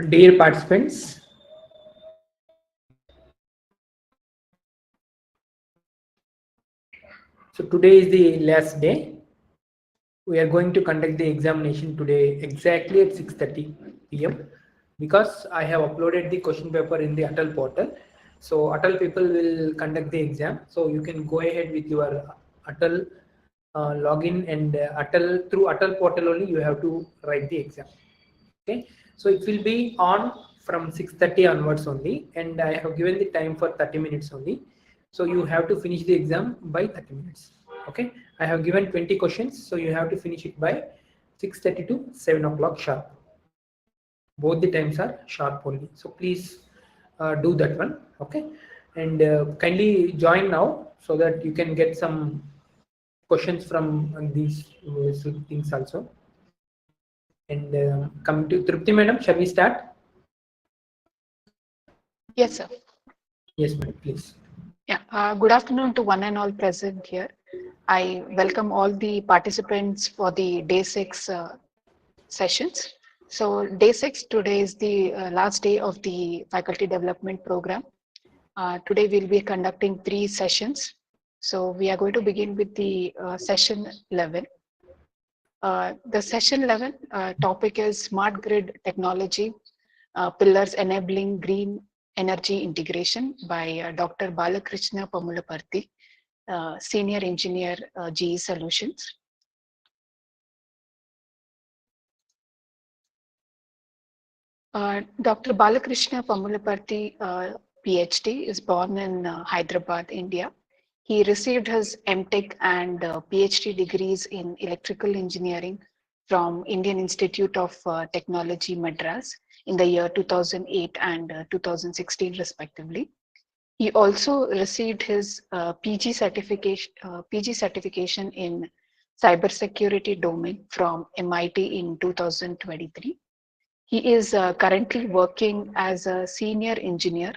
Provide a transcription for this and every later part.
Dear participants, so today is the last day. We are going to conduct the examination today exactly at 6:30 p.m. because I have uploaded the question paper in the ATAL portal. So ATAL people will conduct the exam. So you can go ahead with your ATAL login and ATAL through ATAL portal only you have to write the exam. Okay, so it will be on from 6:30 onwards only, and I have given the time for 30 minutes only. So you have to finish the exam by 30 minutes. Okay, I have given 20 questions, so you have to finish it by 6:30 to 7 o'clock sharp. Both the times are sharp only. So please do that one. Okay, and kindly join now so that you can get some questions from these things also. And coming to Trupti madam, shall we start? Yes, sir. Yes, madam, please. Yeah. Good afternoon to one and all present here. I welcome all the participants for the day 6 sessions. So day 6 today is the last day of the faculty development program. Today we'll be conducting 3 sessions. So we are going to begin with the session 11. The session 11 topic is smart grid technology, pillars enabling green energy integration by Dr. Balakrishna Pamulaparthi, Senior Engineer, GE Solutions. Dr. Balakrishna Pamulaparthi, PhD, is born in Hyderabad, India. He received his MTech and PhD degrees in electrical engineering from Indian Institute of Technology, Madras, in the year 2008 and 2016, respectively. He also received his PG certification in cybersecurity domain from MIT in 2023. He is currently working as a senior engineer,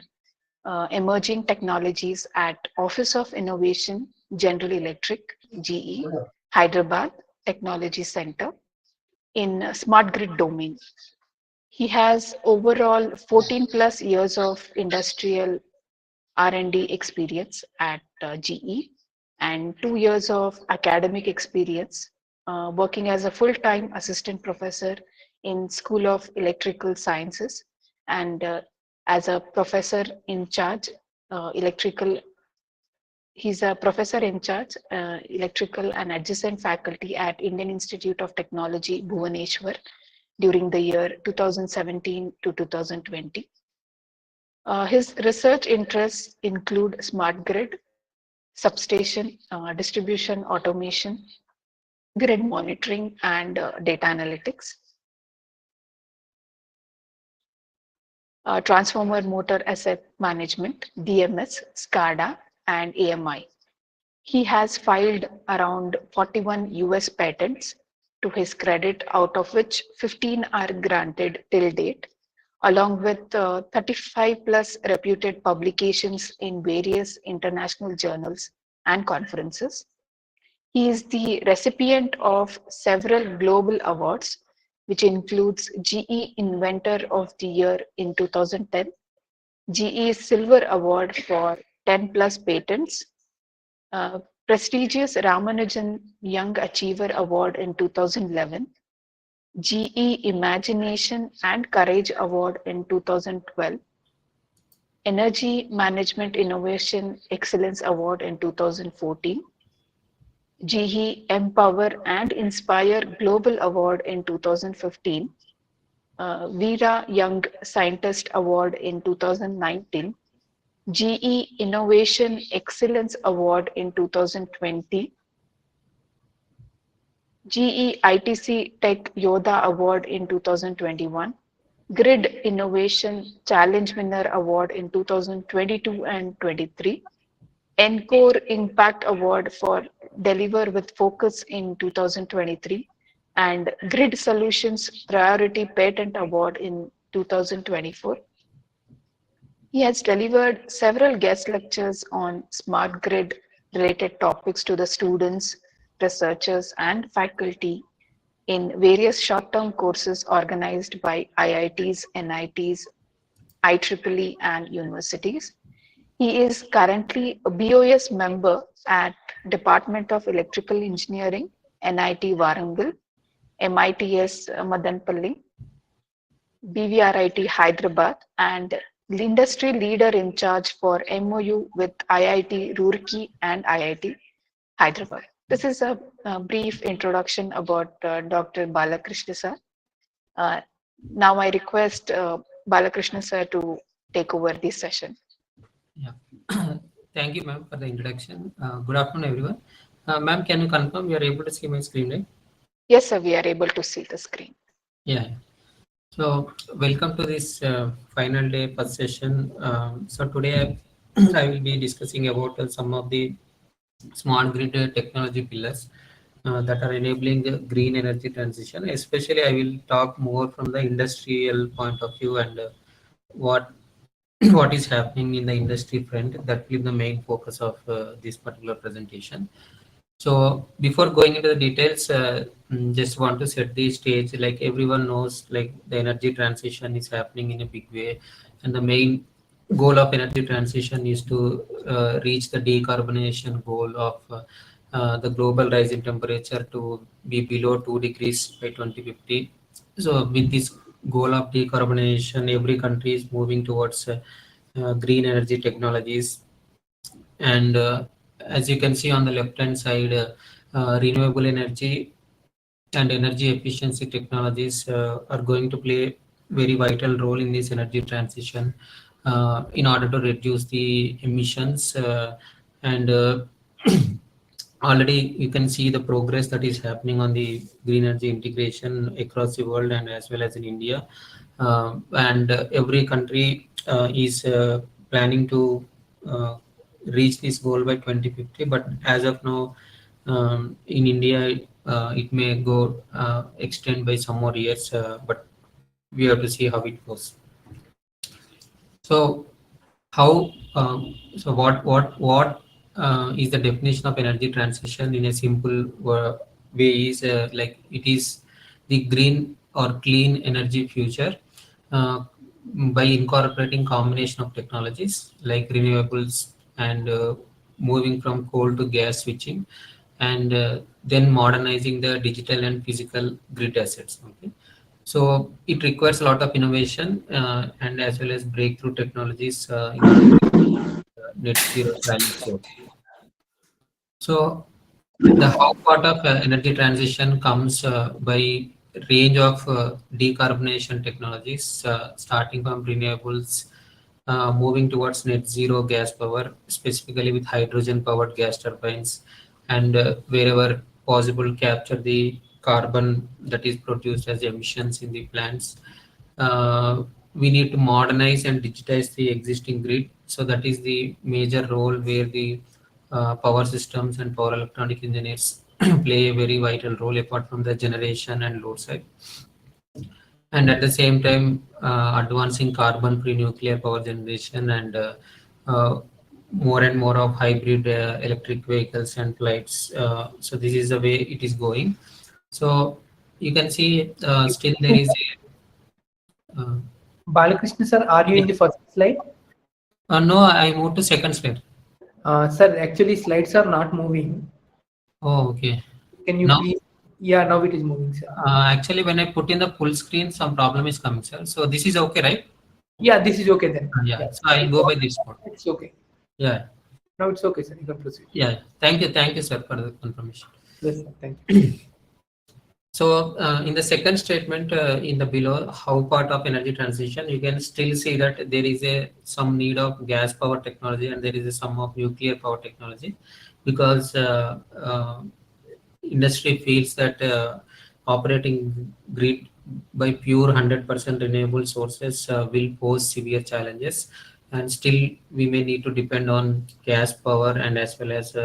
emerging technologies at Office of Innovation, General Electric, GE, Hyderabad Technology Center in smart grid domain. He has overall 14 plus years of industrial R&D experience at GE and 2 years of academic experience working as a full-time assistant professor in School of Electrical Sciences and as a professor in charge electrical. He's a professor in charge electrical and adjacent faculty at Indian Institute of Technology, Bhubaneswar during the year 2017 to 2020. His research interests include smart grid, substation, distribution automation, grid monitoring, and data analytics. Transformer motor asset management, DMS, SCADA, and AMI. He has filed around 41 US patents to his credit, out of which 15 are granted till date, along with 35 plus reputed publications in various international journals and conferences. He is the recipient of several global awards, which includes GE Inventor of the Year in 2010, GE Silver Award for 10 plus patents, prestigious Ramanujan Young Achiever Award in 2011, GE Imagination and Courage Award in 2012, Energy Management Innovation Excellence Award in 2014, GE Empower and Inspire Global Award in 2015, Veera Young Scientist Award in 2019, GE Innovation Excellence Award in 2020, GE ITC Tech Yoda Award in 2021, Grid Innovation Challenge Winner Award in 2022 and 23, Encore Impact Award for Deliver with Focus in 2023, and Grid Solutions Priority Patent Award in 2024. He has delivered several guest lectures on smart grid related topics to the students, researchers, and faculty in various short-term courses organized by IITs, NITs, IEEE, and universities. He is currently a BOS member at Department of Electrical Engineering, NIT Warangal, MITS Madanpalli, BVRIT Hyderabad, and the industry leader in charge for MOU with IIT Roorkee and IIT Hyderabad. This is a brief introduction about Dr. Balakrishna sir. Uh, Now I request Balakrishna sir to take over this session. Yeah. Thank you, ma'am, for the introduction. Good afternoon, everyone. Ma'am, can you confirm you are able to see my screen, right? Yes, sir, we are able to see the screen. Yeah. So, welcome to this final day first session. So today I will be discussing about some of the smart grid technology pillars that are enabling the green energy transition. Especially, I will talk more from the industrial point of view and what what is happening in the industry front. That will be the main focus of this particular presentation. So before going into the details, just want to set the stage. Like everyone knows, like the energy transition is happening in a big way, and the main goal of energy transition is to reach the decarbonization goal of the global rise in temperature to be below 2 degrees by 2050. So with this goal of decarbonization, every country is moving towards green energy technologies, and as you can see on the left hand side, renewable energy and energy efficiency technologies are going to play very vital role in this energy transition in order to reduce the emissions, and already you can see the progress that is happening on the green energy integration across the world and as well as in India. And every country is planning to uh, reach this goal by 2050. But as of now, in India, it may go extend by some more years, but we have to see how it goes. So how what is the definition of energy transition in a simple way is like it is the green or clean energy future uh, by incorporating combination of technologies like renewables and moving from coal to gas switching, and then modernizing the digital and physical grid assets. Okay, so it requires a lot of innovation and as well as breakthrough technologies in order to net zero climate goals. So the how part of energy transition comes by range of decarbonization technologies, starting from renewables, moving towards net zero gas power, specifically with hydrogen powered gas turbines, and wherever possible capture the carbon that is produced as emissions in the plants. uh, we need to modernize and digitize the existing grid. So that is the major role where the power systems and power electronic engineers play a very vital role apart from the generation and load side. And at the same time, advancing carbon free nuclear power generation and uh, more and more of hybrid electric vehicles and flights. So this is the way it is going. So you can see still there is a Balakrishna sir, are you yeah. in the first slide? No, I moved to second slide. Sir, actually slides are not moving. Oh, okay. Can you Now, please? Yeah, now it is moving, sir. actually, when I put in the full screen, some problem is coming, sir. So this is okay, right? Yeah, this is okay then. Yeah. Yeah, So I'll go by this one. it's okay. Yeah. Now it's okay, sir. You can proceed. Yeah. Thank you, sir, for the confirmation. Yes, sir. Thank you. So in the second statement in the below, how part of energy transition, you can still see that there is a some need of gas power technology and there is a some of nuclear power technology, because industry feels that operating grid by pure 100% renewable sources will pose severe challenges, and still we may need to depend on gas power and as well as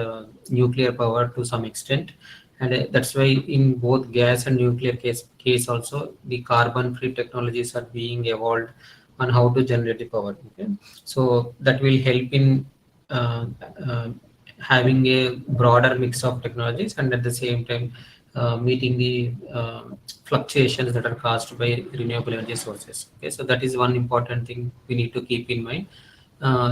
nuclear power to some extent. And that's why in both gas and nuclear case also the carbon free technologies are being evolved on how to generate the power. Okay, so that will help in uh, uh, having a broader mix of technologies, and at the same time meeting the fluctuations that are caused by renewable energy sources. Okay, so that is one important thing we need to keep in mind.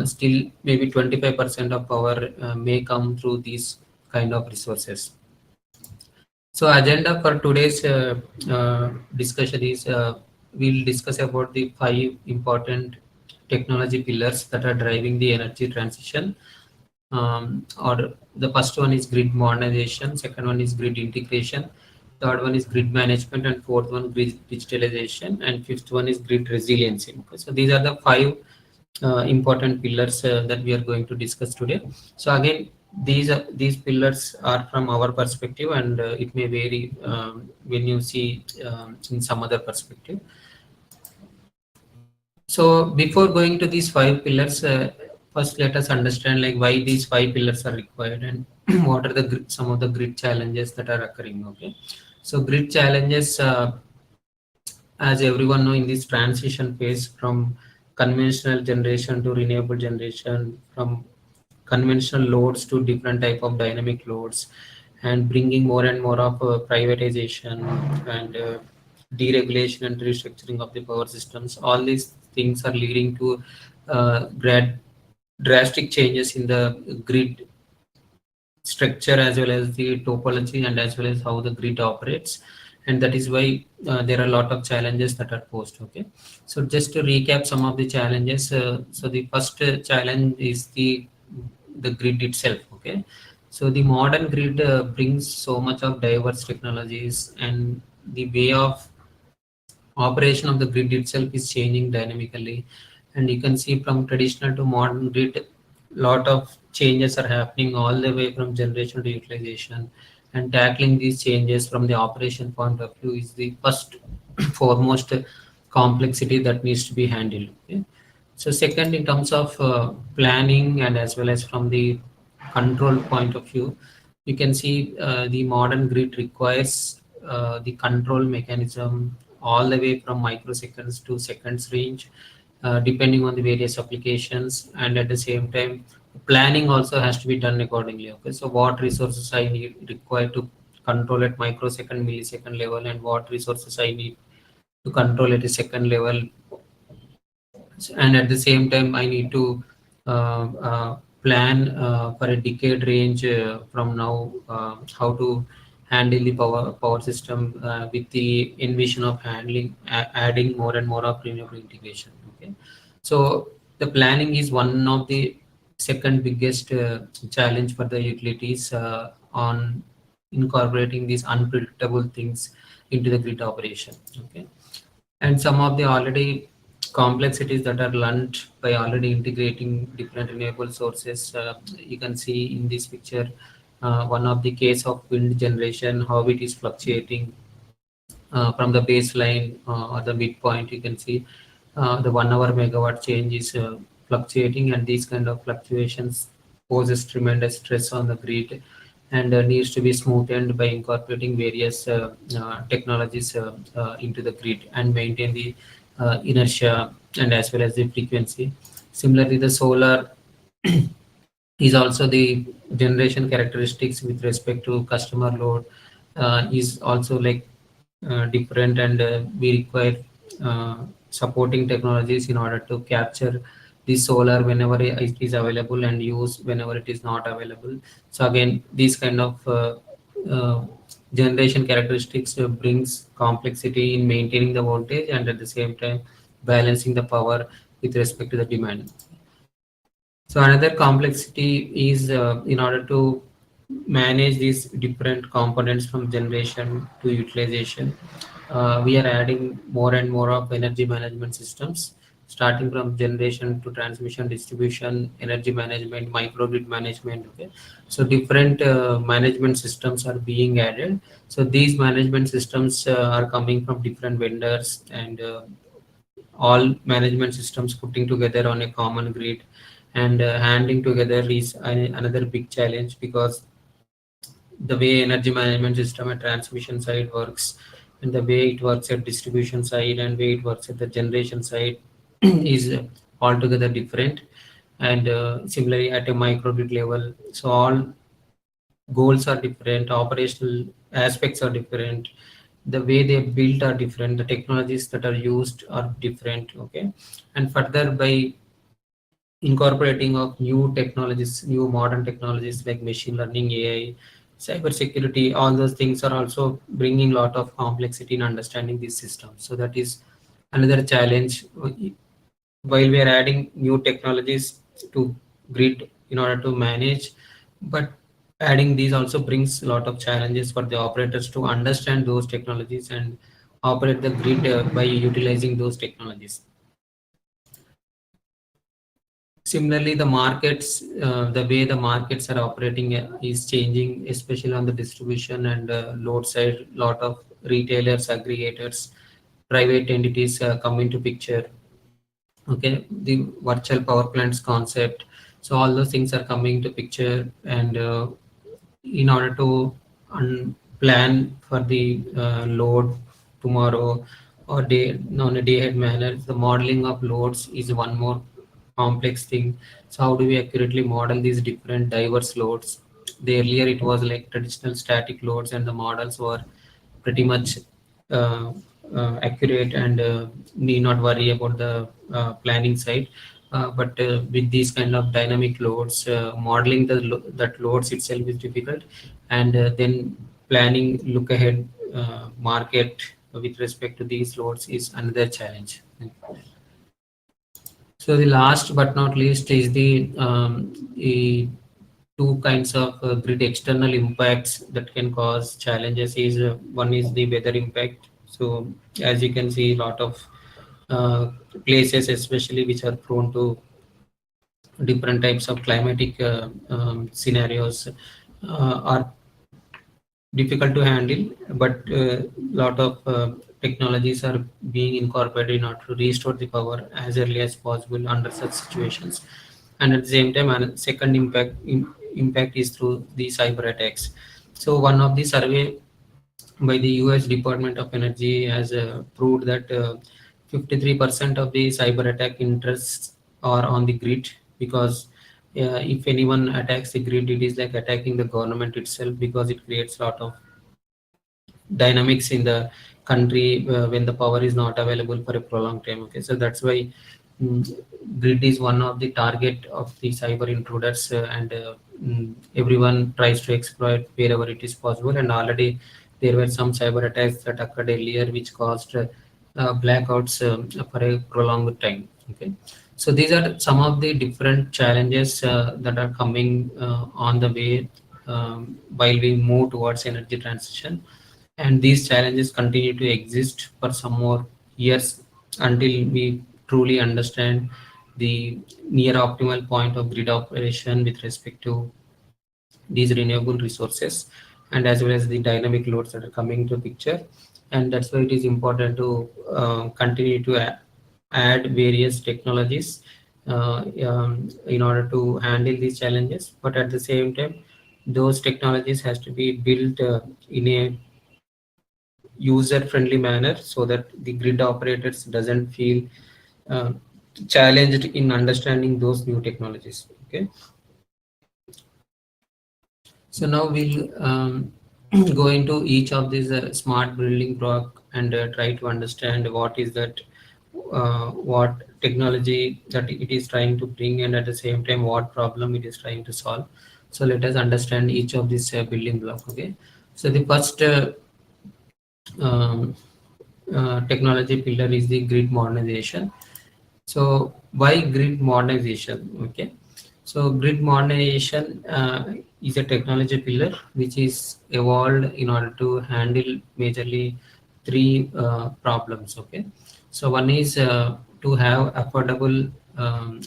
Still, maybe 25% of power may come through these kind of resources. So agenda for today's discussion is we'll discuss about the 5 important technology pillars that are driving the energy transition. Or the first one is grid modernization, second one is grid integration, third one is grid management, and fourth one grid digitalization, and fifth one is grid resiliency. Okay, so these are the 5 important pillars that we are going to discuss today. So again, these pillars are from our perspective, and it may vary when you see in some other perspective. So before going to these 5 pillars, first let us understand like why these 5 pillars are required and what are the some of the grid challenges that are occurring. Okay, so grid challenges, as everyone know, in this transition phase from conventional generation to renewable generation, from conventional loads to different type of dynamic loads, and bringing more and more of privatization and deregulation and restructuring of the power systems. All these things are leading to drastic changes in the grid structure as well as the topology and as well as how the grid operates, and that is why there are a lot of challenges that are posed. Okay, so just to recap some of the challenges, so the first challenge is the grid itself. Okay, so the modern grid brings so much of diverse technologies, and the way of operation of the grid itself is changing dynamically. And you can see from traditional to modern grid, lot of changes are happening all the way from generation to utilization. And tackling these changes from the operation point of view is the first foremost complexity that needs to be handled. Okay? So second, in terms of planning and as well as from the control point of view, you can see the modern grid requires the control mechanism all the way from microseconds to seconds range, depending on the various applications. And at the same time, planning also has to be done accordingly. Okay, so what resources I need require to control at microsecond, millisecond level, and what resources I need to control at a second level, and at the same time I need to plan for a decade range from now, how to handle the power system with the envision of handling adding more and more of renewable integration. Okay, so the planning is one of the second biggest challenge for the utilities on incorporating these unpredictable things into the grid operation. Okay, and some of the already complexities that are learned by already integrating different renewable sources. You can see in this picture one of the case of wind generation, how it is fluctuating from the baseline or the midpoint. You can see the 1 hour megawatt change is fluctuating, and these kind of fluctuations poses tremendous stress on the grid, and needs to be smoothened by incorporating various technologies into the grid and maintain the inertia and as well as the frequency. Similarly, the solar is also the generation characteristics with respect to customer load is also like different, and we require supporting technologies in order to capture the solar whenever it is available and use whenever it is not available. So again, these kind of uh, generation characteristics brings complexity in maintaining the voltage and at the same time balancing the power with respect to the demand. So another complexity is in order to manage these different components from generation to utilization, we are adding more and more of energy management systems, starting from generation to transmission, distribution, energy management, microgrid management. Okay, so different management systems are being added. So these management systems are coming from different vendors, and all management systems putting together on a common grid and handling together is another big challenge, because the way energy management system at transmission side works and the way it works at distribution side and way it works at the generation side is altogether different. And similarly at a microgrid level, so all goals are different, operational aspects are different, the way they built are different, the technologies that are used are different. Okay, and further by incorporating of new technologies, new modern technologies like machine learning, AI, cyber security, all those things are also bringing a lot of complexity in understanding these systems. So that is another challenge while we are adding new technologies to grid in order to manage, but adding these also brings a lot of challenges for the operators to understand those technologies and operate the grid by utilizing those technologies. Similarly, the markets, the way the markets are operating is changing, especially on the distribution and load side. Lot of retailers, aggregators, private entities come into picture. Okay, the virtual power plants concept. So all those things are coming to picture, and in order to plan for the load tomorrow or day on a day ahead manner, the modeling of loads is one more complex thing. So how do we accurately model these different diverse loads? The earlier it was like traditional static loads, and the models were pretty much uh, accurate and need not worry about the planning side. But with these kind of dynamic loads, modeling that loads itself is difficult, and then planning look ahead market with respect to these loads is another challenge. So the last but not least is the two kinds of grid external impacts that can cause challenges. Is one is the weather impact. So as you can see, a lot of uh, places, especially which are prone to different types of climatic scenarios, are difficult to handle, but a lot of technologies are being incorporated in order to restore the power as early as possible under such situations. And at the same time, and second impact is through the cyber attacks. So one of the survey by the US Department of Energy has proved that 53% of the cyber attack interests are on the grid, because if anyone attacks the grid, it is like attacking the government itself, because it creates a lot of dynamics in the country when the power is not available for a prolonged time. Okay, so that's why mm, grid is one of the target of the cyber intruders, and everyone tries to exploit wherever it is possible. And already there were some cyber attacks that occurred earlier which caused blackouts for a prolonged time. Okay, so these are some of the different challenges that are coming on the way while we move towards energy transition, and these challenges continue to exist for some more years until we truly understand the near optimal point of grid operation with respect to these renewable resources, and as well as the dynamic loads that are coming to picture. And that's why it is important to continue to add various technologies in order to handle these challenges, but at the same time those technologies has to be built in a user friendly manner, so that the grid operators doesn't feel uh, challenged in understanding those new technologies. Okay, so now we'll go into each of these smart building block and try to understand what is that, what technology that it is trying to bring, and at the same time what problem it is trying to solve. So let us understand each of these building block. Okay, so the first um, technology pillar is the grid modernization. So why grid modernization? Okay, so grid modernization is a technology pillar which is evolved in order to handle majorly three problems. Okay, so one is to have affordable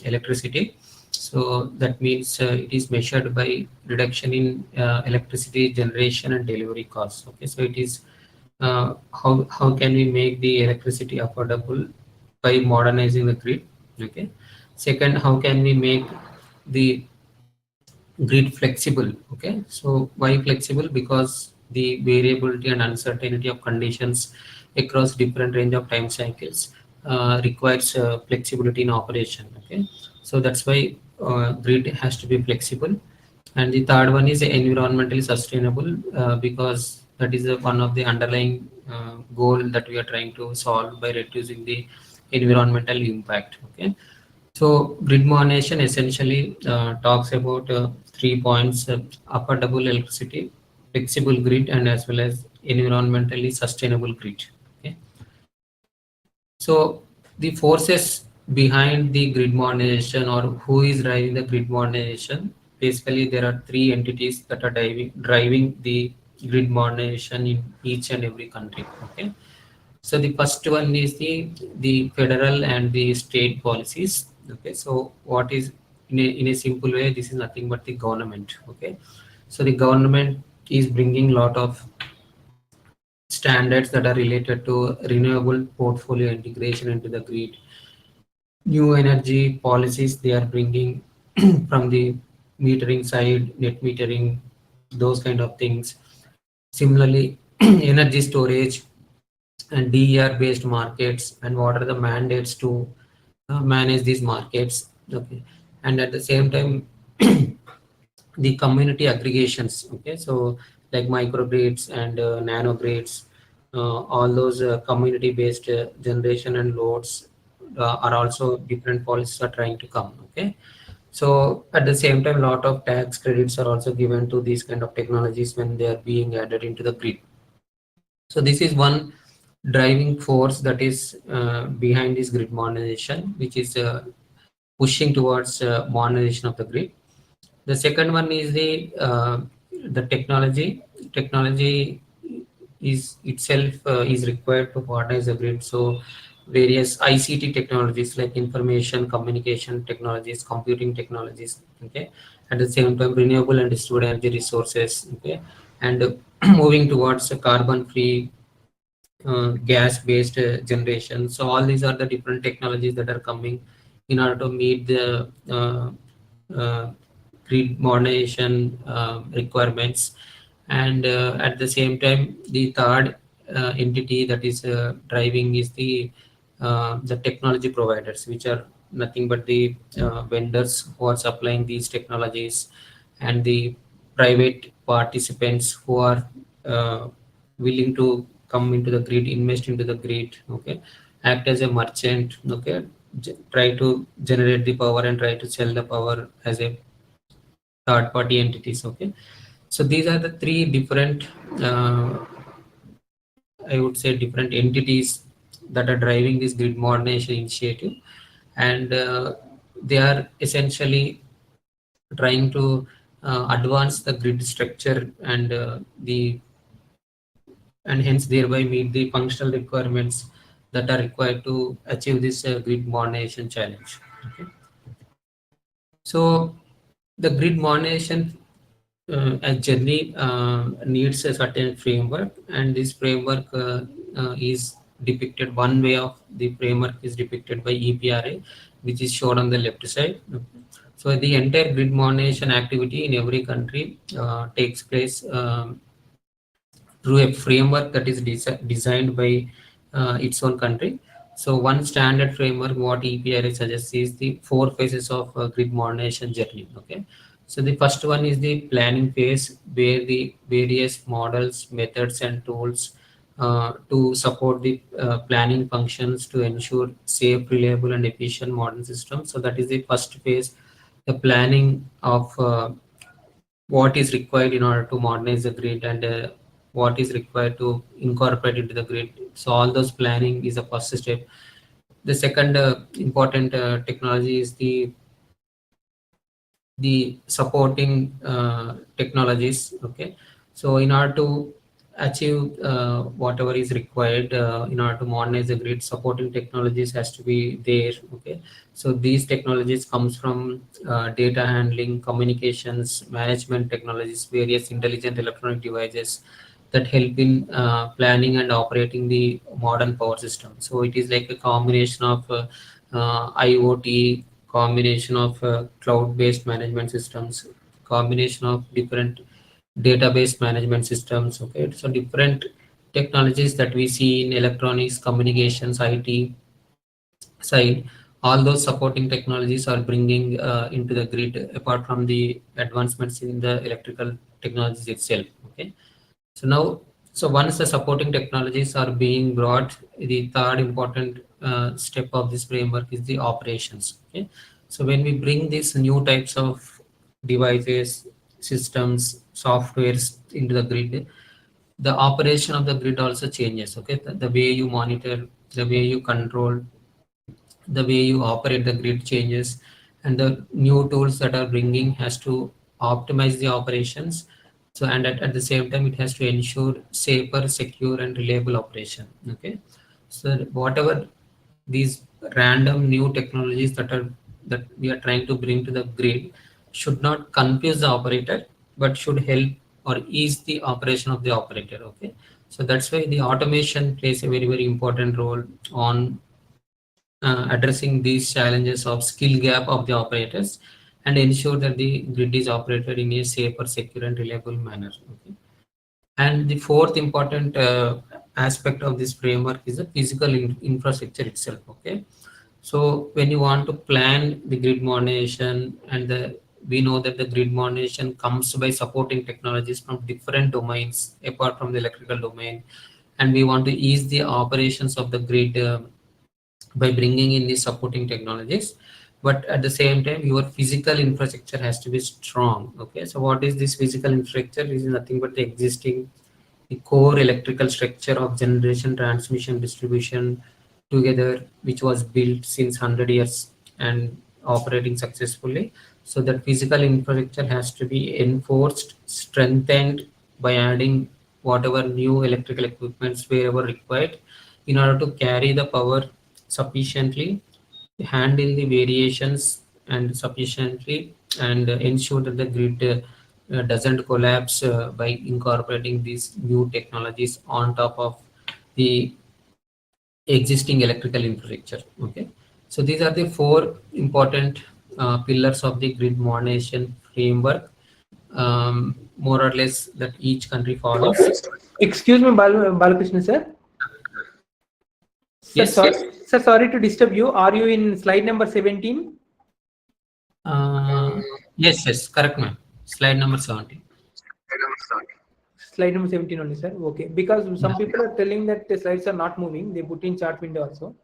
electricity. So that means it is measured by reduction in electricity generation and delivery costs. Okay, so it is how can we make the electricity affordable by modernizing the grid. Okay, second, how can we make the grid flexible? Okay, so why flexible? Because the variability and uncertainty of conditions across different range of time cycles requires flexibility in operation. Okay, so that's why grid has to be flexible. And the third one is environmentally sustainable, because that is one of the underlying goal that we are trying to solve by reducing the environmental impact. Okay, so grid modernization essentially talks about 3 points: affordable electricity, flexible grid, and as well as environmentally sustainable grid. Okay, so the forces behind the grid modernization, or who is driving the grid modernization, basically there are three entities that are driving the grid modernization in each and every country. Okay, so the first one is the federal and the state policies. Okay, so what is, in a simple way, this is nothing but the government. Okay, so the government is bringing lot of standards that are related to renewable portfolio integration into the grid, new energy policies they are bringing from the metering side, net metering, those kind of things. Similarly, energy storage and DER based markets, and what are the mandates to manage these markets. Okay, and at the same time, the community aggregations. Okay, so like microgrids and nano grids, all those community based generation and loads are also different policies are trying to come. Okay, so at the same time, lot of tax credits are also given to these kind of technologies when they are being added into the grid. So this is one driving force that is behind this grid modernization, which is pushing towards modernization of the grid. The second one is the technology. Technology is itself is required to modernize the grid. So various ICT technologies like information communication technologies, computing technologies. Okay, at the same time, renewable and distributed energy resources. Okay, and moving towards a carbon-free gas-based generation. So all these are the different technologies that are coming in order to meet the uh, grid modernization requirements. And at the same time, the third entity that is driving is the technology providers, which are nothing but the vendors who are supplying these technologies, and the private participants who are willing to come into the grid, invest into the grid. Okay, act as a merchant. Okay, try to generate the power and try to sell the power as a third party entities. Okay, so these are the three different I would say different entities that are driving this grid modernization initiative, and they are essentially trying to advance the grid structure and the and hence thereby meet the functional requirements that are required to achieve this grid modernization challenge. Okay. So the grid modernization a journey needs a certain framework, and this framework is depicted. One way of the framework is depicted by EPRA, which is shown on the left side. So the entire grid modernization activity in every country takes place through a framework that is designed by its own country. So one standard framework, what EPRA suggests, is the four phases of grid modernization journey. Okay, so the first one is the planning phase, where the various models, methods, and tools to support the planning functions to ensure safe, reliable, and efficient modern systems. So that is the first phase, the planning of what is required in order to modernize the grid, and what is required to incorporate into the grid. So all those planning is the first step. The second important technology is the supporting technologies. Okay, so in order to achieve whatever is required in order to modernize the grid, supporting technologies has to be there. Okay, so these technologies comes from data handling, communications, management technologies, various intelligent electronic devices that help in planning and operating the modern power system. So it is like a combination of IoT, combination of cloud-based management systems, combination of different database management systems. Okay, so different technologies that we see in electronics, communications, IT side, all those supporting technologies are bringing into the grid, apart from the advancements in the electrical technologies itself. Okay, so now, so once the supporting technologies are being brought, the third important step of this framework is the operations. Okay, so when we bring these new types of devices, systems, softwares into the grid, the operation of the grid also changes. Okay, the way you monitor, the way you control, the way you operate the grid changes, and the new tools that are bringing has to optimize the operations. So, and at the same time, it has to ensure safer, secure, and reliable operation. Okay, so whatever these random new technologies that we are trying to bring to the grid should not confuse the operator, but should help or ease the operation of the operator. Okay, so that's why the automation plays a very important role on addressing these challenges of skill gap of the operators and ensure that the grid is operated in a safer, secure, and reliable manner. Okay. And the fourth important aspect of this framework is the physical infrastructure itself. Okay, so when you want to plan the grid modernization, and we know that the grid modernization comes by supporting technologies from different domains apart from the electrical domain, and we want to ease the operations of the grid by bringing in the supporting technologies, but at the same time your physical infrastructure has to be strong. Okay, so what is this physical infrastructure? This is nothing but the existing, the core electrical structure of generation, transmission, distribution together, which was built since 100 years and operating successfully. So that physical infrastructure has to be enforced, strengthened by adding whatever new electrical equipments wherever required in order to carry the power sufficiently, handle the variations and sufficiently, and ensure that the grid doesn't collapse by incorporating these new technologies on top of the existing electrical infrastructure. Okay, so these are the four important pillars of the grid modernization framework, more or less, that each country follows. Excuse me, Balakrishna sir. Sir, Yes. sorry to disturb you. Are you in slide number 17? Yes, correct, ma'am. Slide number 17. Slide number 17 only, sir. Okay. Because some Yeah. people are telling that the slides are not moving. They put in chart window also.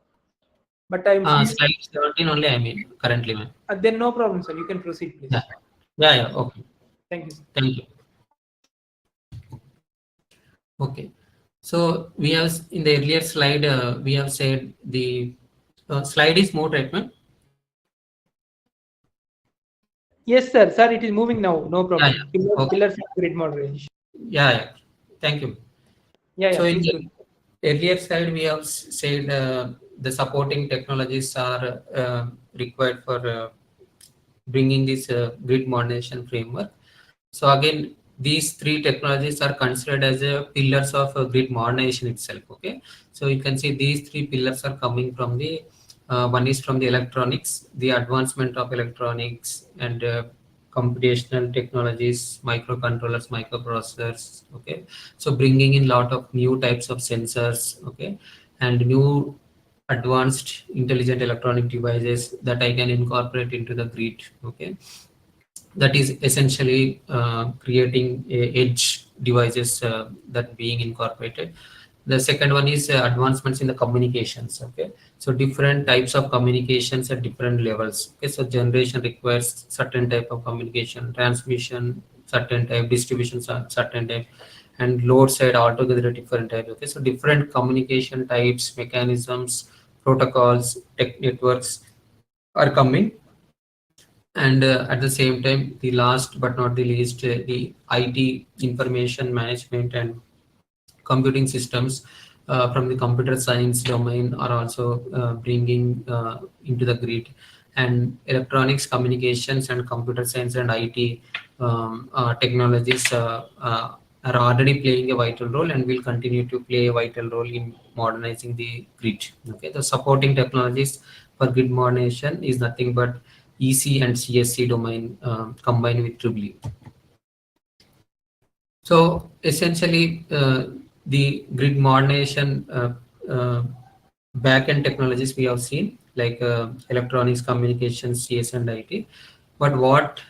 But I'm seeing. Slide 17 only, I mean, currently, ma'am. Then no problem, sir. You can proceed, please. Yeah, okay. Thank you, sir. Thank you. Okay. So we have, in the earlier slide, we have said the slide is moved, right, ma'am? Yes, sir. Sir, it is moving now. No problem. Yeah. Okay. Pillars of grid moderation. Yeah. Thank you. Yeah, So in please the earlier slide, we have said the supporting technologies are required for bringing this grid modernization framework. So again, these three technologies are considered as pillars of grid modernization itself. Okay, so you can see these three pillars are coming from the one is from the electronics, the advancement of electronics and computational technologies, microcontrollers, microprocessors. Okay, so bringing in lot of new types of sensors. Okay, and new advanced intelligent electronic devices that I can incorporate into the grid. Okay, that is essentially creating edge devices that being incorporated. The second one is advancements in the communications. Okay, so different types of communications at different levels. Okay, so generation requires certain type of communication, transmission certain type, distribution certain type, and load side altogether a different type. Okay, so different communication types, mechanisms, protocols, tech networks are coming. And at the same time, the last but not the least, the IT, information management and computing systems from the computer science domain are also bringing into the grid. And electronics, communications, and computer science and IT technologies are already playing a vital role and will continue to play a vital role in modernizing the grid. Okay, the supporting technologies for grid modernization is nothing but EC and CSC domain combined with EEE. So essentially, the grid modernization back-end technologies we have seen, like electronics, communications, CS and IT. But what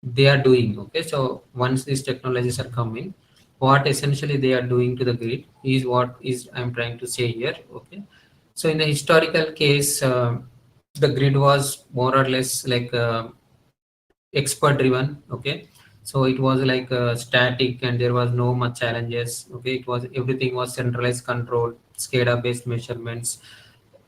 they are doing, okay, so once these technologies are coming, what essentially they are doing to the grid is what is I'm trying to say here, okay. So in the historical case, the grid was more or less like expert driven, okay. So it was like static and there was no much challenges, okay. It was everything was centralized control, SCADA based measurements,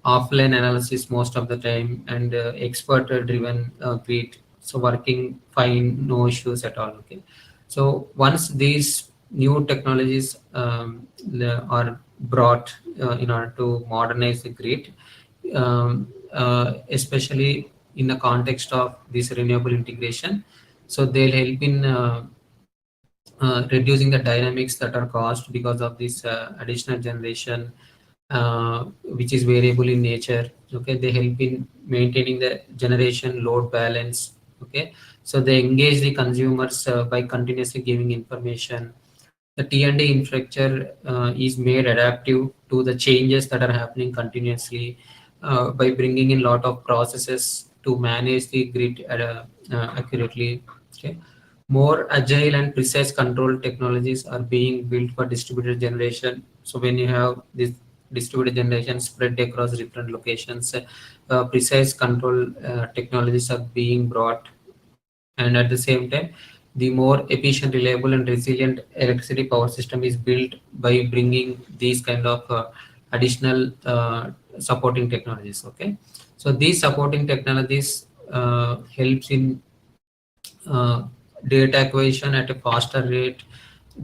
offline analysis most of the time, and expert driven grid, so working fine, no issues at all, okay. So once these new technologies are brought in order to modernize the grid, especially in the context of this renewable integration, so they'll help in reducing the dynamics that are caused because of this additional generation, which is variable in nature, okay. They help in maintaining the generation load balance, okay. So they engage the consumers by continuously giving information. The T&D infrastructure is made adaptive to the changes that are happening continuously by bringing in a lot of processes to manage the grid accurately. Okay. More agile and precise control technologies are being built for distributed generation. So when you have this distributed generation spread across different locations, precise control technologies are being brought, and at the same time the more efficient, reliable and resilient electricity power system is built by bringing these kind of additional supporting technologies, okay. So these supporting technologies helps in uh, data acquisition at a faster rate,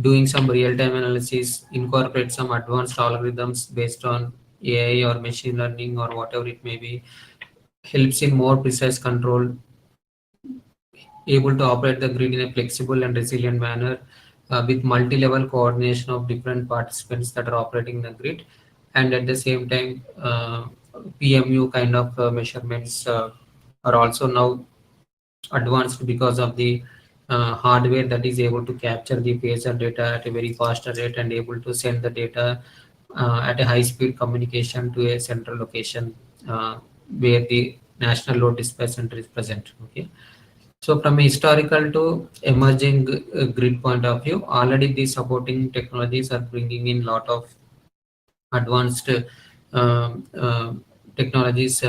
doing some real-time analysis, incorporate some advanced algorithms based on AI or machine learning or whatever it may be, helps in more precise control, able to operate the grid in a flexible and resilient manner with multi-level coordination of different participants that are operating the grid, and at the same time PMU kind of measurements are also now advanced because of the hardware that is able to capture the phasor data at a very faster rate and able to send the data at a high speed communication to a central location where the national load dispatch center is present, okay. So from a historical to emerging grid point of view, already these supporting technologies are bringing in lot of advanced technologies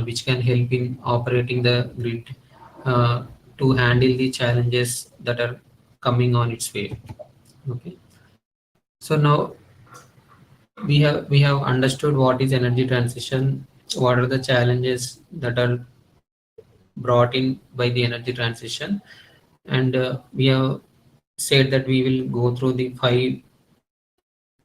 which can help in operating the grid uh, to handle the challenges that are coming on its way. Okay. So now we have understood what is energy transition, what are the challenges that are brought in by the energy transition, and we have said that we will go through the 5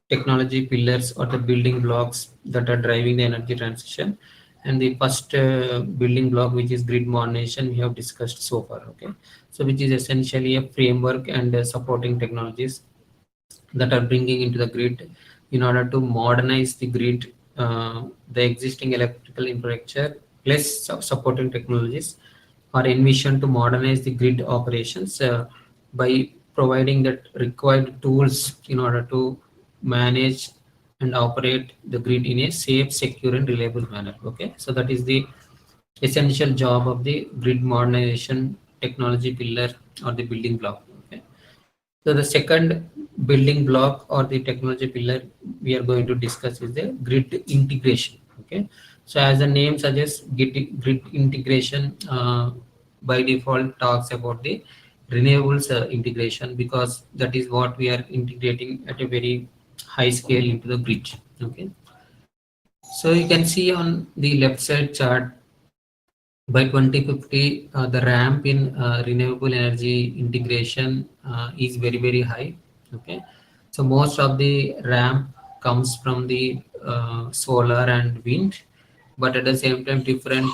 technology pillars or the building blocks that are driving the energy transition. And the first building block, which is grid modernization, we have discussed so far, okay. So which is essentially a framework and supporting technologies that are bringing into the grid in order to modernize the grid, the existing electrical infrastructure plus supporting technologies are envisioned to modernize the grid operations by providing that required tools in order to manage and operate the grid in a safe, secure and reliable manner, okay. So that is the essential job of the grid modernization technology pillar or the building block, okay. So the second building block or the technology pillar we are going to discuss is the grid integration. Okay. So as the name suggests, grid integration by default talks about the renewables integration, because that is what we are integrating at a very high scale into the grid. Okay. So you can see on the left side chart, by 2050, the ramp in renewable energy integration is very, very high. Okay. So most of the ramp comes from the solar and wind, but at the same time, different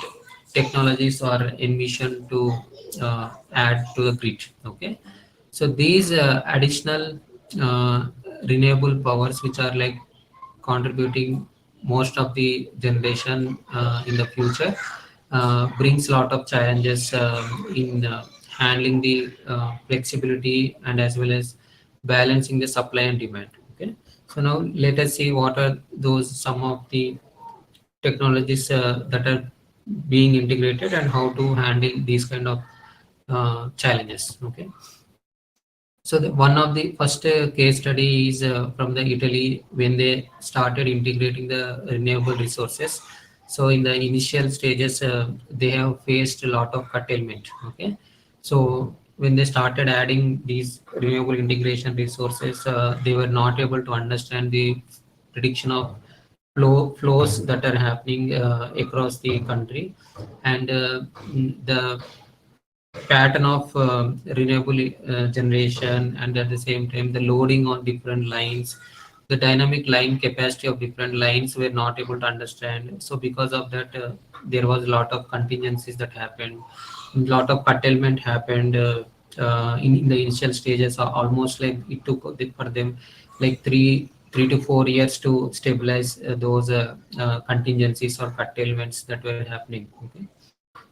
technologies are envisioned to add to the grid. Okay. So these additional uh, renewable powers, which are like contributing most of the generation in the future, brings a lot of challenges in handling the flexibility and as well as balancing the supply and demand, okay. So now let us see what are those some of the technologies that are being integrated and how to handle these kind of challenges. Okay. So one of the first case study is from the Italy when they started integrating the renewable resources. So in the initial stages, they have faced a lot of curtailment. Okay, so when they started adding these renewable integration resources, they were not able to understand the prediction of flows that are happening across the country, and the pattern of renewable generation, and at the same time the loading on different lines, the dynamic line capacity of different lines were not able to understand. So because of that, there was a lot of contingencies that happened, a lot of curtailment happened in the initial stages. Almost like it took for them like 3 to 4 years to stabilize those contingencies or curtailments that were happening. Okay,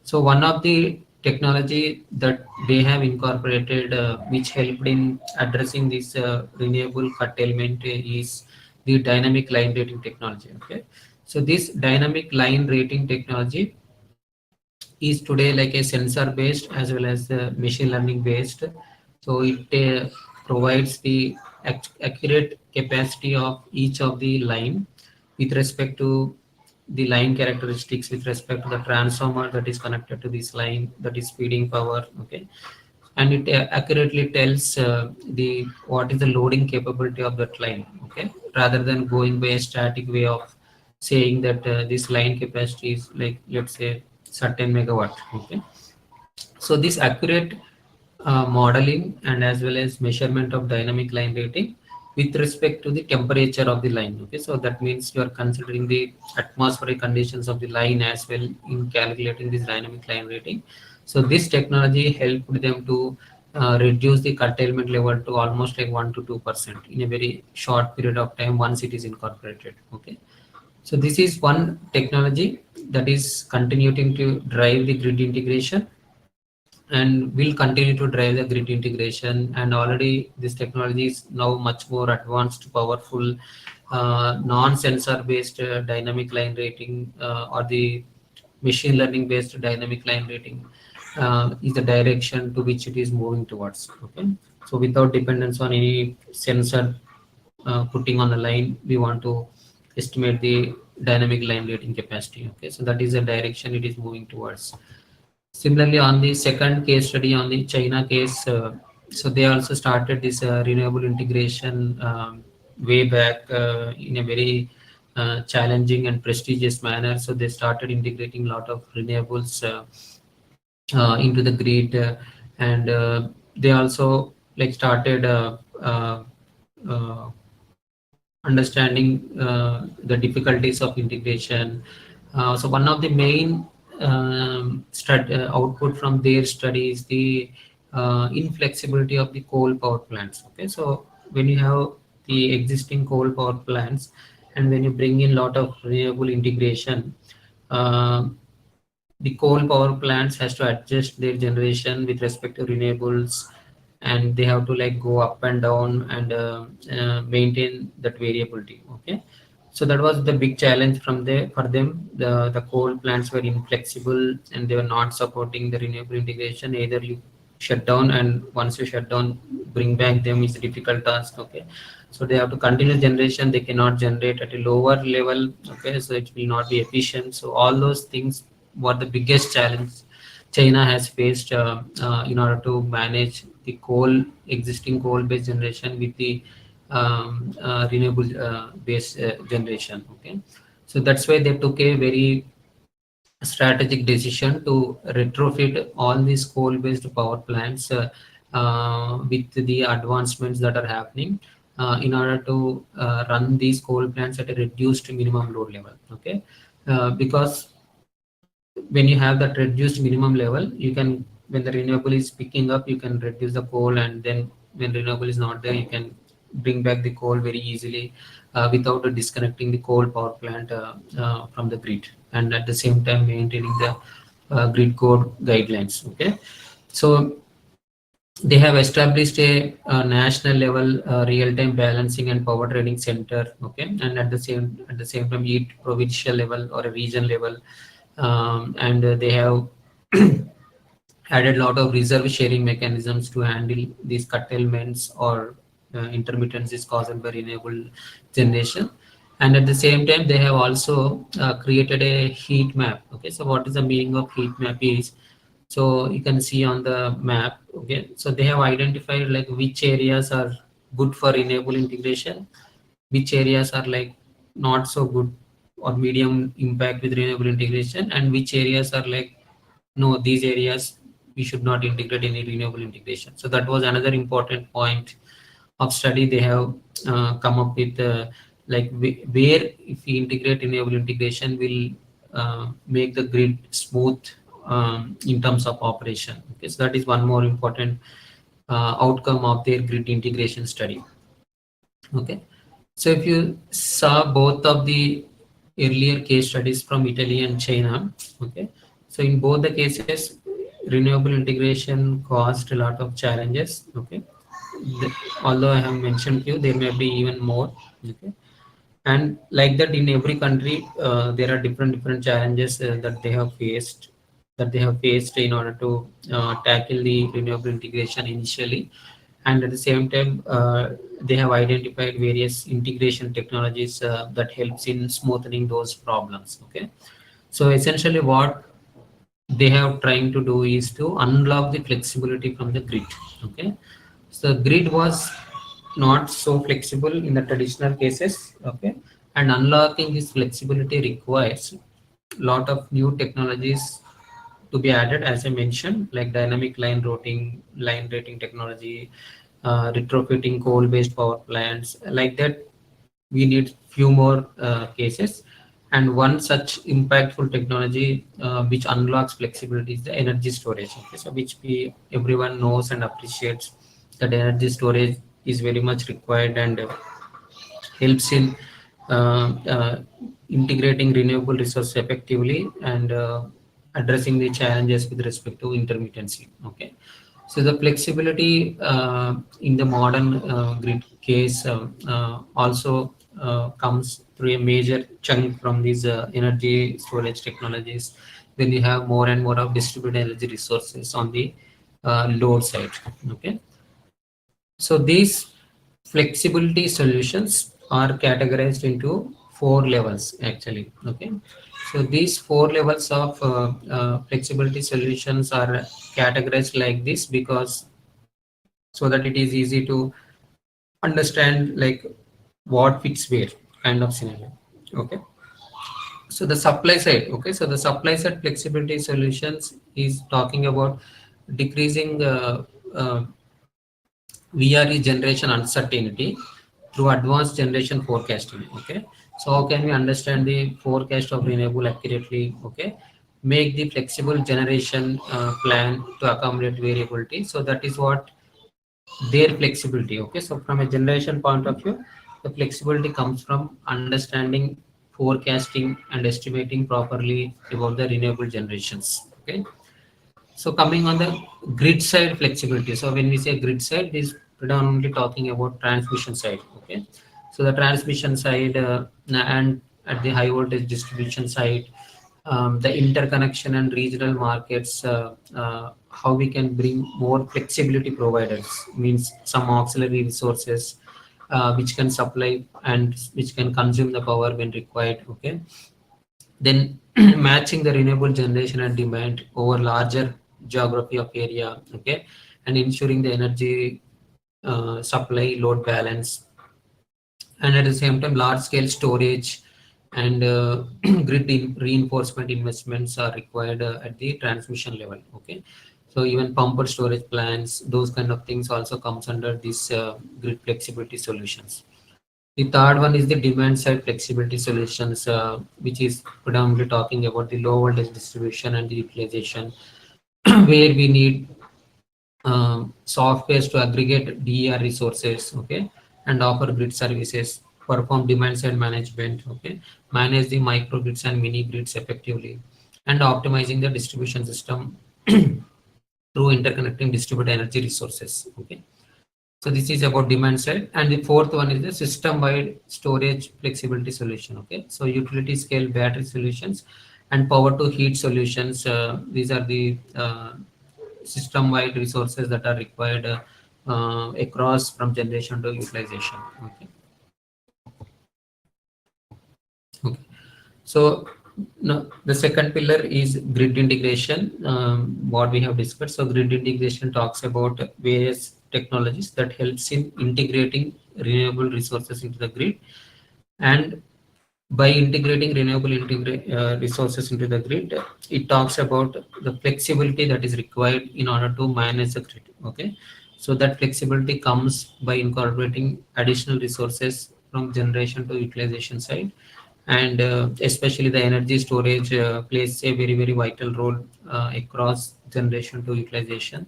so one of the technology that they have incorporated, which helped in addressing this renewable curtailment, is the dynamic line rating technology. Okay, so this dynamic line rating technology is today like a sensor based as well as machine learning based. So it provides the accurate capacity of each of the line with respect to the line characteristics, with respect to the transformer that is connected to this line that is feeding power. Okay, and it accurately tells the what is the loading capability of that line. Okay, rather than going by a static way of saying that this line capacity is like, let's say, certain megawatt. Okay, so this accurate modeling and as well as measurement of dynamic line rating with respect to the temperature of the line. Okay, so that means you are considering the atmospheric conditions of the line as well in calculating this dynamic line rating. So this technology helped them to reduce the curtailment level to almost like 1 to 2% in a very short period of time once it is incorporated. Okay, so this is one technology that is continuing to drive the grid integration and will continue to drive the grid integration. And already this technology is now much more advanced, powerful, non-sensor based dynamic line rating, or the machine learning based dynamic line rating is the direction to which it is moving towards. Okay, so without dependence on any sensor putting on the line, we want to estimate the dynamic line rating capacity. Okay, so that is the direction it is moving towards. Similarly, on the second case study on the China case, so they also started this renewable integration way back in a very challenging and prestigious manner. So they started integrating a lot of renewables into the grid, and they also like started uh, understanding the difficulties of integration. So one of the main output from their study is the inflexibility of the coal power plants. Okay, so when you have the existing coal power plants and when you bring in a lot of renewable integration, uh, the coal power plants has to adjust their generation with respect to renewables, and they have to like go up and down and maintain that variability. Okay, so that was the big challenge from there for them. The coal plants were inflexible and they were not supporting the renewable integration. Either you shut down, and once you shut down, bring back them is a difficult task. Okay, so they have to continue generation, they cannot generate at a lower level. Okay, so it will not be efficient. So all those things were the biggest challenge China has faced in order to manage the coal existing coal based generation with the renewable based generation. Okay, so that's why they took a very strategic decision to retrofit all these coal-based power plants with the advancements that are happening in order to run these coal plants at a reduced minimum load level. Okay, because when you have that reduced minimum level, you can, when the renewable is picking up, you can reduce the coal, and then when renewable is not there, you can bring back the coal very easily without disconnecting the coal power plant from the grid, and at the same time maintaining the grid code guidelines. Okay, so they have established a national level real-time balancing and power trading center, okay, and at the same time, each provincial level or a region level, and they have added a lot of reserve sharing mechanisms to handle these curtailments or intermittencies caused by renewable generation. And at the same time, they have also created a heat map. Okay, so what is the meaning of heat map is, so you can see on the map, okay, so they have identified like which areas are good for renewable integration, which areas are like not so good or medium impact with renewable integration, and which areas are like no, these areas we should not integrate any renewable integration. So that was another important point of study they have come up with, like where if we integrate renewable integration will make the grid smooth in terms of operation. Okay, so that is one more important outcome of their grid integration study. Okay, so if you saw both of the earlier case studies from Italy and China, okay, so in both the cases, renewable integration caused a lot of challenges. Okay, although I have mentioned few, there may be even more. Okay, and like that in every country, there are different challenges that they have faced in order to tackle the renewable integration initially, and at the same time they have identified various integration technologies that helps in smoothing those problems. Okay, so essentially what they have trying to do is to unlock the flexibility from the grid. Okay, so grid was not so flexible in the traditional cases. Okay, and unlocking this flexibility requires lot of new technologies to be added, as I mentioned, like dynamic line rating technology, retrofitting coal-based power plants. Like that, we need few more cases. And one such impactful technology which unlocks flexibility is the energy storage. Okay, so which we everyone knows and appreciates that energy storage is very much required and helps in integrating renewable resources effectively and addressing the challenges with respect to intermittency. Okay, so the flexibility in the modern grid case also comes through a major chunk from these energy storage technologies when you have more and more of distributed energy resources on the load side. Okay, so these flexibility solutions are categorized into four levels actually. Okay, so these four levels of flexibility solutions are categorized like this because so that it is easy to understand like what fits where kind of scenario. Okay, so the supply side. Okay, so the supply side flexibility solutions is talking about decreasing uh, VRE generation uncertainty through advanced generation forecasting. Okay, so how can we understand the forecast of renewable accurately? Okay, make the flexible generation plan to accommodate variability. So that is what their flexibility. Okay, so from a generation point of view, the flexibility comes from understanding, forecasting, and estimating properly about the renewable generations. Okay, so coming on the grid side flexibility. So when we say grid side, it is predominantly talking about transmission side. Okay, so the transmission side and at the high voltage distribution side, the interconnection and regional markets, how we can bring more flexibility providers means some auxiliary resources which can supply and which can consume the power when required. Okay, then matching the renewable generation and demand over larger geography of area. Okay, and ensuring the energy supply load balance, and at the same time large scale storage and reinforcement investments are required at the transmission level. Okay, so even pumped storage plants, those kind of things also comes under this grid flexibility solutions. The third one is the demand side flexibility solutions, which is predominantly talking about the low voltage distribution and the utilization, where we need softwares to aggregate DER resources. Okay, and offer grid services, perform demand side management. Okay, manage the microgrids and mini grids effectively, and optimizing the distribution system through interconnecting distributed energy resources. Okay. So this is about demand side, and the fourth one is the system-wide storage flexibility solution. Okay, so utility scale battery solutions and power to heat solutions. These are the system-wide resources that are required across from generation to utilization. Okay. Okay. So no, the second pillar is grid integration. What we have discussed. So grid integration talks about various technologies that helps in integrating renewable resources into the grid, and by integrating resources into the grid, it talks about the flexibility that is required in order to manage the grid. Okay, so that flexibility comes by incorporating additional resources from generation to utilization side, and especially the energy storage plays a very vital role across generation to utilization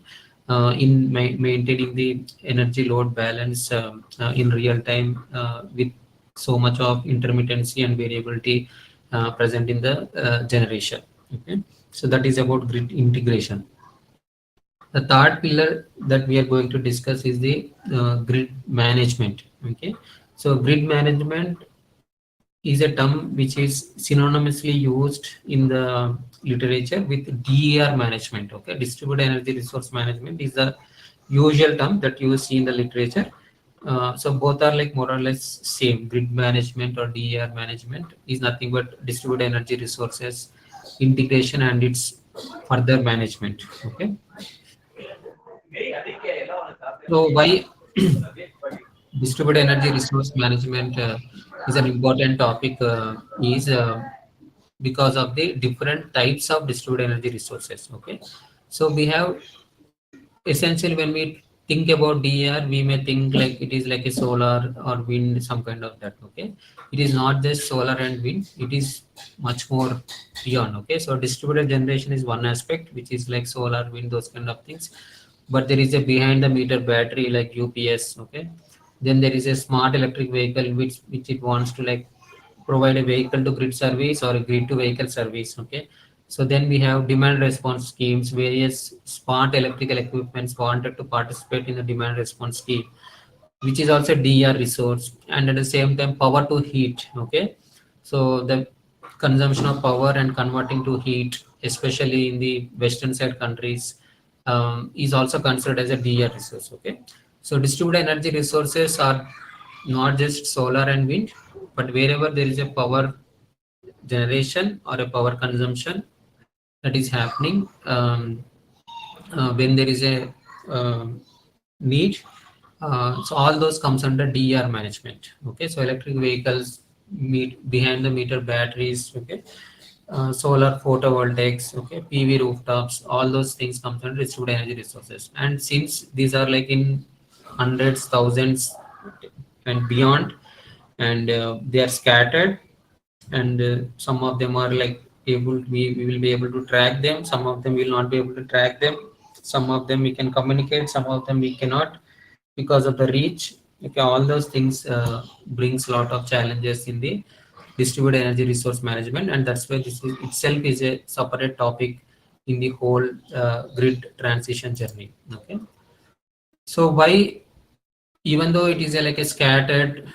in maintaining the energy load balance in real time with so much of intermittency and variability present in the generation. Okay, so that is about grid integration. The third pillar that we are going to discuss is the grid management. Okay, so grid management is a term which is synonymously used in the literature with DER management. Okay, distributed energy resource management is the usual term that you see in the literature. So both are like more or less same. Grid management or DER management is nothing but distributed energy resources integration and its further management. Okay, so why distributed energy resource management is an important topic is because of the different types of distributed energy resources. Okay, so we have essentially when we think about DER, we may think like it is like a solar or wind, some kind of that. Okay, it is not just solar and wind, it is much more beyond. Okay, so distributed generation is one aspect, which is like solar, wind, those kind of things, but there is a behind the meter battery like UPS. Okay, then there is a smart electric vehicle which it wants to like provide a vehicle to grid service or a grid to vehicle service. Okay, so then we have demand response schemes. Various smart electrical equipments wanted to participate in the demand response scheme, which is also DR resource, and at the same time power to heat. Okay, so the consumption of power and converting to heat, especially in the western side countries, is also considered as a DR resource. Okay, so distributed energy resources are not just solar and wind, but wherever there is a power generation or a power consumption that is happening, when there is a need, so all those comes under DER management. Okay, so electric vehicles, meet behind the meter batteries. Okay, solar photovoltaics. Okay, PV rooftops, all those things comes under distributed energy resources. And since these are like in hundreds, thousands and beyond, and they are scattered, and some of them are like we will be able to track them, some of them will not be able to track them, some of them we can communicate, some of them we cannot because of the reach. Okay, all those things brings a lot of challenges in the distributed energy resource management, and that's why this is itself is a separate topic in the whole grid transition journey. Okay, so why, even though it is a, like a scattered,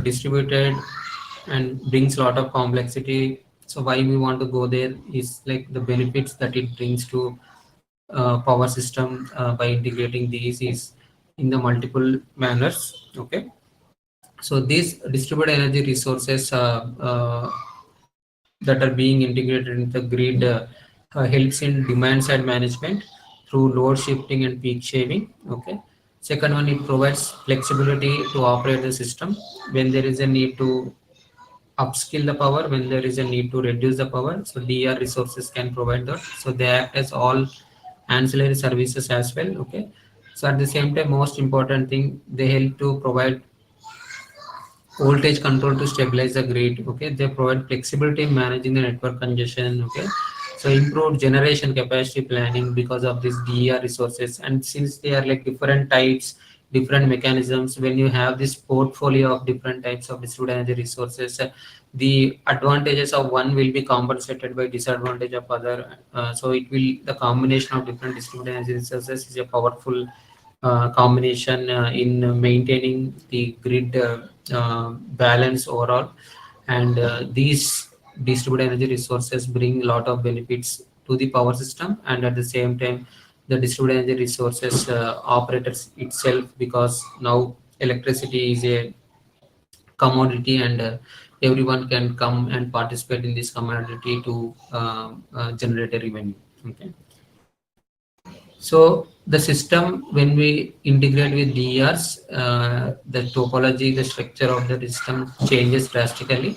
distributed, and brings a lot of complexity, so why we want to go there is like the benefits that it brings to power system by integrating these is in the multiple manners. Okay, so these distributed energy resources that are being integrated into the grid helps in demand side management through load shifting and peak shaving. Okay, second one, it provides flexibility to operate the system when there is a need to upskill the power, when there is a need to reduce the power. So DR resources can provide that. So they act as all ancillary services as well. Okay, so at the same time, most important thing, they help to provide voltage control to stabilize the grid. Okay, they provide flexibility in managing the network congestion. Okay, so improved generation capacity planning because of this DER resources, and since they are like different types, different mechanisms. When you have this portfolio of different types of distributed energy resources, the advantages of one will be compensated by disadvantage of other. So it will, the combination of different distributed energy resources is a powerful combination in maintaining the grid balance overall. And these distributed energy resources bring a lot of benefits to the power system, and at the same time the distributed energy resources operates itself, because now electricity is a commodity, and everyone can come and participate in this commodity to generate a revenue. Okay, so the system, when we integrate with DERs, the topology, the structure of the system changes drastically.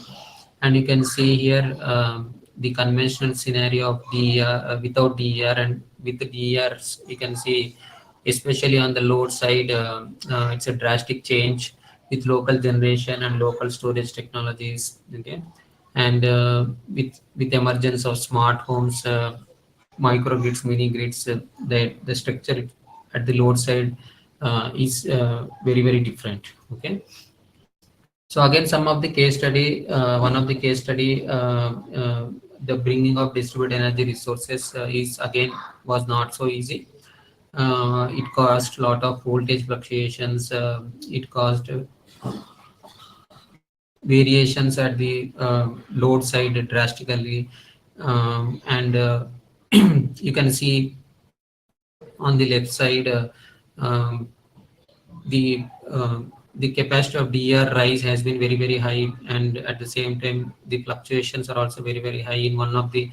And you can see here the conventional scenario of DER without DER, and with the DERs, you can see, especially on the load side, it's a drastic change with local generation and local storage technologies. Okay, and with emergence of smart homes, microgrids, mini grids, the structure at the load side is very different. Okay, so again, some of the case study, one of the case study, the bringing of distributed energy resources is again was not so easy. It caused a lot of voltage fluctuations. It caused variations at the load side drastically, and you can see on the left side, um, the uh, the capacity of DR rise has been very high, and at the same time the fluctuations are also very high in one of the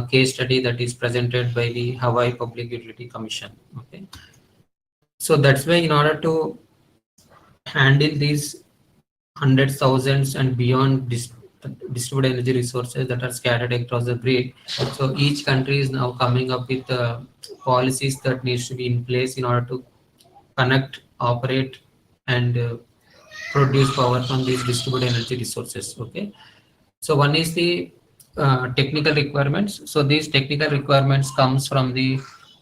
case study that is presented by the Hawaii Public Utility Commission. Okay, so that's why in order to handle these hundreds, thousands, and beyond distributed energy resources that are scattered across the grid, so each country is now coming up with policies that needs to be in place in order to connect, operate, and produce power from these distributed energy resources. Okay, so one is the technical requirements. So these technical requirements comes from the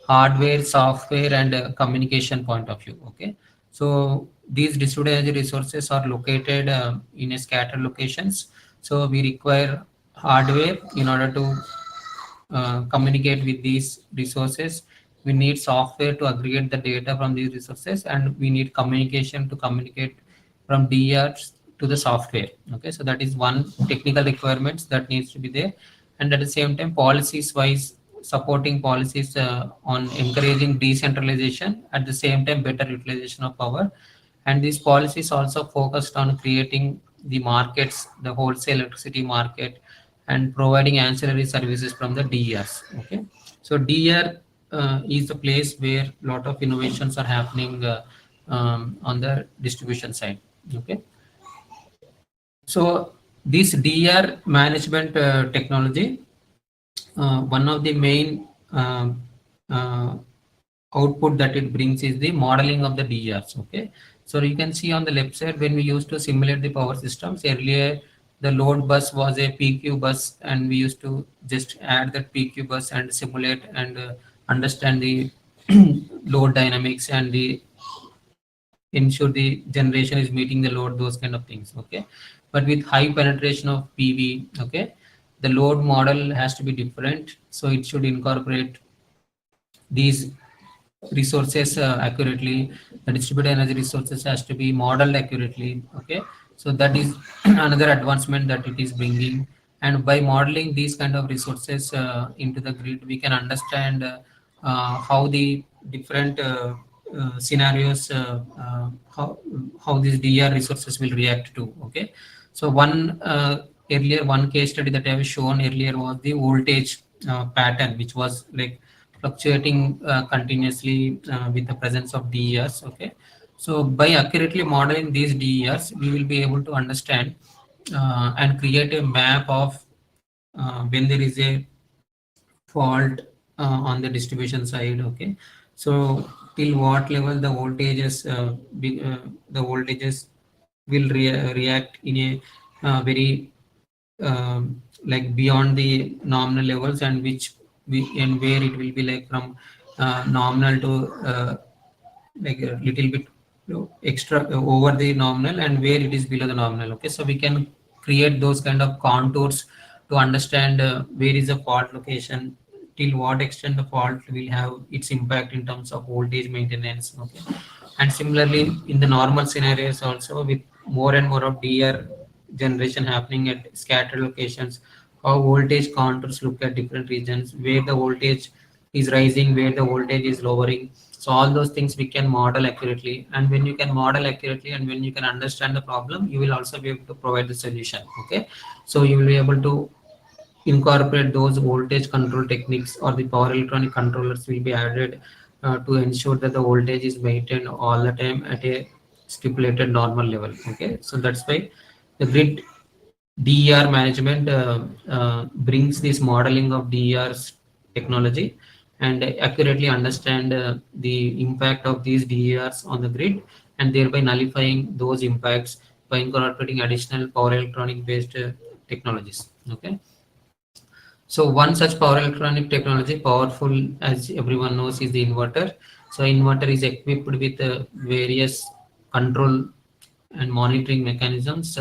hardware, software, and communication point of view. Okay, so these distributed energy resources are located in a scattered locations. So we require hardware in order to communicate with these resources. We need software to aggregate the data from these resources, and we need communication to communicate from DRs to the software. Okay, so that is one technical requirements that needs to be there. And at the same time, policies wise, supporting policies on encouraging decentralization, at the same time better utilization of power. And these policies also focused on creating the markets, the wholesale electricity market, and providing ancillary services from the DERs. Okay, so DER is the place where a lot of innovations are happening on the distribution side. Okay, so this DER management technology, one of the main output that it brings is the modeling of the DERs. Okay, so you can see on the left side, when we used to simulate the power systems earlier, the load bus was a PQ bus, and we used to just add that PQ bus and simulate and understand the load dynamics, and the ensure the generation is meeting the load, those kind of things. Okay, but with high penetration of PV, okay, the load model has to be different. So it should incorporate these resources accurately. The distributed energy resources has to be modeled accurately. Okay, so that is another advancement that it is bringing. And by modeling these kind of resources into the grid, we can understand how the different scenarios, how these DR resources will react to. Okay, so one earlier, one case study that I have shown earlier was the voltage pattern, which was like fluctuating continuously with the presence of DERs. Okay, so by accurately modeling these DERs, we will be able to understand and create a map of when there is a fault on the distribution side. Okay, so till what level the voltages the voltages will react in a very like beyond the nominal levels, and which we, and where it will be like from nominal to like a little bit extra over the nominal and where it is below the nominal. Okay, so we can create those kind of contours to understand where is the fault location, till what extent the fault will have its impact in terms of voltage maintenance. Okay, and similarly in the normal scenarios also, with more and more of DR generation happening at scattered locations, how voltage contours look at different regions, where the voltage is rising, where the voltage is lowering. So all those things we can model accurately, and when you can model accurately and when you can understand the problem, you will also be able to provide the solution. Okay, so you will be able to incorporate those voltage control techniques, or the power electronic controllers will be added to ensure that the voltage is maintained all the time at a stipulated normal level. Okay, so that's why the grid DER management brings this modeling of DER's technology and accurately understand the impact of these DERs on the grid, and thereby nullifying those impacts by incorporating additional power electronic based technologies. Okay, so one such power electronic technology, powerful as everyone knows, is the inverter. So inverter is equipped with various control and monitoring mechanisms,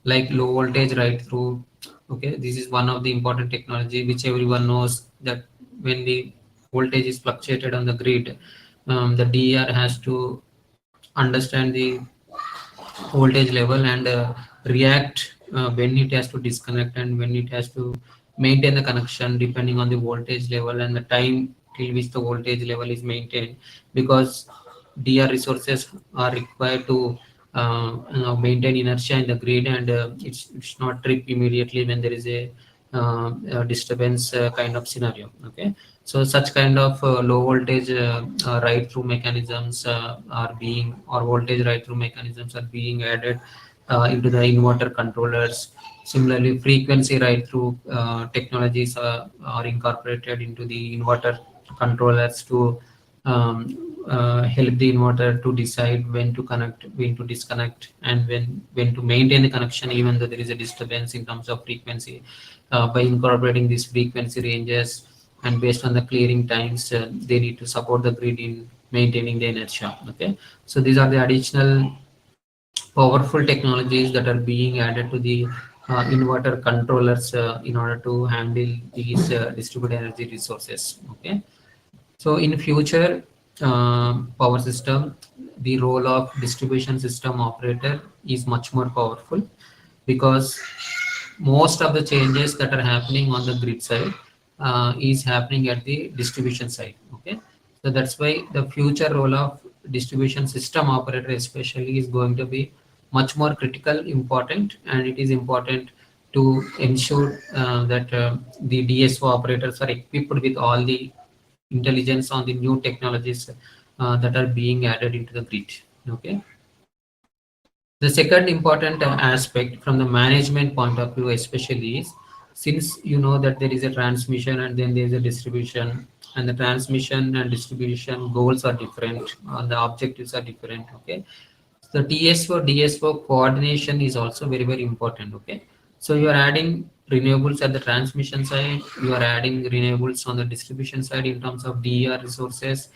like low voltage right through. Okay, this is one of the important technology which everyone knows, that when the voltage is fluctuated on the grid, the DR has to understand the voltage level and react when it has to disconnect and when it has to maintain the connection, depending on the voltage level and the time till which the voltage level is maintained, because DR resources are required to maintain inertia in the grid, and it's not trip immediately when there is a disturbance kind of scenario. Okay, so such kind of low voltage ride through mechanisms are being, or voltage ride through mechanisms are being added into the inverter controllers. Similarly, frequency ride through technologies are incorporated into the inverter controllers to help the inverter to decide when to connect, when to disconnect, and when to maintain the connection even though there is a disturbance in terms of frequency. By incorporating these frequency ranges and based on the clearing times, they need to support the grid in maintaining the inertia. Okay, so these are the additional powerful technologies that are being added to the inverter controllers in order to handle these distributed energy resources. Okay, so in future power system, the role of distribution system operator is much more powerful, because most of the changes that are happening on the grid side is happening at the distribution side. Okay, so that's why the future role of distribution system operator especially is going to be much more critical, important, and it is important to ensure that the DSO operators are equipped with all the intelligence on the new technologies that are being added into the grid. Okay, the second important aspect from the management point of view especially is, since you know that there is a transmission and then there is a distribution, and the transmission and distribution goals are different, the objectives are different. Okay, the TSO DSO coordination is also very very important. Okay, so you are adding renewables at the transmission side, you are adding renewables on the distribution side in terms of DER resources.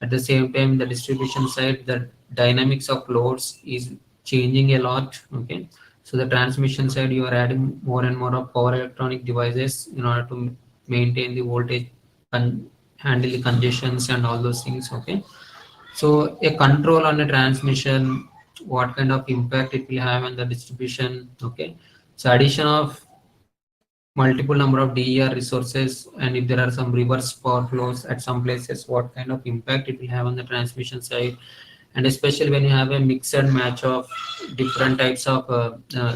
At the same time, the distribution side, the dynamics of loads is changing a lot. Okay, so the transmission side, you are adding more and more of power electronic devices in order to maintain the voltage and handle the congestions and all those things. Okay, so a control on a transmission, what kind of impact it will have on the distribution. Okay, so addition of multiple number of DER resources, and if there are some reverse power flows at some places, what kind of impact it will have on the transmission side. And especially when you have a mix and match of different types of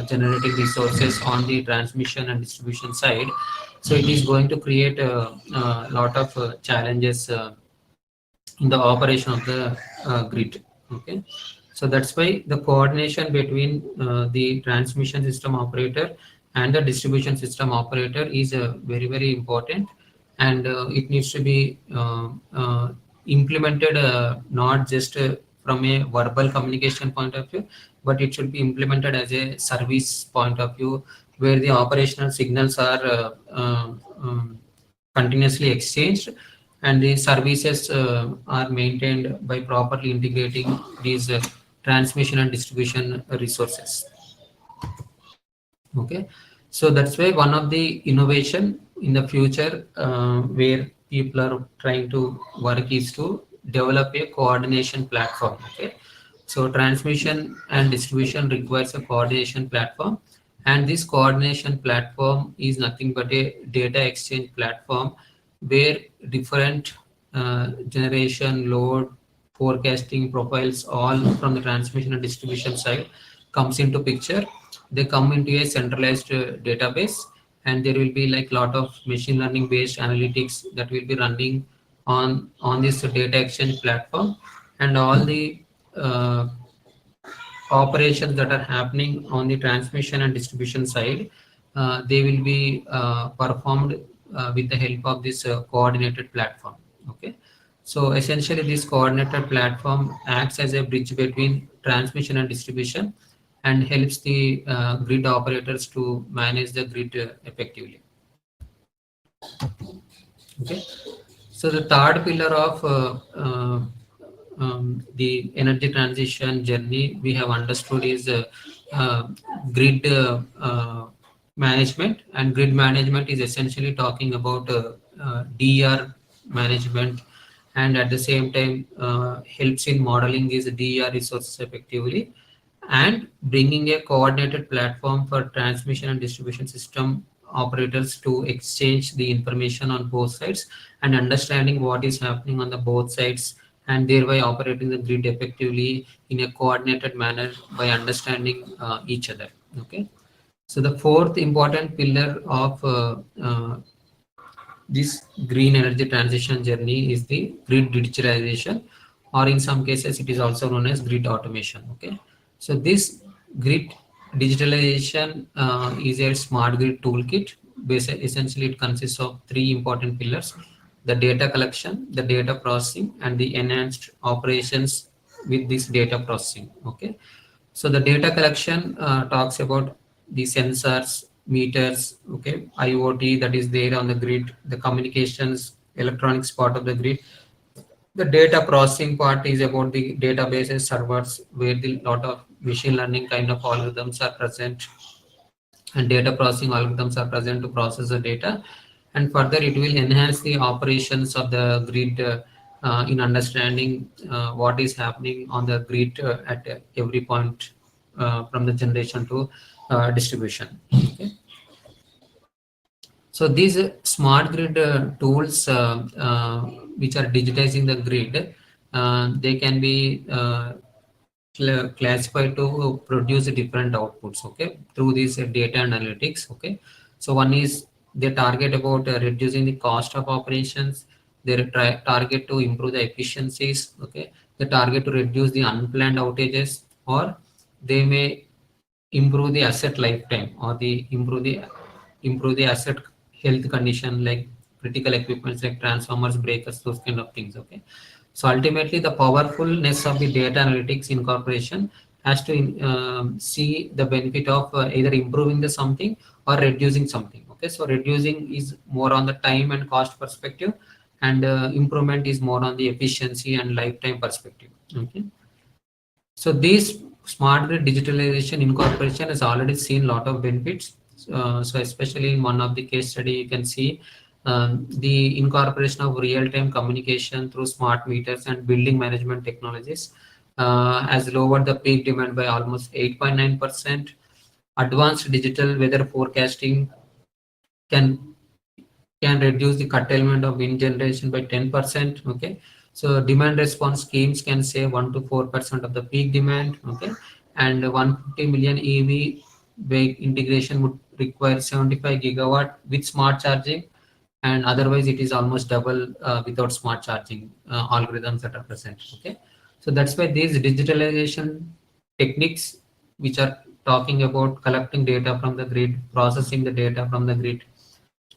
generating resources on the transmission and distribution side, so it is going to create a lot of challenges in the operation of the grid. Okay, so that's why the coordination between the transmission system operator and the distribution system operator is very very important, and it needs to be implemented not just from a verbal communication point of view, but it should be implemented as a service point of view, where the operational signals are continuously exchanged, and the services are maintained by properly integrating these transmission and distribution resources. Okay, so that's why one of the innovation in the future where people are trying to work is to develop a coordination platform. Okay, so transmission and distribution requires a coordination platform, and this coordination platform is nothing but a data exchange platform where different generation, load, forecasting profiles all from the transmission and distribution side comes into picture. They come into a centralized database, and there will be like lot of machine learning based analytics that will be running on this data exchange platform, and all the uh, operations that are happening on the transmission and distribution side, they will be performed with the help of this coordinated platform. Okay, so essentially this coordinated platform acts as a bridge between transmission and distribution and helps the grid operators to manage the grid effectively. Okay, so the third pillar of the energy transition journey we have understood is uh, grid management, and grid management is essentially talking about DR management, and at the same time helps in modeling these DR resources effectively and bringing a coordinated platform for transmission and distribution system operators to exchange the information on both sides and understanding what is happening on the both sides, and thereby operating the grid effectively in a coordinated manner by understanding each other. Okay, so the fourth important pillar of this green energy transition journey is the grid digitalization, or in some cases it is also known as grid automation. Okay, so this grid digitalization is a smart grid toolkit. Essentially it consists of three important pillars: the data collection, the data processing, and the enhanced operations with this data processing. Okay, so the data collection talks about the sensors, meters, okay, IoT that is there on the grid, the communications, electronics part of the grid. The data processing part is about the databases, servers, where the lot of machine learning kind of algorithms are present, and data processing algorithms are present to process the data. And further, it will enhance the operations of the grid in understanding what is happening on the grid at every point from the generation to distribution. Okay. So these smart grid tools which are digitizing the grid, they can be classified to produce different outputs, okay, through these data analytics. Okay, so one is they target about reducing the cost of operations, they target to improve the efficiencies. Okay, they target to reduce the unplanned outages, or they may improve the asset lifetime, or the improve the asset health condition, like critical equipments like transformers, breakers, those kind of things. Okay, so ultimately the powerfulness of the data analytics incorporation has to see the benefit of either improving the something or reducing something. Okay, so reducing is more on the time and cost perspective, and improvement is more on the efficiency and lifetime perspective. Okay, so this smart grid digitalization incorporation has already seen a lot of benefits. So especially in one of the case study, you can see the incorporation of real-time communication through smart meters and building management technologies has lowered the peak demand by almost 8.9%. Advanced digital weather forecasting can reduce the curtailment of wind generation by 10%. Okay, so demand response schemes can save 1 to 4% of the peak demand. Okay, and 150 million EV integration would require 75 gigawatt with smart charging, and otherwise it is almost double without smart charging algorithms that are present. Okay, so that's why these digitalization techniques, which are talking about collecting data from the grid, processing the data from the grid,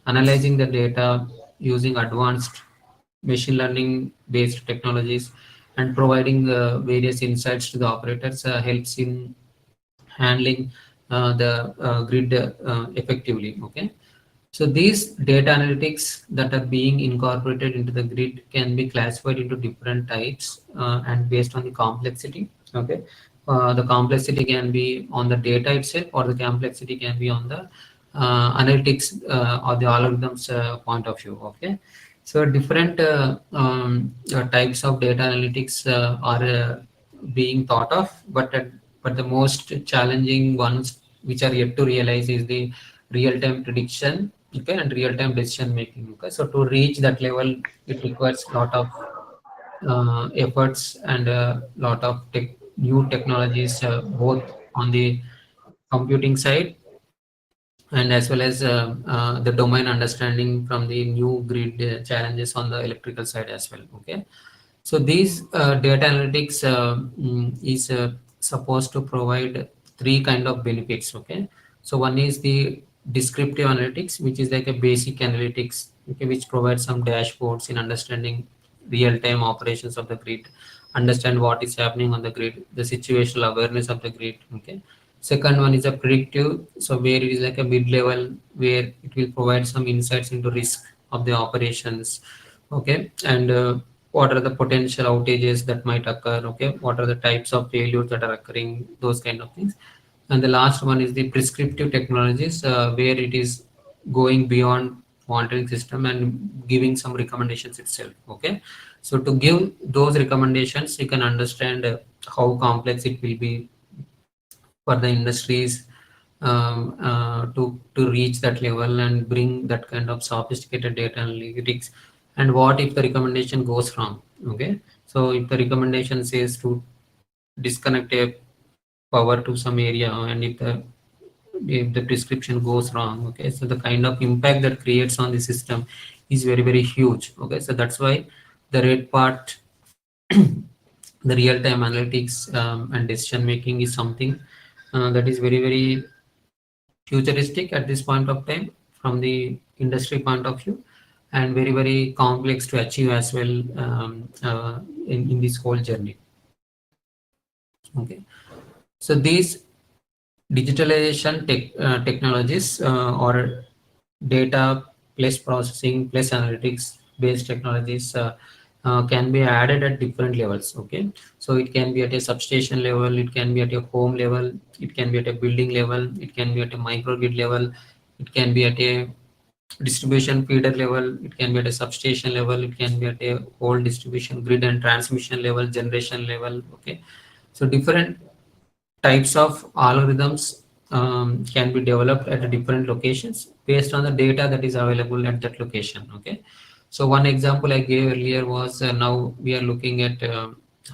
analyzing the data using advanced machine learning based technologies, and providing various insights to the operators helps in handling the grid effectively. Okay, so these data analytics that are being incorporated into the grid can be classified into different types and based on the complexity. Okay, the complexity can be on the data itself, or the complexity can be on the analytics or the algorithms point of view. Okay, so different types of data analytics are being thought of, but the most challenging ones which are yet to realize is the real-time prediction, okay, and real-time decision making. Okay, so to reach that level, it requires a lot of efforts and a lot of new technologies, both on the computing side and as well as the domain understanding from the new grid challenges on the electrical side as well. Okay, so these data analytics is supposed to provide three kind of benefits. Okay, so one is the descriptive analytics, which is like a basic analytics, okay, which provides some dashboards in understanding real-time operations of the grid, understand what is happening on the grid, the situational awareness of the grid. Okay, second one is a predictive, so where it is like a mid-level, where it will provide some insights into risk of the operations. Okay, and what are the potential outages that might occur. Okay, what are the types of failures that are occurring, those kind of things. And the last one is the prescriptive technologies, where it is going beyond monitoring system and giving some recommendations itself. Okay, so to give those recommendations, you can understand how complex it will be for the industries to reach that level and bring that kind of sophisticated data analytics. And what if the recommendation goes wrong? Okay, so if the recommendation says to disconnect a power to some area, and if the prescription goes wrong, okay, so the kind of impact that creates on the system is very, very huge. Okay, so that's why the red part, the real-time analytics and decision making is something that is very, very futuristic at this point of time from the industry point of view, and very, very complex to achieve as well in this whole journey. Okay, so these digitalization technologies or data plus processing plus analytics based technologies can be added at different levels. Okay, so it can be at a substation level, it can be at a home level, it can be at a building level, it can be at a microgrid level, it can be at a distribution feeder level, it can be at a substation level, it can be at a whole distribution grid and transmission level, generation level. Okay, so different types of algorithms can be developed at different locations based on the data that is available at that location. Okay, so one example I gave earlier was now we are looking at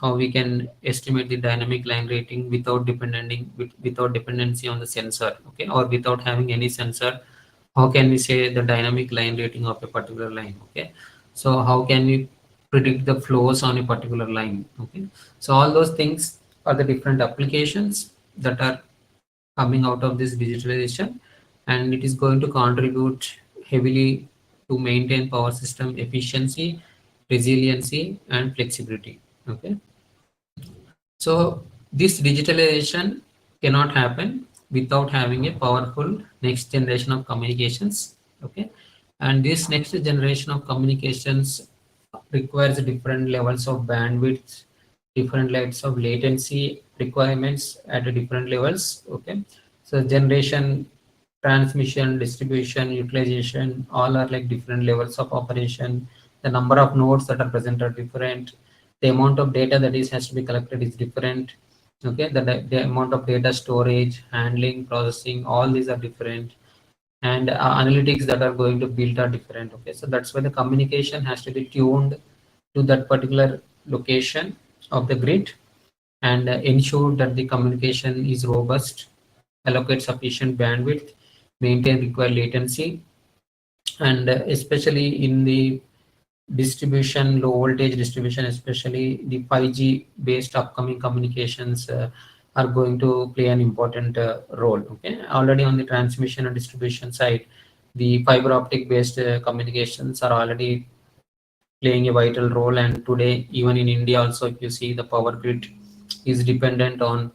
how we can estimate the dynamic line rating without dependency on the sensor. Okay, or without having any sensor, how can we say the dynamic line rating of a particular line? Okay, so how can we predict the flows on a particular line? Okay, so all those things are the different applications that are coming out of this digitalization, and it is going to contribute heavily to maintain power system efficiency, resiliency, and flexibility. Okay, so this digitalization cannot happen without having a powerful next generation of communications. Okay, and this next generation of communications requires different levels of bandwidth, different levels of latency requirements at a different levels. Okay, so generation, transmission, distribution, utilization, all are like different levels of operation. The number of nodes that are present are different. The amount of data that is has to be collected is different. Okay, the amount of data storage, handling, processing, all these are different, and analytics that are going to build are different. Okay, so that's why the communication has to be tuned to that particular location of the grid, and ensure that the communication is robust, allocate sufficient bandwidth, maintain required latency, and especially in the distribution, low voltage distribution, especially the 5G based upcoming communications are going to play an important role. Okay, already on the transmission and distribution side, the fiber optic based communications are already playing a vital role, and today even in India also, if you see, the power grid is dependent on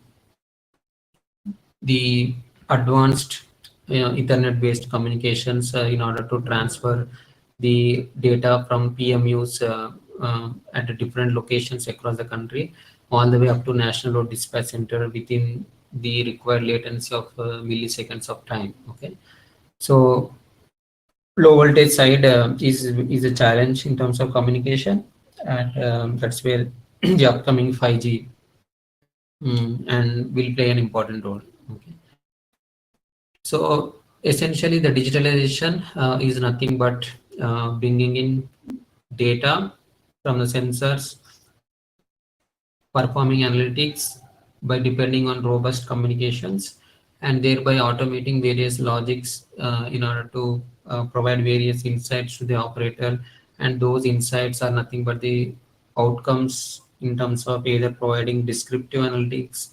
the advanced Ethernet based communications in order to transfer the data from PMUs at different locations across the country, all the way up to National Road Dispatch Center within the required latency of milliseconds of time. Okay, so low voltage side is a challenge in terms of communication, and that's where the upcoming 5G and will play an important role. Okay, so essentially the digitalization is nothing but bringing in data from the sensors, performing analytics by depending on robust communications, and thereby automating various logics in order to provide various insights to the operator. And those insights are nothing but the outcomes in terms of either providing descriptive analytics,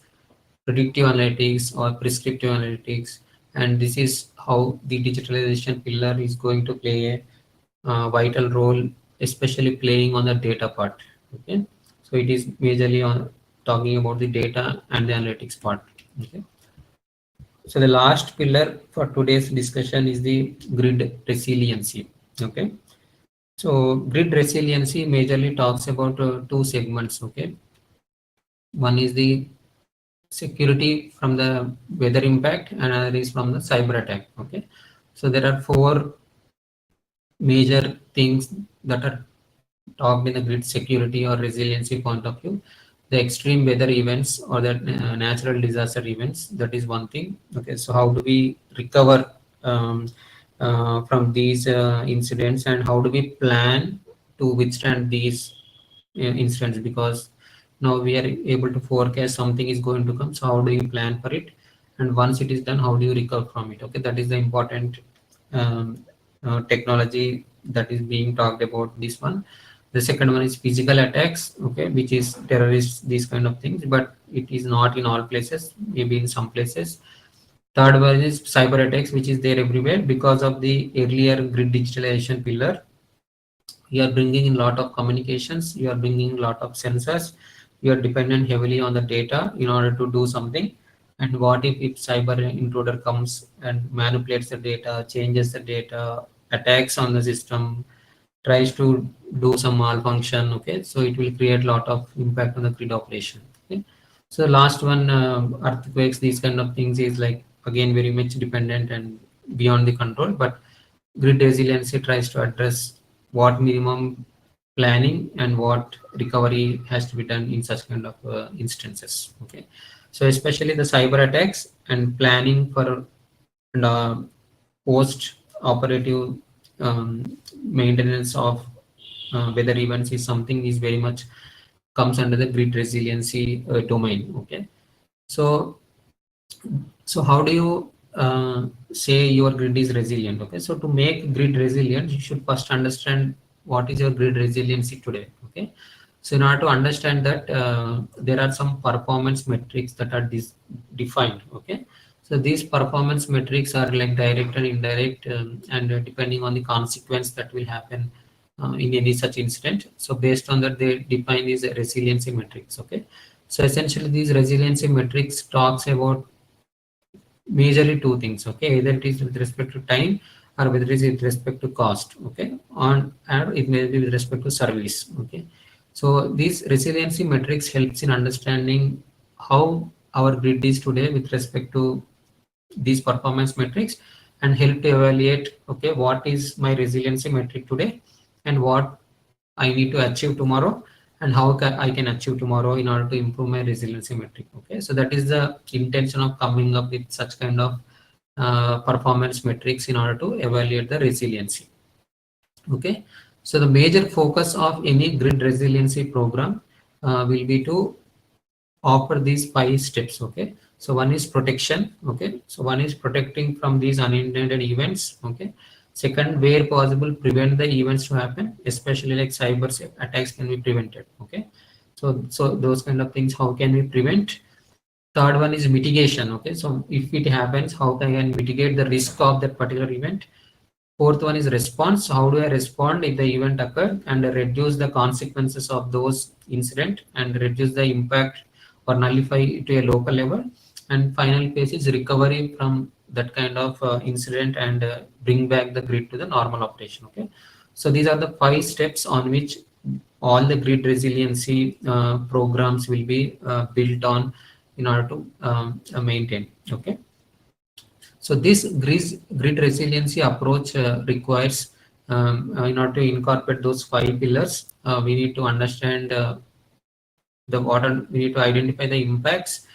predictive analytics, or prescriptive analytics. And this is how the digitalization pillar is going to play a vital role, especially playing on the data part. Okay, so it is majorly on talking about the data and the analytics part. Okay, so the last pillar for today's discussion is the grid resiliency. Okay, so grid resiliency majorly talks about two segments. Okay, one is the security from the weather impact, and another is from the cyber attack. Okay, so there are four major things that are talked in the grid security or resiliency point of view. The extreme weather events or the natural disaster events, that is one thing. Okay, so how do we recover from these incidents, and how do we plan to withstand these incidents? Because now we are able to forecast something is going to come, so how do you plan for it, and once it is done, how do you recover from it? Okay, that is the important technology that is being talked about, this one. The second one is physical attacks, okay, which is terrorists, these kind of things, but it is not in all places, maybe in some places. Third one is cyber attacks, which is there everywhere because of the earlier grid digitalization pillar. You are bringing in a lot of communications, you are bringing a lot of sensors, you are dependent heavily on the data in order to do something. And what if cyber intruder comes and manipulates the data, changes the data, attacks on the system, tries to do some malfunction? Okay, so it will create a lot of impact on the grid operation. Okay, so last one, earthquakes, these kind of things is like again very much dependent and beyond the control, but grid resiliency tries to address what minimum planning and what recovery has to be done in such kind of instances. Okay, so especially the cyber attacks and planning for post operative maintenance of weather events is something is very much comes under the grid resiliency domain. Okay, so how do you say your grid is resilient? Okay, so to make grid resilient, you should first understand what is your grid resiliency today. Okay, so in order to understand that, there are some performance metrics that are defined. Okay, so these performance metrics are like direct and indirect, and depending on the consequence that will happen in any such incident. So based on that, they define these resiliency metrics. Okay, so essentially these resiliency metrics talks about majorly two things. Okay, either it is with respect to time or whether it is with respect to cost. Okay, on or it may be with respect to service. Okay, so these resiliency metrics helps in understanding how our grid is today with respect to these performance metrics, and help to evaluate, okay, what is my resiliency metric today and what I need to achieve tomorrow, and how I can achieve tomorrow in order to improve my resiliency metric. Okay, so that is the intention of coming up with such kind of performance metrics in order to evaluate the resiliency. Okay, so the major focus of any grid resiliency program will be to offer these 5 steps. Okay, so one is protection. Okay, so one is protecting from these unintended events. Okay, second, where possible, prevent the events to happen, especially like cyber attacks can be prevented. Okay, so those kind of things, how can we prevent? Third one is mitigation. Okay, so if it happens, how can I mitigate the risk of that particular event? Fourth one is response. How do I respond if the event occurred, and reduce the consequences of those incident, and reduce the impact or nullify it to a local level? And final phase is recovery from that kind of incident, and bring back the grid to the normal operation. Okay, so these are the 5 steps on which all the grid resiliency programs will be built on in order to maintain. Okay. So this grid resiliency approach requires, in order to incorporate those 5 pillars, we need to understand we need to identify the impacts,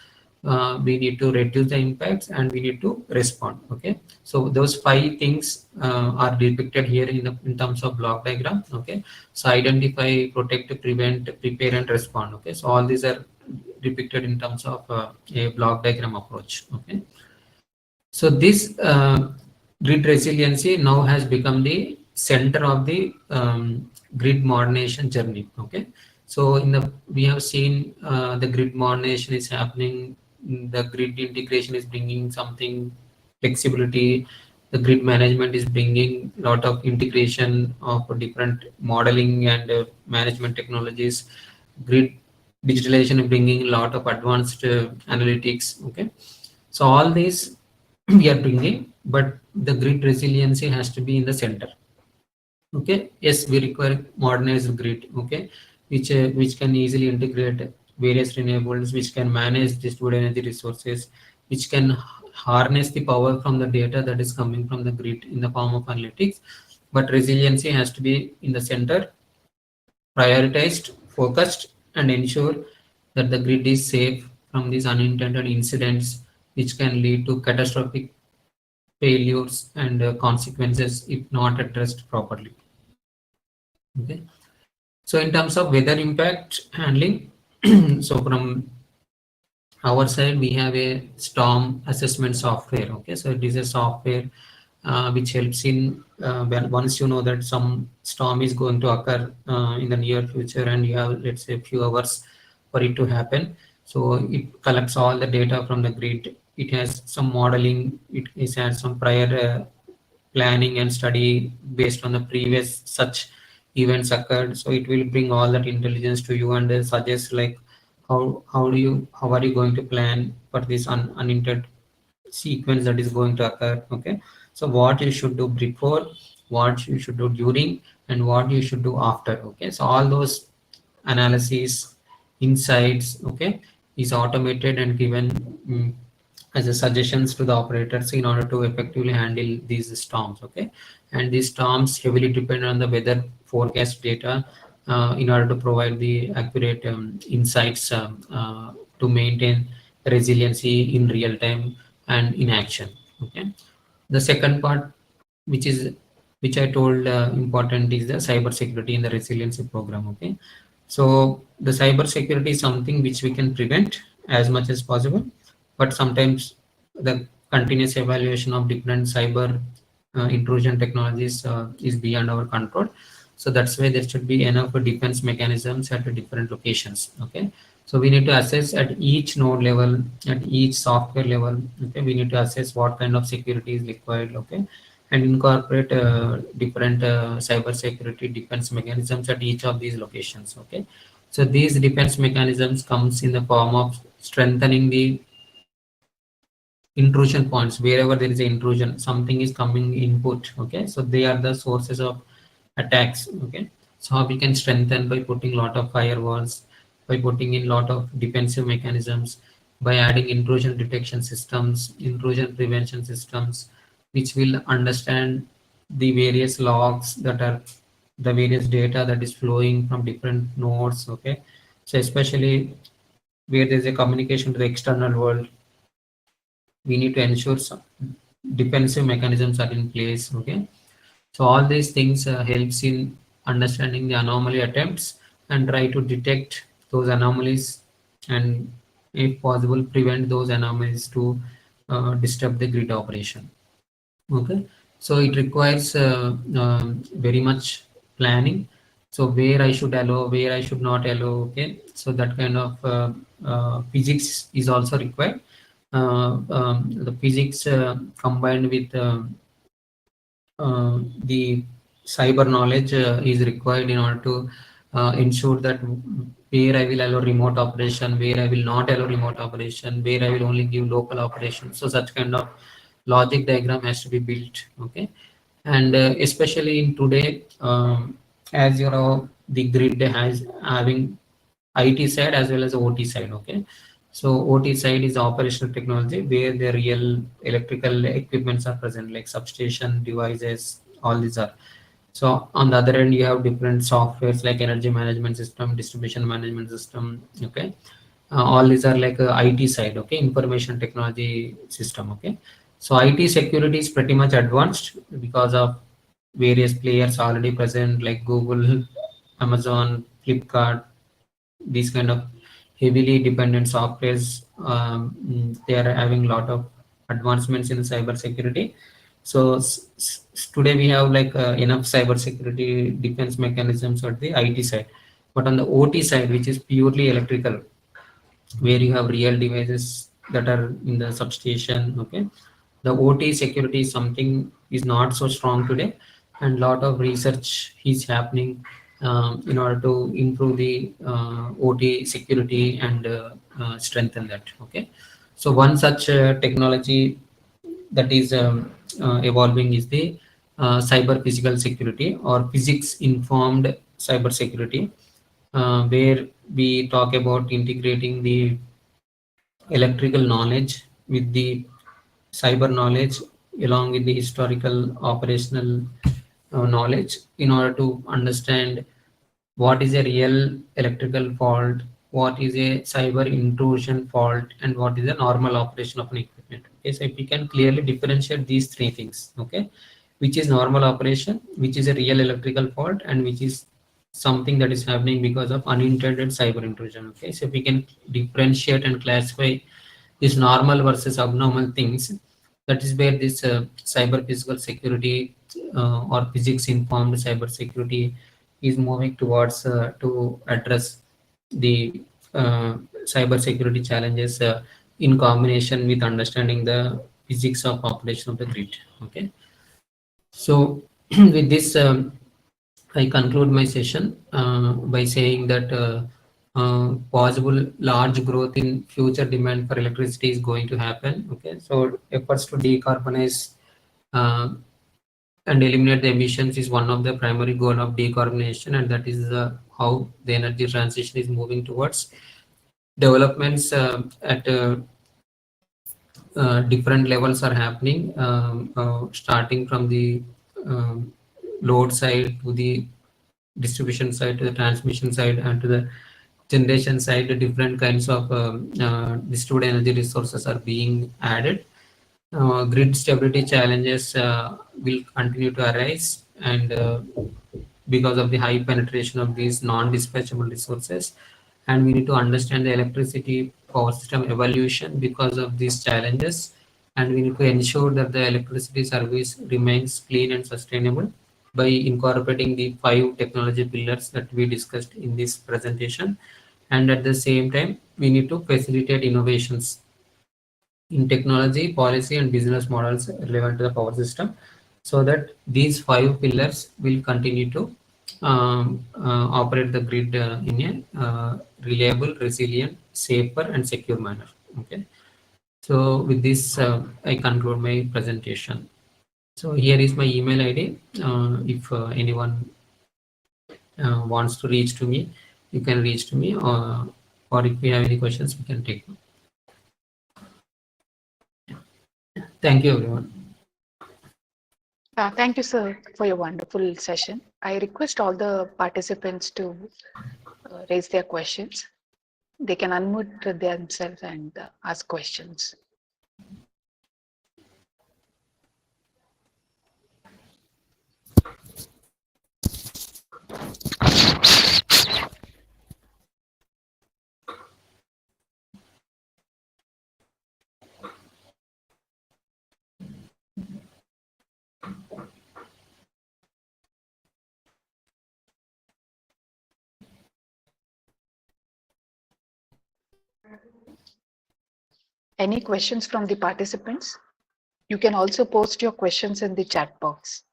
we need to reduce the impacts, and we need to respond. Okay, so those 5 things are depicted here in terms of block diagram. Okay, so identify, protect, prevent, prepare, and respond. Okay, so all these are depicted in terms of a block diagram approach. Okay, so this grid resiliency now has become the center of the grid modernization journey. Okay, so we have seen the grid modernization is happening. The grid integration is bringing something flexibility. The grid management is bringing a lot of integration of different modeling and management technologies. Grid digitalization is bringing a lot of advanced analytics. Okay, so all these we are bringing, but the grid resiliency has to be in the center. Okay, yes, we require modernized grid. Okay, which can easily integrate various renewables, which can manage distributed energy resources, which can harness the power from the data that is coming from the grid in the form of analytics. But resiliency has to be in the center, prioritized, focused, and ensure that the grid is safe from these unintended incidents, which can lead to catastrophic failures and consequences if not addressed properly. Okay, so in terms of weather impact handling, so from our side we have a storm assessment software. Okay, so it is a software which helps in when once you know that some storm is going to occur in the near future, and you have, let's say, a few hours for it to happen. So it collects all the data from the grid. It has some modeling. It has some prior planning and study based on the previous such events occurred. So it will bring all that intelligence to you and suggest like how are you going to plan for this unintended sequence that is going to occur. Okay, so what you should do before, what you should do during, and what you should do after. Okay, so all those analyses, insights, okay, is automated and given as a suggestions to the operators in order to effectively handle these storms. Okay, and these storms heavily depend on the weather forecast data in order to provide the accurate insights to maintain resiliency in real time and in action. Okay, the second part, which I told important, is the cyber security in the resiliency program. Okay, so the cyber security is something which we can prevent as much as possible, but sometimes the continuous evaluation of different cyber intrusion technologies is beyond our control. So that's why there should be enough defense mechanisms at different locations. Okay, so we need to assess at each node level, at each software level. Okay, we need to assess what kind of security is required. Okay, and incorporate different cyber security defense mechanisms at each of these locations. Okay, so these defense mechanisms comes in the form of strengthening the intrusion points. Wherever there is an intrusion, something is coming input. Okay, so they are the sources of attacks. Okay, so how we can strengthen by putting lot of firewalls, by putting in lot of defensive mechanisms, by adding intrusion detection systems, intrusion prevention systems, which will understand the various logs that are the various data that is flowing from different nodes. Okay, so especially where there is a communication to the external world, we need to ensure some defensive mechanisms are in place. Okay, so all these things helps in understanding the anomaly attempts and try to detect those anomalies, and if possible prevent those anomalies to disturb the grid operation. Okay, so it requires very much planning. So where I should allow, where I should not allow. Okay, so that kind of physics is also required. The physics combined with the cyber knowledge is required in order to ensure that where I will allow remote operation, where I will not allow remote operation, where I will only give local operation. So such kind of logic diagram has to be built. Okay, and especially in today, as you know, the grid has having IT side as well as OT side. Okay, so OT side is operational technology where the real electrical equipments are present, like substation devices. All these are. So on the other end, you have different softwares like energy management system, distribution management system. Okay, all these are like IT side. Okay, information technology system. Okay, so IT security is pretty much advanced because of various players already present like Google, Amazon, Flipkart, these kind of heavily dependent softwares. They are having a lot of advancements in cyber security. So today we have like enough cyber security defense mechanisms at the IT side, but on the OT side, which is purely electrical, where you have real devices that are in the substation. Okay, the OT security is something is not so strong today, and lot of research is happening in order to improve the OT security and strengthen that. Okay, so one such technology that is evolving is the cyber physical security or physics informed cyber security, where we talk about integrating the electrical knowledge with the cyber knowledge along with the historical operational knowledge in order to understand what is a real electrical fault, what is a cyber intrusion fault, and what is a normal operation of an equipment. Okay, so if we can clearly differentiate these three things, okay, which is normal operation, which is a real electrical fault, and which is something that is happening because of unintended cyber intrusion. Okay, so if we can differentiate and classify these normal versus abnormal things, that is where this cyber physical security or physics informed cyber security is moving towards to address the cyber security challenges in combination with understanding the physics of operation of the grid. Okay, so with this I conclude my session by saying that possible large growth in future demand for electricity is going to happen. Okay, so efforts to decarbonize uh, and eliminate the emissions is one of the primary goal of decarbonization, and that is how the energy transition is moving towards. Developments at different levels are happening, starting from the um, load side to the distribution side to the transmission side and to the generation side. Different kinds of distributed energy resources are being added. Grid stability challenges will continue to arise, and because of the high penetration of these non-dispatchable resources, and we need to understand the electricity power system evolution because of these challenges, and we need to ensure that the electricity service remains clean and sustainable by incorporating the 5 technology pillars that we discussed in this presentation. And at the same time, we need to facilitate innovations in technology, policy, and business models relevant to the power system, so that these 5 pillars will continue to operate the grid in a reliable, resilient, safer, and secure manner. Okay. So with this, I conclude my presentation. So here is my email ID. If anyone wants to reach to me, you can reach to me, or if you have any questions, we can take them. Thank you, everyone. Thank you, sir, for your wonderful session. I request all the participants to raise their questions. They can unmute themselves and ask questions. Any questions from the participants? You can also post your questions in the chat box.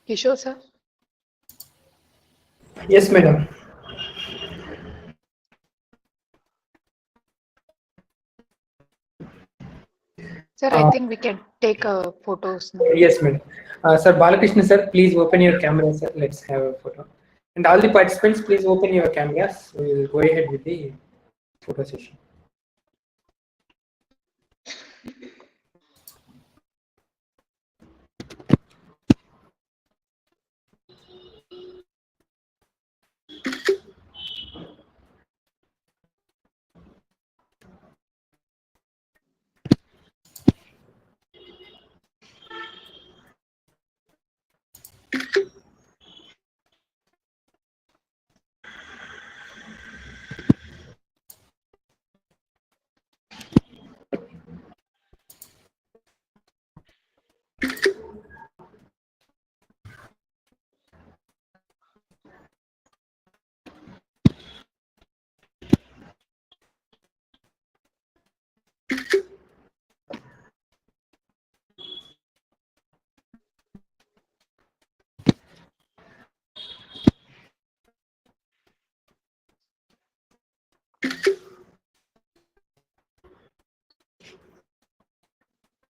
Kishore, sir? Yes, madam. Sir, I think we can take photos now. Yes, madam. Sir Balakrishna, sir, please open your camera, sir. Let's have a photo. And all the participants, please open your cameras. We will go ahead with the photo session.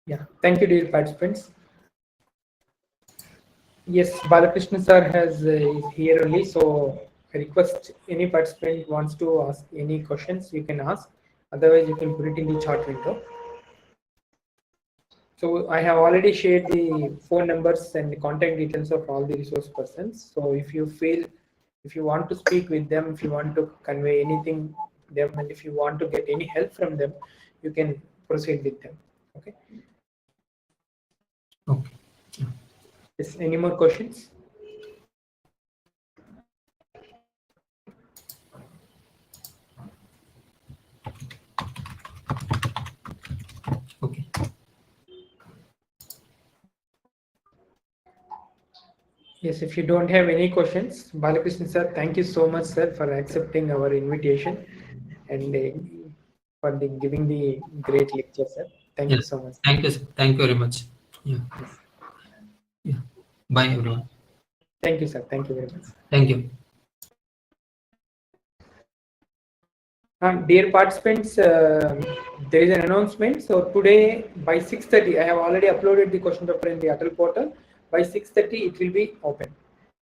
Yeah, thank you, dear participants. Yes, Balakrishna sir is here only, so I request any participant wants to ask any questions, you can ask. Otherwise, you can put it in the chat window. So I have already shared the phone numbers and the contact details of all the resource persons. So if you feel, if you want to speak with them, if you want to convey anything to them, and if you want to get any help from them, you can proceed with them. Okay. Okay. Is any more questions? Okay. Yes, if you don't have any questions, Balakrishnan sir, thank you so much, sir, for accepting our invitation and for giving the great lecture, sir. Thank Yeah. you so much. Thank you. Thank you very much. Yeah. Yes. Yeah. Bye, everyone. Thank you, sir. Thank you very much. Thank you. Dear participants, there is an announcement. So today by 6:30, I have already uploaded the question paper in the ATAL portal. By 6:30, it will be open.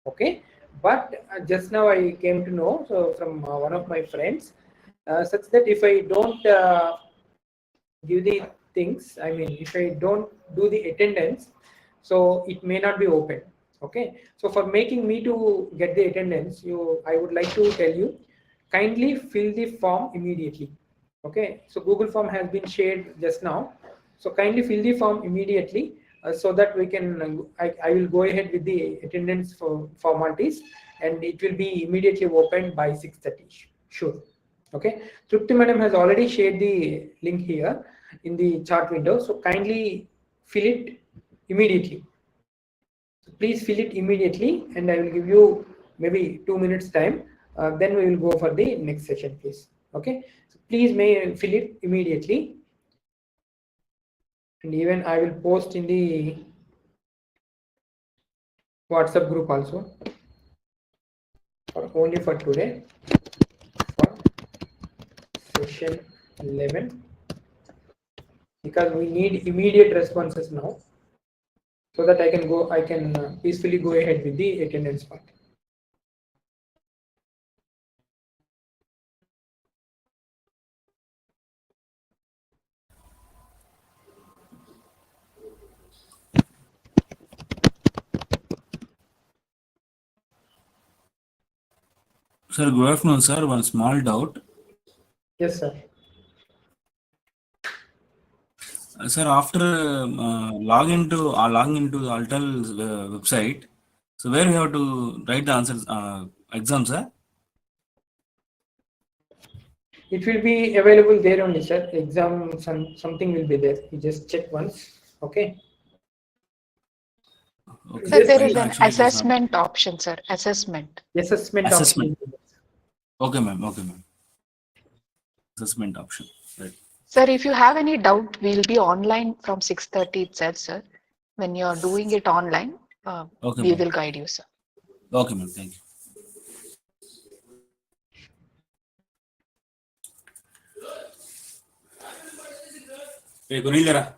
Okay, but just now I came to know from one of my friends, such that if I don't give the things, I mean, if I don't do the attendance, so it may not be open. Okay, so for making me to get the attendance, I would like to tell you, kindly fill the form immediately. Okay, so Google form has been shared just now, so kindly fill the form immediately, so that we can I will go ahead with the attendance for formalities, and it will be immediately opened by 6:30. Sure. Okay, Trupti madam has already shared the link here in the chart window, so kindly fill it immediately. So please fill it immediately, and I will give you maybe 2 minutes time. Then we will go for the next session, please. Okay, so please may fill it immediately, and even I will post in the WhatsApp group also, only for today, for session 11, because we need immediate responses now, so that I can peacefully go ahead with the attendance part. Sir, good afternoon, sir. One small doubt. Yes, sir. Sir, after logging into the Altal's website, so where we have to write the answers, exam, sir? It will be available there only, sir. Exam, something will be there. You just check once. Okay. Okay. Sir, there Right is now, an actually, it is not. assessment option, sir. Assessment. Assessment Assessment. option. Okay, ma'am. Okay, ma'am. Assessment option. Right. Sir, if you have any doubt, we'll be online from 6:30 itself, sir. When you're doing it online, Okay, we ma'am. will guide you, sir. Okay, ma'am. Thank you. Hey, Gunilera.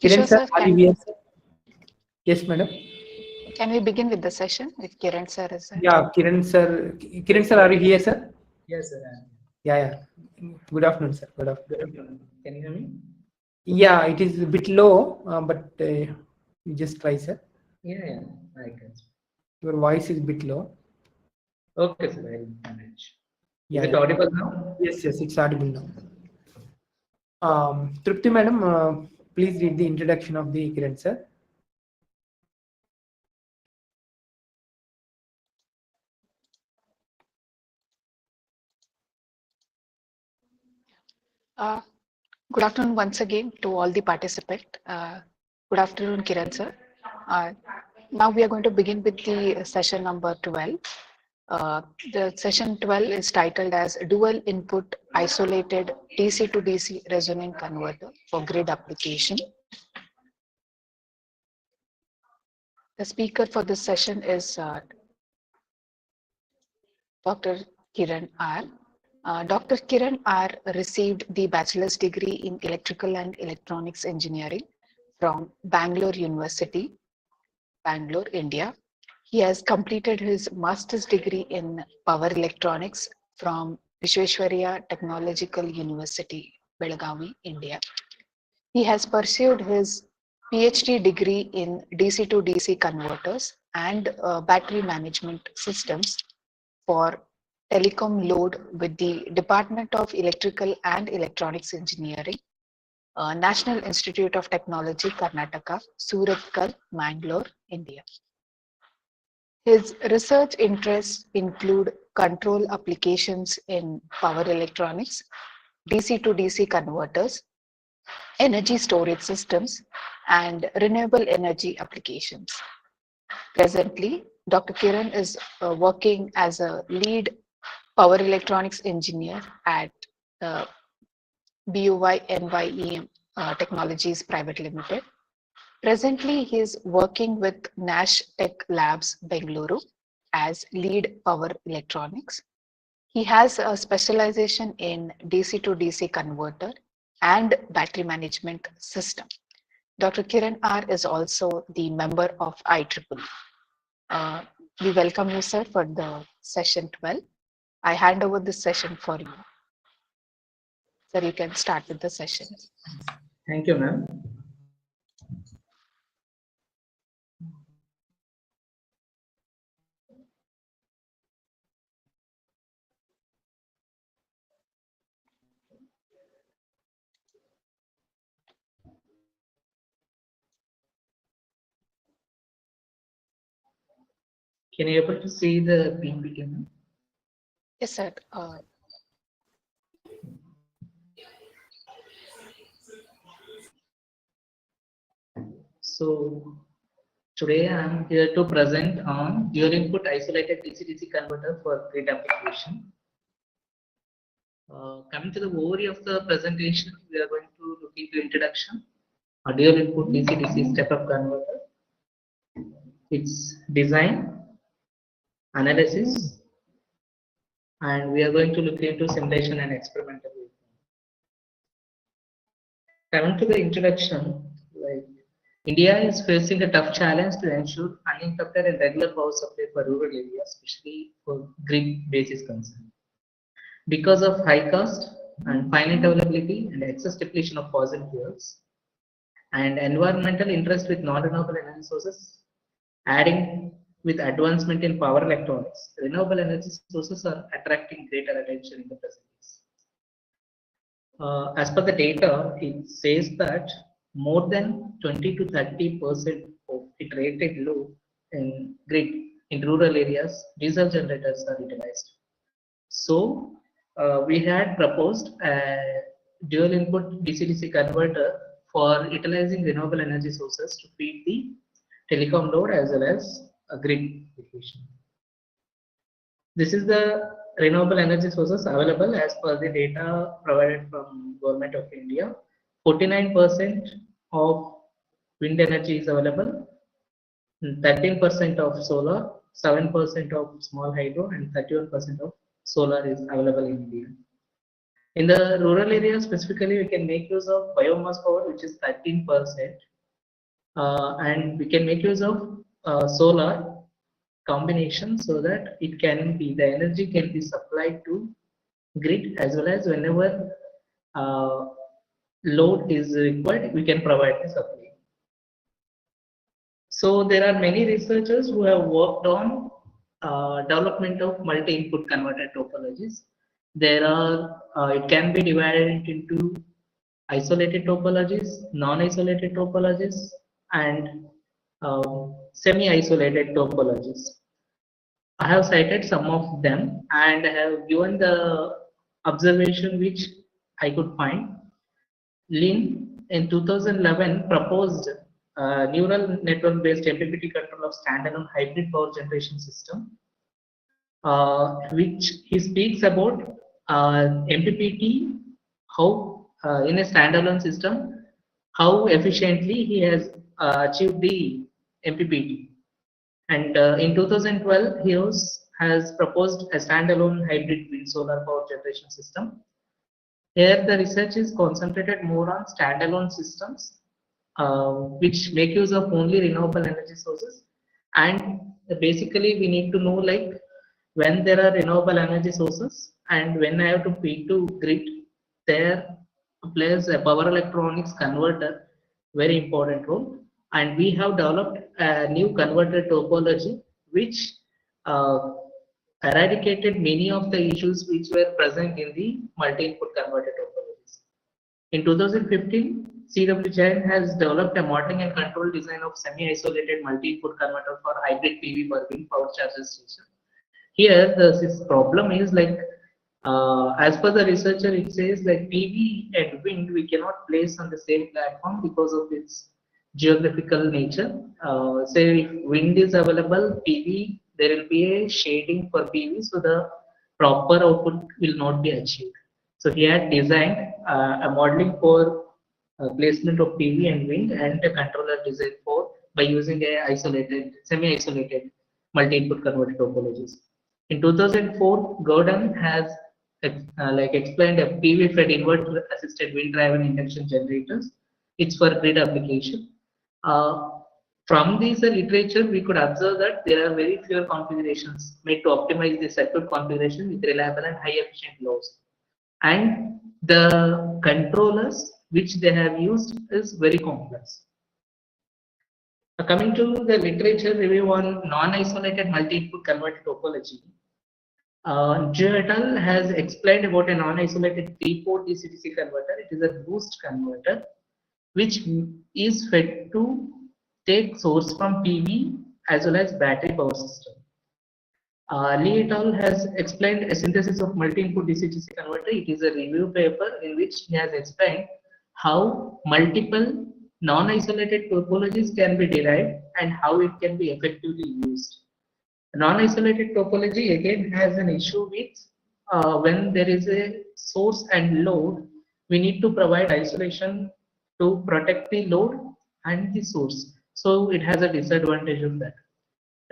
Kiran Kishore sir, sir, are you here, sir? Yes, madam. can we begin with the session if Kiran sir is there? Yeah, Kiran sir. Kiran sir, are you here, sir? Yes, sir. Yeah, yeah. Good afternoon, sir. Good afternoon. Good afternoon. Can you hear me? Yeah, it is a bit low, but you just try, sir. Yeah, I can. Your voice is a bit low. Okay, sir. I'll manage. Yeah, Is it yeah. audible now? Yes, yes, it's audible now. Trupti madam, please read the introduction of the Kiran sir. Uh, Good afternoon once again to all the participants. Good afternoon, Kiran sir. Uh, Now we are going to begin with the session number 12. The session 12 is titled as Dual Input Isolated DC to DC Resonant Converter for Grid Application. The speaker for this session is Dr. Kiran R. Dr. Kiran R received the bachelor's degree in Electrical and Electronics Engineering from Bangalore University, Bangalore, India. He has completed his master's degree in Power Electronics from Vishweshwarya Technological University, Belagavi, India. He has pursued his PhD degree in DC to DC converters and battery management systems for telecom load with the Department of Electrical and Electronics Engineering, National Institute of Technology, Karnataka, Surathkal, Mangalore, India. His research interests include control applications in power electronics, DC to DC converters, energy storage systems, and renewable energy applications. Presently, Dr. Kiran is working as a lead power electronics engineer at BUY NYEM Technologies Private Limited. Presently, he is working with Nash Tech Labs, Bengaluru as lead power electronics. He has a specialization in DC to DC converter and battery management system. Dr. Kiran R is also the member of IEEE. We welcome you, sir, for the session 12. I hand over this session for you. Sir, you can start with the session. Thank you, ma'am. Can you able to see the PPT, ma'am? Yes, sir. So today I am here to present on dual input isolated DC-DC converter for grid application. Coming to the overview of the presentation, we are going to look into introduction, a dual input DC-DC step-up converter, its design, analysis, and we are going to look into simulation and experimental. Coming to the introduction, like India is facing a tough challenge to ensure uninterrupted and regular power supply for rural areas, especially for grid basis concern. Because of high cost and finite availability and excess depletion of fossil fuels and environmental interest with non-renewable energy sources, adding with advancement in power electronics, renewable energy sources are attracting greater attention in the present days. As per the data, it says that more than 20 to 30% of it rated low in grid in rural areas, diesel generators are utilized. So we had proposed a dual input DC-DC converter for utilizing renewable energy sources to feed the telecom load as well as a grid application. This is the renewable energy sources available as per the data provided from Government of India. 49% of wind energy is available, 13% of solar, 7% of small hydro, and 31% of solar is available in India. In the rural areas specifically, we can make use of biomass power, which is 13%, and we can make use of solar combination so that it can be, the energy can be supplied to grid as well as whenever load is required, we can provide the supply. So there are many researchers who have worked on development of multi-input converter topologies. There are, it can be divided into isolated topologies, non-isolated topologies, and semi-isolated topologies. I have cited some of them and I have given the observation which I could find. Lin in 2011 proposed neural network based MPPT control of standalone hybrid power generation system, which he speaks about MPPT, how in a standalone system, how efficiently he has achieved the MPPT. And in 2012, he has proposed a standalone hybrid wind solar power generation system. Here, the research is concentrated more on standalone systems, which make use of only renewable energy sources. And basically, we need to know like when there are renewable energy sources and when I have to feed to grid, there plays a power electronics converter very important role. And we have developed a new converter topology which eradicated many of the issues which were present in the multi-input converter topologies. In 2015, CW JAIN has developed a modeling and control design of semi-isolated multi-input converter for hybrid PV for wind power charger station. Here, the problem is like, as per the researcher, it says like PV and wind we cannot place on the same platform because of its geographical nature. Say if wind is available, PV, there will be a shading for PV, so the proper output will not be achieved. So he had designed a modeling for placement of PV and wind and a controller design for by using a isolated, semi-isolated multi-input converter topologies. In 2004, Gordon has explained a PV-fed inverter-assisted wind-driven induction generators. It's for grid application. From this literature, we could observe that there are very few configurations made to optimize the circuit configuration with reliable and high efficient loads. And the controllers which they have used is very complex. Coming to the literature review on non-isolated multi-input converter topology, ATAL has explained about a non-isolated 3-port DC-DC converter. It is a boost converter which is fed to take source from PV as well as battery power system. Lee et al. Has explained a synthesis of multi-input DC-DC converter. It is a review paper in which he has explained how multiple non-isolated topologies can be derived and how it can be effectively used. Non-isolated topology again has an issue with when there is a source and load, we need to provide isolation to protect the load and the source. So it has a disadvantage of that.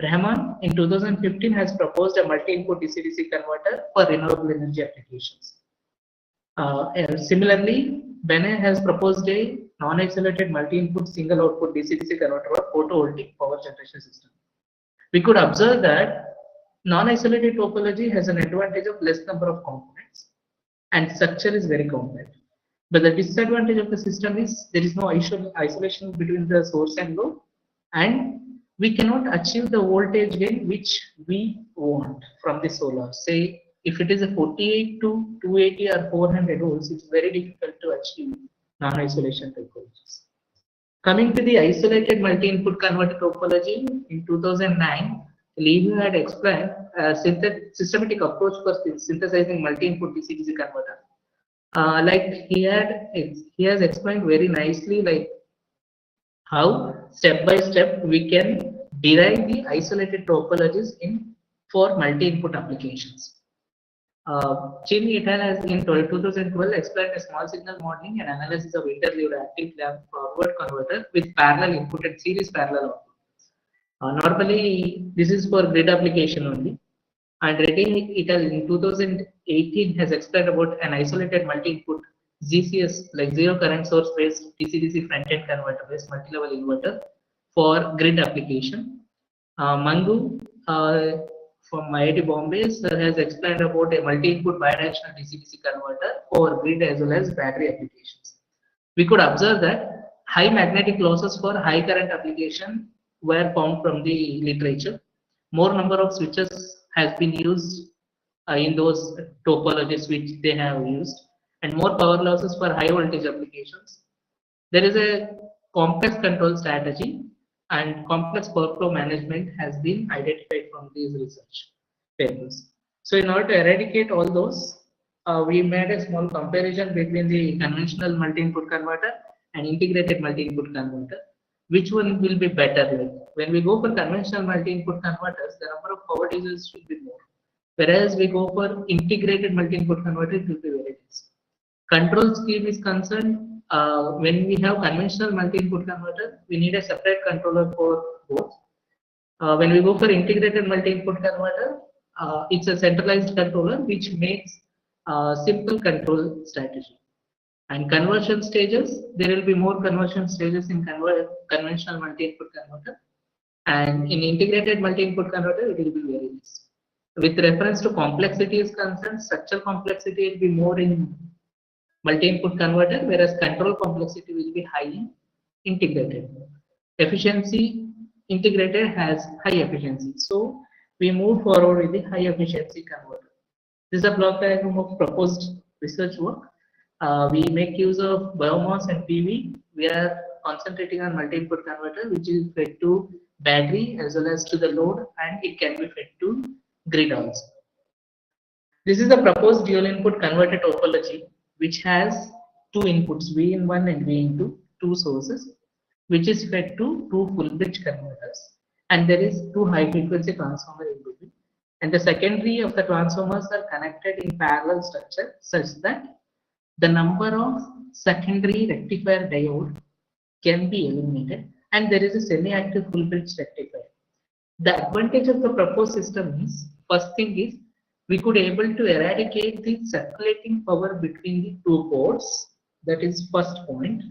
Rahman in 2015 has proposed a multi-input DC-DC converter for renewable energy applications. And similarly, Bene has proposed a non-isolated multi-input single output DC-DC converter or photovoltaic power generation system. We could observe that non-isolated topology has an advantage of less number of components and structure is very compact. But the disadvantage of the system is there is no isolation between the source and load, and we cannot achieve the voltage gain which we want from the solar. Say if it is a 48 to 280 or 400 volts, it's very difficult to achieve non-isolation topologies. Coming to the isolated multi-input converter topology, in 2009, Levy had explained a systematic approach for synthesizing multi-input DC-DC converter. Like he has explained very nicely, like how step by step we can derive the isolated topologies for multi-input applications. Chin et al. Has in 2012 explained a small signal modeling and analysis of interleaved active clamp forward converter with parallel input and series parallel output. Normally, this is for grid application only. And Reddy et al. In 2018 has explained about an isolated multi-input ZCS, like zero current source based DC-DC front-end converter based multi-level inverter for grid application. Mangu from IIT Bombay has explained about a multi-input bidirectional DC-DC converter for grid as well as battery applications. We could observe that high magnetic losses for high current application were found from the literature. More number of switches has been used in those topologies which they have used, and more power losses for high voltage applications. There is a complex control strategy and complex workflow management has been identified from these research papers. So in order to eradicate all those, we made a small comparison between the conventional multi-input converter and integrated multi-input converter. Which one will be better? Like when we go for conventional multi-input converters, the number of power users will be more. Whereas we go for integrated multi-input converter, it will be very less. Control scheme is concerned, when we have conventional multi-input converter, we need a separate controller for both. When we go for integrated multi-input converter, it's a centralized controller which makes simple control strategy. And conversion stages, there will be more conversion stages in conventional multi-input converter, and in integrated multi-input converter, it will be very less. With reference to complexity is concerned, structural complexity will be more in multi-input converter, whereas control complexity will be high in integrated. Efficiency, integrated has high efficiency, so we move forward with the high efficiency converter. This is a block diagram of proposed research work. We make use of biomass and PV. We are concentrating on multi-input converter, which is fed to battery as well as to the load, and it can be fed to grid also. This is the proposed dual input converter topology, which has two inputs, V in 1 and V in 2, two sources, which is fed to two full bridge converters, and there is two high frequency transformer in between, and the secondary of the transformers are connected in parallel structure such that the number of secondary rectifier diode can be eliminated, and there is a semi-active full bridge rectifier. The advantage of the proposed system is, first thing is, we could able to eradicate the circulating power between the two ports. That is first point.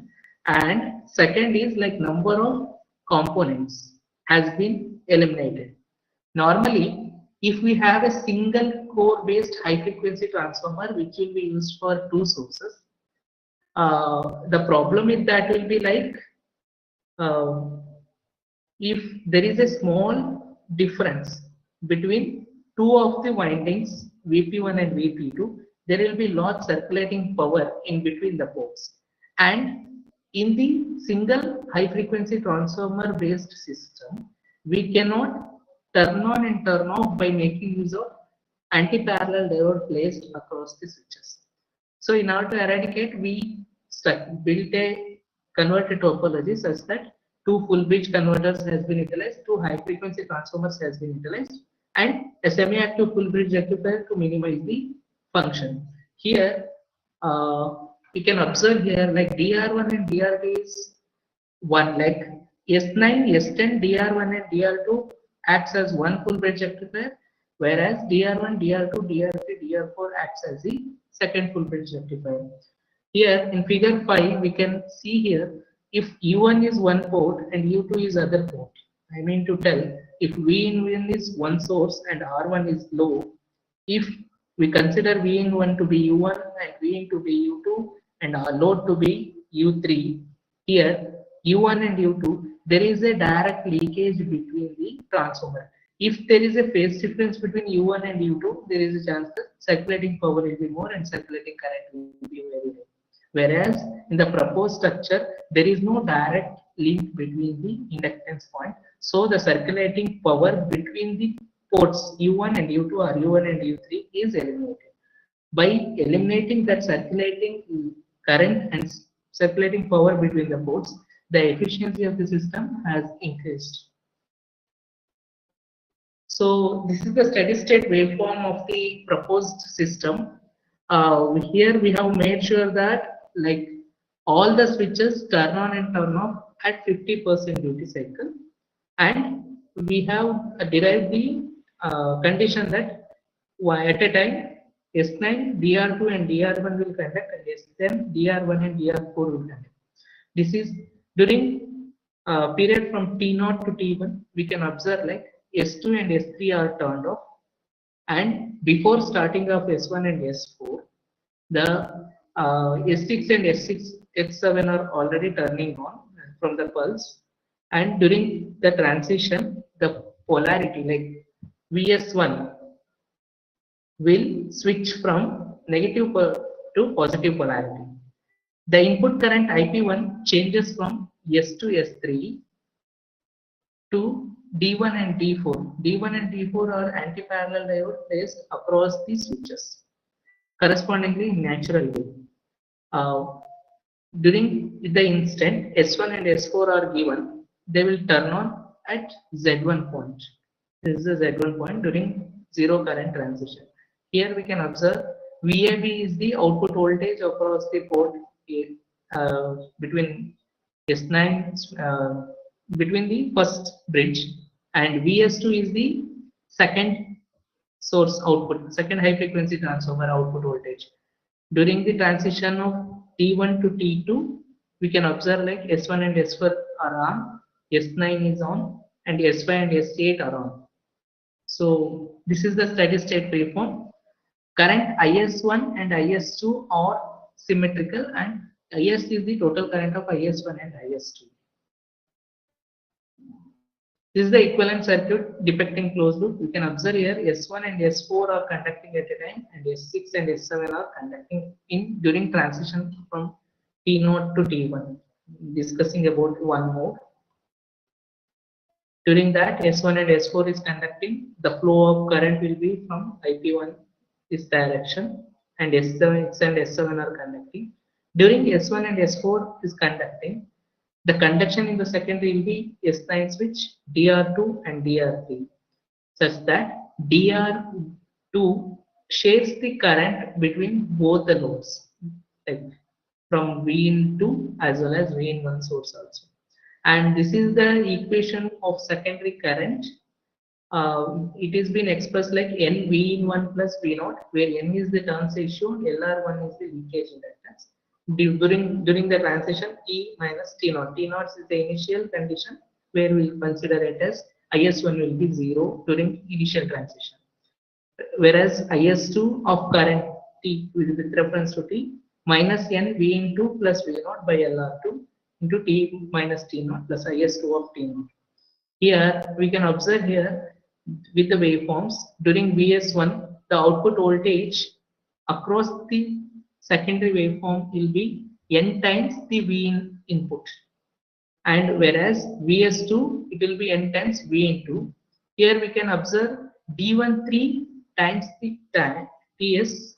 And second is, like, number of components has been eliminated. Normally, if we have a single core based high frequency transformer which will be used for two sources, the problem with that will be like, if there is a small difference between two of the windings, VP1 and VP2, there will be large circulating power in between the ports. And in the single high frequency transformer based system, we cannot turn on and turn off by making use of anti-parallel diode placed across the switches. So in order to eradicate, we built a converter topology such that two full bridge converters has been utilized, two high frequency transformers has been utilized, and a semi-active full bridge rectifier to minimize the function. Here, we can observe here, like DR1 and DR2 is one, like S9, S10, DR1 and DR2 acts as one full bridge rectifier, whereas DR1, DR2, DR3, DR4 acts as the second full bridge rectifier. Here in figure 5, we can see here if U1 is one port and U2 is other port. I mean to tell, if V1 is one source and R1 is low, if we consider V1 to be U1 and V to be U2 and our load to be U3, here U1 and U2, there is a direct leakage between the transformer. If there is a phase difference between U1 and U2, there is a chance that circulating power will be more and circulating current will be very low. Whereas in the proposed structure, there is no direct link between the inductance point. So the circulating power between the ports U1 and U2 or U1 and U3 is eliminated. By eliminating that circulating current and circulating power between the ports, the efficiency of the system has increased. So this is the steady state waveform of the proposed system. Here we have made sure that like all the switches turn on and turn off at 50% duty cycle, and we have derived the condition that at a time S9, DR2 and DR1 will conduct, and S10, DR1 and DR4 will conduct. This is during period from T0 to T1. We can observe like S2 and S3 are turned off, and before starting of S1 and S4, the S6 and S7 are already turning on from the pulse, and during the transition, the polarity like VS1 will switch from negative to positive polarity. The input current IP1 changes from S to S3 to D1 and D4. D1 and D4 are anti-parallel diode placed across the switches, correspondingly in natural way. During the instant S1 and S4 are given, they will turn on at Z1 point. This is the Z1 point during zero current transition. Here we can observe VAB is the output voltage across the port between S9 between the first bridge, and VS2 is the second source output, second high frequency transformer output voltage. During the transition of T1 to T2, we can observe like S1 and S4 are on, S9 is on, and S5 and S8 are on. So this is the steady state waveform. Current IS1 and IS2 are symmetrical, and IS is the total current of IS1 and IS2. This is the equivalent circuit depicting closed loop. You can observe here S1 and S4 are conducting at a time, and S6 and S7 are conducting in during transition from T0 to T1. Discussing about one mode. During that, S1 and S4 is conducting, the flow of current will be from IP1 this direction, and S7 and S7 are conducting. During S1 and S4 is conducting, the conduction in the secondary will be S9 switch, DR2 and DR3, such that DR2 shares the current between both the loads, like from Vin2 as well as Vin1 source also. And this is the equation of secondary current. It has been expressed like N Vin1 plus V0, where N is the turns ratio, LR1 is the leakage inductance. During the transition T minus T0. T0 is the initial condition where we will consider it as IS1 will be 0 during initial transition, whereas IS2 of current T with reference to T minus N Vin2 plus V0 by LR2 into T minus T0 plus IS2 of T0. Here we can observe here with the waveforms during VS1, the output voltage across the secondary waveform will be N times the V input, and whereas VS2 it will be N times V2. Here we can observe D13 times the TS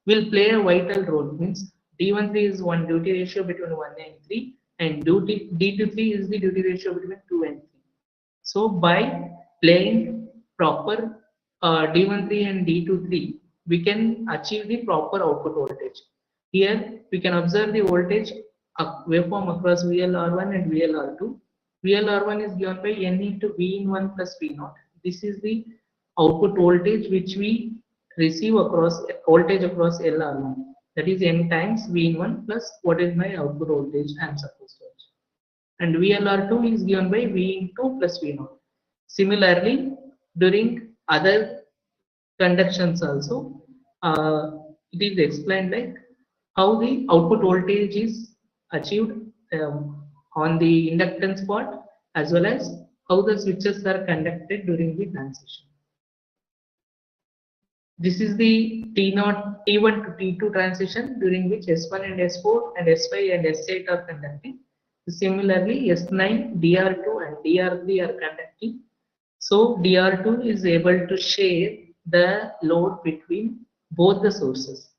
will play a vital role. Means D13 is one duty ratio between 1 and 3, and D23 is the duty ratio between 2 and 3. So by playing proper D13 and D23, we can achieve the proper output voltage. Here we can observe the voltage waveform across VLR1 and VLR2. VLR1 is given by N into V1 plus V0. This is the output voltage which we receive across voltage across LR1. That is n times V1 plus what is my output voltage I am supposed to achieve. And VLR2 is given by V2 plus V0. Similarly, during other conductions also, it is explained like how the output voltage is achieved on the inductance part, as well as how the switches are conducted during the transition. This is the T0, T1 to T2 transition, during which S1 and S4 and S5 and S8 are conducting. Similarly, S9, DR2 and DR3 are conducting. So DR2 is able to share the load between both the sources.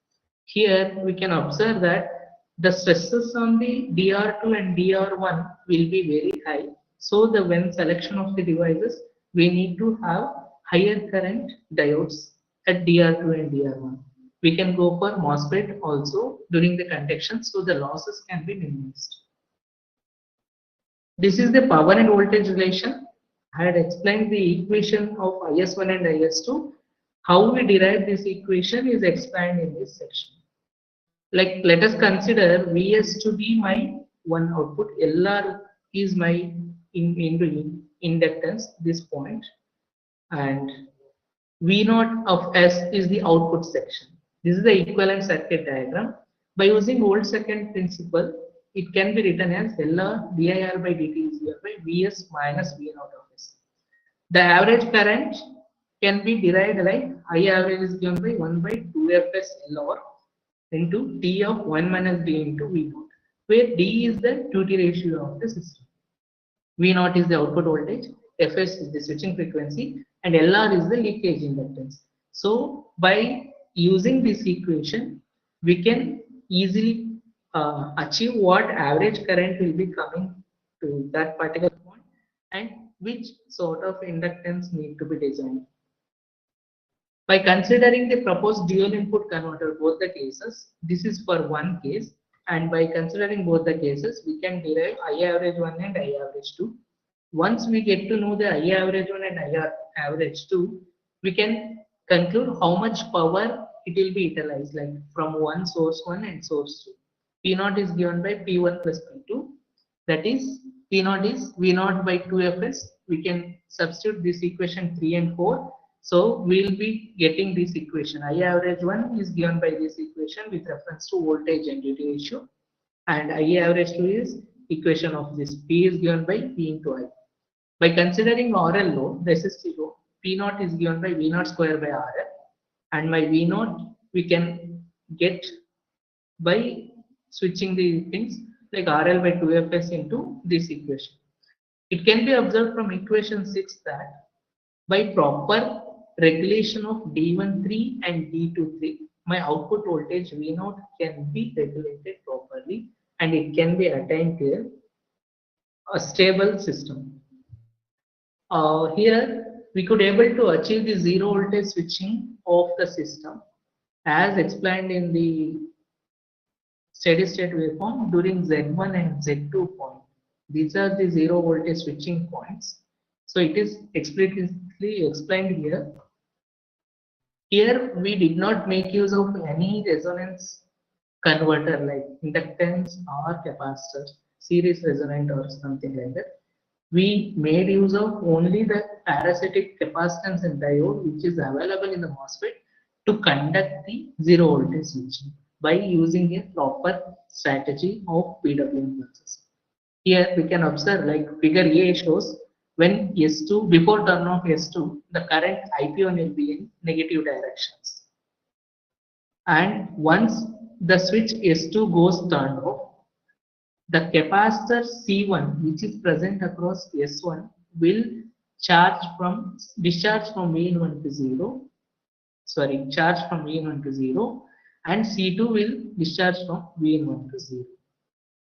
Here we can observe that the stresses on the DR2 and DR1 will be very high. So the when selection of the devices, we need to have higher current diodes at DR2 and DR1. We can go for MOSFET also during the conduction, so the losses can be minimized. This is the power and voltage relation. I had explained the equation of IS1 and IS2. How we derive this equation is explained in this section. Like, let us consider Vs to be my one output, LR is my inductance, this point, and V0 of S is the output section. This is the equivalent circuit diagram. By using Volt second principle, it can be written as LR dir by dt is equal by Vs minus V0 of S. The average current can be derived like I average is given by 1 by 2fs LR into D of 1 minus D into V0, where D is the duty ratio of the system. V0 is the output voltage, Fs is the switching frequency, and LR is the leakage inductance. So by using this equation, we can easily achieve what average current will be coming to that particular point and which sort of inductance need to be designed. By considering the proposed dual input converter both the cases, this is for one case, and by considering both the cases, we can derive I average 1 and I average 2. Once we get to know the I average 1 and I average 2, we can conclude how much power it will be utilized, like from one source 1 and source 2. P0 is given by P1 plus P2. That is, P0 is V0 by 2Fs. We can substitute this equation 3 and 4. So we'll be getting this equation. I average 1 is given by this equation with reference to voltage and duty ratio, and I average 2 is equation of this. P is given by P into I. By considering RL load, resistive load, P0 is given by V0 square by RL, and my V0 we can get by switching the things like RL by 2Fs into this equation. It can be observed from equation 6 that by proper regulation of D13 and D23, my output voltage V0 can be regulated properly and it can be attained to a stable system. Here we could able to achieve the zero voltage switching of the system as explained in the steady state waveform during Z1 and Z2 point. These are the zero voltage switching points. So it is explicitly explained here. Here we did not make use of any resonance converter like inductance or capacitor, series resonant or something like that. We made use of only the parasitic capacitance and diode which is available in the MOSFET to conduct the zero voltage switching by using a proper strategy of PWM pulses. Here we can observe like figure A shows when S2 before turn off S2, the current IP1 will be in negative directions. And once the switch S2 goes turned off, the capacitor C1 which is present across S1 will discharge from V1 to 0. Charge from V1 to 0, and C2 will discharge from V1 to 0.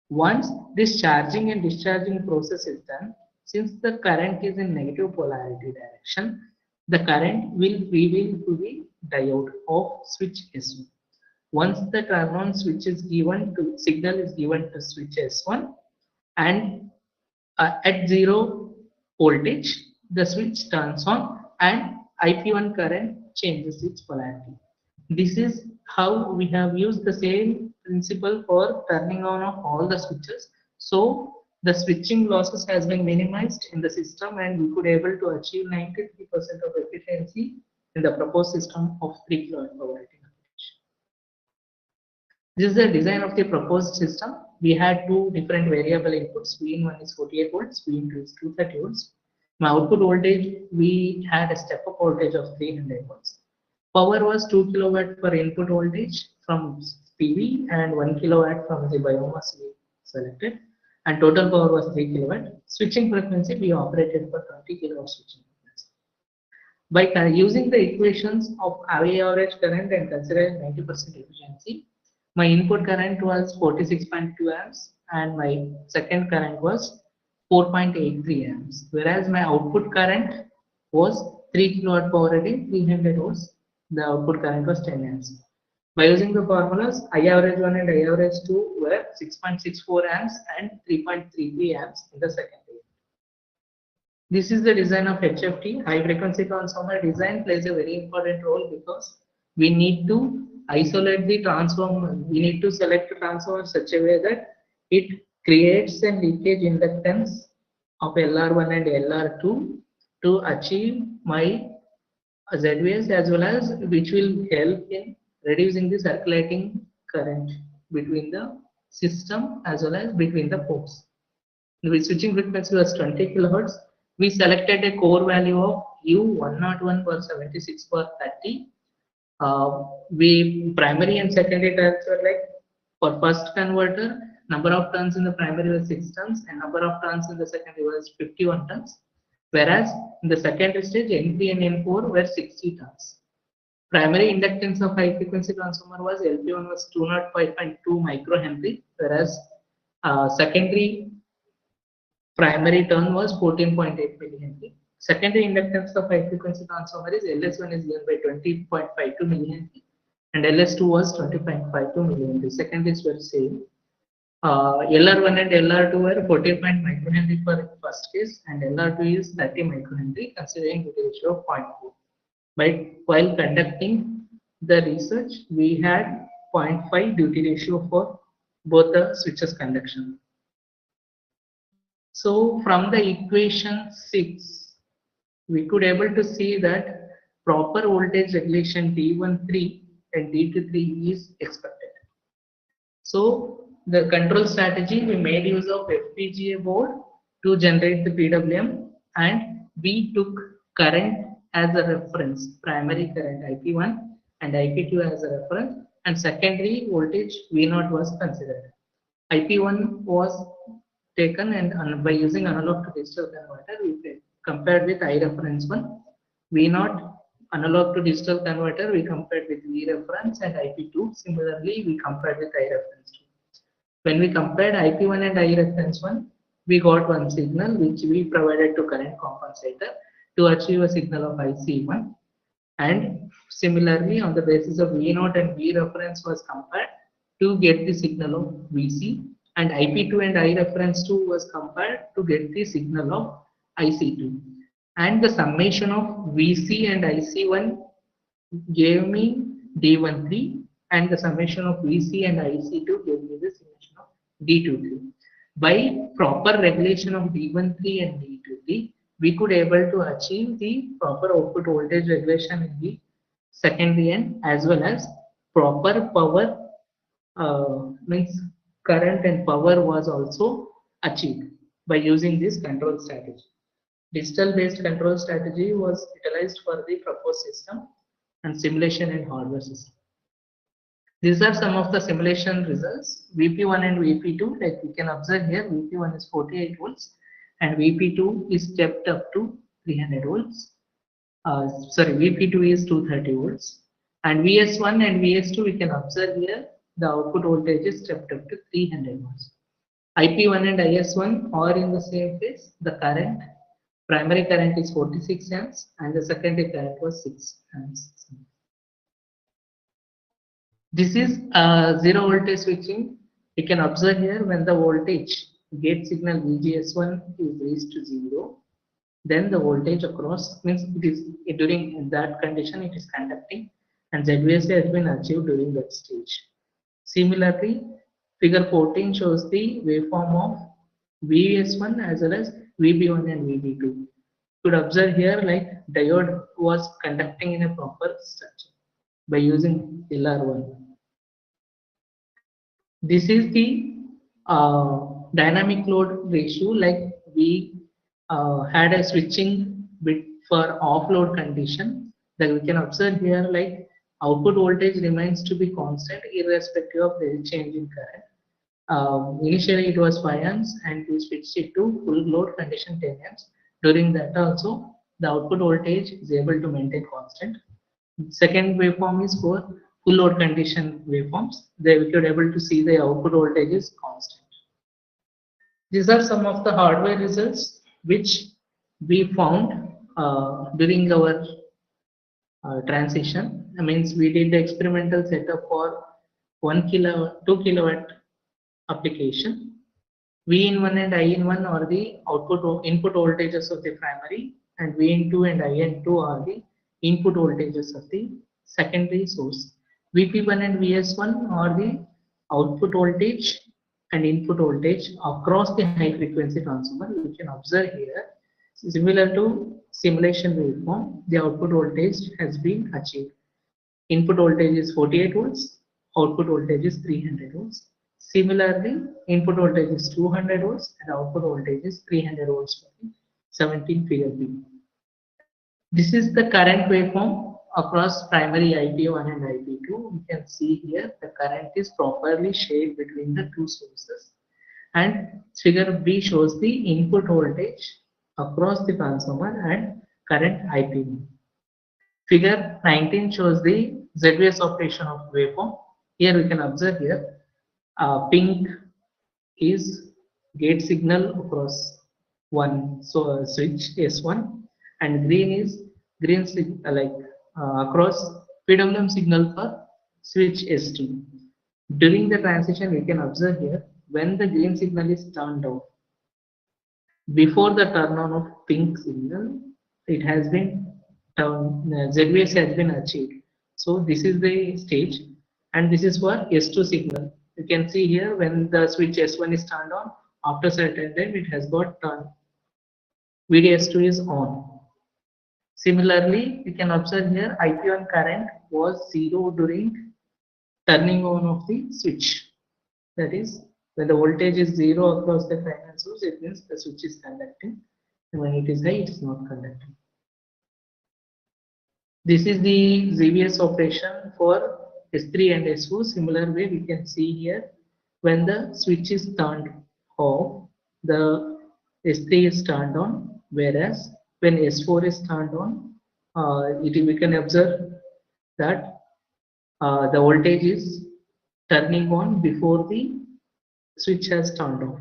Once this charging and discharging process is done, since the current is in negative polarity direction, the current will reveal to the diode of switch S1. Once the turn-on switch is given to signal is given to switch S1, and at 0 voltage, the switch turns on and IP1 current changes its polarity. This is how we have used the same principle for turning on of all the switches. So the switching losses has been minimized in the system, and we could able to achieve 93% of efficiency in the proposed system of 3 kW power rating. This is the design of the proposed system. We had two different variable inputs. Vin1 is 48 volts, Vin2 is 230 volts. My output voltage, we had a step-up voltage of 300 volts. Power was 2 kilowatt per input voltage from PV and 1 kilowatt from the biomass we selected, and total power was 3 kilowatt. Switching frequency, we operated for 20 kilowatt switching frequency. By using the equations of IV average current and considering 90% efficiency, my input current was 46.2 amps and my second current was 4.83 amps, whereas my output current was 3 kilowatt power rating, 300 volts. The output current was 10 amps. By using the formulas, I average 1 and I average 2 were 6.64 amps and 3.33 amps in the second wave. This is the design of HFT. High frequency transformer design plays a very important role because we need to isolate the transformer. We need to select the transformer such a way that it creates a leakage inductance of LR1 and LR2 to achieve my ZVS, as well as which will help in reducing the circulating current between the system as well as between the ports. The switching frequency was 20 kilohertz. We selected a core value of U101 per 76 per 30. We primary and secondary turns were like, for first converter, number of turns in the primary was 6 turns and number of turns in the secondary was 51 turns. Whereas in the secondary stage, N3 and N4 were 60 turns. Primary inductance of high frequency transformer was LP1 was 205.2 microhenry, whereas secondary primary turn was 14.8 millihenry. Secondary inductance of high frequency transformer is LS1 is given by 20.52 millihenry and LS2 was 20.52 millihenry. Secondaries were same. LR1 and LR2 were 40 microhenry for first case and LR2 is 30 microhenry considering the ratio of 0.4. But while conducting the research, we had 0.5 duty ratio for both the switches conduction. So from the equation 6, we could able to see that proper voltage regulation D13 and D23 is expected. So the control strategy, we made use of FPGA board to generate the PWM, and we took current as a reference, primary current IP1 and IP2 as a reference, and secondary voltage V0 was considered. IP1 was taken and by using analog to digital converter, we compared with I reference 1. V0 analog to digital converter, we compared with V reference, and IP2. Similarly, we compared with I reference 2. When we compared IP1 and I reference 1, we got one signal which we provided to current compensator to achieve a signal of IC1. And similarly, on the basis of V0 and V reference was compared to get the signal of VC, and IP2 and I reference 2 was compared to get the signal of IC2. And the summation of VC and IC1 gave me D13, and the summation of VC and IC2 gave me the summation of D23. By proper regulation of D13 and D23, we could able to achieve the proper output voltage regulation in the secondary end, as well as proper power means current and power was also achieved by using this control strategy. Digital based control strategy was utilized for the proposed system and simulation and hardware system. These are some of the simulation results. VP1 and VP2, like we can observe here, VP1 is 48 volts and VP2 is stepped up to 300 volts. VP2 is 230 volts. And VS1 and VS2, we can observe here, the output voltage is stepped up to 300 volts. IP1 and IS1 are in the same phase. The current, primary current is 46 amps and the secondary current was 6 amps. This is zero voltage switching. You can observe here when the voltage gate signal VGS1 is raised to 0, then the voltage across means it is during that condition it is conducting, and ZVSA has been achieved during that stage. Similarly, figure 14 shows the waveform of VS1 as well as VB1 and VB2. You could observe here like diode was conducting in a proper structure by using LR1. This is the dynamic load ratio, like we had a switching bit for off-load condition, that we can observe here like output voltage remains to be constant irrespective of the change in current. Initially it was 5 amps and we switched it to full load condition 10 amps. During that also the output voltage is able to maintain constant. Second waveform is for full load condition waveforms. There we could able to see the output voltage is constant. These are some of the hardware results which we found during our transition. I means we did the experimental setup for 2 kilowatt application. V in 1 and I in 1 are the input voltages of the primary, and V in 2 and I in 2 are the input voltages of the secondary source. VP1 and VS1 are the output voltage and input voltage across the high frequency transformer. You can observe here, similar to simulation waveform, the output voltage has been achieved. Input voltage is 48 volts, output voltage is 300 volts. Similarly, input voltage is 200 volts and output voltage is 300 volts for the 17 figure B. This is the current waveform across primary IP1 and IP2. You can see here the current is properly shared between the two sources, and figure B shows the input voltage across the transformer and current IP1. Figure 19 shows the ZVS operation of waveform. Here we can observe here pink is gate signal across one switch S1, and green is across PWM signal for switch S2. During the transition, we can observe here when the green signal is turned off, before the turn on of pink signal, it has been ZVS has been achieved. So this is the stage, and this is for S2 signal. You can see here when the switch S1 is turned on, after certain time it has got turned. VDS2 is on. Similarly, you can observe here IP1 current was 0 during turning on of the switch. That is, when the voltage is 0 across the primary source, it means the switch is conducting, and when it is high, it is not conducting. This is the ZVS operation for S3 and S4. Similar way, we can see here when the switch is turned off, the S3 is turned on, whereas when S4 is turned on, we can observe that the voltage is turning on before the switch has turned off.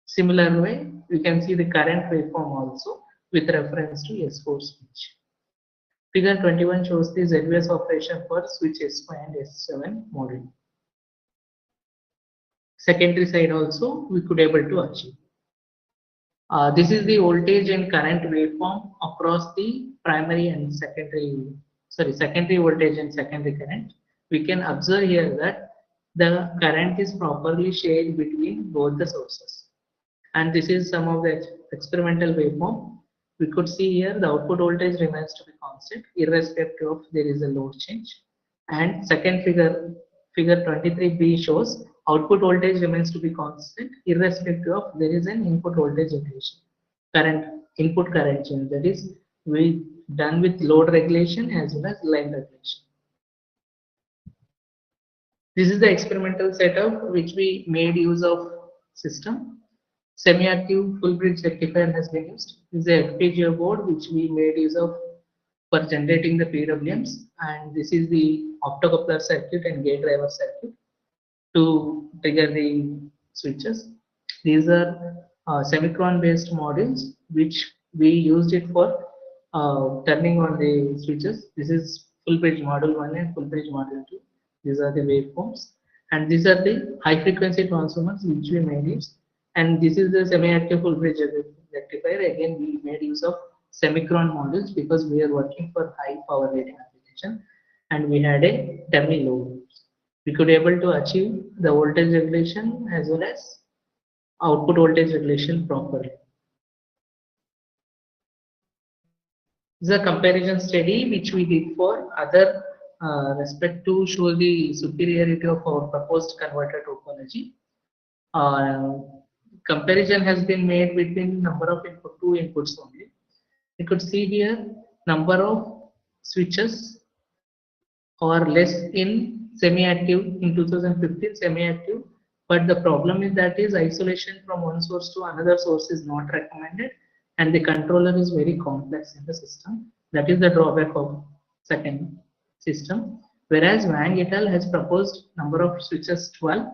Similar way, we can see the current waveform also with reference to S4 switch. Figure 21 shows the ZVS operation for switch S5 and S7 module. Secondary side also we could able to achieve. This is the voltage and current waveform across the primary and secondary voltage and secondary current. We can observe here that the current is properly shared between both the sources, and this is some of the experimental waveform. We could see here the output voltage remains to be constant irrespective of there is a load change, and second figure 23B shows output voltage remains to be constant irrespective of there is an input voltage regulation, input current change, that is we done with load regulation as well as line regulation. This is the experimental setup which we made use of system. Semi-active full bridge rectifier has been used. This is the FPGA board which we made use of for generating the PWMs, and this is the optocoupler circuit and gate driver circuit to trigger the switches. These are semicron based modules which we used it for turning on the switches. This is full bridge module 1 and full bridge module 2. These are the waveforms, and these are the high frequency transformers which we made use. And this is the semi-active full bridge rectifier. Again, we made use of semicron modules because we are working for high power rating application. and we had a dummy load. We could able to achieve the voltage regulation as well as output voltage regulation properly. This is a comparison study which we did for other respect to show the superiority of our proposed converter topology. Comparison has been made between number of two inputs only. You could see here number of switches or less in semi-active in 2015 semi-active, but the problem is that is isolation from one source to another source is not recommended, and the controller is very complex in the system. That is the drawback of second system. Whereas Wang et al. Has proposed number of switches 12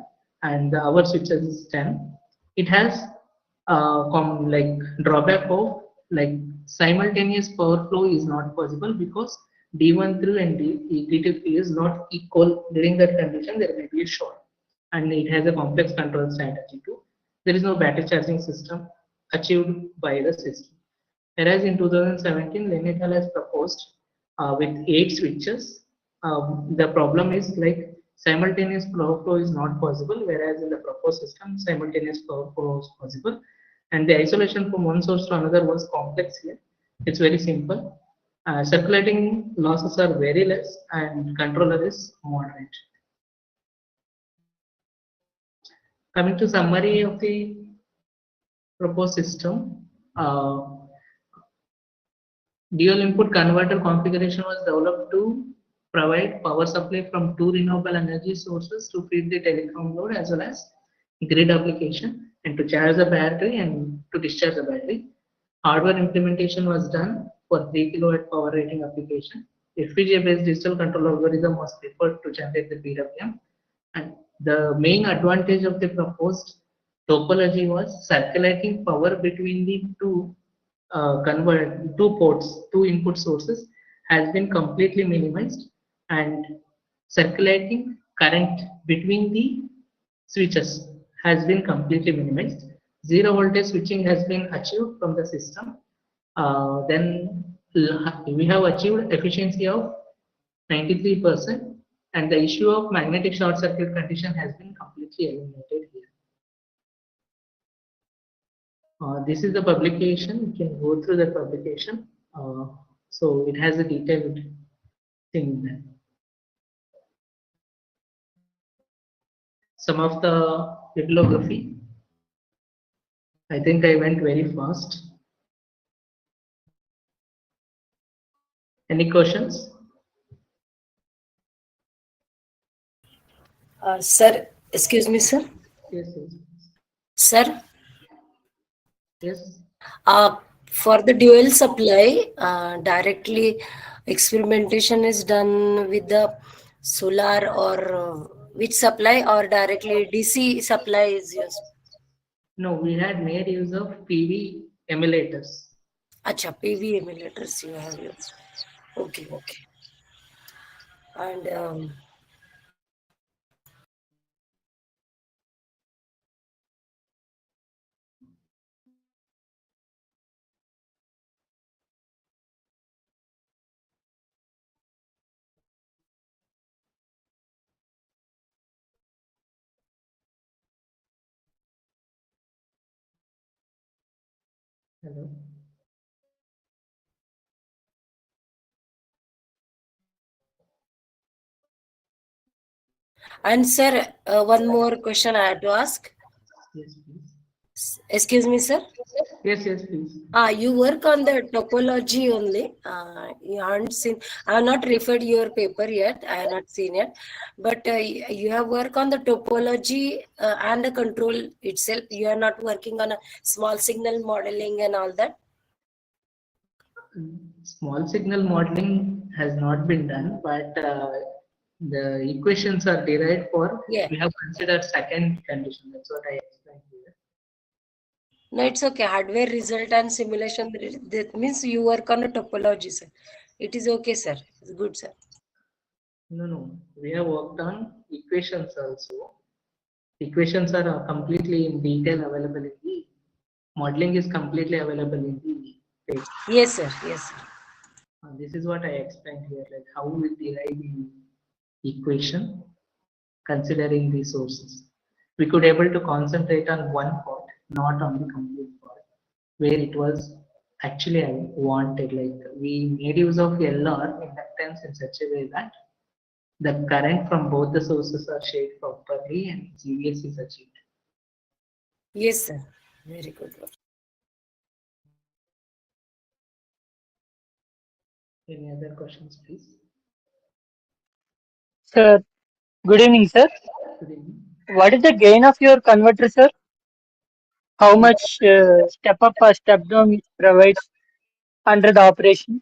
and our switches is 10. It has like drawback of like simultaneous power flow is not possible because D13 and D23 is not equal. During that condition, there may be a short, and it has a complex control strategy too. There is no battery charging system achieved by the system. Whereas in 2017, Lin et al. Has proposed with 8 switches. The problem is like simultaneous power flow is not possible, whereas in the proposed system, simultaneous power flow is possible. And the isolation from one source to another was complex here. It's very simple. Circulating losses are very less and controller is moderate. Coming to summary of the proposed system, dual input converter configuration was developed to provide power supply from 2 renewable energy sources to feed the telecom load as well as grid application, and to charge the battery and to discharge the battery. Hardware implementation was done for 3 kilowatt power rating application. FPGA based digital control algorithm was preferred to generate the PWM, and the main advantage of the proposed topology was circulating power between the two two input sources has been completely minimized, and circulating current between the switches has been completely minimized. Zero voltage switching has been achieved from the system. Then we have achieved efficiency of 93%, and the issue of magnetic short circuit condition has been completely eliminated here. This is the publication. You can go through the publication. So it has a detailed thing there. Some of the bibliography. I think I went very fast. Any questions? Sir, excuse me, sir. Yes, yes. Sir, Yes. for the dual supply, directly experimentation is done with the solar or which supply, or directly DC supply is used? No, we had made use of PV emulators. Acha, PV emulators you have used. Okay, okay. And Hello. sir, one more question I have to ask. Yes, please. Excuse me, sir. Yes, yes, please. You work on the topology only. You haven't seen. I have not referred your paper yet. I have not seen it, but you have worked on the topology and the control itself. You are not working on a small signal modeling and all that. Small signal modeling has not been done, but the equations are derived for. Yeah. We have considered second condition. That's what I explained here. No, it's okay. Hardware result and simulation. That means you work on a topology, sir. It is okay, sir. It's good, sir. No. We have worked on equations also. Equations are completely in detail available in the modeling is completely available in the page. Yes, sir. Yes, sir. This is what I explained here, like how we derive the equation considering the sources. We could able to concentrate on one part, not on the complete part, where it was actually I wanted, like we made use of LR inductance in such a way that the current from both the sources are shared properly and GVS is achieved. Yes, sir. Very good. Any other questions, please? Sir, good evening, sir. Good evening. What is the gain of your converter, sir? How much step up or step down it provides under the operation?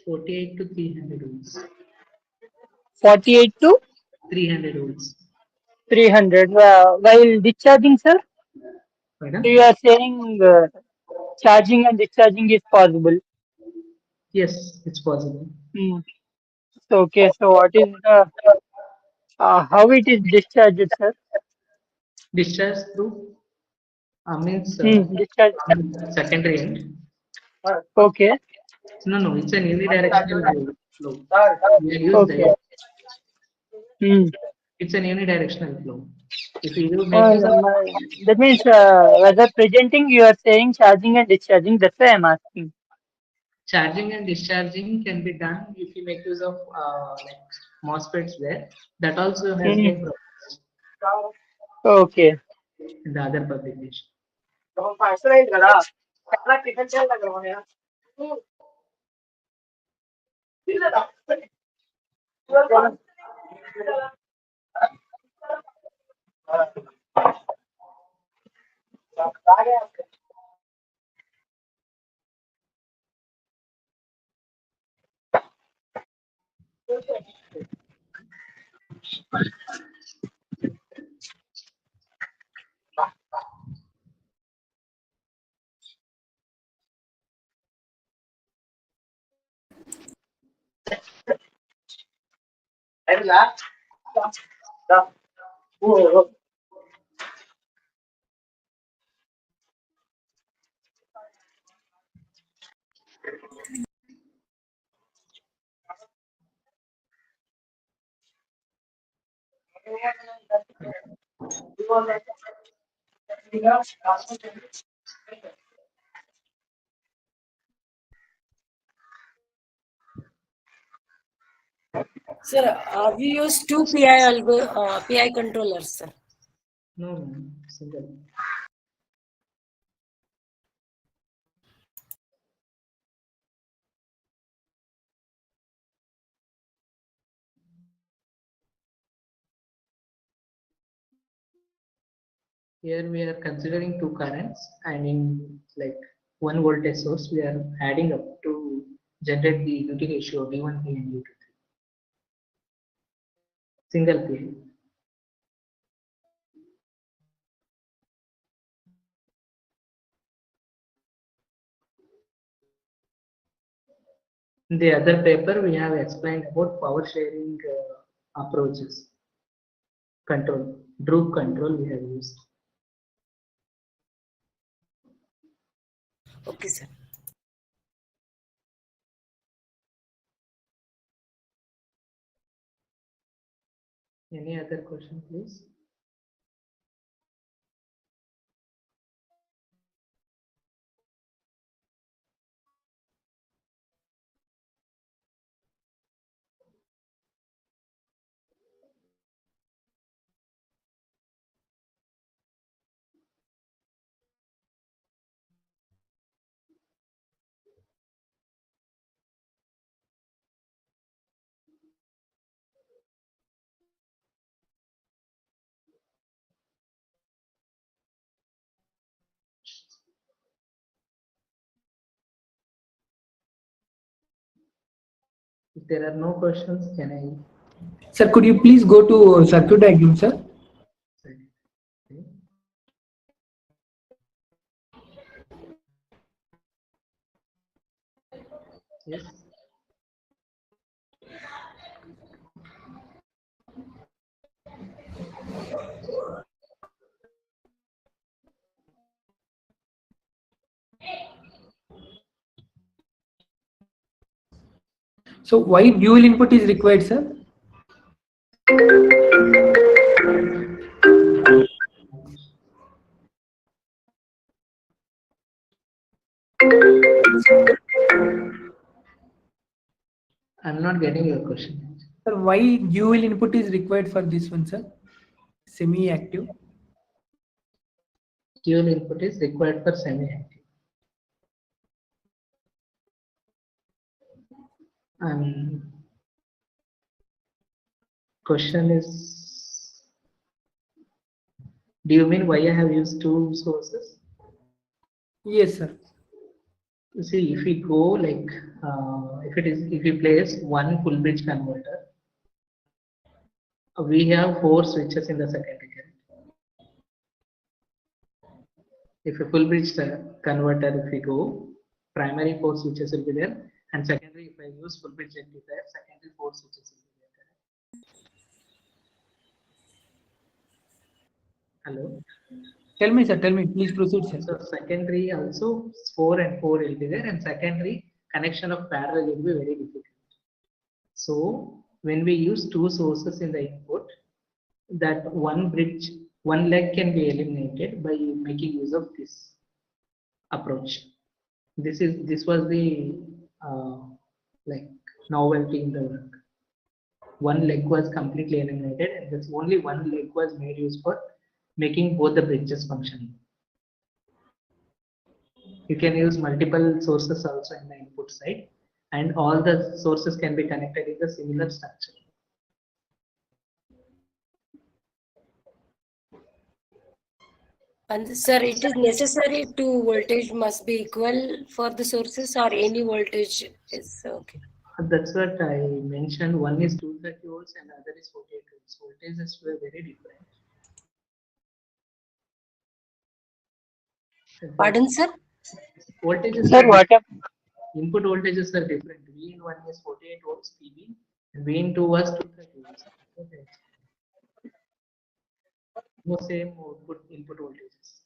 48 to 300 volts. 48 to 300 volts. 300. While discharging, sir, Pardon? so you are saying charging and discharging is possible. Yes, it's possible. Hmm. So, okay, so what is the how it is discharged, sir? Discharge through means Discharge. secondary end. Okay. No, it's an unidirectional flow. We use Okay. that. Hmm. It's an unidirectional flow. If you make use of That means whether presenting, you are saying charging and discharging. That's why I'm asking. charging and discharging can be done if you make use of like MOSFETs there. That also has Hmm. been proposed Okay. in the other publication. Sir, we use two PI controllers, sir. No, single. Here we are considering two currents and in like one voltage source we are adding up to generate the duty ratio V1P and V2P. Single PI. In the other paper we have explained about power sharing approaches. Control, droop control we have used. Okay, sir. Any other question, please? If there are no questions, can I? Sir, could you please go to circuit diagram, sir? Say? Okay. Yes. So why dual input is required, sir? I'm not getting your question. Sir, why dual input is required for this one, sir? Semi-active. Dual input is required for semi-active. Question is, do you mean why I have used two sources? Yes, sir. See, if we go like, if we place one full bridge converter, we have four switches in the secondary current. If a full bridge converter, if we go, primary four switches will be there, and secondary, if I use full bridge rectifier, secondary four switches will be there. Hello. Tell me, sir. Tell me. Please proceed, sir. So secondary also 4 and 4 will be there, and secondary connection of parallel will be very difficult. So when we use two sources in the input, that one bridge, one leg can be eliminated by making use of this approach. This was the like novelty in the work. One leg was completely eliminated, and this only one leg was made use for making both the bridges functioning. You can use multiple sources also in the input side, and all the sources can be connected in the similar structure. And sir, it is necessary to voltage must be equal for the sources, or any voltage is okay. That's what I mentioned. One is 230 volts and other is 48 volts. Voltages were very different. Pardon, sir? Voltages Sir, are what different. Input voltages are different. V in one is 48 volts PV, and V in two was 230 volts. Okay. No same output input voltages.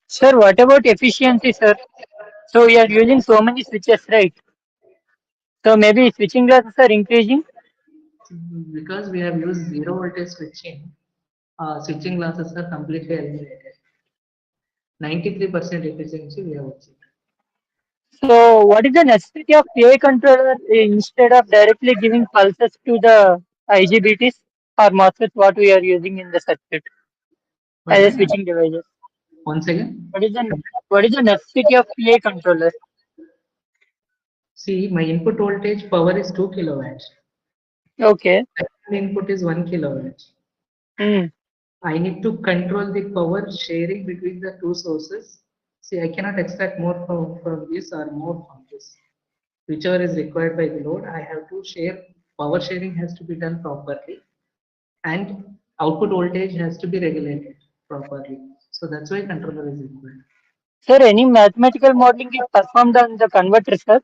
Sir, what about efficiency, sir? So we are using so many switches, right? So maybe switching losses are increasing. Because we have used zero voltage switching, switching losses are completely eliminated. 93% efficiency we have achieved. So what is the necessity of PA controller instead of directly giving pulses to the IGBTs or MOSFETs what we are using in the circuit as a Pardon? switching devices? Once again, What is the necessity of PA controller? see my input voltage power is 2 kilowatts. Okay. Input is 1 kilowatt. Hmm. I need to control the power sharing between the two sources. See, I cannot extract more from this or more from this. Whichever is required by the load, I have to share. Power sharing has to be done properly, and output voltage has to be regulated properly. So that's why controller is required. Sir, any mathematical modeling is performed on the converter, sir?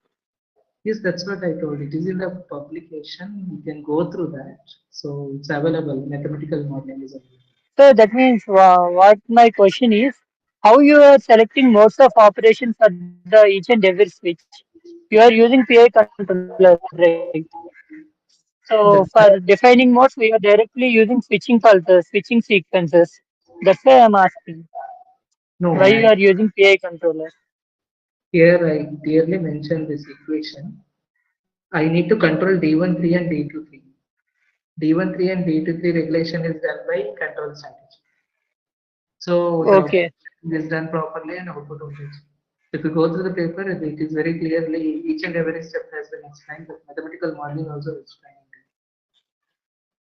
Yes, that's what I told. It is in the publication. You can go through that. So it's available. Mathematical modeling is available. So that means what my question is, how you are selecting modes of operation for the each and every switch? You are using PI controller, right? So for That's defining modes, we are directly using switching pulses, switching sequences. That's why I'm asking why you no. are using PI controller. Here I clearly mentioned this equation. I need to control D13 and D23. D13 and D23 regulation is done by control strategy. So the Okay, is done properly and output voltage. If you go through the paper, it is very clearly each and every step has been explained. The mathematical modeling also explained.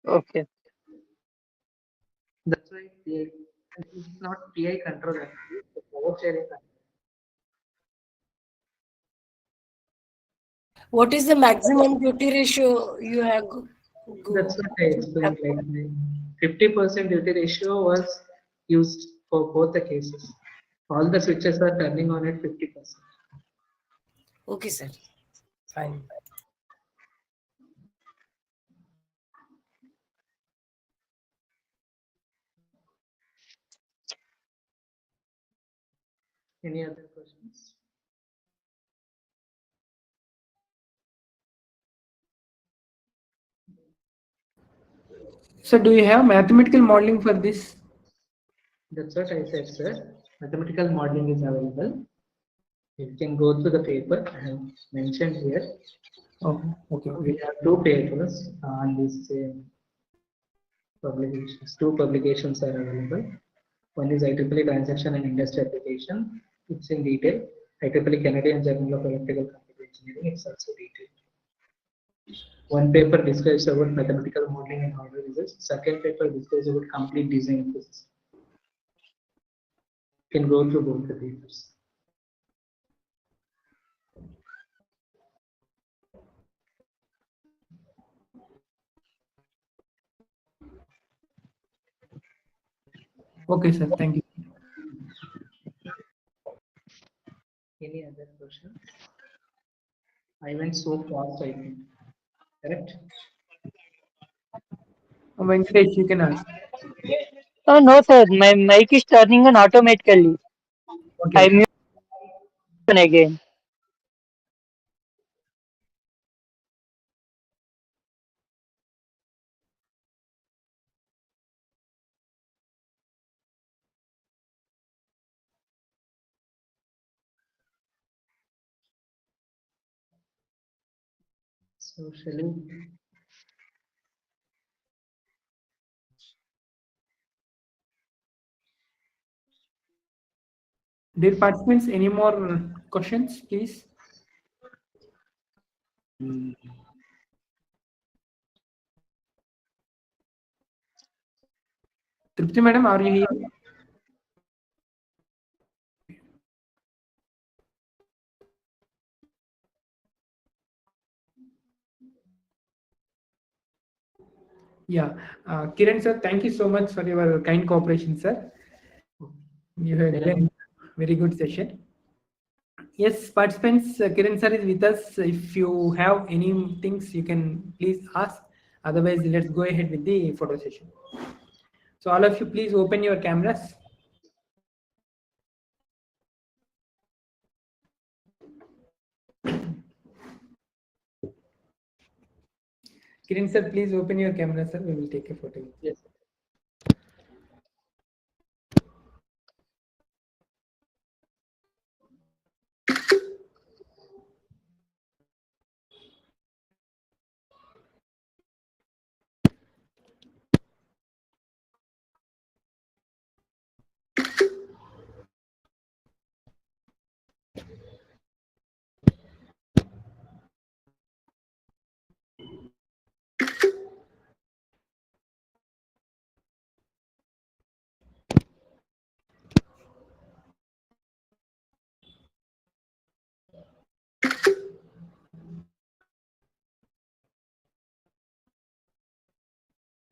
okay. That's why it's not PI control actually, it's the power sharing control. What is the maximum duty ratio you have That's go? what I explained. Like 50% duty ratio was used for both the cases. All the switches are turning on at 50%. Okay, sir. Fine. Any other questions? So do you have mathematical modeling for this? That's what I said, sir. Mathematical modeling is available. You can go through the paper I have mentioned here. Oh, okay. We have two papers on this same publications. Two publications are available. One is IEEE Transaction and Industry Application. It's in detail. IEEE Canadian Journal of Electrical Computer Engineering. It's also detailed. One paper describes about mathematical modeling and hardware results. Second paper describes about complete design of the system. You can go through both the papers. Okay, sir. Thank you. Any other questions? I went so fast, I think. Correct? Venkatesh, you can ask. Oh, no, sir. My mic is turning on automatically. Okay. I mute again. So shall we? Dear participants, any more questions, please? Tripti madam, are you here? Yeah. Kiran sir, thank you so much for your kind cooperation, sir. You have done very good session. Yes, participants, Kiran sir is with us. If you have any things, you can please ask. Otherwise, let's go ahead with the photo session. So all of you, please open your cameras. Kiran sir, please open your camera, sir. We will take a photo. Yes.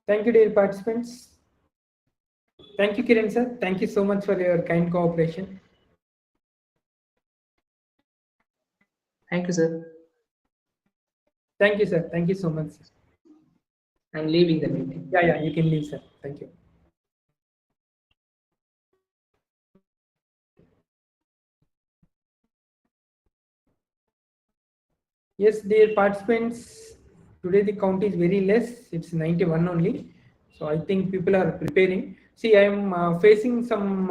Thank you, dear participants. Thank you, Kiran sir. Thank you so much for your kind cooperation. Thank you, sir. Thank you, sir. Thank you so much, sir. I'm leaving the meeting. Yeah, you can leave, sir. Thank you. Yes, dear participants, today the count is very less. It's 91 only. So I think people are preparing. See, I am facing some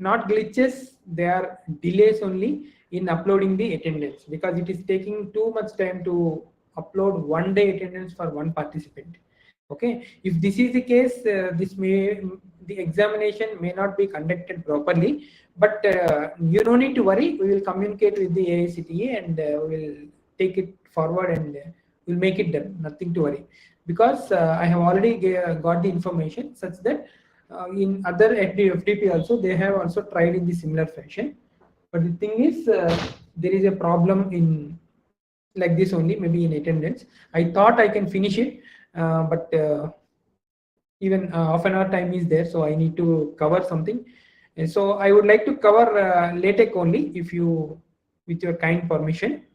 not glitches. They are delays only in uploading the attendance because it is taking too much time to upload 1 day attendance for one participant. Okay, if this is the case, the examination may not be conducted properly, but you don't need to worry. We will communicate with the AICTE and we will take it forward and we'll make it done. Nothing to worry, because I have already got the information such that in other FDP also they have also tried in the similar fashion. But the thing is, there is a problem in like this only, maybe in attendance. I thought I can finish it, but even half an hour time is there, so I need to cover something. And so I would like to cover LaTeX only, if you, with your kind permission.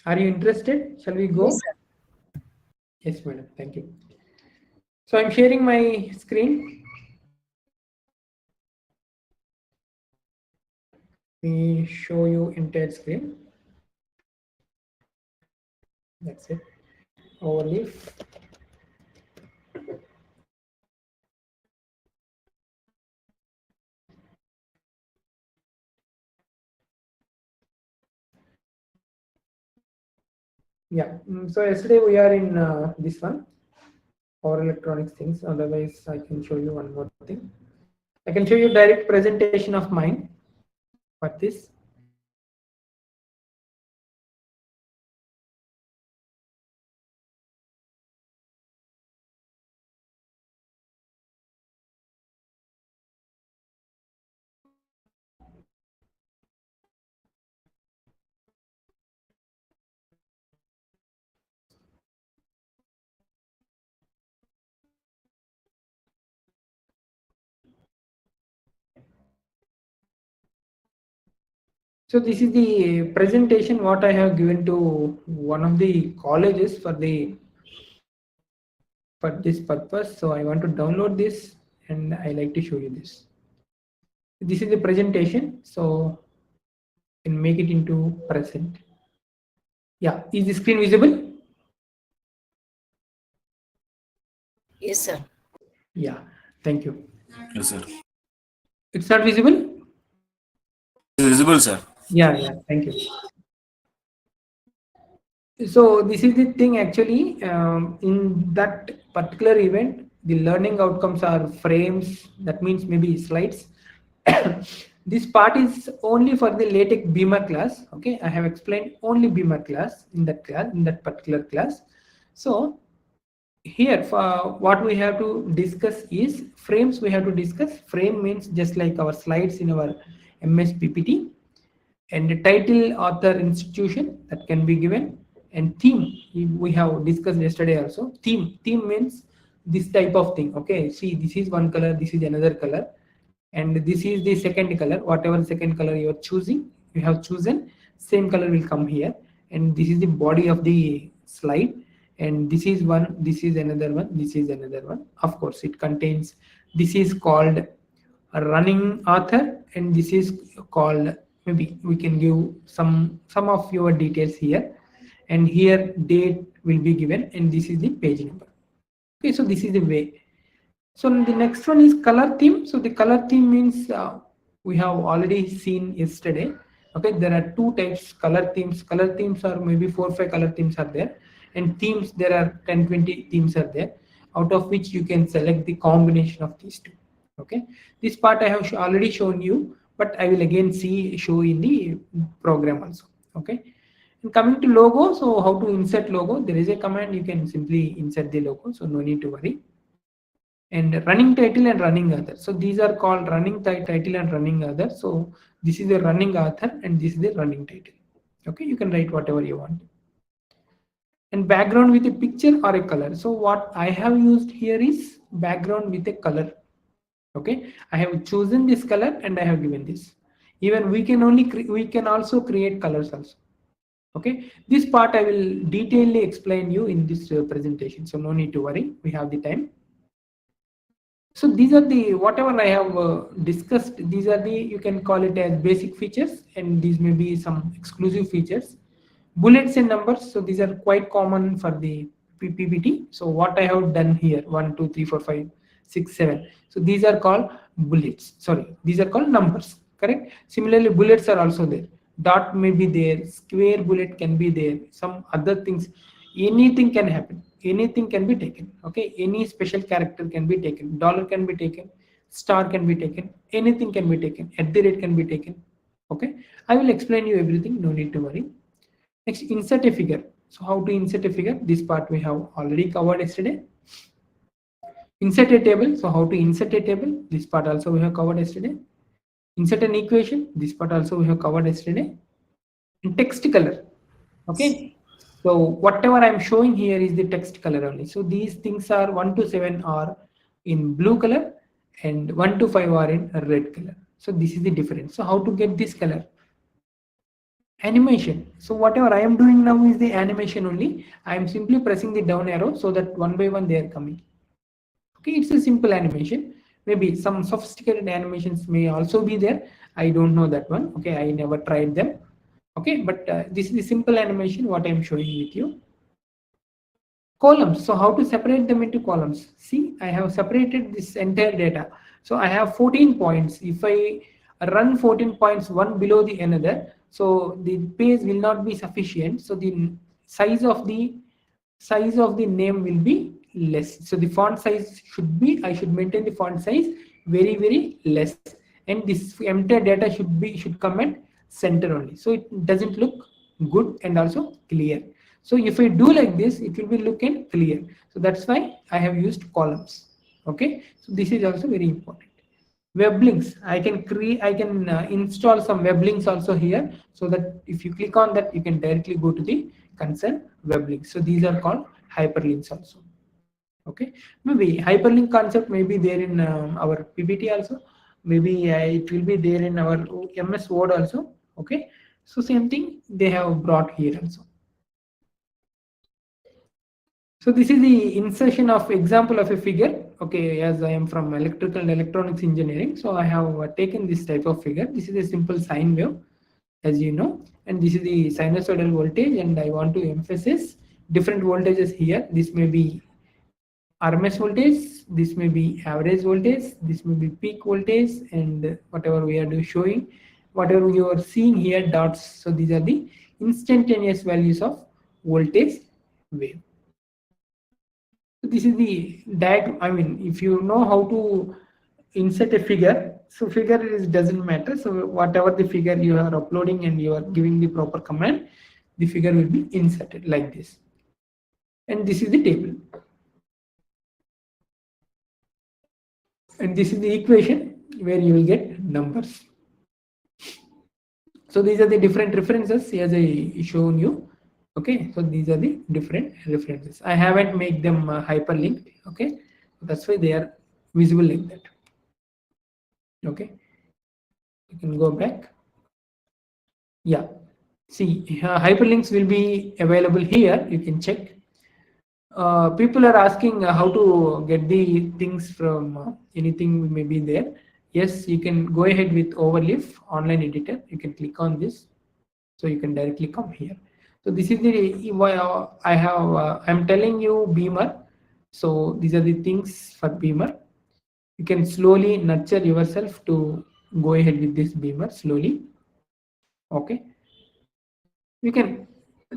Are you interested? Shall we go? Yes, sir. Yes, madam. Thank you. So I'm sharing my screen. Let me show you entire screen. That's it. Overleaf. Yeah. So yesterday we are in this one, power electronics things. Otherwise, I can show you one more thing. I can show you direct presentation of mine. What this? So this is the presentation what I have given to one of the colleges for this purpose. So I want to download this and I like to show you this. This is the presentation. So you can make it into present. Yeah, is the screen visible? Yes, sir. Yeah, thank you. Yes, sir. It's not visible? It's visible, sir. Yeah, thank you. So this is the thing actually, in that particular event, the learning outcomes are frames, that means maybe slides. This part is only for the LaTeX Beamer class. Okay, I have explained only Beamer class, in that particular class. So here for what we have to discuss is frames. We have to discuss frame means just like our slides in our MS PPT, and the title, author, institution that can be given, and theme we have discussed yesterday also. Theme means this type of thing. Okay, see, this is one color, this is another color, and this is the second color. Whatever second color you are choosing, you have chosen, same color will come here. And this is the body of the slide, and this is one, this is another one, this is another one. Of course it contains, this is called a running author, and this is called, maybe we can give some of your details here, and here date will be given, and this is the page number. Okay, so this is the way. So the next one is color theme. So the color theme means we have already seen yesterday. Okay, there are two types color themes. Color themes are maybe 4 or 5 color themes are there, and themes there are 10-20 themes are there, out of which you can select the combination of these two. Okay, this part I have already shown you, but I will again show in the program also. Okay, and coming to logo, so how to insert logo? There is a command, you can simply insert the logo, so no need to worry. And running title and running author, so these are called running title and running author. So this is the running author and this is the running title. Okay, you can write whatever you want. And background with a picture or a color. So what I have used here is background with a color. Okay, I have chosen this color and I have given this. Even we can also create colors also. Okay, this part I will detailedly explain you in this presentation, so no need to worry, we have the time. So these are the whatever I have discussed. These are the, you can call it as basic features, and these may be some exclusive features. Bullets and numbers, so these are quite common for the PPT. So what I have done here, 1 2 3 4 5 6 7, so these are called bullets, sorry, these are called numbers, correct? Similarly, bullets are also there, dot may be there, square bullet can be there, some other things, anything can happen, anything can be taken. Okay, any special character can be taken, dollar can be taken, star can be taken, anything can be taken, at the rate can be taken. Okay, I will explain you everything, no need to worry. Next, insert a figure. So how to insert a figure? This part we have already covered yesterday. Insert a table. So how to insert a table? This part also we have covered yesterday. Insert an equation. This part also we have covered yesterday. And text color. Okay. So whatever I am showing here is the text color only. So these things are 1 to 7 are in blue color and 1 to 5 are in red color. So this is the difference. So how to get this color? Animation. So whatever I am doing now is the animation only. I am simply pressing the down arrow so that one by one they are coming. Okay, it's a simple animation. Maybe some sophisticated animations may also be there. I don't know that one. Okay, I never tried them. Okay, but this is the simple animation what I am showing with you. columns. So how to separate them into columns? See, I have separated this entire data. So I have 14 points. If I run 14 points one below the another, so the page will not be sufficient. So the size of the name will be less. So the font size should be, I should maintain the font size very less, and this entire data should come at center only, so it doesn't look good and also clear. So if I do like this, it will be looking clear. So that's why I have used columns. Okay, so this is also very important. Web links, I can install some web links also here, so that if you click on that, you can directly go to the concerned web links. So these are called hyperlinks also. Okay, maybe hyperlink concept may be there in our PPT also. Maybe it will be there in our MS Word also. Okay, so same thing they have brought here also. So this is the insertion of example of a figure. Okay, as I am from electrical and electronics engineering, so I have taken this type of figure. This is a simple sine wave, as you know, and this is the sinusoidal voltage, and I want to emphasize different voltages here. This may be RMS voltage, this may be average voltage, this may be peak voltage, and whatever we are showing, whatever you are seeing here dots, so these are the instantaneous values of voltage wave. So this is the diagram. I mean, if you know how to insert a figure, so figure doesn't matter. So whatever the figure you are uploading and you are giving the proper command, the figure will be inserted like this. And this is the table. And this is the equation where you will get numbers. So these are the different references as I shown you. Okay, so these are the different references. I haven't made them hyperlinked. Okay, that's why they are visible like that. Okay, you can go back. Yeah, see, hyperlinks will be available here. You can check. People are asking how to get the things from anything may be there. Yes, you can go ahead with Overleaf online editor. You can click on this, so you can directly come here. So this is the I'm telling you Beamer. So these are the things for Beamer. You can slowly nurture yourself to go ahead with this Beamer slowly. Okay, you can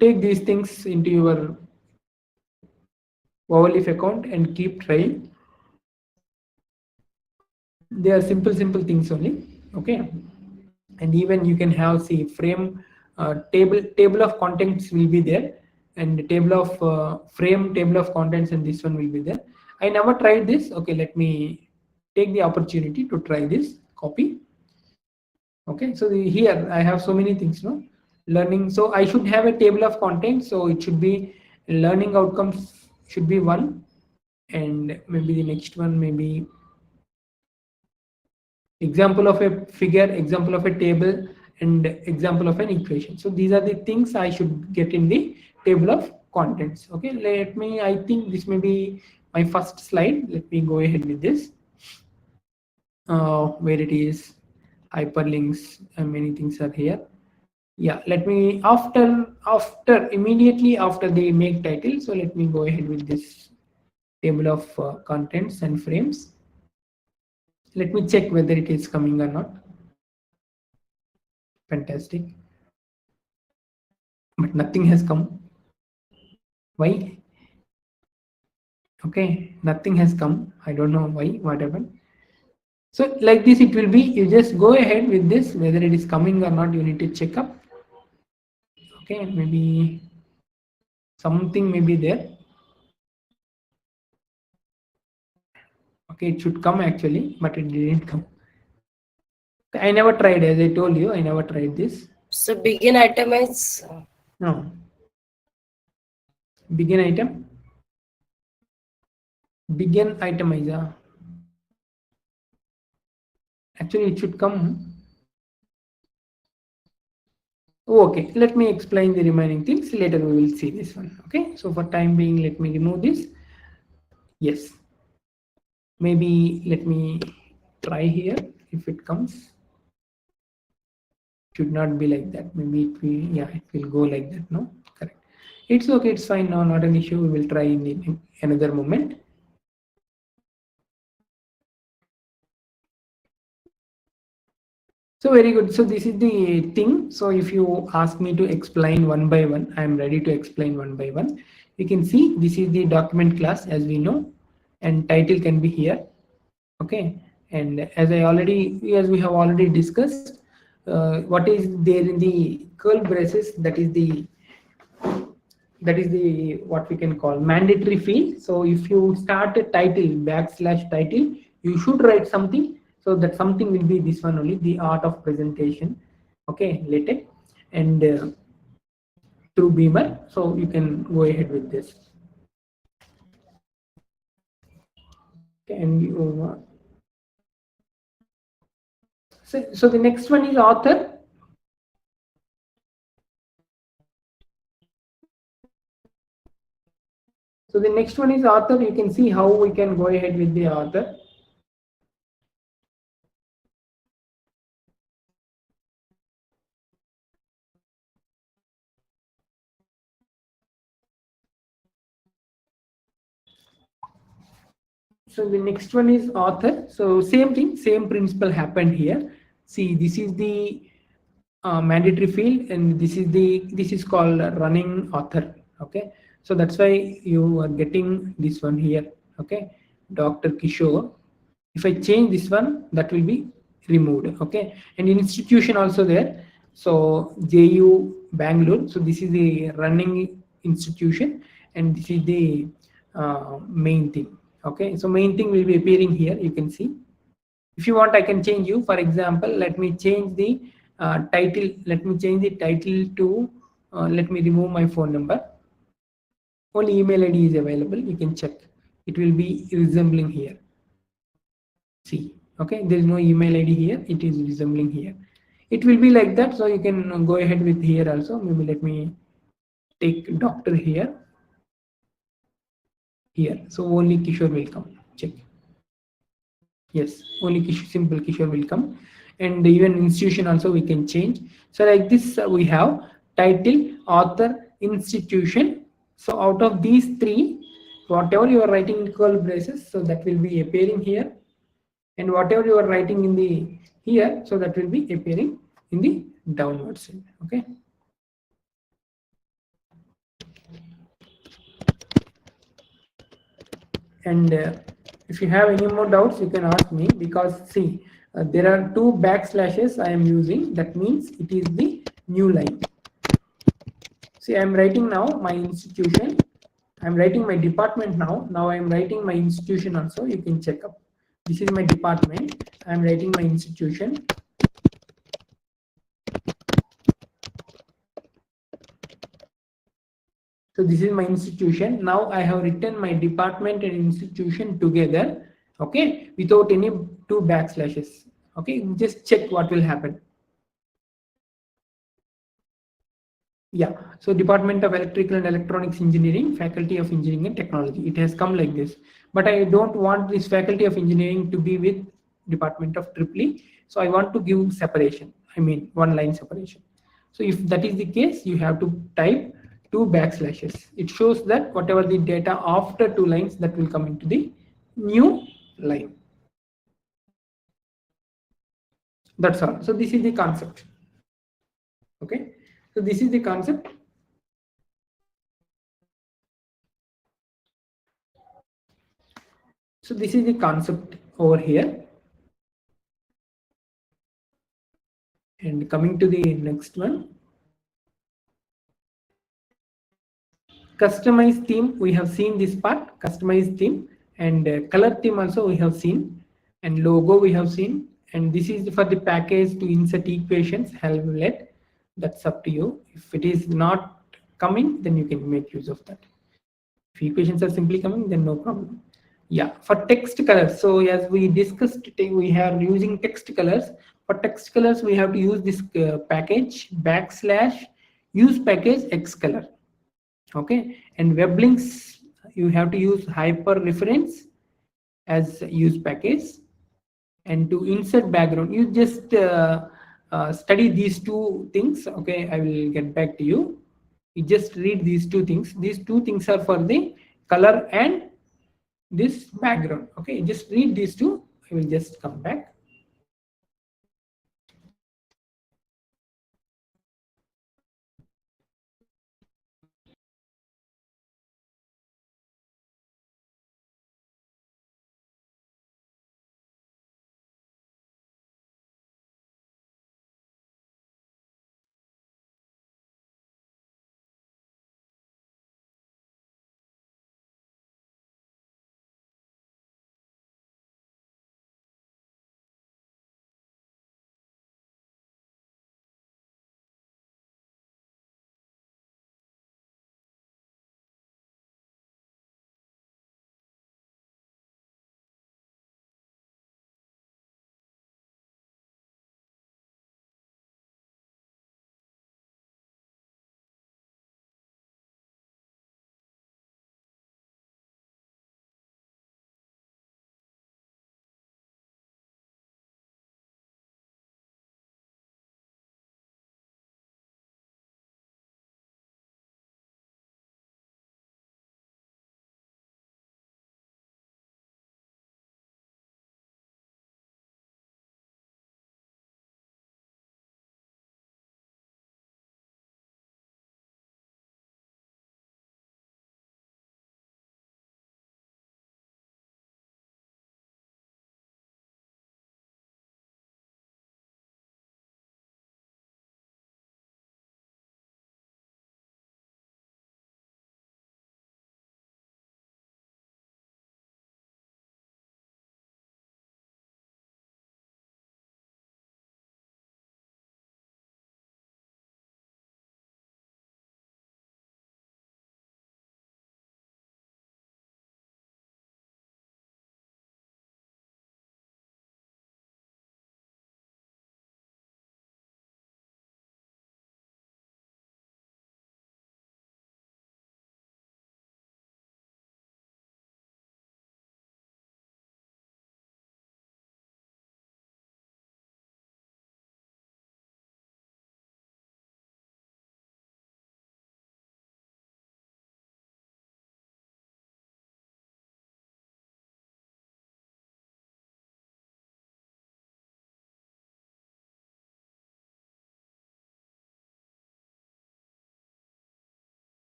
take these things into your Overleaf account and keep trying. They are simple things only. Okay, and even you can have, see, frame table of contents will be there, and the table of frame table of contents, and this one will be there. I never tried this. Okay, let me take the opportunity to try this. Copy. Okay, so here I have so many things, no, learning. So I should have a table of contents. So it should be learning outcomes should be one, and maybe the next one may be example of a figure, example of a table, and example of an equation. So these are the things I should get in the table of contents. Okay, let me, I think this may be my first slide. Let me go ahead with this. Where it is hyperlinks and many things are here. Yeah, let me immediately after the make title. So let me go ahead with this table of contents and frames. Let me check whether it is coming or not. Fantastic. But nothing has come. Why? Okay, nothing has come. I don't know why, what happened. So like this it will be, you just go ahead with this, whether it is coming or not, you need to check up. Okay, maybe something may be there. Okay, it should come actually, but it didn't come. I never tried, as I told you, I never tried this. So begin itemize. No. Begin item. Begin itemizer. Actually, it should come. Oh, okay, let me explain the remaining things. Later we will see this one. Okay, so for time being, let me remove this. Yes. Maybe let me try here if it comes. Should not be like that. Maybe it will, yeah, it will go like that. No, correct. It's okay, it's fine. No, not an issue. We will try in another moment. So very good. So this is the thing. So if you ask me to explain one by one, I am ready to explain one by one. You can see this is the document class as we know, and title can be here. Okay, and as we have already discussed, what is there in the curl braces, that is the what we can call mandatory field. So if you start a title \title, you should write something. So that something will be this one only, the art of presentation. Okay, latex and through Beamer. So you can go ahead with this. Okay, and you, so the next one is author. So the next one is author. You can see how we can go ahead with the author. So the next one is author. So same thing, same principle happened here. See, this is the mandatory field, and this is called running author. Okay, so that's why you are getting this one here. Okay, Dr. Kishore. If I change this one, that will be removed. Okay, and institution also there. So JU Bangalore. So this is the running institution, and this is the main thing. Okay, so main thing will be appearing here. You can see. If you want, I can change you. For example, let me change the title. Let me change the title to. Let me remove my phone number. Only email ID is available. You can check. It will be resembling here. See, okay, there is no email ID here. It is resembling here. It will be like that. So you can go ahead with here also. Maybe let me take doctor here. Here. So only Kishore will come. Check. Yes, only Kishore, simple Kishore will come. And even institution also we can change. So like this, we have title, author, institution. So out of these three, whatever you are writing in curl braces, so that will be appearing here. And whatever you are writing in the here, so that will be appearing in the downward side. Okay. And if you have any more doubts, you can ask me, because see, there are two backslashes I am using. That means it is the new line. See, I am writing now my institution. I am writing my department now. Now I am writing my institution also. You can check up. This is my department. I am writing my institution. So this is my institution. Now I have written my department and institution together, okay, without any two backslashes. Okay, just check what will happen. Yeah, so Department of Electrical and Electronics Engineering, Faculty of Engineering and Technology. It has come like this. But I don't want this Faculty of Engineering to be with Department of EEE. So I want to give separation. I mean, one line separation. So if that is the case, you have to type two backslashes. It shows that whatever the data after two lines, that will come into the new line. That's all. So this is the concept. Okay. So this is the concept. So this is the concept over here. And coming to the next one. Customized theme, we have seen this part, customized theme, and color theme also we have seen, and logo we have seen, and this is for the package to insert equations, helplet. That's up to you. If it is not coming, then you can make use of that. If equations are simply coming, then no problem. Yeah, for text colors, so as we discussed, we are using text colors. For text colors, we have to use this package /use package X color. Okay, and web links, you have to use hyper reference as use package, and to insert background, you just study these two things. Okay, I will get back to you. You just read these two things. These two things are for the color and this background. Okay, just read these two. I will just come back.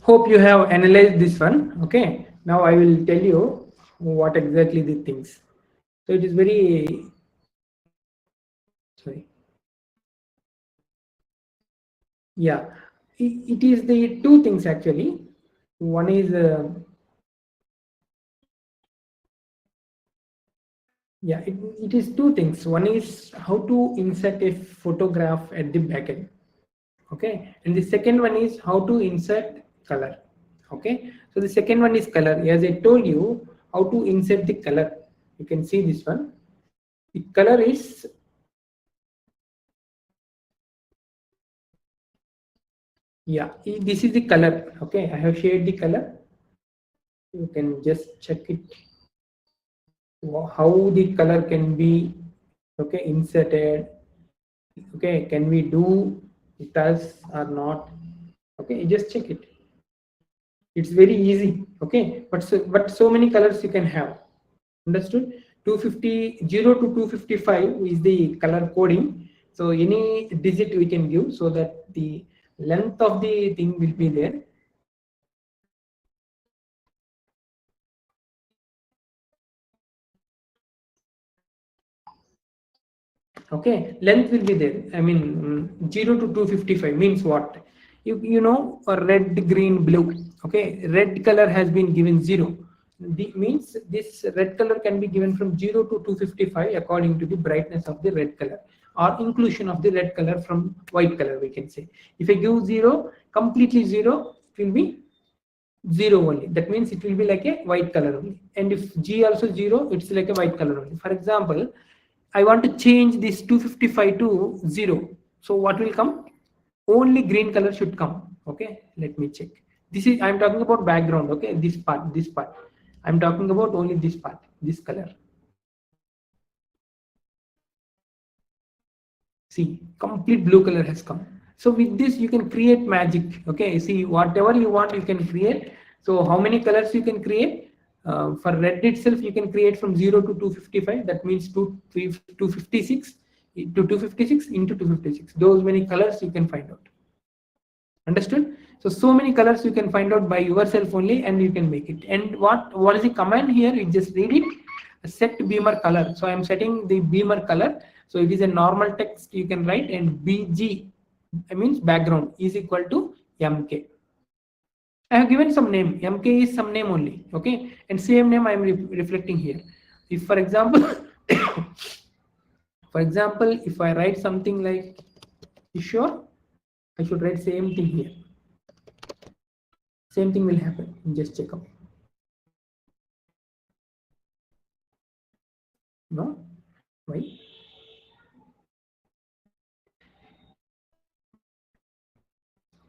Hope you have analyzed this one. Okay, now I will tell you what exactly the things. So it is very, sorry. Yeah, it is the two things actually. One is yeah, it is two things. One is how to insert a photograph at the backend. Okay, and the second one is how to insert color. Okay, so the second one is color. As I told you, how to insert the color. You can see this one. The color is this is the color. Okay, I have shared the color. You can just check it. How the color can be inserted. Okay, can we do it as or not? Okay, just check it. It's very easy. Okay, but so many colors you can have. Understood? 250 0 to 255 is the color coding. So any digit we can give so that the length of the thing will be there. Okay, length will be there. I mean 0 to 255 means what? You know, a red, green, blue. Okay, red color has been given 0. Means this red color can be given from 0 to 255 according to the brightness of the red color or inclusion of the red color from white color, we can say. If I give 0, completely 0, it will be 0 only. That means it will be like a white color only. And if G also 0, it's like a white color only. For example, I want to change this 255 to 0. So what will come? Only green color should come. Okay, let me check. This is, I'm talking about background. Okay, this part, I'm talking about only this part, this color. See, complete blue color has come. So with this you can create magic. Okay, see, whatever you want you can create. So how many colors you can create? For red itself you can create from 0 to 255. That means 256 to 256 into 256. Those many colors you can find out. Understood? So many colors you can find out by yourself only, and you can make it. And what is the command here? You just read it. Set beamer color. So I am setting the beamer color. So it is a normal text you can write, and BG, I means background, is equal to MK. I have given some name. MK is some name only. Okay, and same name I am reflecting here. If for example, if I write something like Kishore, I should write same thing here. Same thing will happen. Just check out. No? Why?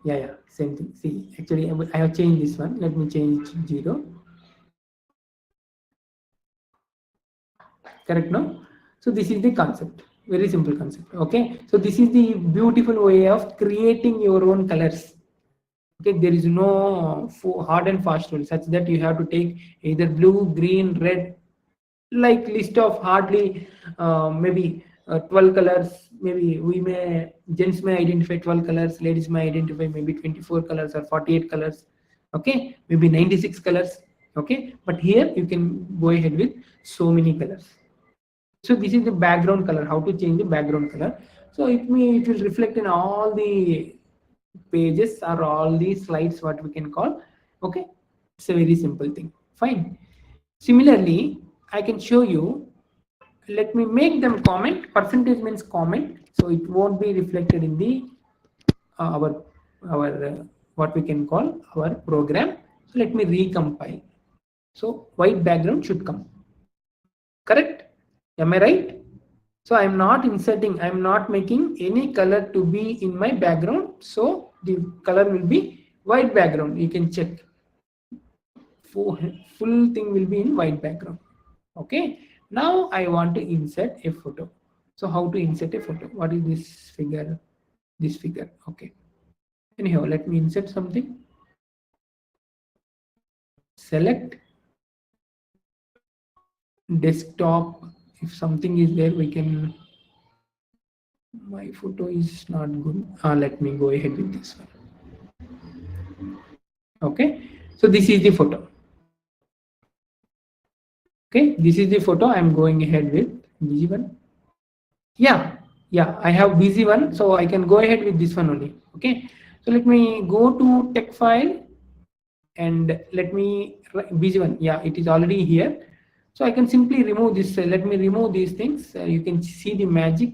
Yeah, same thing. See, actually, I have changed this one. Let me change it to 0. Correct, no? So this is the concept. Very simple concept. Okay. So this is the beautiful way of creating your own colors. Okay, there is no hard and fast rule such that you have to take either blue, green, red, like list of hardly maybe 12 colors. Maybe gents may identify 12 colors, ladies may identify maybe 24 colors or 48 colors. Okay, maybe 96 colors. Okay, but here you can go ahead with so many colors. So this is the background color. How to change the background color? So it will reflect in all the pages or all these slides, what we can call. Okay, it's a very simple thing. Fine. Similarly, I can show you. Let me make them comment. Percentage means comment, so it won't be reflected in the our what we can call our program. So let me recompile. So white background should come. Correct? Am I right? So I am not inserting, I am not making any color to be in my background. So the color will be white background. You can check. Full thing will be in white background. Okay. Now I want to insert a photo. So how to insert a photo? What is this figure? This figure. Okay. Anyhow, let me insert something. Select desktop. If something is there, we can. My photo is not good. Let me go ahead with this one. Okay. So this is the photo. Okay. This is the photo. I'm going ahead with busy one. Yeah. I have busy one. So I can go ahead with this one only. Okay. So let me go to text file and let me busy one. Yeah, it is already here. So I can simply remove this. Let me remove these things. You can see the magic.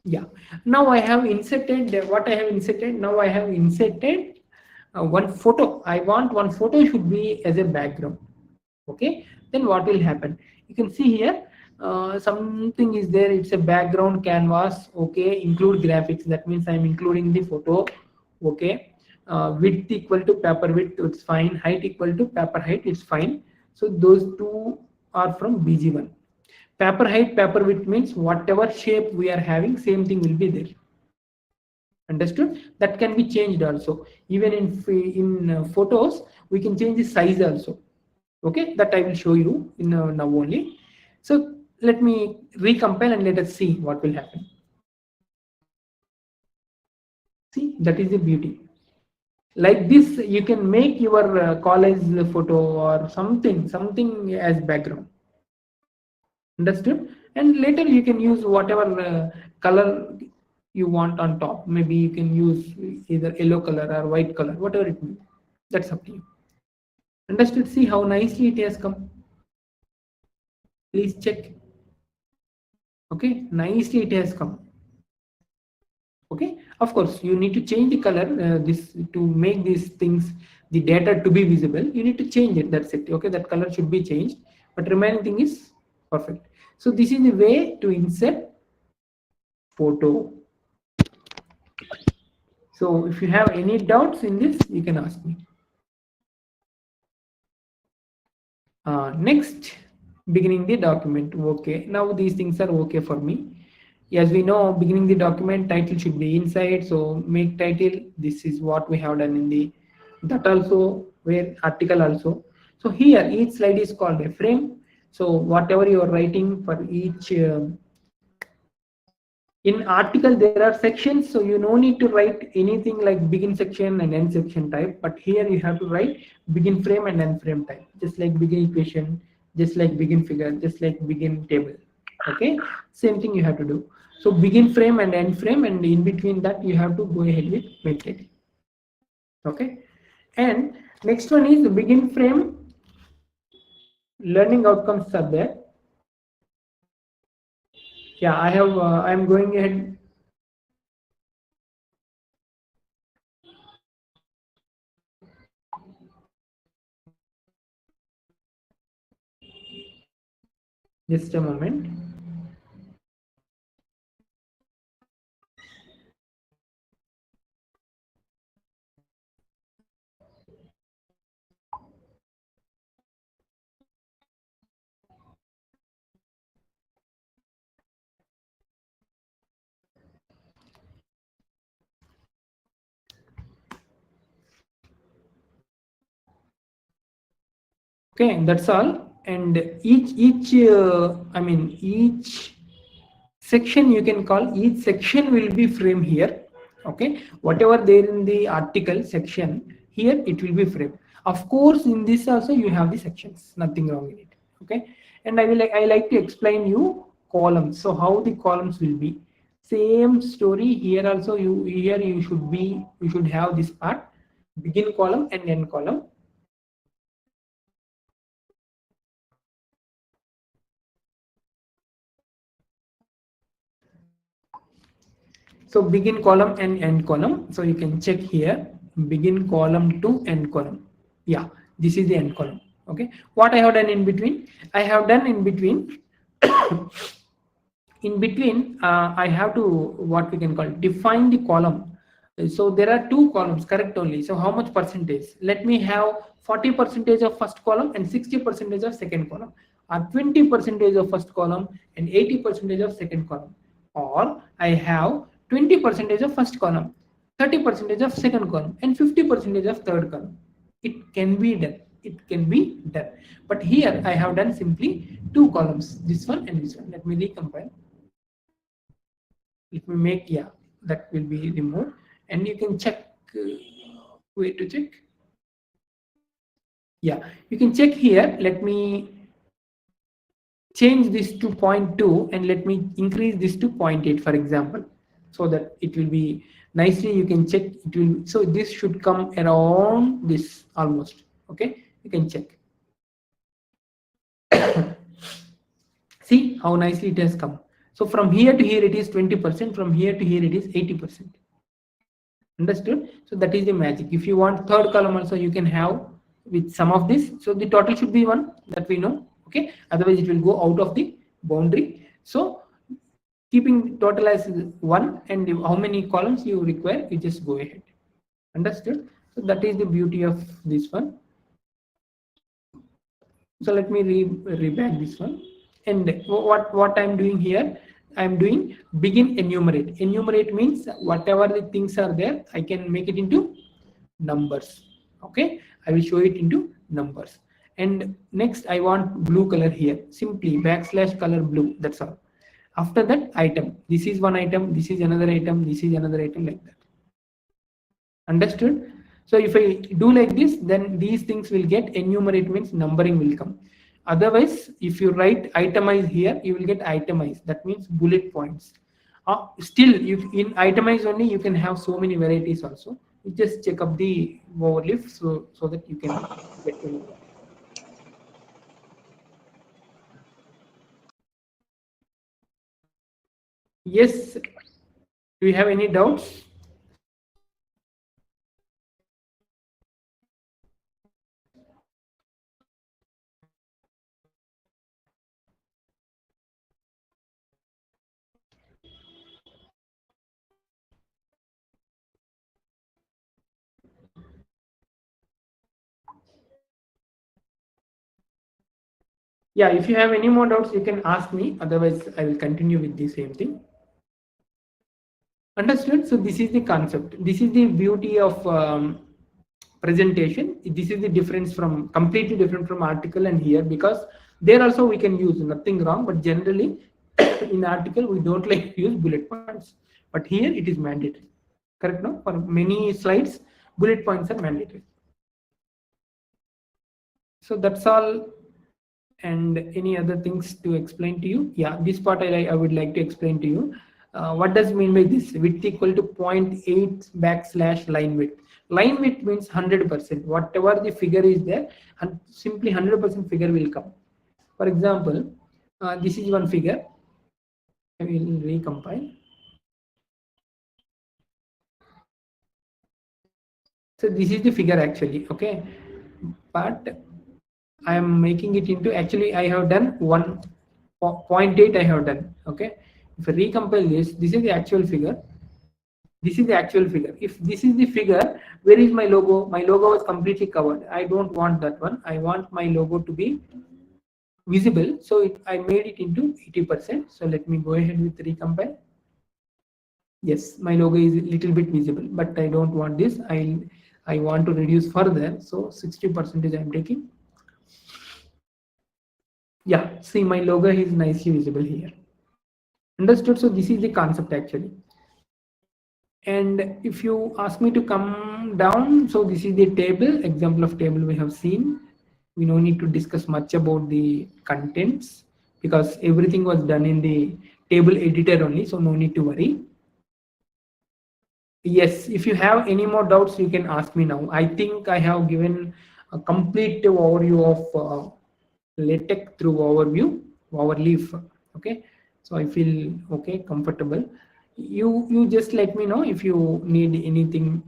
Yeah. Now I have inserted what I have inserted. Now I have inserted one photo. I want one photo should be as a background. Okay. Then what will happen? You can see here something is there. It's a background canvas. Okay. Include graphics. That means I'm including the photo. Okay. Width equal to paper width. It's fine. Height equal to paper height. It's fine. So those two are from BG1. Paper height, paper width means whatever shape we are having, same thing will be there. Understood? That can be changed also. Even in photos, we can change the size also. Okay, that I will show you in now only. So let me recompile and let us see what will happen. See, that is the beauty. Like this, you can make your college photo or something as background. Understood? And later you can use whatever color you want on top. Maybe you can use either yellow color or white color, whatever it means. That's up to you. Understood? See how nicely it has come. Please check. Okay, nicely it has come. Okay, of course you need to change the color this to make these things, the data to be visible. You need to change it. That's it. Okay, that color should be changed, but remaining thing is Perfect. So this is the way to insert photo. So if you have any doubts in this, you can ask me. Next, beginning the document. Okay, now these things are okay for me. As we know, beginning the document, title should be inside. So make title. This is what we have done in the that also, where article also. So here each slide is called a frame. So whatever you are writing for each in article there are sections, so you no need to write anything like begin section and end section type, but here you have to write begin frame and end frame type, just like begin equation, just like begin figure, just like begin table. Okay, same thing you have to do. So begin frame and end frame, and in between that you have to go ahead with method. Okay, and next one is the begin frame learning outcomes are there. Yeah, I have I'm going ahead. Just a moment. Okay, that's all. And each section you can call, each section will be frame here. Okay, whatever there in the article section, here it will be frame. Of course in this also you have the sections, nothing wrong in it. Okay, and I like to explain you columns. So how the columns will be, same story here also. You should have this part, begin column and end column. So begin column and end column. So you can check here, begin column to end column. Yeah, this is the end column. Okay, what I have done in between? I have done in between. In between, I have to what we can call define the column. So there are two columns, correct only. So how much percentage? Let me have 40% of first column and 60% of second column, or 20% of first column and 80% of second column, or I have 20% of first column, 30% of second column, and 50% of third column. It can be done. It can be done. But here I have done simply two columns, this one and this one. Let me recompile. Let me make, yeah, that will be removed, and you can check. Way to check. Yeah, you can check here. Let me change this to 0.2 and let me increase this to 0.8, for example, so that it will be nicely. You can check it will. So this should come around this almost. Okay, you can check. See how nicely it has come. So from here to here it is 20%. From here to here it is 80%. Understood? So that is the magic. If you want third column also, you can have with some of this. So the total should be 1, that we know. Okay, otherwise it will go out of the boundary. So keeping total as 1, and how many columns you require, you just go ahead. Understood? So that is the beauty of this one. So let me reback this one. And what I'm doing here, I'm doing begin enumerate. Enumerate means whatever the things are there, I can make it into numbers. Okay, I will show it into numbers. And next I want blue color here, simply backslash color blue, that's all. After that, item, this is one item, this is another item, this is another item, like that. Understood? So if I do like this, then these things will get enumerate, means numbering will come. Otherwise, if you write itemize here, you will get itemize, that means bullet points. Still, you in itemize only you can have so many varieties also. You just check up the overleaf, so that you can get to know that. Yes, do you have any doubts? Yeah, if you have any more doubts, you can ask me. Otherwise, I will continue with the same thing. Understood? So this is the concept. This is the beauty of presentation. This is the difference from completely different from article and here, because there also we can use nothing wrong, but generally in article we don't like to use bullet points. But here it is mandatory. Correct? No? For many slides, bullet points are mandatory. So that's all. And any other things to explain to you? Yeah, this part I would like to explain to you. What does mean by this? Width equal to 0.8 backslash line width. Line width means 100%. Whatever the figure is there, and simply 100% figure will come. For example, this is one figure. I will recompile. So this is the figure actually, okay? But I am making it into, actually I have done 1.8 I have done, okay? If I recompile this is the actual figure. This is the actual figure. If this is the figure, where is my logo? My logo was completely covered. I don't want that one. I want my logo to be visible. So I made it into 80%. So let me go ahead with recompile. Yes, my logo is a little bit visible, but I don't want this. I want to reduce further. So 60% I'm taking. Yeah, see my logo is nicely visible here. Understood? So this is the concept actually. And if you ask me to come down, so this is the table, example of table we have seen. We no need to discuss much about the contents because everything was done in the table editor only, so no need to worry. Yes, if you have any more doubts, you can ask me now. I think I have given a complete overview of LaTeX through overleaf. Okay, so I feel okay, comfortable. You just let me know if you need anything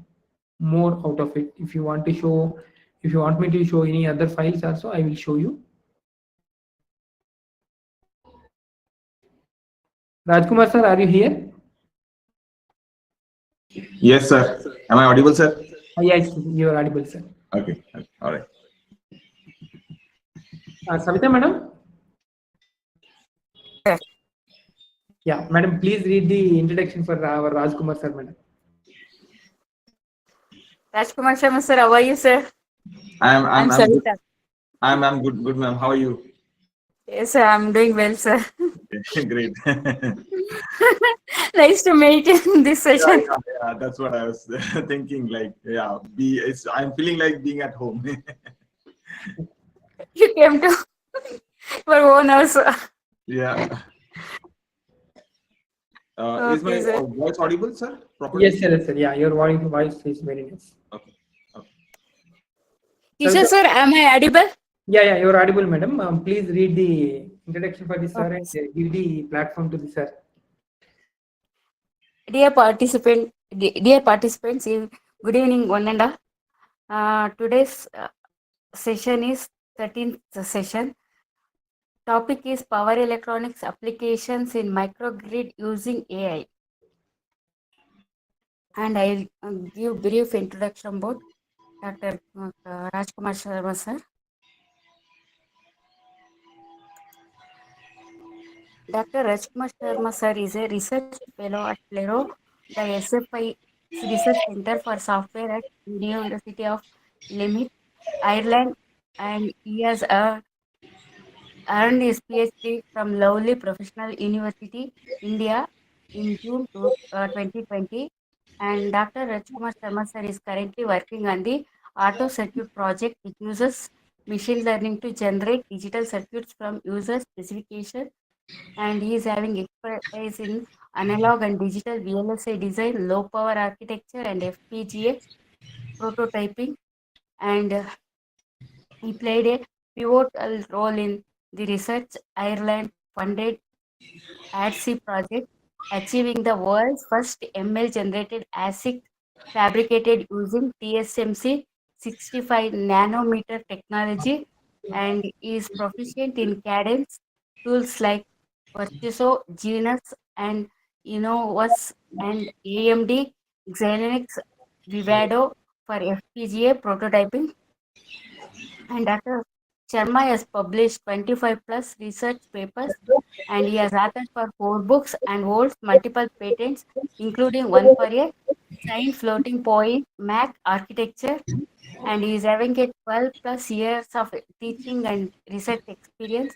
more out of it. If you want to show, if you want me to show any other files also, I will show you. Rajkumar sir, are you here? Yes, sir. Am I audible, sir? Yes, you are audible, sir. Okay. All right. Savita madam? Yes. Yeah, madam, please read the introduction for our Rajkumar sir, madam. Rajkumar Sharma, sir, how are you, sir? I'm good. Savita. I'm good, ma'am. How are you? Yes, sir, I'm doing well, sir. Great. Nice to meet you in this session. Yeah, that's what I was thinking. Like, yeah, I'm feeling like being at home. You came to your own house. Yeah. Is Okay, my sir. voice audible, sir? Properly? Yes, sir. Yeah, your voice is very nice. Okay. Teacher, sir, am I audible? Yeah, you're audible, madam. Please read the introduction for the sir Okay, and give the platform to the sir. Dear participants, good evening, one and all. Today's session is 13th session. Topic is power electronics applications in microgrid using AI. And I'll give brief introduction about Dr. Rajkumar Sharma, sir. Dr. Rajkumar Sharma, sir, is a research fellow at LERO, the SFI Research Center for Software at University of Limerick, Ireland, and he has earned his PhD from Lovely Professional University, India, in June 2020. And Dr. Rajkumar Sharma, sir, is currently working on the Auto Circuit project, which uses machine learning to generate digital circuits from user specification. And he is having expertise in analog and digital VLSI design, low power architecture, and FPGA prototyping. And he played a pivotal role in the Research Ireland funded ADC project, achieving the world's first ML generated ASIC fabricated using TSMC 65 nanometer technology, and is proficient in cadence tools like Virtuoso, Genus, and Innovus, and AMD Xilinx Vivado for FPGA prototyping. And Dr. Sharma has published 25 plus research papers and he has authored for 4 books and holds multiple patents, including one for a giant floating point Mac architecture. And he is having a 12 plus years of teaching and research experience.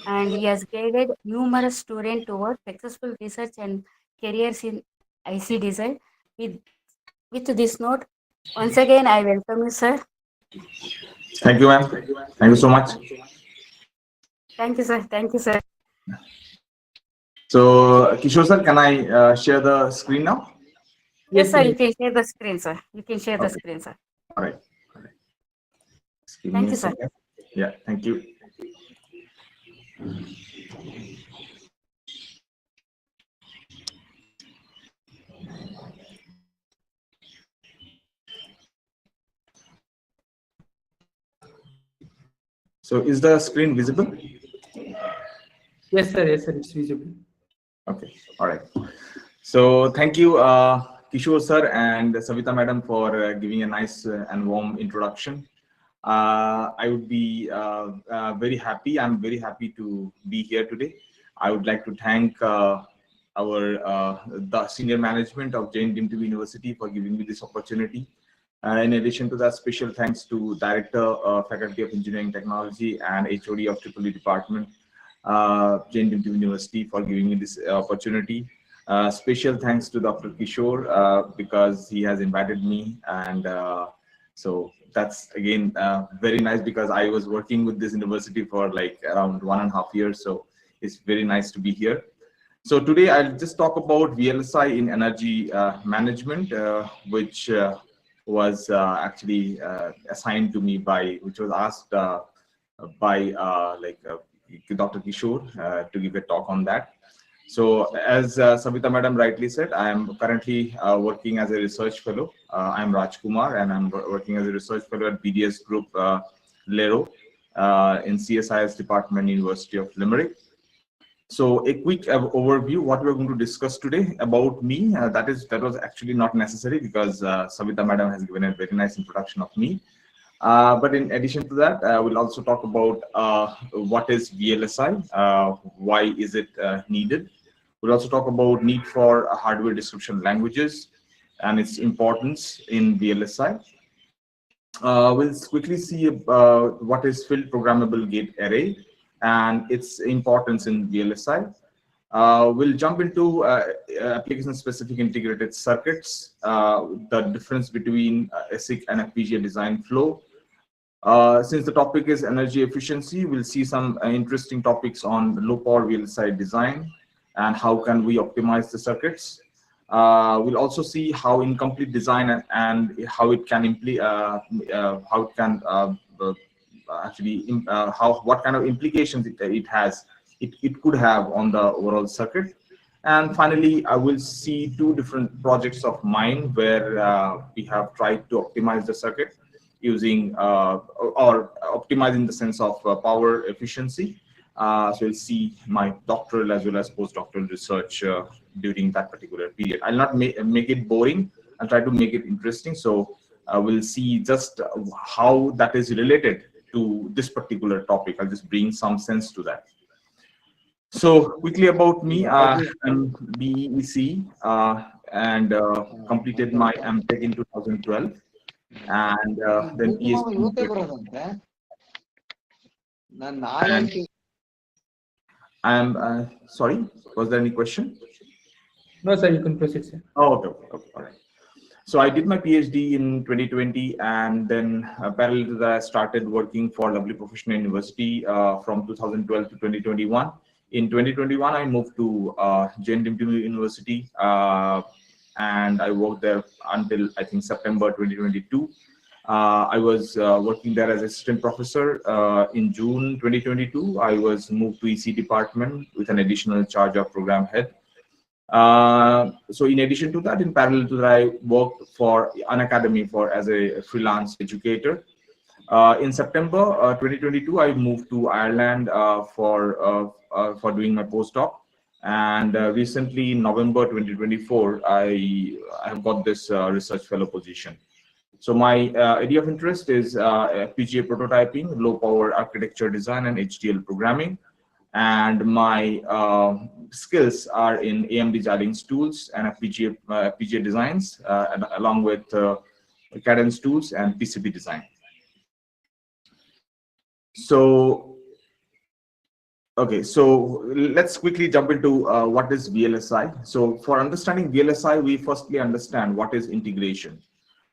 And he has guided numerous students towards successful research and careers in IC design. With, with this note, once again, I welcome you, sir. Thank you, ma'am. Thank you so much. Thank you, sir. Thank you, sir. So, Kishore sir, can I share the screen now? Yes, sir. You can share the screen, sir. You can share the Okay. screen, sir. All right. Just give Thank me a you, sir. second. Yeah, thank you. So, is the screen visible? Yes, sir. Yes, sir. It's visible. Okay. All right. So, thank you, Kishore sir and Savita madam for giving a nice and warm introduction. I would be very happy. I'm very happy to be here today. I would like to thank the senior management of JAIN University for giving me this opportunity. In addition to that, special thanks to Director, Faculty of Engineering Technology and HOD of EEE Department, JAIN University for giving me this opportunity. Special thanks to Dr. Kishore because he has invited me, and so that's again very nice because I was working with this university for like around 1.5 years, so it's very nice to be here. So today I'll just talk about VLSI in energy management, which was actually assigned to me which was asked by Dr. Kishore to give a talk on that. So as Savita madam rightly said, I am currently working as a research fellow. I'm Rajkumar and I'm working as a research fellow at BDS Group Lero in CSIS Department, University of Limerick. So a quick overview, what we're going to discuss today about me, that was actually not necessary because Savita madam has given a very nice introduction of me. But in addition to that, we'll also talk about what is VLSI, why is it needed. We'll also talk about need for hardware description languages and its importance in VLSI. We'll quickly see what is field programmable gate array and its importance in VLSI. We'll jump into application-specific integrated circuits, the difference between ASIC and FPGA design flow. Since the topic is energy efficiency, we'll see some interesting topics on low-power VLSI design and how can we optimize the circuits. We'll also see how incomplete design and how it can what kind of implications it could have on the overall circuit. And finally, I will see 2 different projects of mine where we have tried to optimize the circuit using or optimize in the sense of power efficiency. So you'll see my doctoral as well as postdoctoral research during that particular period. I'll not make it boring. I'll try to make it interesting. So we'll see just how that is related to this particular topic. I'll just bring some sense to that. So quickly about me, I'm BEC and completed my MTech in 2012 and then PhD. I'm sorry, was there any question? No, sir, you can proceed, sir. Oh, okay, all right. So I did my PhD in 2020, and then parallel to that, I started working for Lovely Professional University from 2012 to 2021. In 2021, I moved to JAIN University, and I worked there until I think September 2022. I was working there as assistant professor. In June 2022, I was moved to EEE Department with an additional charge of program head. So in addition to that, in parallel to that, I worked for an academy as a freelance educator. In September 2022, I moved to Ireland for doing my postdoc. And recently, in November 2024, I have got this research fellow position. So my area of interest is FPGA prototyping, low power architecture design, and HDL programming. And my skills are in AMD Xilinx tools and FPGA designs, and along with cadence tools and PCB design. So, okay, so let's quickly jump into what is VLSI. So for understanding VLSI, we firstly understand what is integration.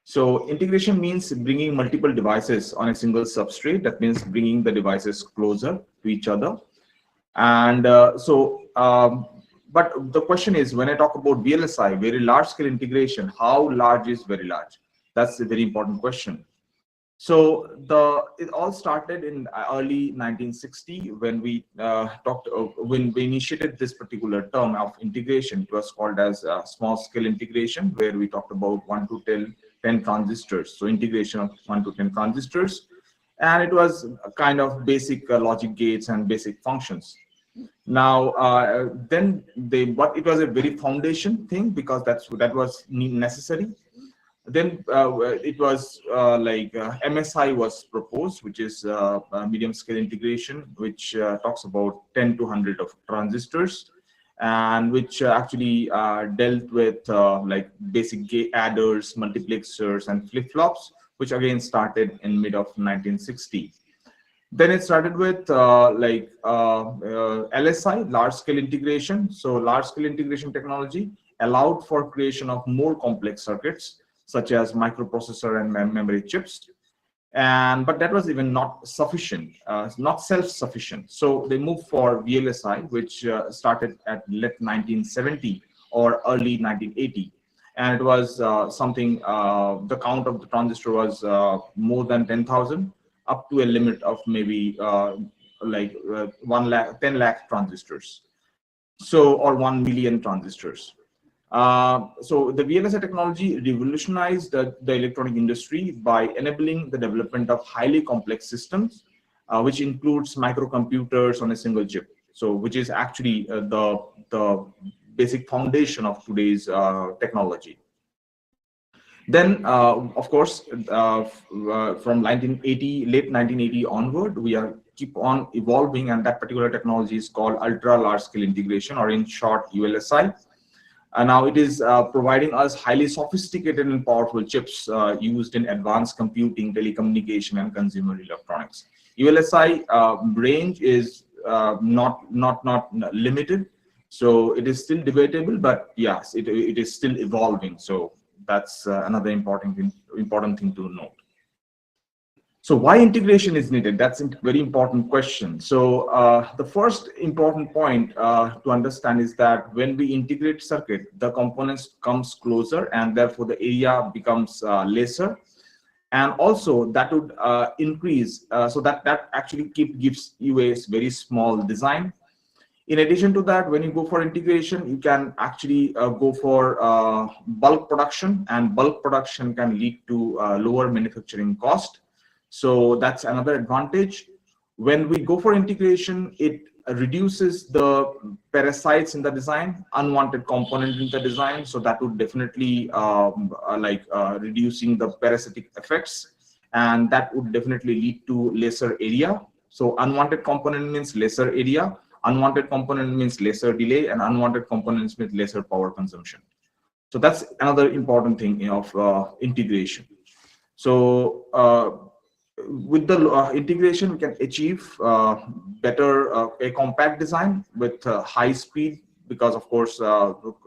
So integration means bringing multiple devices on a single substrate. That means bringing the devices closer to each other. And but the question is, when I talk about VLSI, very large scale integration, how large is very large? That's a very important question. So it all started in early 1960 when we when we initiated this particular term of integration. It was called as small scale integration, where we talked about 1 to 10 transistors. So integration of 1 to 10 transistors, and it was a kind of basic logic gates and basic functions. Now, but it was a very foundation thing because that was necessary. Then it was MSI was proposed, which is medium scale integration, which talks about 10 to 100 of transistors, and which actually dealt with like basic gate adders, multiplexers, and flip-flops, which again started in mid of 1960. Then it started with LSI, large scale integration. So large scale integration technology allowed for creation of more complex circuits, such as microprocessor and memory chips. But that was even not sufficient, not self-sufficient. So they moved for VLSI, which started at late 1970 or early 1980. And it was something, the count of the transistor was more than 10,000, up to a limit of maybe 10 lakh transistors. So, or 1 million transistors. So the VLSI technology revolutionized the electronic industry by enabling the development of highly complex systems, which includes microcomputers on a single chip. So which is actually the basic foundation of today's technology. Then, of course, from late 1980 onward, we keep on evolving, and that particular technology is called ultra large scale integration, or in short, ULSI. Now it is providing us highly sophisticated and powerful chips used in advanced computing, telecommunication, and consumer electronics. ULSI range is not limited, so it is still debatable, but yes, it is still evolving. So that's another important thing to note. So why integration is needed? That's a very important question. So the first important point to understand is that when we integrate circuit, the components comes closer, and therefore the area becomes lesser. And also that would increase, so that actually gives you a very small design. In addition to that, when you go for integration, you can actually go for bulk production, and bulk production can lead to lower manufacturing cost. So that's another advantage. When we go for integration, it reduces the parasites in the design, unwanted component in the design. So that would definitely reducing the parasitic effects, and that would definitely lead to lesser area. So unwanted component means lesser area, unwanted component means lesser delay, and unwanted components means lesser power consumption. So that's another important thing of integration. So with the integration, we can achieve better a compact design with high speed, because of course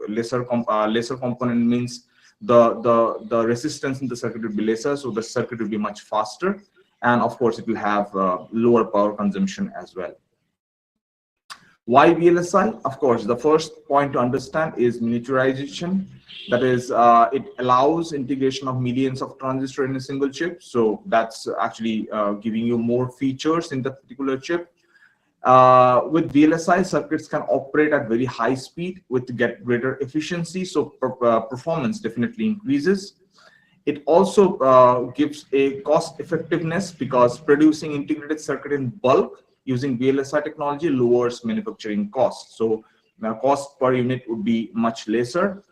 lesser component means the resistance in the circuit will be lesser, so the circuit will be much faster, and of course it will have lower power consumption as well. Why VLSI? Of course, the first point to understand is miniaturization. That is, it allows integration of millions of transistors in a single chip. So that's actually giving you more features in the particular chip. With VLSI, circuits can operate at very high speed with greater efficiency. So performance definitely increases. It also gives a cost effectiveness, because producing integrated circuit in bulk using VLSI technology lowers manufacturing costs. So the cost per unit would be much lesser.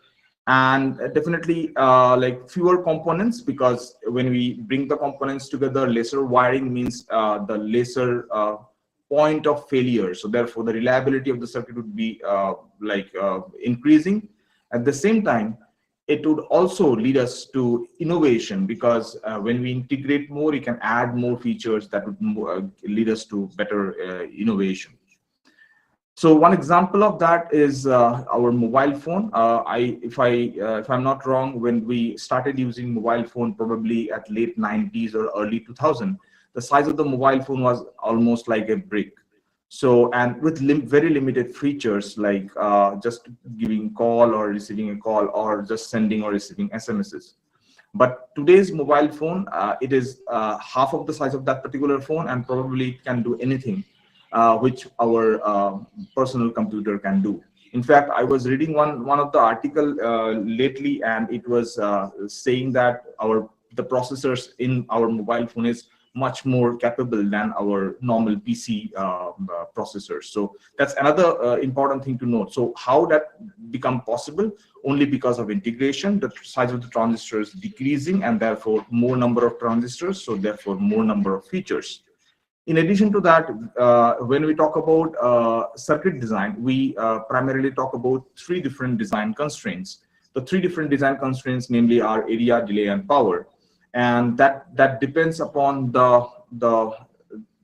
and definitely like fewer components, because when we bring the components together, lesser wiring means the lesser point of failure. So therefore the reliability of the circuit would be increasing. At the same time, it would also lead us to innovation, because when we integrate more, we can add more features that would lead us to better innovation. So one example of that is our mobile phone. If I'm not wrong, when we started using mobile phone, probably at late 90s or early 2000, the size of the mobile phone was almost like a brick. So, and with very limited features, like just giving call or receiving a call, or just sending or receiving SMSs. But today's mobile phone, it is half of the size of that particular phone, and probably can do anything which our personal computer can do. In fact, I was reading one of the article lately, and it was saying that the processors in our mobile phone is much more capable than our normal PC processors. So that's another important thing to note. So how that become possible? Only because of integration, the size of the transistors decreasing, and therefore more number of transistors, so therefore more number of features. In addition to that, when we talk about circuit design, we primarily talk about three different design constraints. The three different design constraints, namely, are area, delay, and power. And that depends upon the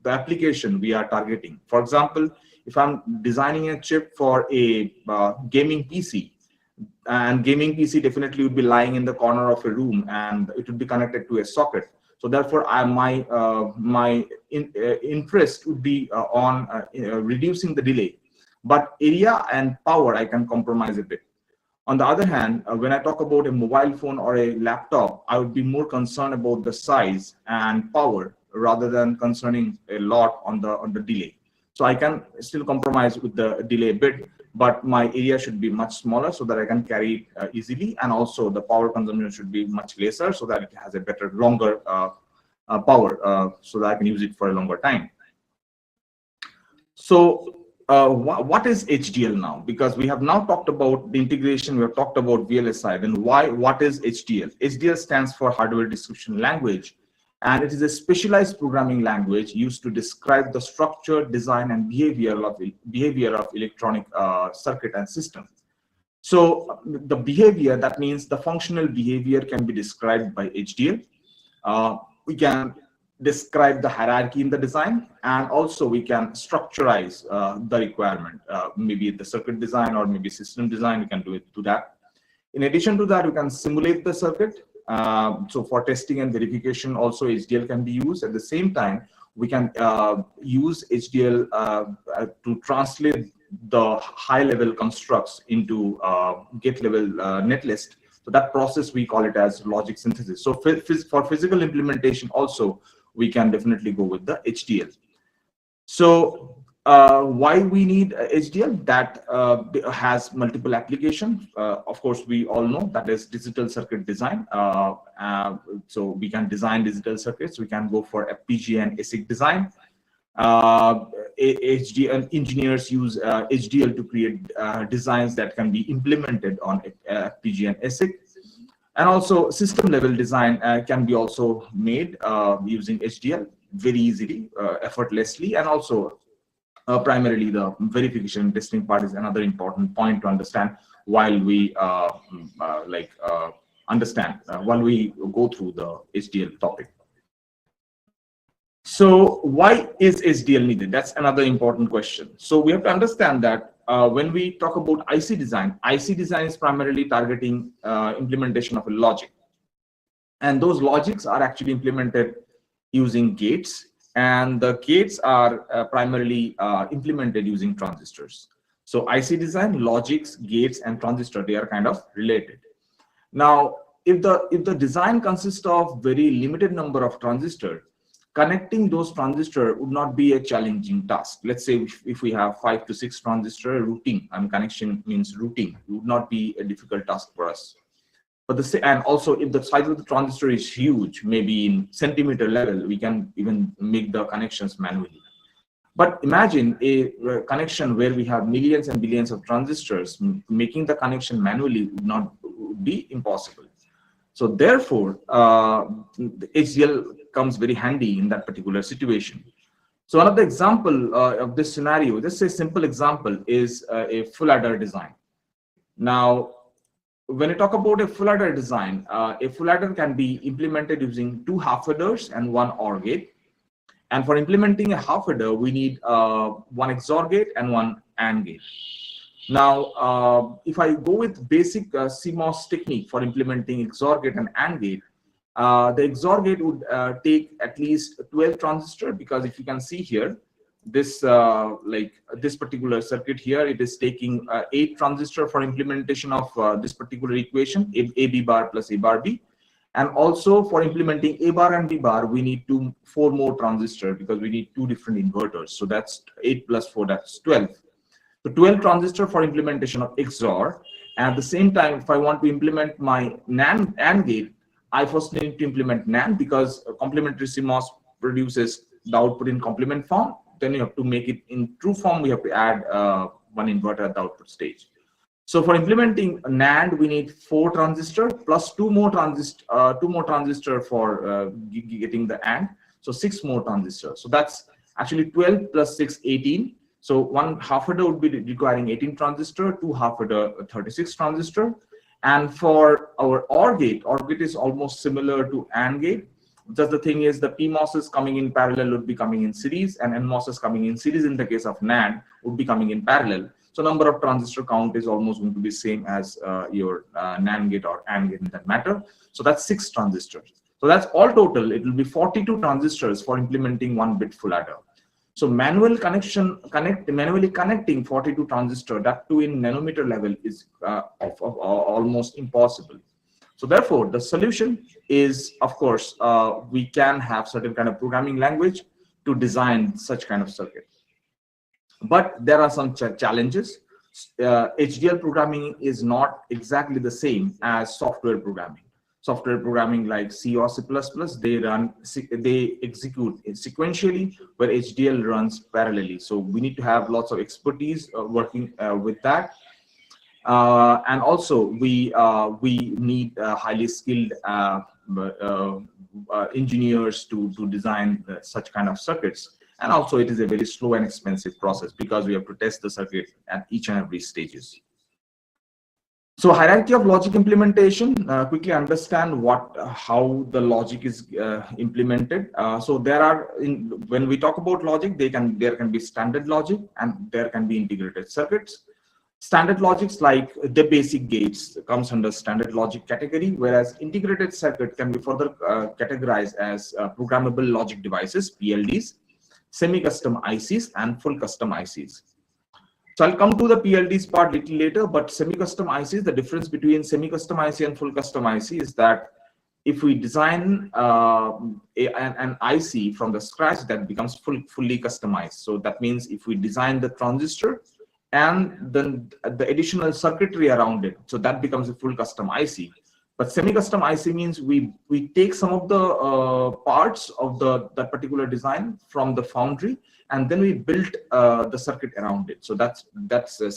application we are targeting. For example, if I'm designing a chip for a gaming PC, and gaming PC definitely would be lying in the corner of a room, and it would be connected to a socket. So therefore, my interest would be on reducing the delay, but area and power I can compromise a bit. On the other hand, when I talk about a mobile phone or a laptop, I would be more concerned about the size and power rather than concerning a lot on the delay. So I can still compromise with the delay a bit, but my area should be much smaller so that I can carry it easily, and also the power consumption should be much lesser so that it has a better, longer power, so that I can use it for a longer time. So what is HDL now? Because we have now talked about the integration, we have talked about VLSI, then what is HDL? HDL stands for Hardware Description Language, and it is a specialized programming language used to describe the structure, design, and behavior of electronic circuit and system. So the behavior, that means the functional behavior, can be described by HDL. We can describe the hierarchy in the design, and also we can structurize the requirement, maybe the circuit design or maybe system design. We can do it to that. In addition to that, we can simulate the circuit. So for testing and verification, also HDL can be used. At the same time, we can use HDL to translate the high-level constructs into gate-level netlist. So that process, we call it as logic synthesis. So for physical implementation also, we can definitely go with the HDL. So why we need HDL? That has multiple applications. Of course, we all know that is digital circuit design. So we can design digital circuits. We can go for FPGA and ASIC design. HDL engineers use HDL to create designs that can be implemented on FPGA and ASIC. And also system level design can be also made using HDL very easily, effortlessly, and also primarily the verification and testing part is another important point to understand while we while we go through the HDL topic. So why is HDL needed? That's another important question. So we have to understand that when we talk about IC design is primarily targeting implementation of a logic. And those logics are actually implemented using gates, and the gates are primarily implemented using transistors. So IC design, logics, gates, and transistor, they are kind of related. Now, if the design consists of very limited number of transistors, connecting those transistors would not be a challenging task. Let's say if we have 5 to 6 transistor routing, and connection means routing, it would not be a difficult task for us. But and also if the size of the transistor is huge, maybe in centimeter level, we can even make the connections manually. But imagine a would be impossible. So therefore, the HDL comes very handy in that particular situation. So another example of this scenario, just a simple example, is a full adder design. Now, when you talk about a full adder design, a full adder can be implemented using 2 half adders and 1 OR gate. And for implementing a half adder, we need 1 XOR gate and 1 AND gate. Now, if I go with basic CMOS technique for implementing XOR gate and AND gate, the XOR gate would take at least 12 transistors, because if you can see here, this this particular circuit here, it is taking 8 transistors for implementation of this particular equation, A B bar plus A bar B. And also for implementing A bar and B bar, we need 4 more transistors, because we need 2 different inverters. So that's 8 plus 4, that's 12. So 12 transistors for implementation of XOR. And at the same time, if I want to implement my AND gate, I first need to implement NAND, because complementary CMOS produces the output in complement form. Then you have to make it in true form. We have to add 1 inverter at the output stage. So for implementing NAND, we need 4 transistors plus 2 more transistor for getting the AND. So 6 more transistors. So that's actually 12 plus 6, 18. So 1 half adder would be requiring 18 transistor, 2 half adder 36 transistor. And for our OR gate is almost similar to AND gate. Just the thing is, the PMOSes coming in parallel would be coming in series, and NMOSes coming in series in the case of NAND would be coming in parallel. So number of transistor count is almost going to be same as your NAND gate or AND gate in that matter. So that's 6 transistors. So that's all total. It will be 42 transistors for implementing 1-bit full adder. So manually connecting 42 transistors, that too in nanometer level, is almost impossible. So therefore, the solution is, of course, we can have certain kind of programming language to design such kind of circuit. But there are some challenges. HDL programming is not exactly the same as software programming. Software programming like C or C++, they execute sequentially, where HDL runs parallelly. So we need to have lots of expertise working with that. And also we need highly skilled engineers to design such kind of circuits. And also it is a very slow and expensive process, because we have to test the circuit at each and every stages. So hierarchy of logic implementation, quickly understand how the logic is implemented. So there are, when we talk about logic, there can be standard logic and there can be integrated circuits. Standard logics like the basic gates comes under standard logic category, whereas integrated circuit can be further categorized as programmable logic devices, PLDs, semi-custom ICs, and full custom ICs. So I'll come to the PLDs part little later, but semi-custom ICs, the difference between semi-custom IC and full custom IC is that if we design an IC from the scratch, that becomes fully customized. So that means if we design the transistor and then the additional circuitry around it, so that becomes a full custom IC. But semi-custom IC means we take some of the parts of that particular design from the foundry, and then we built the circuit around it. So that's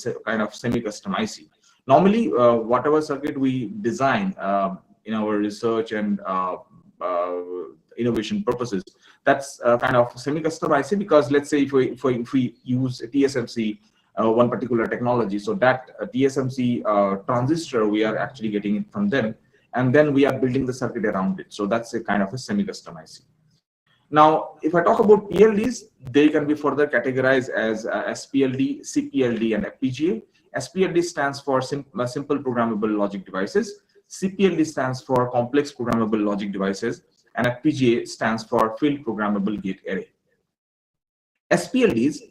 a kind of semi-custom IC. Normally, whatever circuit we design in our research and innovation purposes, that's kind of semi-custom IC, because let's say if we use a TSMC, one particular technology, so that TSMC transistor, we are actually getting it from them, and then we are building the circuit around it. So that's a kind of a semi-custom IC. Now, if I talk about PLDs, they can be further categorized as SPLD, CPLD, and FPGA. SPLD stands for simple programmable logic devices. CPLD stands for complex programmable logic devices, and FPGA stands for field programmable gate array. SPLDs,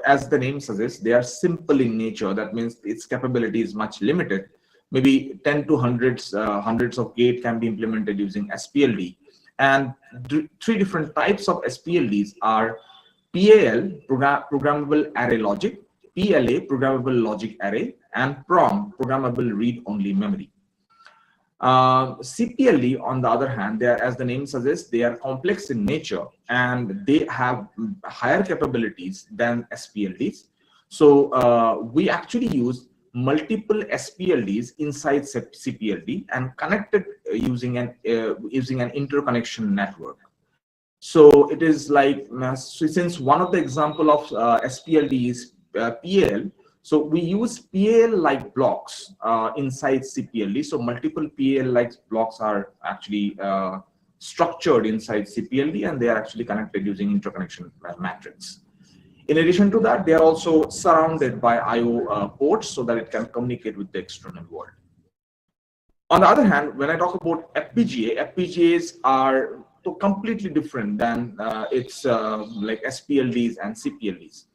as the name suggests, they are simple in nature. That means its capability is much limited. Maybe 10 to hundreds of gate can be implemented using SPLD. And 3 different types of SPLDs are PAL, programmable array logic, PLA, programmable logic array, and PROM, programmable read-only memory. CPLD, on the other hand, they are, as the name suggests, they are complex in nature and they have higher capabilities than SPLDs. So we actually use multiple SPLDs inside CPLD and connected using an interconnection network. So it is like, since one of the example of SPLD is PAL, so we use PAL-like blocks inside CPLD. So multiple PAL-like blocks are actually structured inside CPLD, and they are actually connected using interconnection matrix. In addition to that, they are also surrounded by IO ports so that it can communicate with the external world. On the other hand, when I talk about FPGAs are completely different than its like SPLDs and CPLDs.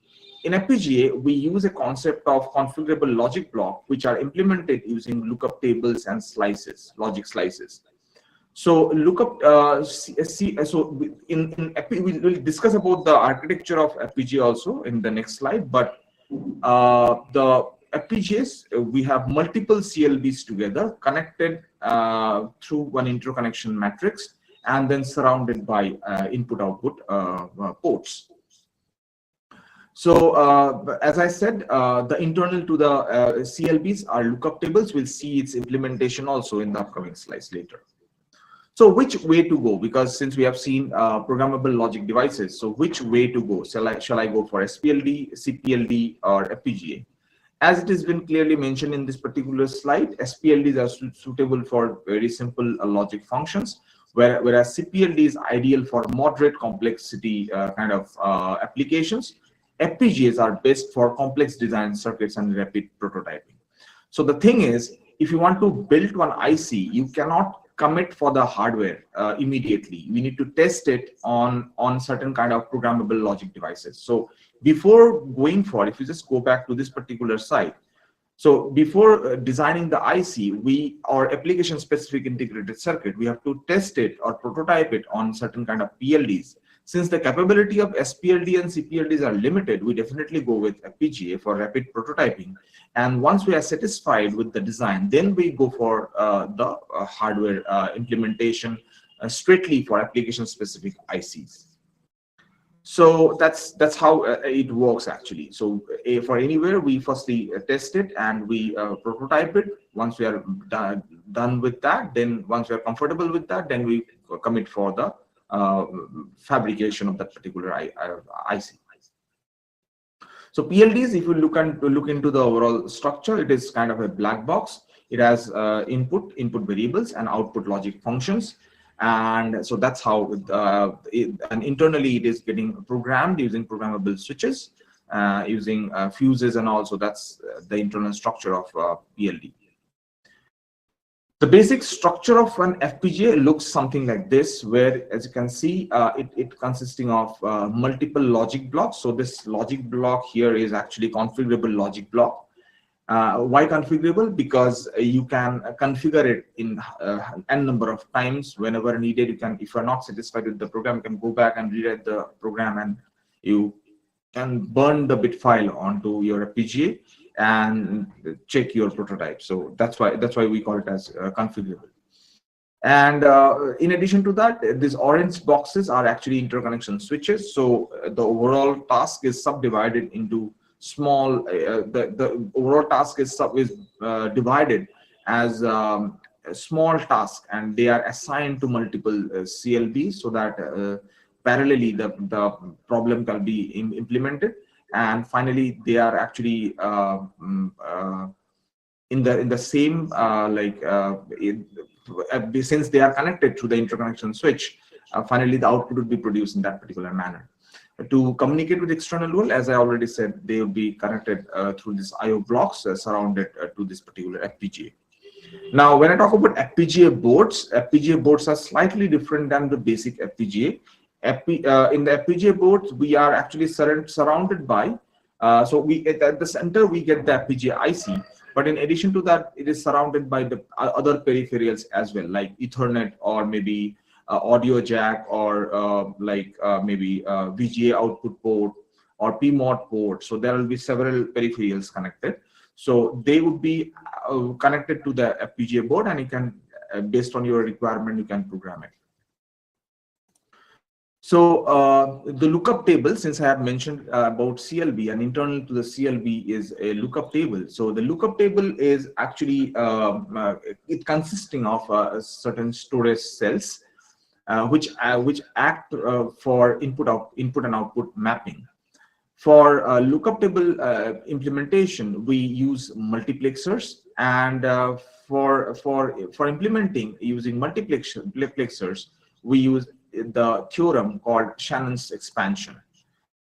In FPGA, we use a concept of configurable logic block, which are implemented using lookup tables and slices, logic slices. So lookup, so we will discuss about the architecture of FPGA also in the next slide, but the FPGAs, we have multiple CLBs together connected through one interconnection matrix and then surrounded by input-output ports. So as I said, the internal to the CLBs are lookup tables. We'll see its implementation also in the upcoming slides later. So which way to go? Because since we have seen programmable logic devices, so which way to go? Shall I go for SPLD, CPLD, or FPGA? As it has been clearly mentioned in this particular slide, SPLDs are suitable for very simple logic functions, whereas CPLD is ideal for moderate complexity kind of applications. FPGAs are best for complex design circuits and rapid prototyping. So the thing is, if you want to build one IC, you cannot commit for the hardware immediately. We need to test it on certain kind of programmable logic devices. So before going for, if you just go back to this particular site, so before designing the IC, our application specific integrated circuit, we have to test it or prototype it on certain kind of PLDs. Since the capability of SPLD and CPLDs are limited, we definitely go with FPGA for rapid prototyping. And once we are satisfied with the design, then we go for the hardware implementation straightly for application-specific ICs. So that's how it works actually. So for anywhere, we firstly test it and we prototype it. Once we are done with that, then once we are comfortable with that, then we commit for the fabrication of that particular IC. So PLDs, if you look into the overall structure, it is kind of a black box. It has input variables and output logic functions, and so that's how and internally it is getting programmed using programmable switches, using fuses, and also that's the internal structure of PLD. The basic structure of an FPGA looks something like this, where, as you can see, it consisting of multiple logic blocks. So this logic block here is actually configurable logic block. Why configurable? Because you can configure it in n number of times whenever needed. You can, if you're not satisfied with the program, you can go back and rewrite the program, and you can burn the bit file onto your FPGA and check your prototype. So that's why we call it as configurable. And in addition to that, these orange boxes are actually interconnection switches. So the overall task is subdivided into small. The overall task is divided as a small task, and they are assigned to multiple CLBs so that parallelly the problem can be implemented. And finally, they are actually in the same since they are connected through the interconnection switch. Finally, the output would be produced in that particular manner. To communicate with external world, as I already said, they will be connected through these IO blocks surrounded to this particular FPGA. Now, when I talk about FPGA boards are slightly different than the basic FPGA. In the FPGA boards, we are actually surrounded by, so at the center we get the FPGA IC, but in addition to that, it is surrounded by the other peripherals as well, like Ethernet, or maybe audio jack, or maybe VGA output port or PMOD port. So there will be several peripherals connected. So they would be connected to the FPGA board, and you can, based on your requirement, you can program it. So the lookup table, since I have mentioned about CLB, and internal to the CLB is a lookup table. So the lookup table is actually it consisting of certain storage cells which act for input and output mapping. For lookup table implementation, we use multiplexers, and for implementing using multiplexers, we use the theorem called Shannon's expansion.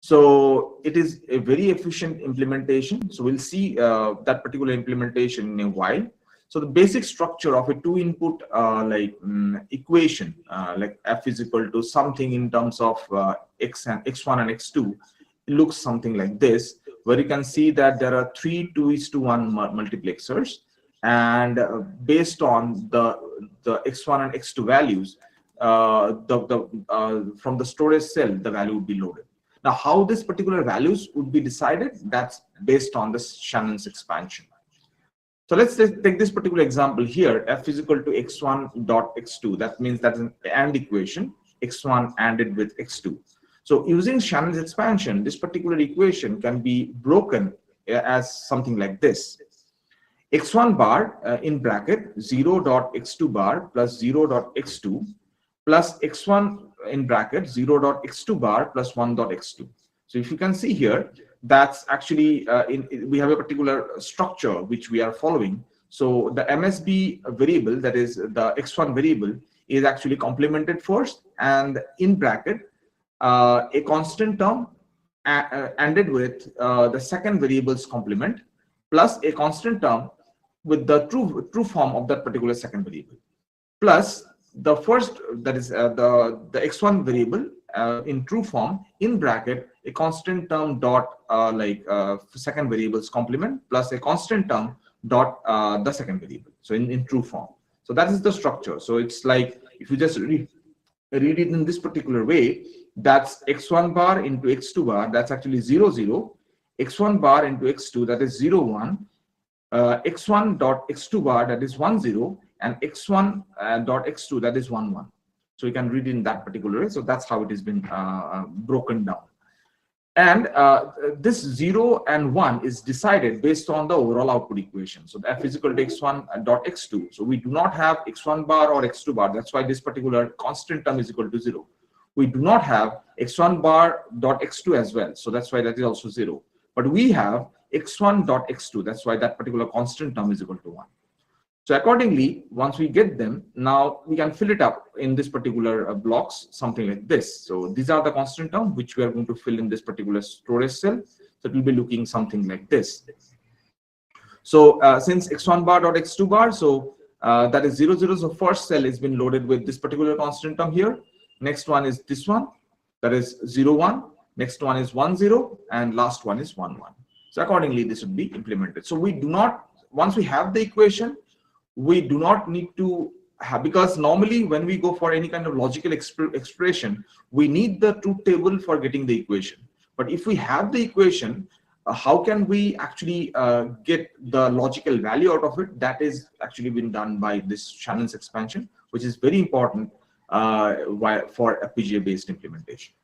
So it is a very efficient implementation. So we'll see that particular implementation in a while. So the basic structure of a two-input equation, like f is equal to something in terms of x1 and x2, looks something like this, where you can see that there are 3 2:1 multiplexers, and based on the x1 and x2 values, from the storage cell, the value would be loaded. Now, how this particular values would be decided, that's based on the Shannon's expansion. So let's take this particular example here, f is equal to x1 dot x2. That means that's an AND equation, x1 ANDed with x2. So using Shannon's expansion, this particular equation can be broken as something like this. x1 bar in bracket 0 dot x2 bar plus 0 dot x2 plus x1 in bracket 0 dot x2 bar plus 1 dot x2. So if you can see here, that's actually we have a particular structure which we are following. So the MSB variable, that is the x1 variable, is actually complemented first, and in bracket a constant term ended with the second variable's complement plus a constant term with the true form of that particular second variable, plus the first, that is the x1 variable in true form, in bracket a constant term dot second variable's complement plus a constant term dot the second variable, so in true form. So that is the structure. So it's like, if you just read it in this particular way, that's x1 bar into x2 bar, that's actually 0 0, x1 bar into x2, that is 0 1, x1 dot x2 bar, that is 1 0, and x1 dot x2, that is 1 1. So you can read in that particular way. So that's how it has been broken down. And this 0 and 1 is decided based on the overall output equation. So the f is equal to x1 dot x2. So we do not have x1 bar or x2 bar. That's why this particular constant term is equal to 0. We do not have x1 bar dot x2 as well. So that's why that is also 0. But we have x1 dot x2. That's why that particular constant term is equal to 1. So accordingly, once we get them, now we can fill it up in this particular blocks, something like this. So these are the constant term which we are going to fill in this particular storage cell. So it will be looking something like this. So since x1 bar dot x2 bar, so that is 0 0. So first cell has been loaded with this particular constant term here. Next one is this one, that is 0 1. Next one is 1 0, and last one is 1 1. So accordingly, this would be implemented. So we do not, once we have the equation, we do not need to have, because normally when we go for any kind of logical expression, we need the truth table for getting the equation. But if we have the equation, how can we actually get the logical value out of it? That is actually been done by this Shannon's expansion, which is very important for FPGA based implementation.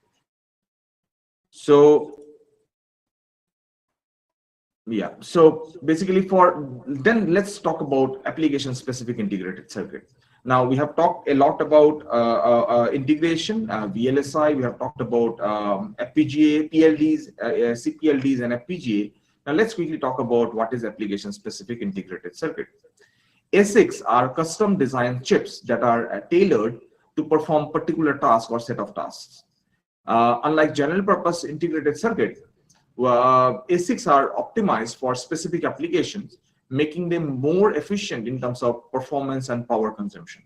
So yeah, so basically then let's talk about application specific integrated circuit. Now we have talked a lot about integration, VLSI, we have talked about FPGA, PLDs, CPLDs and FPGA. Now let's quickly talk about what is application specific integrated circuit. ASICs are custom designed chips that are tailored to perform particular task or set of tasks. Unlike general purpose integrated circuit, ASICs are optimized for specific applications, making them more efficient in terms of performance and power consumption.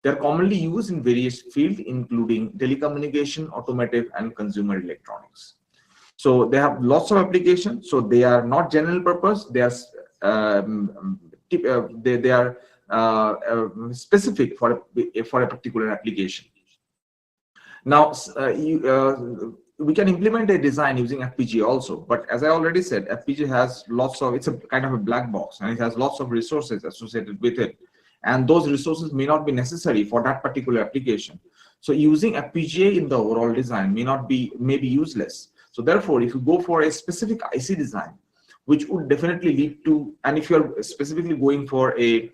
They're commonly used in various fields, including telecommunication, automotive, and consumer electronics. So they have lots of applications. So they are not general purpose. They are specific for a particular application. Now, we can implement a design using FPGA also, but as I already said, FPGA has lots of, it's a kind of a black box, and it has lots of resources associated with it, and those resources may not be necessary for that particular application. So using FPGA in the overall design may be useless. So therefore, if you go for a specific IC design, which would definitely lead to, and if you're specifically going for a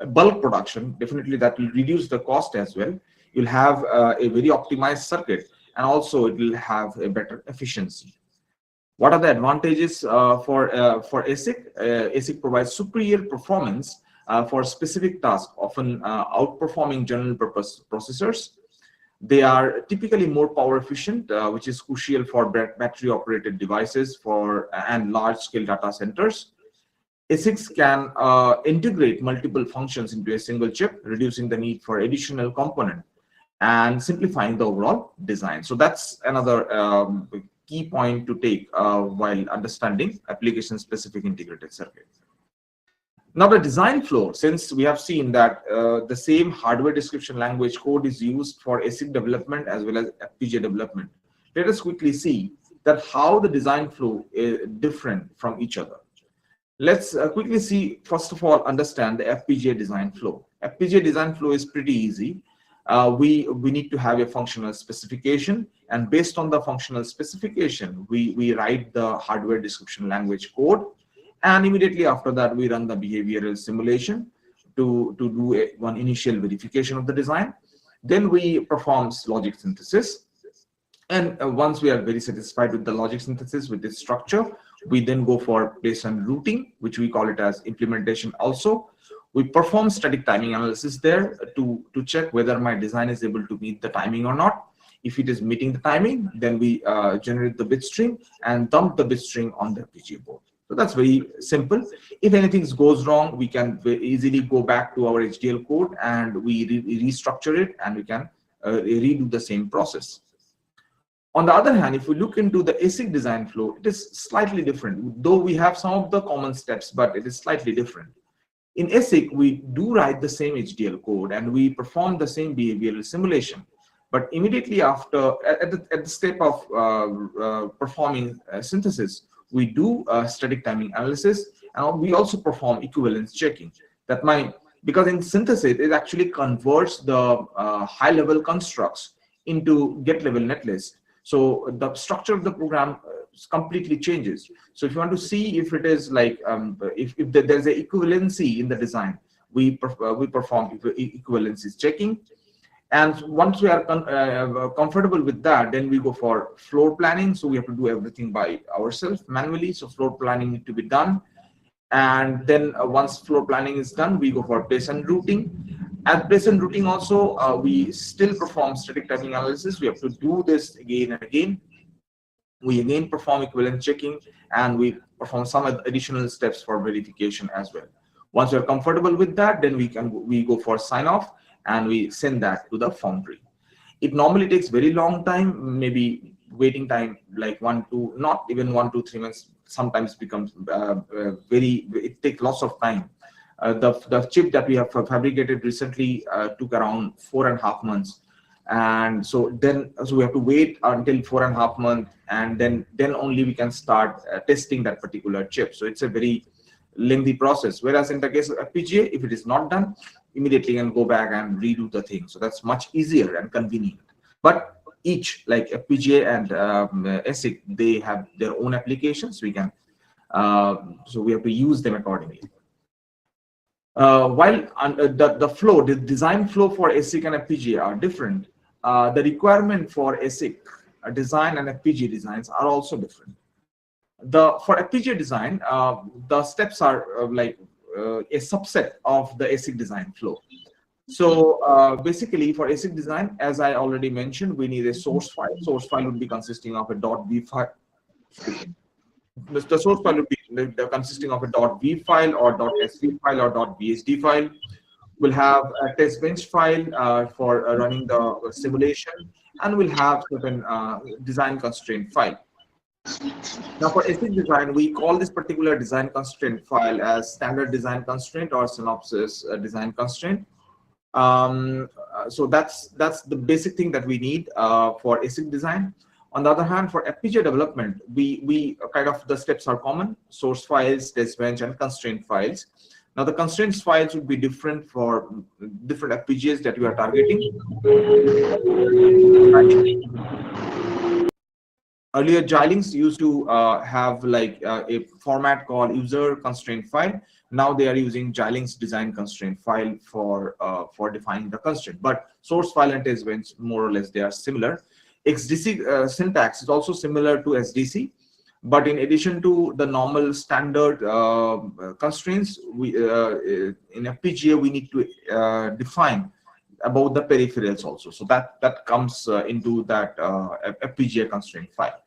bulk production, definitely that will reduce the cost as well. You'll have a very optimized circuit, and also it will have a better efficiency. What are the advantages for ASIC? ASIC provides superior performance for specific tasks, often outperforming general purpose processors. They are typically more power efficient, which is crucial for battery operated devices and large scale data centers. ASICs can integrate multiple functions into a single chip, reducing the need for additional component and simplifying the overall design. So that's another key point to take while understanding application specific integrated circuit. Now the design flow, since we have seen that the same hardware description language code is used for ASIC development as well as FPGA development, let us quickly see that how the design flow is different from each other. Let's quickly see, first of all, understand the FPGA design flow. FPGA design flow is pretty easy. We need to have a functional specification, and based on the functional specification, we write the hardware description language code, and immediately after that we run the behavioral simulation to do one initial verification of the design. Then we perform logic synthesis, and once we are very satisfied with the logic synthesis with its structure, we then go for place and routing, which we call it as implementation also. We perform static timing analysis there to check whether my design is able to meet the timing or not. If it is meeting the timing, then we generate the bit string and dump the bit string on the FPGA board. So that's very simple. If anything goes wrong, we can easily go back to our HDL code and we restructure it, and we can redo the same process. On the other hand, if we look into the ASIC design flow, it is slightly different. Though we have some of the common steps, but it is slightly different. In ASIC, we do write the same HDL code and we perform the same behavioral simulation. But immediately after, at the step of performing synthesis, we do static timing analysis, and we also perform equivalence checking. Because in synthesis, it actually converts the high-level constructs into get-level netlist. So the structure of the program completely changes. So if you want to see if it is like if there's a equivalency in the design, we perform equivalency checking, and once we are comfortable with that, then we go for floor planning. So we have to do everything by ourselves manually. So floor planning need to be done, and then once floor planning is done, we go for place and routing. At place and routing also, we still perform static timing analysis. We have to do this again and again. We again perform equivalent checking, and we perform some additional steps for verification as well. Once we're comfortable with that, then we go for sign off and we send that to the foundry. It normally takes very long time, maybe waiting time like not even 1 to 3 months. Sometimes becomes it takes lots of time. The chip that we have fabricated recently took around 4.5 months. And so we have to wait until 4.5 months, and then only we can start testing that particular chip. So it's a very lengthy process. Whereas in the case of FPGA, if it is not done, immediately you can go back and redo the thing. So that's much easier and convenient. But each, like FPGA and ASIC, they have their own applications. We can so we have to use them accordingly. While the design flow for ASIC and FPGA are different, the requirement for ASIC design and FPGA designs are also different. For FPGA design, the steps are like a subset of the ASIC design flow. So basically, for ASIC design, as I already mentioned, we need a source file. Source file would be consisting of a .v file. The source file would be consisting of a .v file or .sv file or .bsd file. We'll have a test bench file for running the simulation, and we'll have certain design constraint file. Now for ASIC design, we call this particular design constraint file as standard design constraint or synopsis design constraint. So that's the basic thing that we need for ASIC design. On the other hand, for FPGA development, we kind of the steps are common: source files, test bench, and constraint files. Now the constraints files would be different for different FPGAs that you are targeting. Earlier, Xilinx used to have like a format called user constraint file. Now they are using Xilinx design constraint file for defining the constraint. But source file and test bench, more or less, they are similar. XDC syntax is also similar to SDC, but in addition to the normal standard constraints, we in FPGA we need to define about the peripherals also. So that comes into that FPGA constraint file.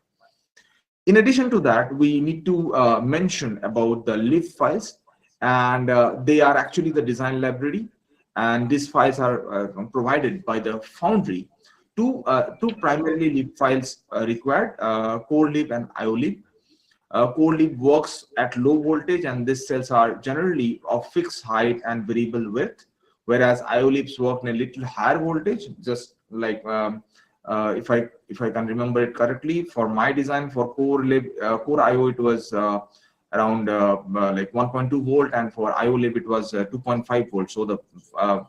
In addition to that, we need to mention about the lib files, and they are actually the design library, and these files are provided by the foundry. Two primarily lib files required, core lib and IO-lib. Core lib works at low voltage, and these cells are generally of fixed height and variable width, whereas IO-libs work in a little higher voltage, just like if I can remember it correctly, for my design for core IO it was around like 1.2 volt, and for IO-lib it was 2.5 volt. So the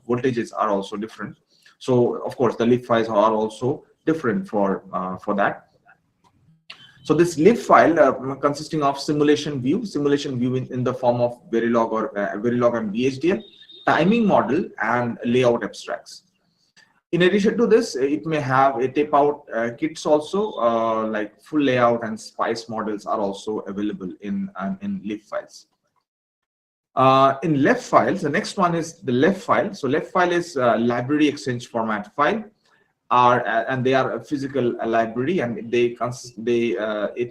voltages are also different. So of course the lib files are also different for that. So this lib file consisting of simulation view in the form of Verilog or Verilog and VHDL, timing model, and layout abstracts. In addition to this, it may have a tape out kits also, like full layout and spice models are also available in lib files. In left files, the next one is the left file. So left file is library exchange format file, and they are a physical library, and it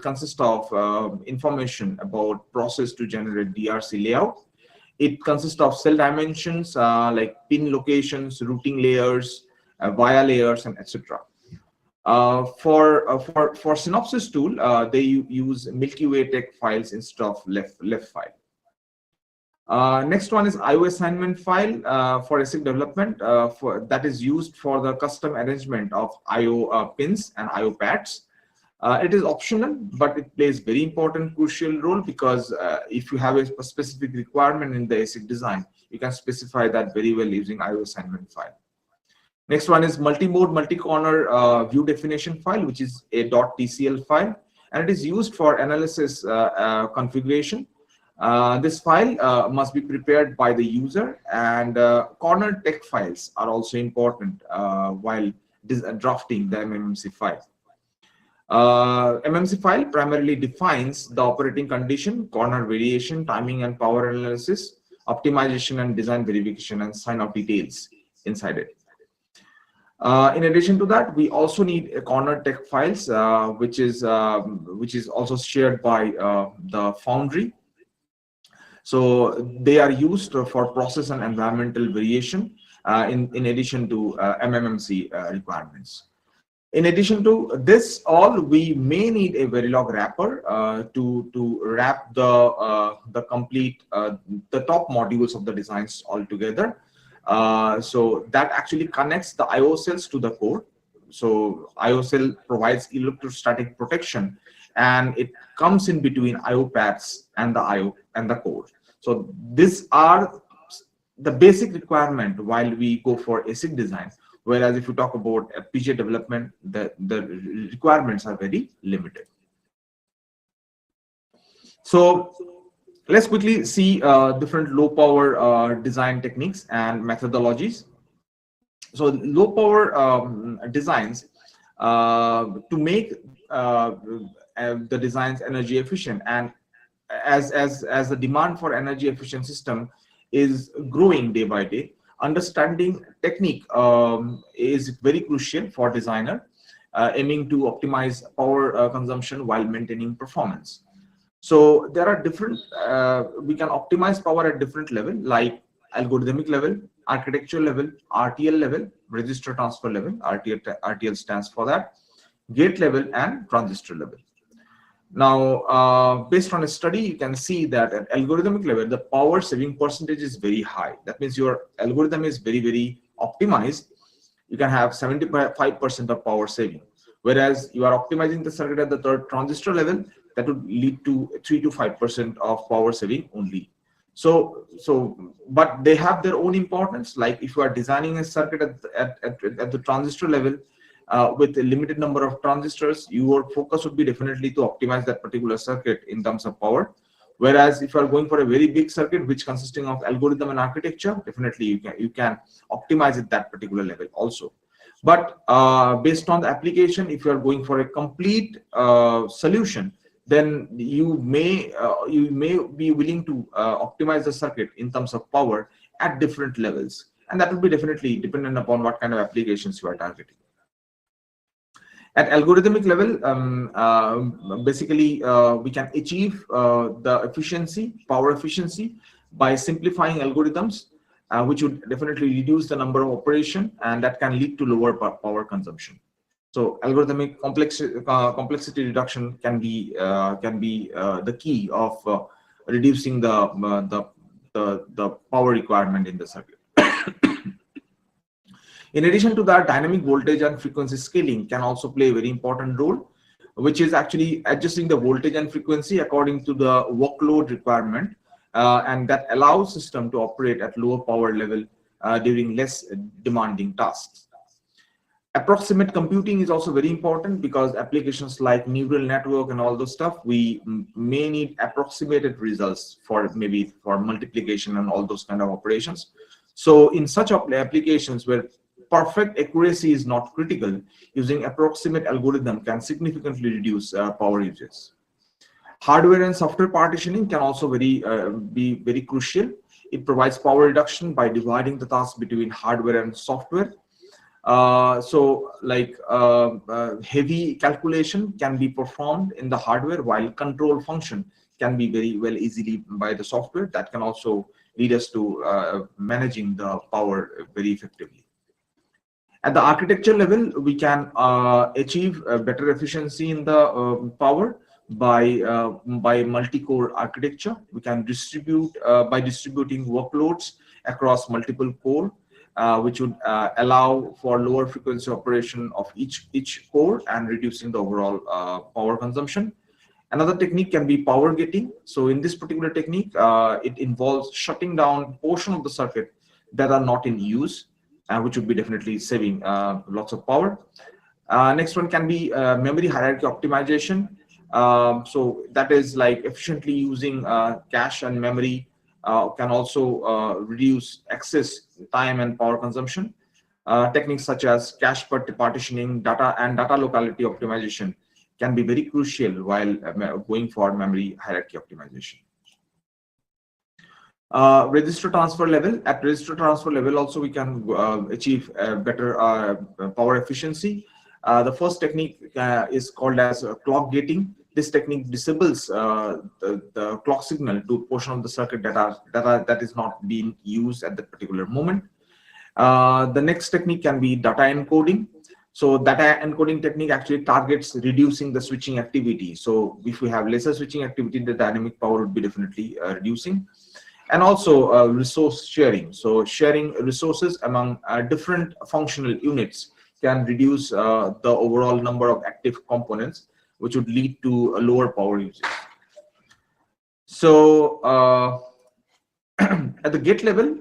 consists of information about process to generate DRC layout. It consists of cell dimensions like pin locations, routing layers, via layers, and etc. For Synopsys tool, they use Milky Way text files instead of left file. Next one is IO assignment file for ASIC development, that is used for the custom arrangement of IO pins and IO pads. It is optional, but it plays very important, crucial role, because if you have a specific requirement in the ASIC design, you can specify that very well using IO assignment file. Next one is multi-mode, multi-corner view definition file, which is a .tcl file, and it is used for analysis configuration. This file must be prepared by the user, and corner text files are also important while drafting the MMC file. MMC file primarily defines the operating condition, corner variation, timing and power analysis, optimization and design verification, and sign-off details inside it. In addition to that, we also need a corner text files, which is also shared by the foundry. So they are used for process and environmental variation in addition to MMC requirements. In addition to this all, we may need a Verilog wrapper to wrap the complete the top modules of the designs all together. So that actually connects the IO cells to the core. So IO cell provides electrostatic protection, and it comes in between IO pads and the IO and the core. So these are the basic requirement while we go for ASIC design. Whereas if you talk about FPGA development, the requirements are very limited. So let's quickly see different low power design techniques and methodologies. So low power designs to make the designs energy efficient, and as the demand for energy efficient system is growing day by day, understanding technique is very crucial for designer aiming to optimize power consumption while maintaining performance. So there are different we can optimize power at different level, like algorithmic level, architecture level, RTL level, register transfer level. RTL stands for that, gate level, and transistor level. Now, based on a study, you can see that at algorithmic level, the power saving percentage is very high. That means your algorithm is very, very optimized. You can have 75% of power saving. Whereas you are optimizing the circuit at the third transistor level, that would lead to 3 to 5% of power saving only. But they have their own importance. Like if you are designing a circuit at the transistor level with a limited number of transistors, your focus would be definitely to optimize that particular circuit in terms of power. Whereas if you are going for a very big circuit which consisting of algorithm and architecture, definitely you can optimize at that particular level also. But based on the application, if you are going for a complete solution, then you may be willing to optimize the circuit in terms of power at different levels, and that will be definitely dependent upon what kind of applications you are targeting. At algorithmic level, basically we can achieve the power efficiency by simplifying algorithms, which would definitely reduce the number of operation, and that can lead to lower power consumption. So algorithmic complexity reduction can be the key of reducing the power requirement in the circuit. In addition to that, dynamic voltage and frequency scaling can also play a very important role, which is actually adjusting the voltage and frequency according to the workload requirement, and that allows system to operate at lower power level during less demanding tasks. Approximate computing is also very important, because applications like neural network and all those stuff, we may need approximated results for maybe for multiplication and all those kind of operations. So in such applications where perfect accuracy is not critical, using approximate algorithm can significantly reduce power usage. Hardware and software partitioning can also be very crucial. It provides power reduction by dividing the task between hardware and software. So like heavy calculation can be performed in the hardware, while control function can be very well easily by the software. That can also lead us to managing the power very effectively. At the architecture level, we can achieve better efficiency in the power by multi-core architecture. We can distribute by distributing workloads across multiple core, which would allow for lower frequency operation of each core and reducing the overall power consumption. Another technique can be power gating. So in this particular technique, it involves shutting down portion of the circuit that are not in use, which would be definitely saving lots of power. Next one can be memory hierarchy optimization. So that is like efficiently using cache and memory can also reduce access time and power consumption. Techniques such as cache partitioning, data locality optimization can be very crucial while going for memory hierarchy optimization. Register transfer level. At register transfer level also we can achieve better power efficiency. The first technique is called as clock gating. This technique disables the clock signal to a portion of the circuit that is not being used at that particular moment. The next technique can be data encoding. So data encoding technique actually targets reducing the switching activity. So if we have lesser switching activity, the dynamic power would be definitely reducing. And also resource sharing. So sharing resources among different functional units can reduce the overall number of active components, which would lead to a lower power usage. So at the gate level,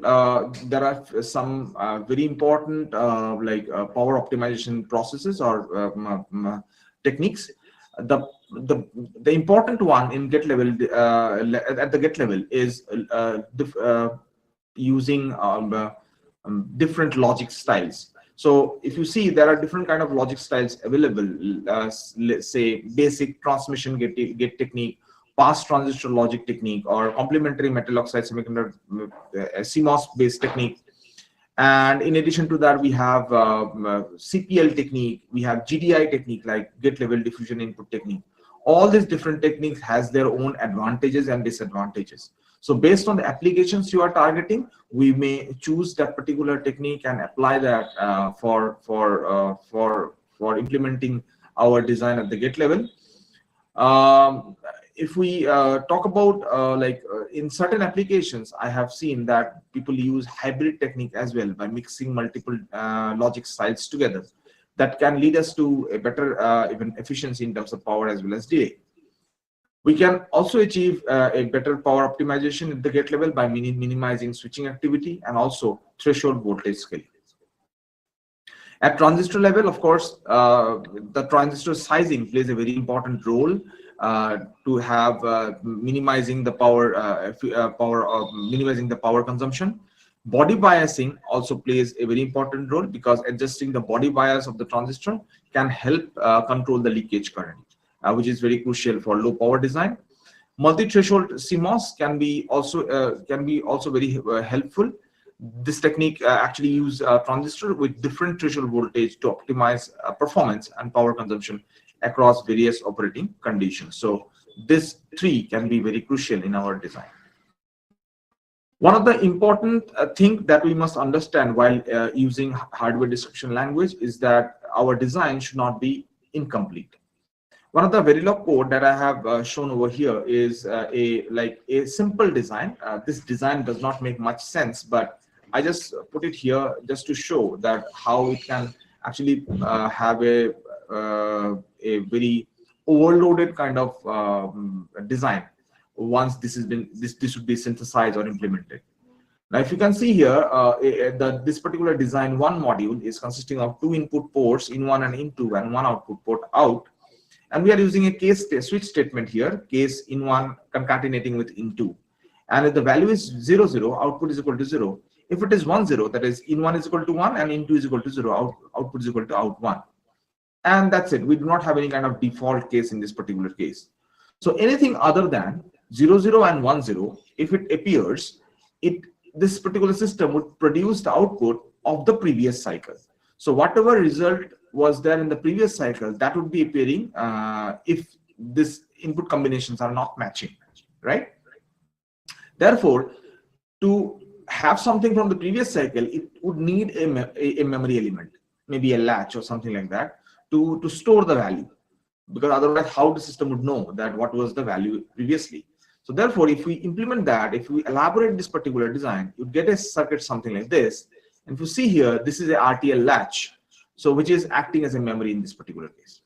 there are some very important power optimization processes or techniques. The important one in gate level at the gate level is using different logic styles. So if you see, there are different kind of logic styles available. Let's say basic transmission gate technique, pass transistor logic technique, or complementary metal oxide semiconductor CMOS based technique. And in addition to that, we have CPL technique, we have GDI technique, like gate level diffusion input technique. All these different techniques has their own advantages and disadvantages. So based on the applications you are targeting, we may choose that particular technique and apply that for implementing our design at the gate level. If we talk about in certain applications, I have seen that people use hybrid technique as well by mixing multiple logic styles together. That can lead us to a better even efficiency in terms of power as well as delay. We can also achieve a better power optimization at the gate level by minimizing switching activity and also threshold voltage scaling. At transistor level, of course, the transistor sizing plays a very important role to have minimizing the power consumption. Body biasing also plays a very important role because adjusting the body bias of the transistor can help control the leakage current, which is very crucial for low power design. Multi-threshold CMOS can be also very helpful. This technique actually use transistor with different threshold voltage to optimize performance and power consumption across various operating conditions. So this three can be very crucial in our design. One of the important thing that we must understand while using hardware description language is that our design should not be incomplete. One of the Verilog code that I have shown over here is a simple design. This design does not make much sense, but I just put it here just to show that how it can actually have a very overloaded kind of design once this should be synthesized or implemented. Now, if you can see here, this particular design one module is consisting of 2 input ports, in1 and in2, and 1 output port out. And we are using a case switch statement here, case in1 concatenating with in2. And if the value is 0, 0, output is equal to 0. If it is 1, 0, that is in1 is equal to 1 and in2 is equal to 0, output is equal to out 1. And that's it. We do not have any kind of default case in this particular case. So anything other than 0, 0 and 1, 0, if it appears, this particular system would produce the output of the previous cycle. So whatever result was there in the previous cycle, that would be appearing if this input combinations are not matching, right? Therefore, to have something from the previous cycle, it would need a memory element, maybe a latch or something like that, to store the value, because otherwise how the system would know that what was the value previously. So therefore, if we implement that, if we elaborate this particular design, you get a circuit something like this. And if you see here, this is a RTL latch, so which is acting as a memory in this particular case,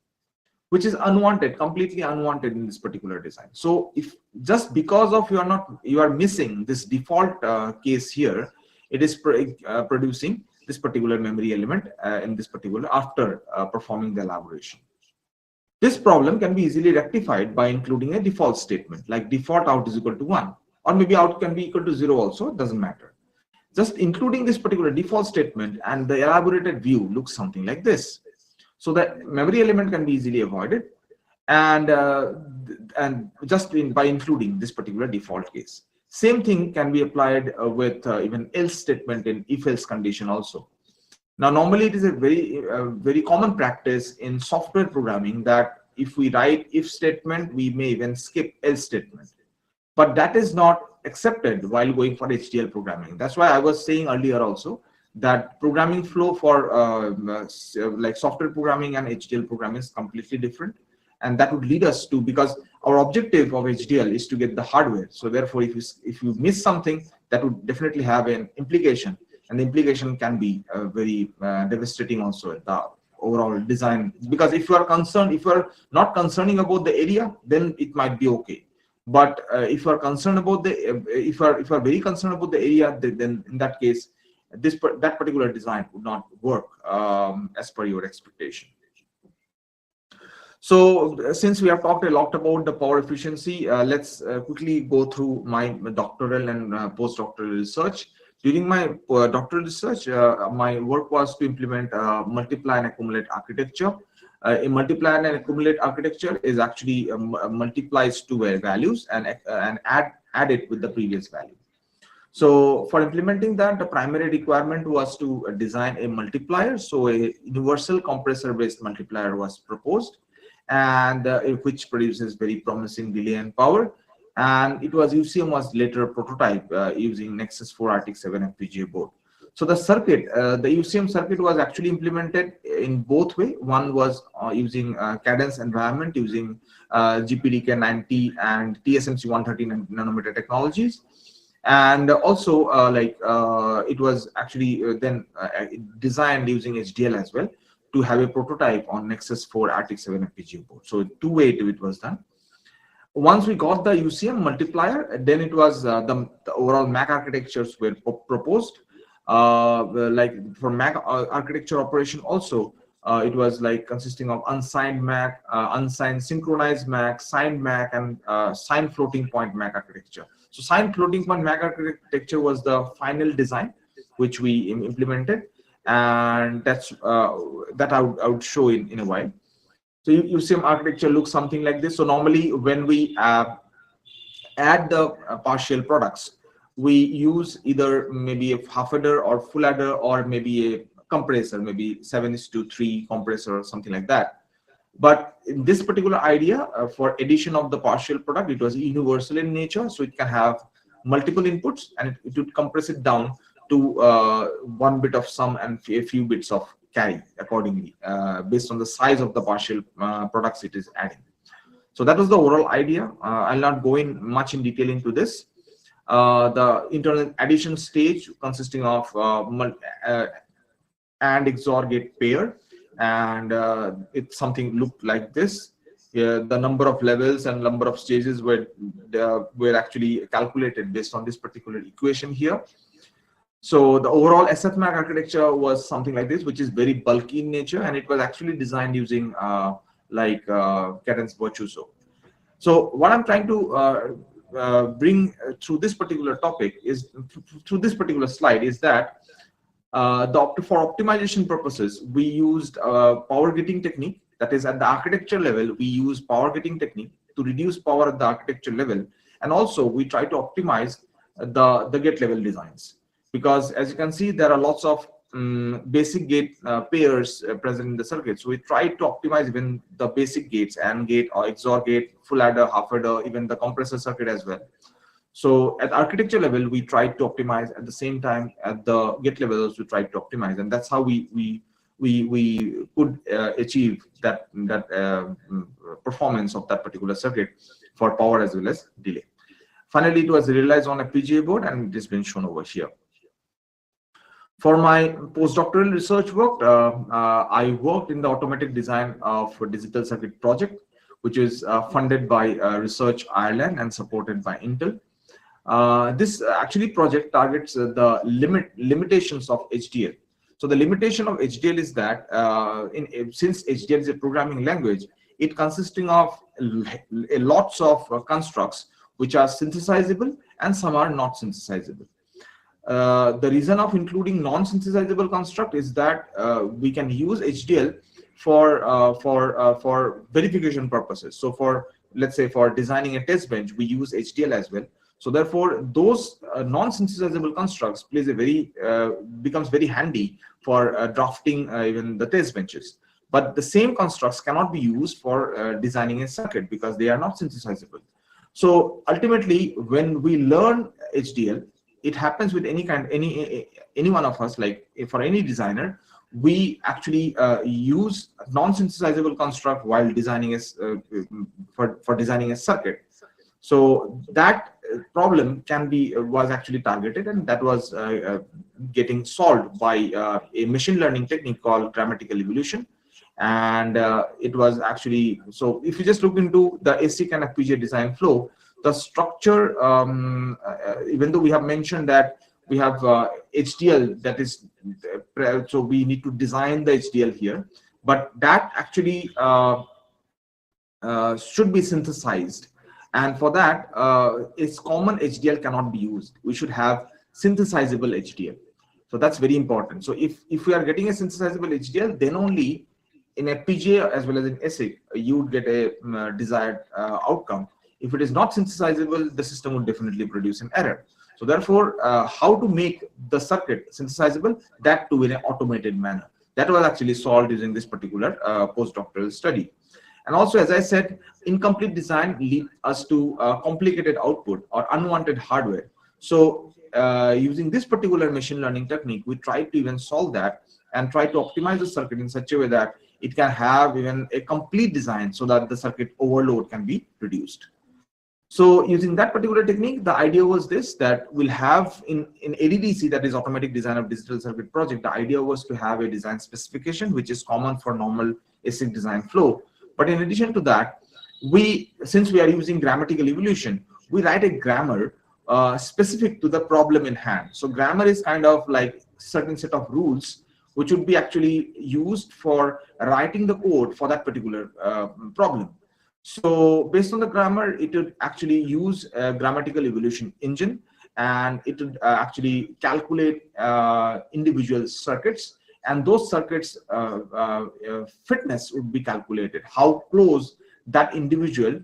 which is unwanted, completely unwanted in this particular design. So if just because of you are missing this default case here, it is producing this particular memory element in this particular after performing the elaboration. This problem can be easily rectified by including a default statement like default out is equal to 1, or maybe out can be equal to 0 also, it doesn't matter. Just including this particular default statement and the elaborated view looks something like this. So the memory element can be easily avoided, and by including this particular default case. Same thing can be applied with even else statement in if-else condition also. Now, normally it is a very common practice in software programming that if we write if statement, we may even skip else statement. But that is not accepted while going for HDL programming. That's why I was saying earlier also that programming flow for like software programming and HDL programming is completely different. And that would lead us to, because our objective of HDL is to get the hardware. So therefore, if you miss something, that would definitely have an implication. And the implication can be very devastating also at the overall design. Because if you are not concerning about the area, then it might be okay. But if you are concerned about if you are very concerned about the area, then in that case, that particular design would not work as per your expectation. So since we have talked a lot about the power efficiency, let's quickly go through my doctoral and postdoctoral research. During my doctoral research, my work was to implement multiply and accumulate architecture. A multiply and accumulate architecture is actually multiplies two values and add it with the previous value. So for implementing that, the primary requirement was to design a multiplier. So a universal compressor based multiplier was proposed, and which produces very promising delay and power. And it was UCM was later prototype using Nexus 4 RTX7 FPGA board. So the circuit, the UCM circuit was actually implemented in both way. One was using cadence environment using GPDK90 and TSMC 130 nanometer technologies. And also it was actually then designed using HDL as well to have a prototype on Nexus 4 RTX7 FPGA board. So two way it was done. Once we got the UCM multiplier, then it was the overall MAC architectures were proposed. Like for MAC architecture operation also, it was like consisting of unsigned MAC, unsigned synchronized MAC, signed MAC, and signed floating point MAC architecture. So signed floating point MAC architecture was the final design which we implemented, and that's that I would show in a while. So UCM architecture looks something like this. So normally when we add the partial products, we use either maybe a half adder or full adder, or maybe a compressor, maybe 7:3 compressor or something like that. But in this particular idea, for addition of the partial product, it was universal in nature, so it can have multiple inputs, and it would compress it down to one bit of sum and a few bits of carry accordingly, based on the size of the partial products it is adding. So that was the overall idea. I'll not go in much in detail into this. The internal addition stage consisting of and XOR gate pair, and it's something looked like this. The number of levels and number of stages were actually calculated based on this particular equation here. So the overall SFMAC architecture was something like this, which is very bulky in nature, and it was actually designed using Cadence Virtuoso. So what I'm trying to bring through this particular topic is, through this particular slide, is that for optimization purposes, we used power gating technique. That is, at the architecture level, we use power gating technique to reduce power at the architecture level, and also we try to optimize the gate level designs. Because as you can see, there are lots of basic gate pairs present in the circuit. So we try to optimize even the basic gates, AND gate or XOR gate, full adder, half adder, even the compressor circuit as well. So at architecture level, we try to optimize. At the same time, at the gate level also, we try to optimize, and that's how we could achieve that performance of that particular circuit for power as well as delay. Finally, it was realized on a FPGA board, and it has been shown over here. For my postdoctoral research work, I worked in the automatic design of a digital circuit project, which is funded by Research Ireland and supported by Intel. This actually project targets the limitations of HDL. So the limitation of HDL is that since HDL is a programming language, it consisting of lots of constructs which are synthesizable and some are not synthesizable. The reason of including non-synthesizable construct is that we can use HDL for verification purposes. So for, let's say, for designing a test bench, we use HDL as well. So therefore, those non-synthesizable constructs becomes very handy for drafting even the test benches. But the same constructs cannot be used for designing a circuit because they are not synthesizable. So ultimately, when we learn HDL, it happens with any one of us, like for any designer, we actually use non-synthesizable construct while designing for designing a circuit. So that problem was actually targeted, and that was getting solved by a machine learning technique called grammatical evolution. And it was actually, so if you just look into the ASIC and FPGA design flow, the structure, even though we have mentioned that we have HDL, that is, so we need to design the HDL here, but that actually should be synthesized. And for that, its common HDL cannot be used. We should have synthesizable HDL. So that's very important. So if we are getting a synthesizable HDL, then only in FPGA as well as in ASIC, you would get a desired outcome. If it is not synthesizable, the system would definitely produce an error. So therefore, how to make the circuit synthesizable, that too in an automated manner. That was actually solved using this particular postdoctoral study. And also, as I said, incomplete design leads us to complicated output or unwanted hardware. So using this particular machine learning technique, we try to even solve that and try to optimize the circuit in such a way that it can have even a complete design so that the circuit overload can be reduced. So using that particular technique, the idea was this, that we'll have in ADDC, that is automatic design of digital circuit project, the idea was to have a design specification which is common for normal ASIC design flow. But in addition to that, since we are using grammatical evolution, we write a grammar specific to the problem in hand. So grammar is kind of like certain set of rules which would be actually used for writing the code for that particular problem. So based on the grammar, it would actually use a grammatical evolution engine, and it would actually calculate individual circuits, and those circuits fitness would be calculated, how close that individual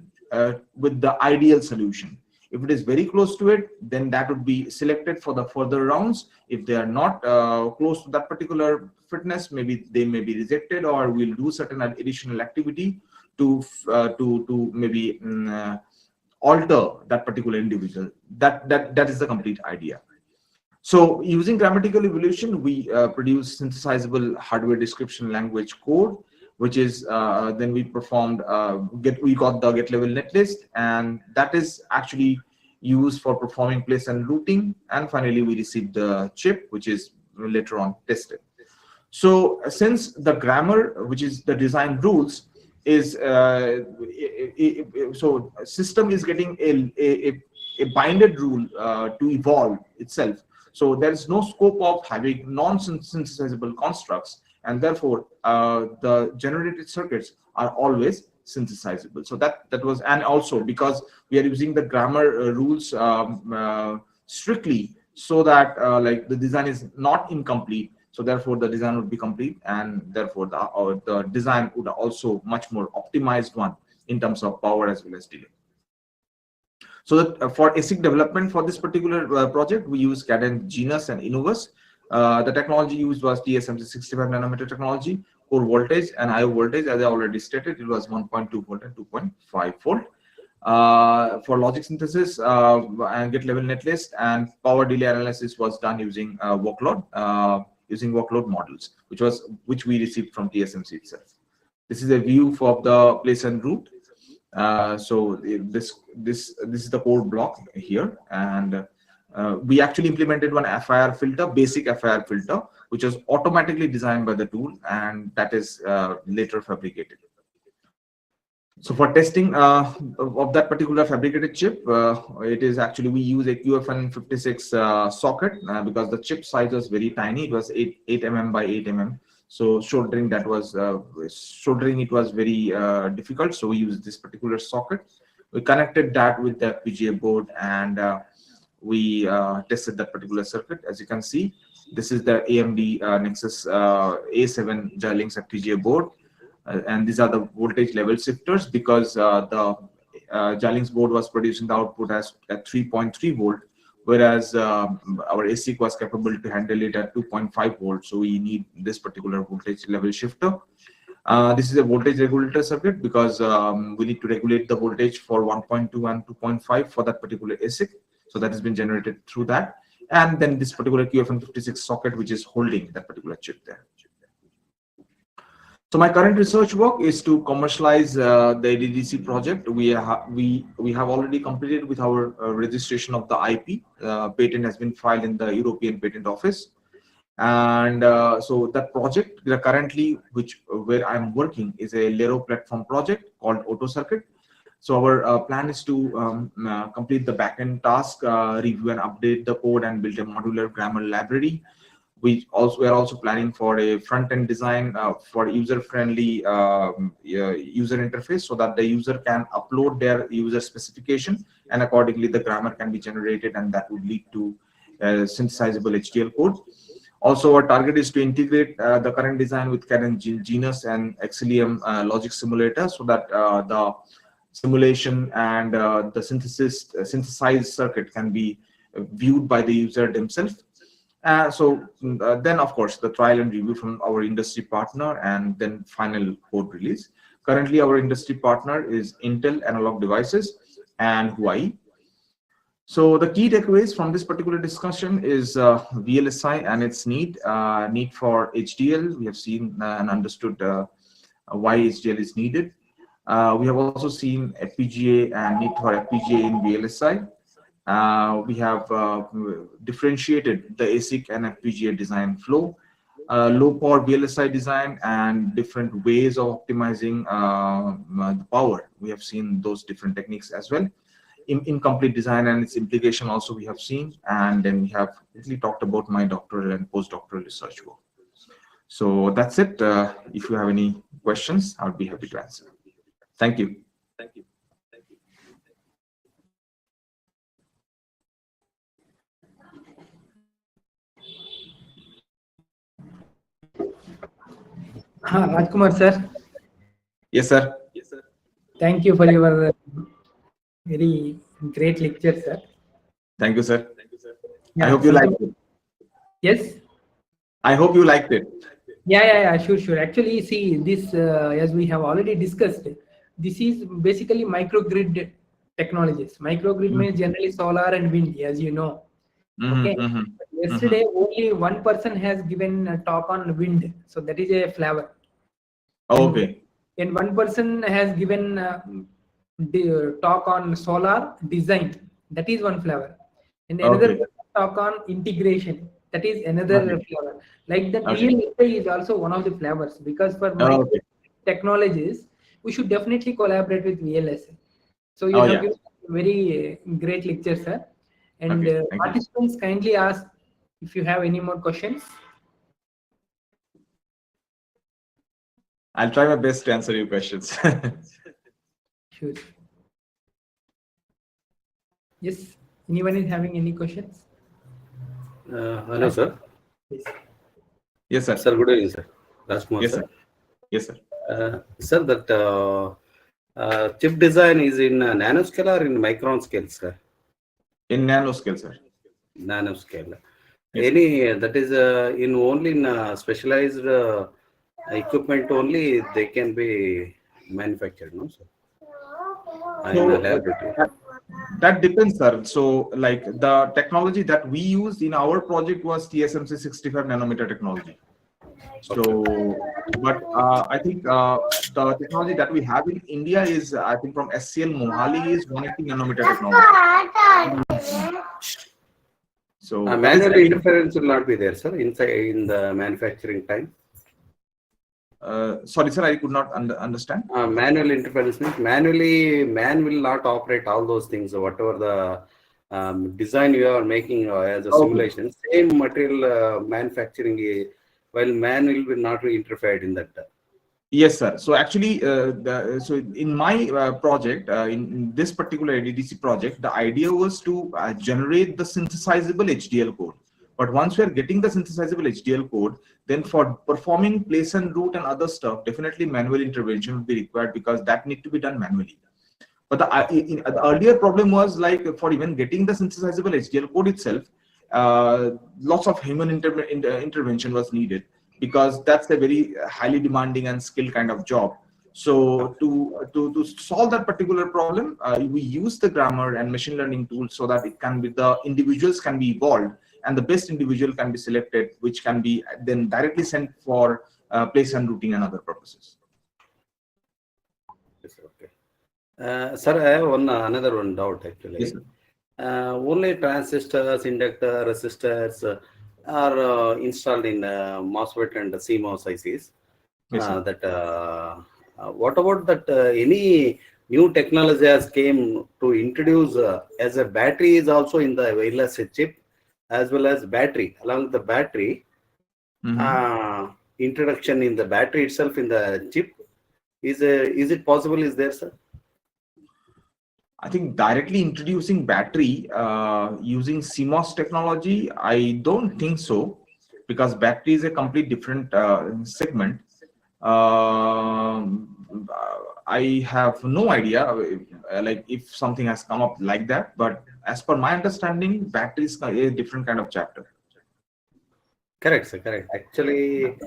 with the ideal solution. If it is very close to it, then that would be selected for the further rounds. If they are not close to that particular fitness, maybe they may be rejected, or we'll do certain additional activity to maybe alter that particular individual. That is the complete idea. So using grammatical evolution, we produce synthesizable hardware description language code, which is then we performed we got the get level netlist, and that is actually used for performing place and routing, and finally we received the chip, which is later on tested. So since the grammar, which is the design rules, is so system is getting a binded rule to evolve itself. So there is no scope of having non-synthesizable constructs, and therefore the generated circuits are always synthesizable. So that was, and also because we are using the grammar rules strictly, so that like the design is not incomplete, so therefore the design would be complete, and therefore the design would also much more optimized one in terms of power as well as delay. So that for ASIC development for this particular project, we use Cadence, Genus, and Innovus. The technology used was TSMC 65 nanometer technology. Core voltage and IO voltage, as I already stated, it was 1.2 volt and 2.5 volt. For logic synthesis and get level netlist and power delay analysis was done using workload models, which we received from TSMC itself. This is a view for the place and route. So this is the code block here, and we actually implemented one FIR filter, basic FIR filter, which was automatically designed by the tool, and that is later fabricated. So for testing of that particular fabricated chip, it is actually, we use a QFN56 socket because the chip size was very tiny. It was 8 mm by 8 mm. So soldering it was very difficult. So we used this particular socket. We connected that with the FPGA board, and we tested that particular circuit. As you can see, this is the AMD Nexus A7 Xilinx FPGA board, and these are the voltage level shifters, because the Xilinx board was producing the output as at 3.3 volt, whereas our ASIC was capable to handle it at 2.5 volts. So we need this particular voltage level shifter. This is a voltage regulator circuit, because we need to regulate the voltage for 1.2 and 2.5 for that particular ASIC. So that has been generated through that. And then this particular QFN56 socket, which is holding that particular chip there. So my current research work is to commercialize the ADDC project. We have already completed with our registration of the IP. Patent has been filed in the European Patent Office, and so that project currently, where I'm working, is a Lero platform project called Auto Circuit. So our plan is to complete the backend task, review and update the code, and build a modular grammar library. We are also planning for a front-end design for user-friendly user interface, so that the user can upload their user specification, and accordingly the grammar can be generated, and that would lead to synthesizable HDL code. Also, our target is to integrate the current design with Cadence, Genus, and Xcelium logic simulator, so that the simulation and the synthesized circuit can be viewed by the user themselves. Then of course the trial and review from our industry partner, and then final code release. Currently our industry partner is Intel Analog Devices and Huawei. So the key takeaways from this particular discussion is VLSI and its need for HDL. We have seen and understood why HDL is needed. We have also seen FPGA and need for FPGA in VLSI. We have differentiated the ASIC and FPGA design flow. low power VLSI design, and different ways of optimizing the power. We have seen those different techniques as well. Incomplete design and its implication also we have seen, and then we have really talked about my doctoral and postdoctoral research work. So that's it. If you have any questions, I would be happy to answer. Thank you. Rajkumar sir. Yes, sir. Thank you for your very great lecture, sir. Thank you, sir. Yeah, I hope you liked it. Yes. I hope you liked it. Yeah, sure. Actually, see, this, as we have already discussed, this is basically microgrid technologies. Microgrid means generally solar and wind, as you know. Okay. Yesterday, only one person has given a talk on wind, so that is a flavor. Okay. And one person has given talk on solar design, that is one flavor. And another person talk on integration, that is another flavor. Like the VLSI is also one of the flavors, because for micro technologies, we should definitely collaborate with VLSI. So you have given very great lecture, sir. And participants, kindly ask if you have any more questions. I'll try my best to answer your questions. Sure. Yes. Anyone is having any questions? Hello, sir. Yes. Yes, sir. Sir, good evening, sir. Rajkumar, Yes, sir. sir. Yes, sir. Sir, that chip design is in nanoscale or in micron scale, sir? In nanoscale, sir. Nanoscale. Yes, Any that is in only in specialized equipment only they can be manufactured, no, sir? In the laboratory. That depends, sir. So, like the technology that we used in our project was TSMC 65 nanometer technology. So, but I think the technology that we have in India is, I think, from SCL Mohali is 180 nanometer technology. So, manual interference will not be there, sir, inside in the manufacturing time. Sorry, sir, I could not understand. Manual interference means man will not operate all those things. Whatever the design you are making as a simulation, same material manufacturing, while man will not be interfered in that. Yes, sir. So actually, so in my project, in this particular ADDC project, the idea was to generate the synthesizable HDL code. But once we are getting the synthesizable HDL code, then for performing place and route and other stuff, definitely manual intervention will be required, because that need to be done manually. But the earlier problem was, like, for even getting the synthesizable HDL code itself, lots of human intervention was needed, because that's a very highly demanding and skilled kind of job. So to solve that particular problem, we use the grammar and machine learning tools so that it can be, the individuals can be evolved, and the best individual can be selected, which can be then directly sent for place and routing and other purposes. Yes, okay. Sir, I have another one doubt actually. Yes, sir. Only transistors, inductor, resistors are installed in MOSFET and CMOS ICs. Yes, what about that? Any new technology has came to introduce as a battery is also in the wireless chip, as well as battery. Along with the battery, introduction in the battery itself in the chip is it possible? Is there, sir? I think directly introducing battery using CMOS technology, I don't think so, because battery is a complete different segment. I have no idea like if something has come up like that, but as per my understanding, battery is a different kind of chapter. Correct, sir, correct. Actually,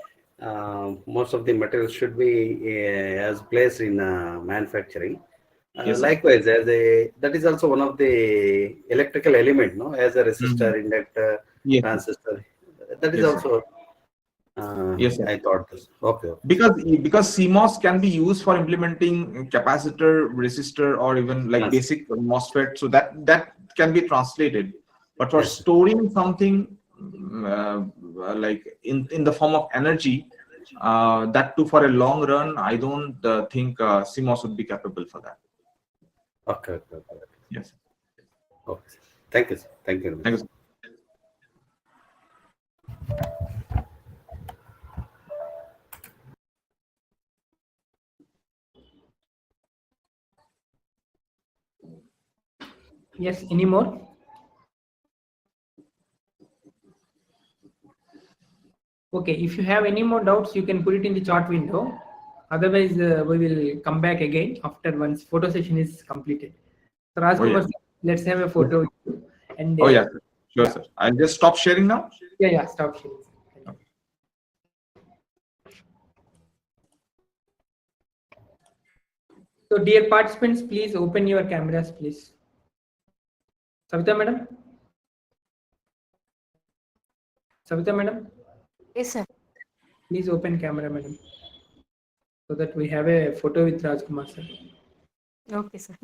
most of the materials should be as placed in manufacturing. Yes, likewise, as that is also one of the electrical element, no, as a resistor, inductor, transistor. That is also. Yes, sir. I thought this. Okay. Because CMOS can be used for implementing capacitor, resistor, or even like basic MOSFET, so that can be translated. But for storing something, like in the form of energy, that too for a long run, I don't think CMOS would be capable for that. Okay. Yes. Okay. Thank you, sir. Thank you. Thank you, sir. Yes, any more? Okay, if you have any more doubts, you can put it in the chat window. Otherwise, we will come back again after once photo session is completed. So Rajkumar, yeah. let's have a photo. And Oh yeah, sure, sir. I'll just stop sharing now. Yeah, stop sharing. So dear participants, please open your cameras, please. Savita madam? Savita madam? Yes, sir. Please open camera, madam. So that we have a photo with Rajkumar, sir. Okay, sir.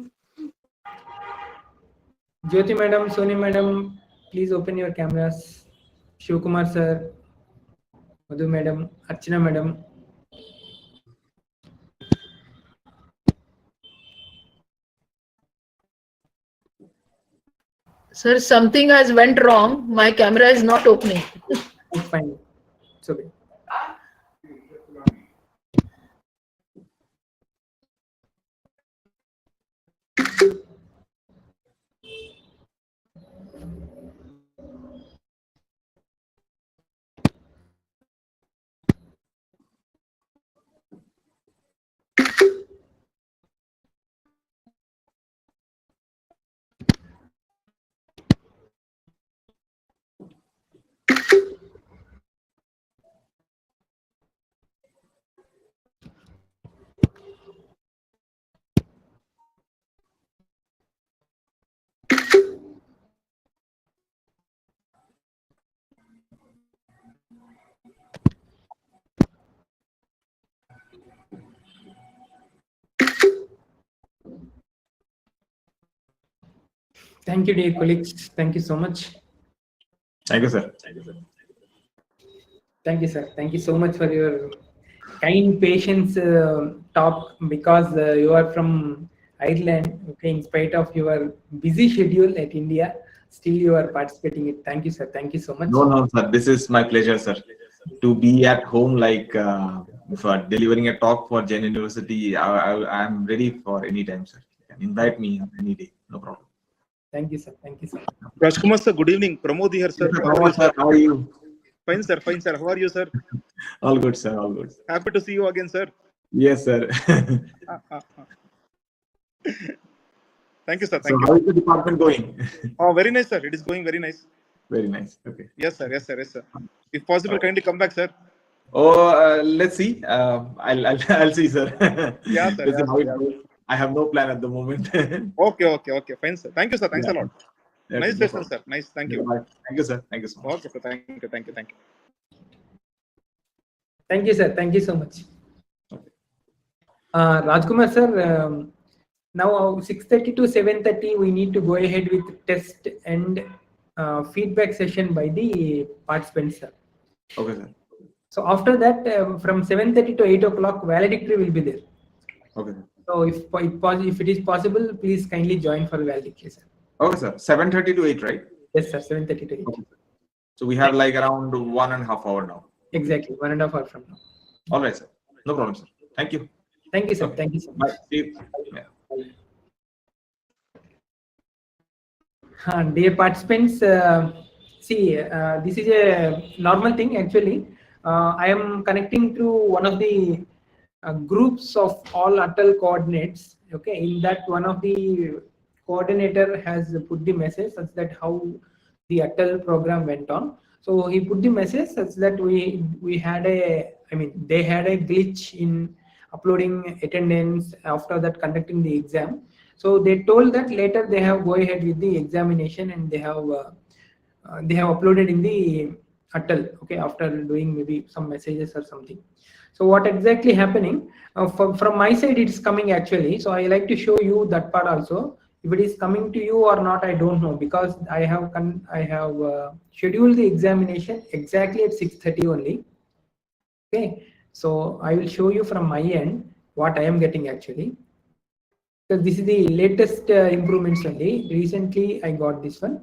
Jyoti madam, Soni madam, please open your cameras. Shivkumar sir, Madhu madam, Archana madam. Sir, something has went wrong. My camera is not opening. It's fine. It's okay. Thank you, dear colleagues. Thank you so much. Thank you, sir. Thank you, sir. Thank you so much for your kind patience talk, because you are from Ireland. Okay, in spite of your busy schedule at India, still you are participating it. Thank you, sir. Thank you so much. No, sir. This is my pleasure, sir. To be at home, like for delivering a talk for Jain University, I'm ready for any time, sir. You can invite me any day, no problem. Thank you, sir. Thank you, sir. Rajkumar sir, good evening. Pramod here, sir. How are you? Fine, sir. Fine, sir. How are you, sir? All good, sir. All good. Happy to see you again, sir. Yes, sir. Thank you, sir. So how is the department going? Oh, very nice, sir. It is going very nice. Very nice. Okay. Yes, sir. Yes, sir. Yes, sir. If possible, kindly come back, sir. Oh, let's see. I'll see, sir. Yeah, sir. Let's see Yeah, how it sir. goes. I have no plan at the moment. Okay. Fine, sir. Thank you, sir. Thanks a lot. Okay, Nice no session, problem. sir. Nice. Thank you. Thank you, sir. Thank you so much. Okay, sir. Thank you. Thank you, sir. Thank you so much. Rajkumar, sir, now 6:30 to 7:30, we need to go ahead with test and feedback session by the participants, sir. Okay, sir. So after that, from 7:30 to 8 o'clock, valedictory will be there. Okay. So if it is possible, please kindly join for valedictory, sir. Okay, sir. 7:30 to 8, right? Yes, sir. 7:30 to 8. Okay. So we have like around 1.5 hours now. Exactly, 1.5 hours from now. All right, sir. No problem, sir. Thank you. Thank you, sir. Thank you so much. Bye. See you. Yeah. Dear participants, this is a normal thing actually. I am connecting to one of the groups of all ATAL coordinates. Okay, in that one of the coordinator has put the message such that how the ATAL program went on. So he put the message such that we had they had a glitch in uploading attendance after that conducting the exam. So they told that later they have go ahead with the examination and they have uploaded in the ATAL. Okay, after doing maybe some messages or something. So what exactly happening from my side? It's coming actually. So I like to show you that part also. If it is coming to you or not, I don't know, because I have scheduled the examination exactly at 6:30 only. Okay, so I will show you from my end what I am getting actually. So this is the latest improvements only. Recently, I got this one.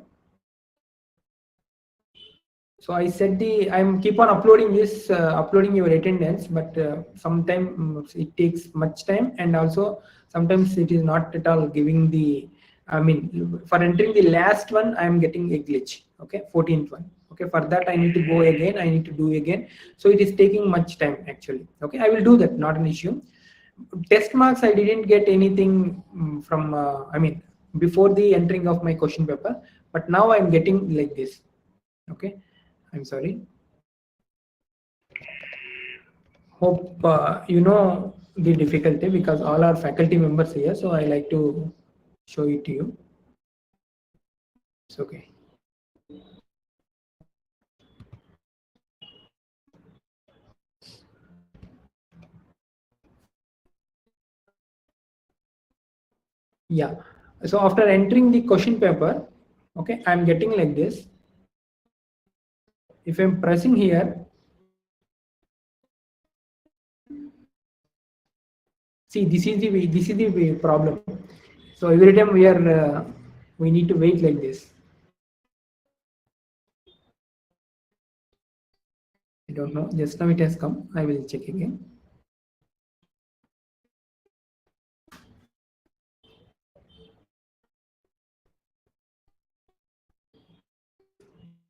So I said I'm keep on uploading this, uploading your attendance, but sometimes it takes much time, and also sometimes it is not at all giving the. I mean, for entering the last one, I am getting a glitch. Okay, 14th one. Okay, for that I need to go again. I need to do again. So it is taking much time actually. Okay, I will do that. Not an issue. Test marks, I didn't get anything from. I mean, before the entering of my question paper, but now I'm getting like this. Okay. I'm sorry. Hope you know the difficulty, because all are faculty members here, so I like to show it to you. It's okay. Yeah. So after entering the question paper, okay, I'm getting like this. If I'm pressing here, see, this is the problem. So every time we need to wait like this. I don't know. Just now it has come. I will check again.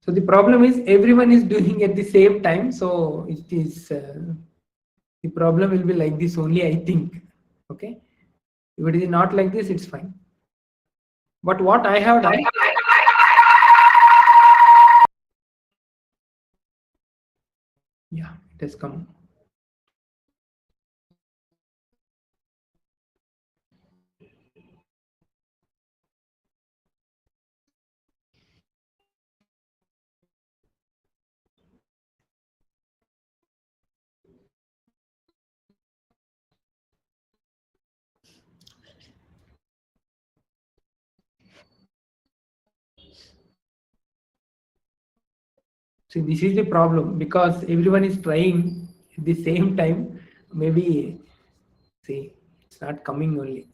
So the problem is everyone is doing at the same time. So it is the problem will be like this only, I think. Okay. If it is not like this, it's fine. But what I have done. Yeah, it has come. See, this is the problem, because everyone is trying at the same time. Maybe, see, it's not coming only.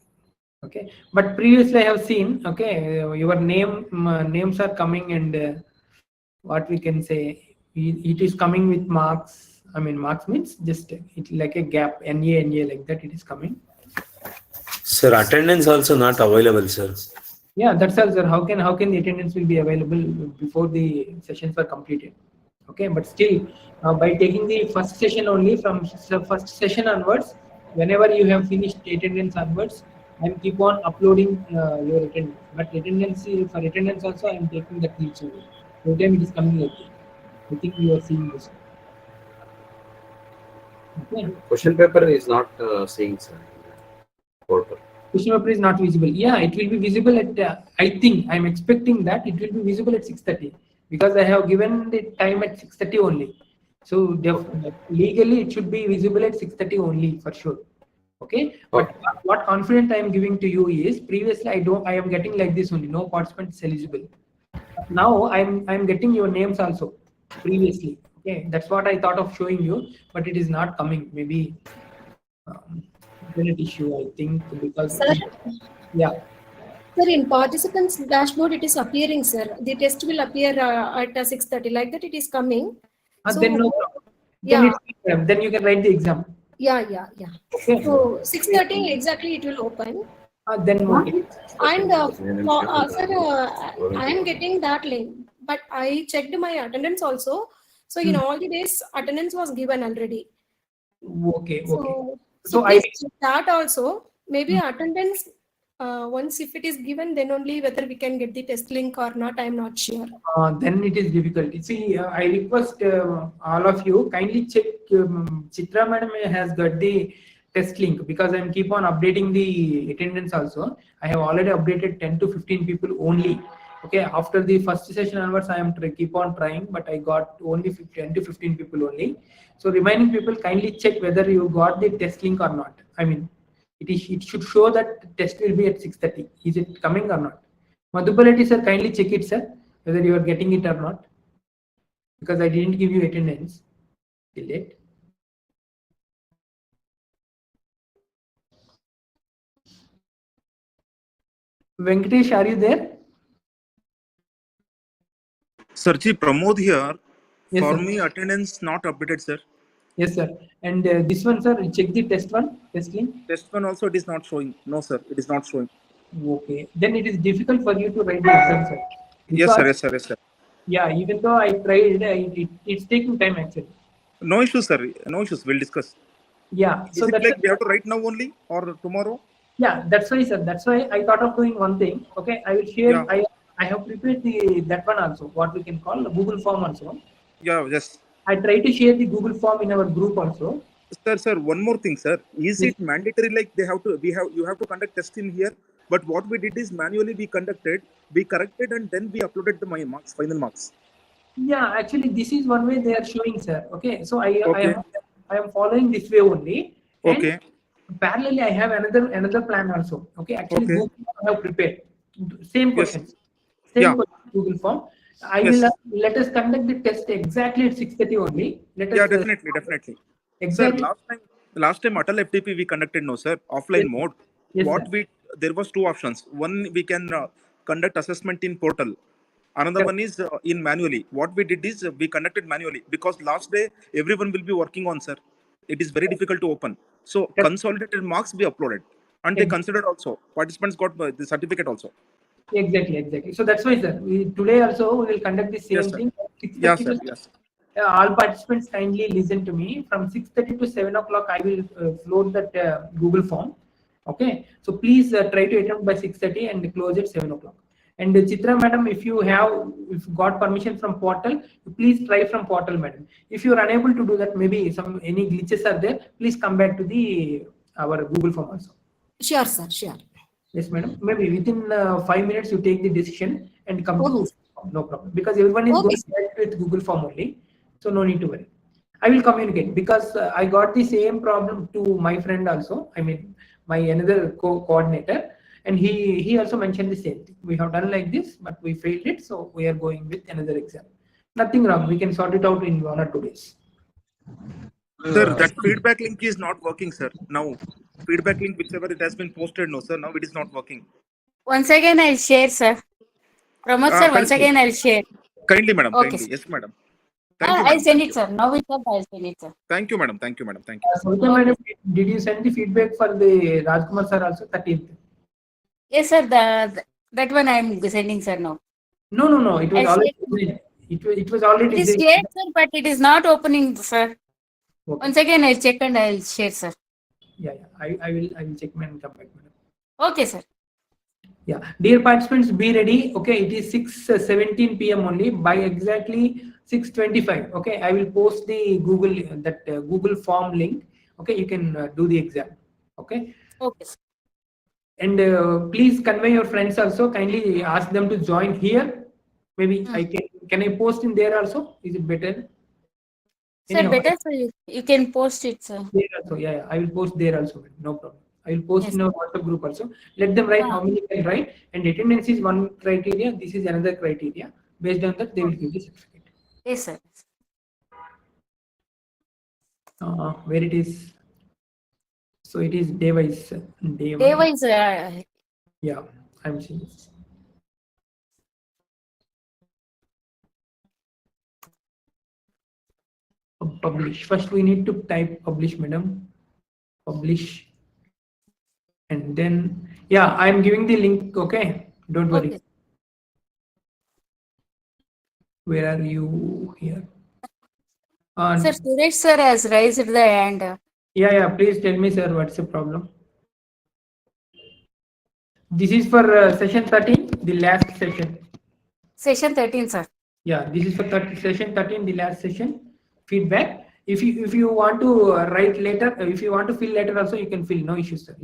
Okay, but previously I have seen, okay, your names are coming, and what we can say, it is coming with marks. I mean, marks means just it like a gap, NA like that. It is coming. Sir, attendance also not available, sir. Yeah, that's all, sir. How can the attendance will be available before the sessions are completed? Okay, but still, by taking the first session only, from first session onwards, whenever you have finished attendance onwards, I keep on uploading your attendance. But for attendance also, I am taking the clips only. Every time it is coming like this. I think you are seeing this. Okay. Question paper is not seeing, sir. Portal. Question paper is not visible. Yeah, it will be visible at. I think I'm expecting that it will be visible at 6:30, because I have given the time at 6:30 only. So legally it should be visible at 6:30 only for sure. Okay. But what confidence I am giving to you is, previously I am getting like this only, no participants eligible. Now I'm getting your names also previously. Okay, that's what I thought of showing you, but it is not coming. Maybe internet issue, I think, because Sir? Yeah. Sir, in participants dashboard, it is appearing, sir. The test will appear at 6:30. Like that, it is coming. So, Then no problem. yeah. Then you can write the exam. Yeah. Okay. So 6:30 exactly it will open. Then okay. And sir, I am getting that link, but I checked my attendance also. So in all the days, attendance was given already. Okay. So please check that also. Maybe attendance. Once if it is given, then only whether we can get the test link or not, I am not sure. Then it is difficult. See, I request all of you kindly check. Chitra madam has got the test link, because I am keep on updating the attendance also. I have already updated 10 to 15 people only. Okay, after the first session onwards, I am keep on trying, but I got only 10 to 15 people only. So remaining people, kindly check whether you got the test link or not. I mean, It should show that the test will be at 6:30. Is it coming or not? Madhupaleti sir, kindly check it, sir, whether you are getting it or not, because I didn't give you attendance till date. Venkatesh, are you there? Sirji, Pramod here. Yes, For sir. me, attendance not updated, sir. Yes, sir. And this one, sir, check the test link. Test one also it is not showing. No, sir, it is not showing. Okay. Then it is difficult for you to write the exam, sir. Yes, sir. Because, Yes, sir. Yes, sir. yeah, even though I tried, it's taking time actually. No issues, sir. No issues. We'll discuss. Yeah. Is So it that's like we have to write now only or tomorrow? yeah. That's why, sir. That's why I thought of doing one thing. Okay, I will share. Yeah. I have prepared that one also. What we can call the Google form also. Yeah. Yes. I try to share the Google form in our group also. Sir, one more thing, sir. Is Yes. it mandatory like you have to conduct test in here? But what we did is manually we corrected and then we uploaded the marks, final marks. Yeah, actually, this is one way they are showing, sir. Okay, so Okay. I am following this way only, and Okay. parallelly I have another plan also. Okay, actually, Okay. Google form I have prepared same Yes. questions, Yeah. Google form. I Yes. will let us conduct the test exactly at 6:30 only. Let us Yeah, definitely. Sir, exactly. last time ATAL FDP we conducted no, sir, offline Yes, mode. yes, sir. There was two options. One, we can conduct assessment in portal. Another Correct. one is in manually. What we did is we conducted manually because last day everyone will be working on, sir. It is very difficult to open. So Correct. consolidated marks be uploaded, and they considered also participants got the certificate also. Exactly. So that's why, sir. Today also we will conduct the same Yes, sir. thing. Yeah, 6:30 sir. to Yes. all participants kindly listen to me. From 6:30 to 7 o'clock, I will float that Google form. Okay, so please try to attempt by 6:30 and close at 7 o'clock. And Chitra madam, if you got permission from portal, please try from portal, madam. If you are unable to do that, maybe any glitches are there, please come back to our Google form also. Sure, sir. Sure. Yes, madam. Maybe within 5 minutes, you take the decision and come to Okay. no problem, because everyone is Okay. going direct with Google form only, so no need to worry. I will communicate because I got the same problem to my friend also. I mean, my another coordinator, and he also mentioned the same thing. We have done like this, but we failed it, so we are going with another exam. Nothing wrong. We can sort it out in 1 or 2 days. Sir, that feedback link is not working, sir. Now, feedback link, whichever it has been posted, no, sir. Now it is not working. Once again, I'll share, sir. Pramod, sir, once again, I'll share. Kindly, madam. Okay, Kindly. sir. Yes, madam. Thank you, I'll madam. send it, sir. Now itself, I'll send it, sir. Thank you, madam. Thank you, madam. Thank you. Savita madam, did you send the feedback for the Rajkumar sir also 13th? Yes, sir. That one I'm sending, sir, now. No. It was I'll already share. it was already It is there. shared, sir, but it is not opening, sir. Okay. Once again, I'll check and I'll share, sir. Yeah. I will check and come back, madam. Okay, sir. Yeah, dear participants, be ready. Okay, it is 6:17 p.m. only. By exactly 6:25. Okay, I will post the Google form link. Okay, you can do the exam. Okay. Okay, sir. And please convey your friends also. Kindly ask them to join here. Maybe I can I post in there also? Is it better? Sir, Anyhow, better, sir. You can post it, sir. there also, yeah, I will post there also. No problem. I will post in our WhatsApp group also. Let them write how many can write, and attendance is one criteria. This is another criteria. Based on that, they will give the certificate. Yes, sir. Where it is? So it is day wise. Day wise. Yeah, I'm seeing. Publish. First, we need to type publish, madam. Publish. And then, yeah, I'm giving the link. Okay, don't worry. Okay. Where are you here? Sir, Suresh sir has raised the hand. Yeah. Please tell me, sir, what's the problem? This is for session 13, the last session. Session 13, sir. Yeah, this is for session 13, the last session. Feedback. If you want to write later, if you want to fill later also, you can fill. No issues, sir.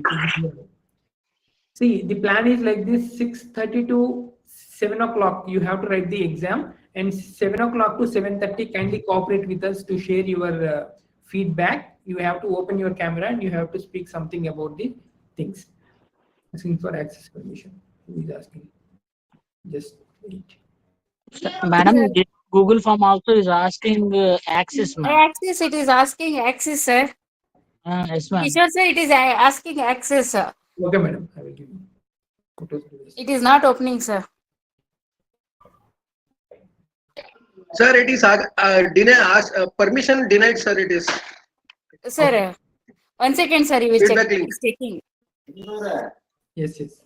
See, the plan is like this: 6:30 to 7 o'clock. You have to write the exam, and 7 o'clock to 7:30. Kindly cooperate with us to share your feedback. You have to open your camera and you have to speak something about the things. Asking for access permission. Who is asking? Just wait. Madam, this Google form also is asking access, ma'am. Access, it is asking access, sir. Yes, ma'am. Teacher sir, it is asking access, sir. Okay, madam. I will give you. It is not opening, sir. Sir, it is permission denied, sir. It is. Sir, Okay. 1 second, sir. You will Feedback check. link. It's checking. Yes, yes.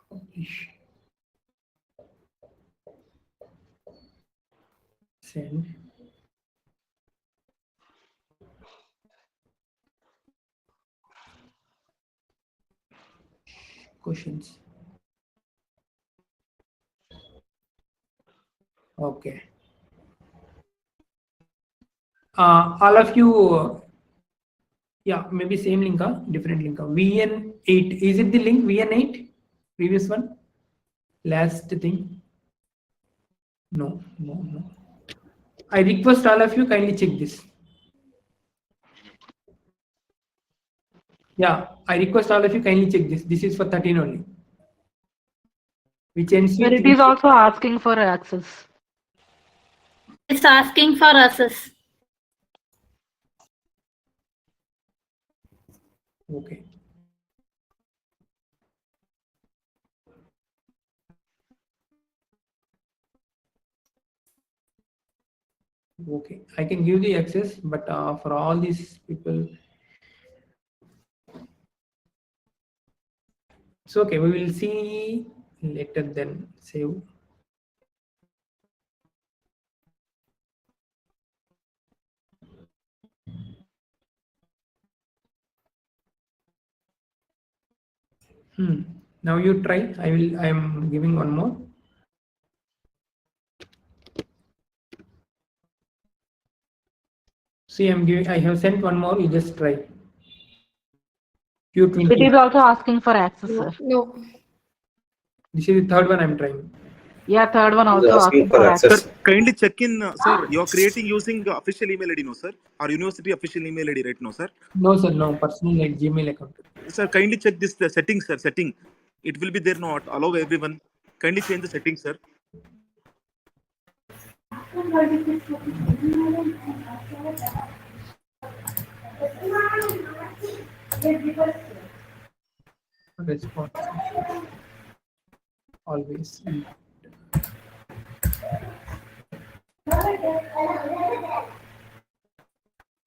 Publish. Send. Questions. Okay. All of you, yeah, maybe same link, different link. VN8, is it the link VN8? Previous one? Last thing? No. I request all of you kindly check this. Yeah, I request all of you kindly check this. This is for 13 only. Which ends with. It is also asking for access. It's asking for access. Okay. Okay, I can give the access, but for all these people, it's okay. We will see later. Then save. Now you try. I am giving one more. See, I have sent one more. You just try. It is also asking for access, sir. No. This is the third one I'm trying. Yeah, third one also asking for access. Sir, kindly check in, sir. You are creating using official email ID, no, sir? Or university official email ID, right? No, sir. No, sir. No, personal Gmail account. Sir, kindly check this the settings, sir. Setting. It will be there. Not allow everyone. Kindly change the settings, sir. Response. Always.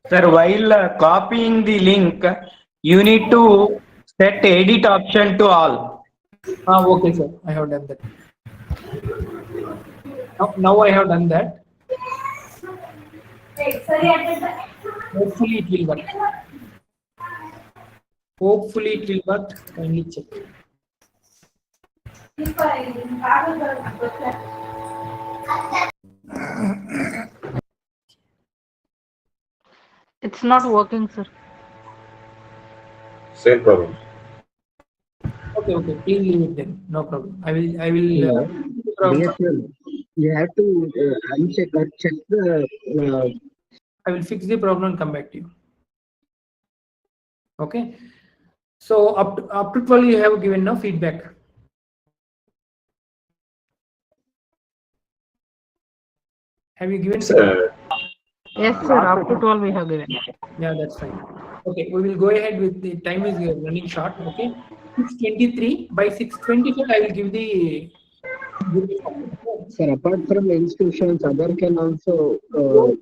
Sir, while copying the link, you need to set edit option to all. Okay, sir. I have done that. Now I have done that. Hopefully it will work. Hopefully it will work. Kindly check. It's not working, sir. Same problem. Okay. Please leave it then. No problem. I will. Dear sir, you have to uncheck or check the. I will fix the problem and come back to you. Okay. So up to 12 you have given no feedback. Have you given? Yes, sir. Up to 12 we have given. Yeah, that's fine. Okay, we will go ahead with the time is running short. Okay, 6:23 by 6:24 I will give the. Sir, apart from institutions, other can also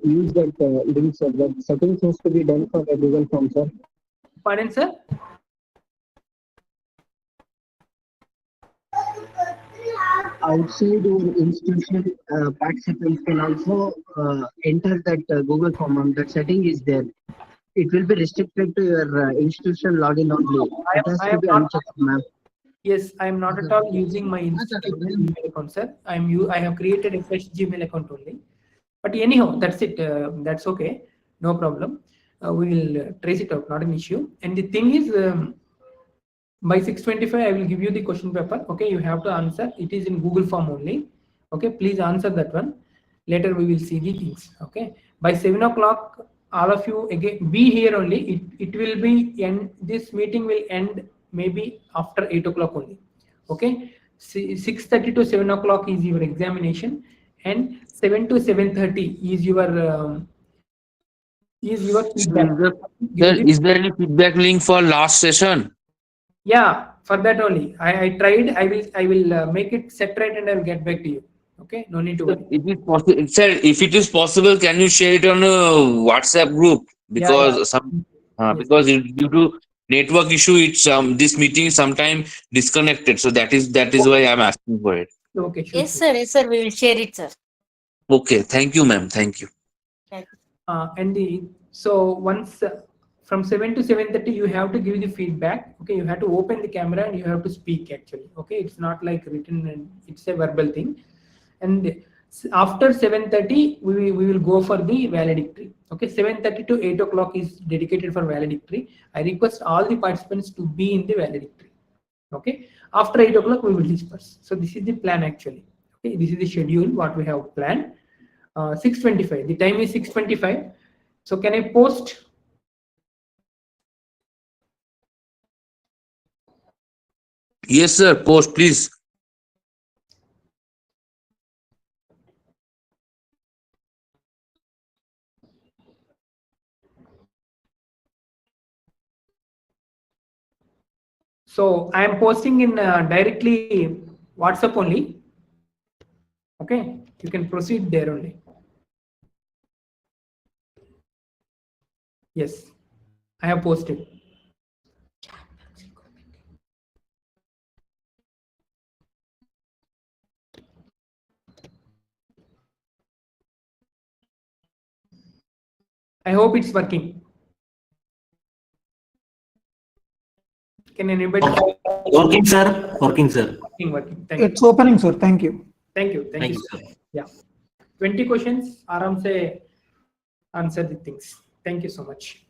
use that link, sir. That settings has to be done for the Google Form, sir. Pardon, sir? Outside your institution, participants can also enter that Google Form. That setting is there. It will be restricted to your institution login only. It has to be unchecked, ma'am. Yes, I am not at all using my institutional email account, sir. I have created a fresh Gmail account only. But anyhow, that's it. That's okay. No problem. We will trace it out. Not an issue. And the thing is, by 6:25, I will give you the question paper. Okay, you have to answer. It is in Google Form only. Okay, please answer that one. Later we will see the things. Okay, by 7 o'clock, all of you again be here only. It will be end. This meeting will end maybe after 8 o'clock only. Okay, 6:30 to 7 o'clock is your examination, and 7 to 7:30 is your feedback. Is there any feedback link for last session? Yeah, for that only. I tried. I will make it set right and I will get back to you. Okay, no need to worry. It is possible, sir. If it is possible, can you share it on a WhatsApp group? Because Yes. due to network issue, it's this meeting is sometime disconnected. So that is why I'm asking for it. Okay, sure. Yes, sir. Yes, sir. We will share it, sir. Okay, thank you, ma'am. Thank you. So once from 7 to 7:30 you have to give the feedback. Okay, you have to open the camera and you have to speak actually. Okay, it's not like written and it's a verbal thing. And after 7:30 we will go for the valedictory. Okay, 7:30 to 8 o'clock is dedicated for valedictory. I request all the participants to be in the valedictory. Okay, after 8 o'clock we will disperse. So this is the plan actually. Okay, this is the schedule what we have planned. 6:25, the time is 6:25. So can I post? Yes, sir. Post, please. So I am posting in directly WhatsApp only. Okay, you can proceed there only. Yes, I have posted. I hope it's working. Can anybody? Working, sir. Working, sir. Working. Thank you. It's opening, sir. Thank you. Thank you. Thank you, sir. Yeah. 20 questions. Aram se answer the things. Thank you so much.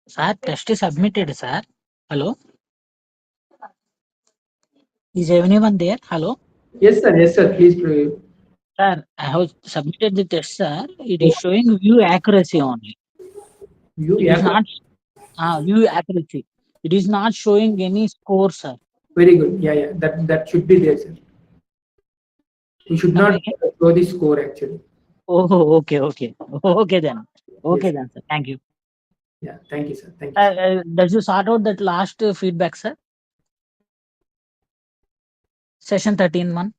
Sir, test is submitted, sir. Hello? Is anyone there? Hello? Yes, sir. Yes, sir. Please proceed. Sir, I have submitted the test, sir. It is showing view accuracy only. View It is accuracy. not view accuracy. It is not showing any score, sir. Very good. Yeah, yeah. That should be there, sir. We should Come not again? show the score actually. Oh, okay, okay. Okay then. Okay Yes. then, sir. Thank you. Yeah. Thank you, sir. Thank you. Sir. Does you sort out that last feedback, sir? Session 13 one.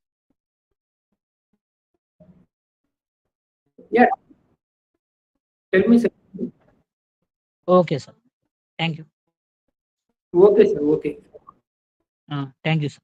Yeah. Tell me, sir. Okay, sir. Thank you. Okay, sir. Okay. Thank you, sir.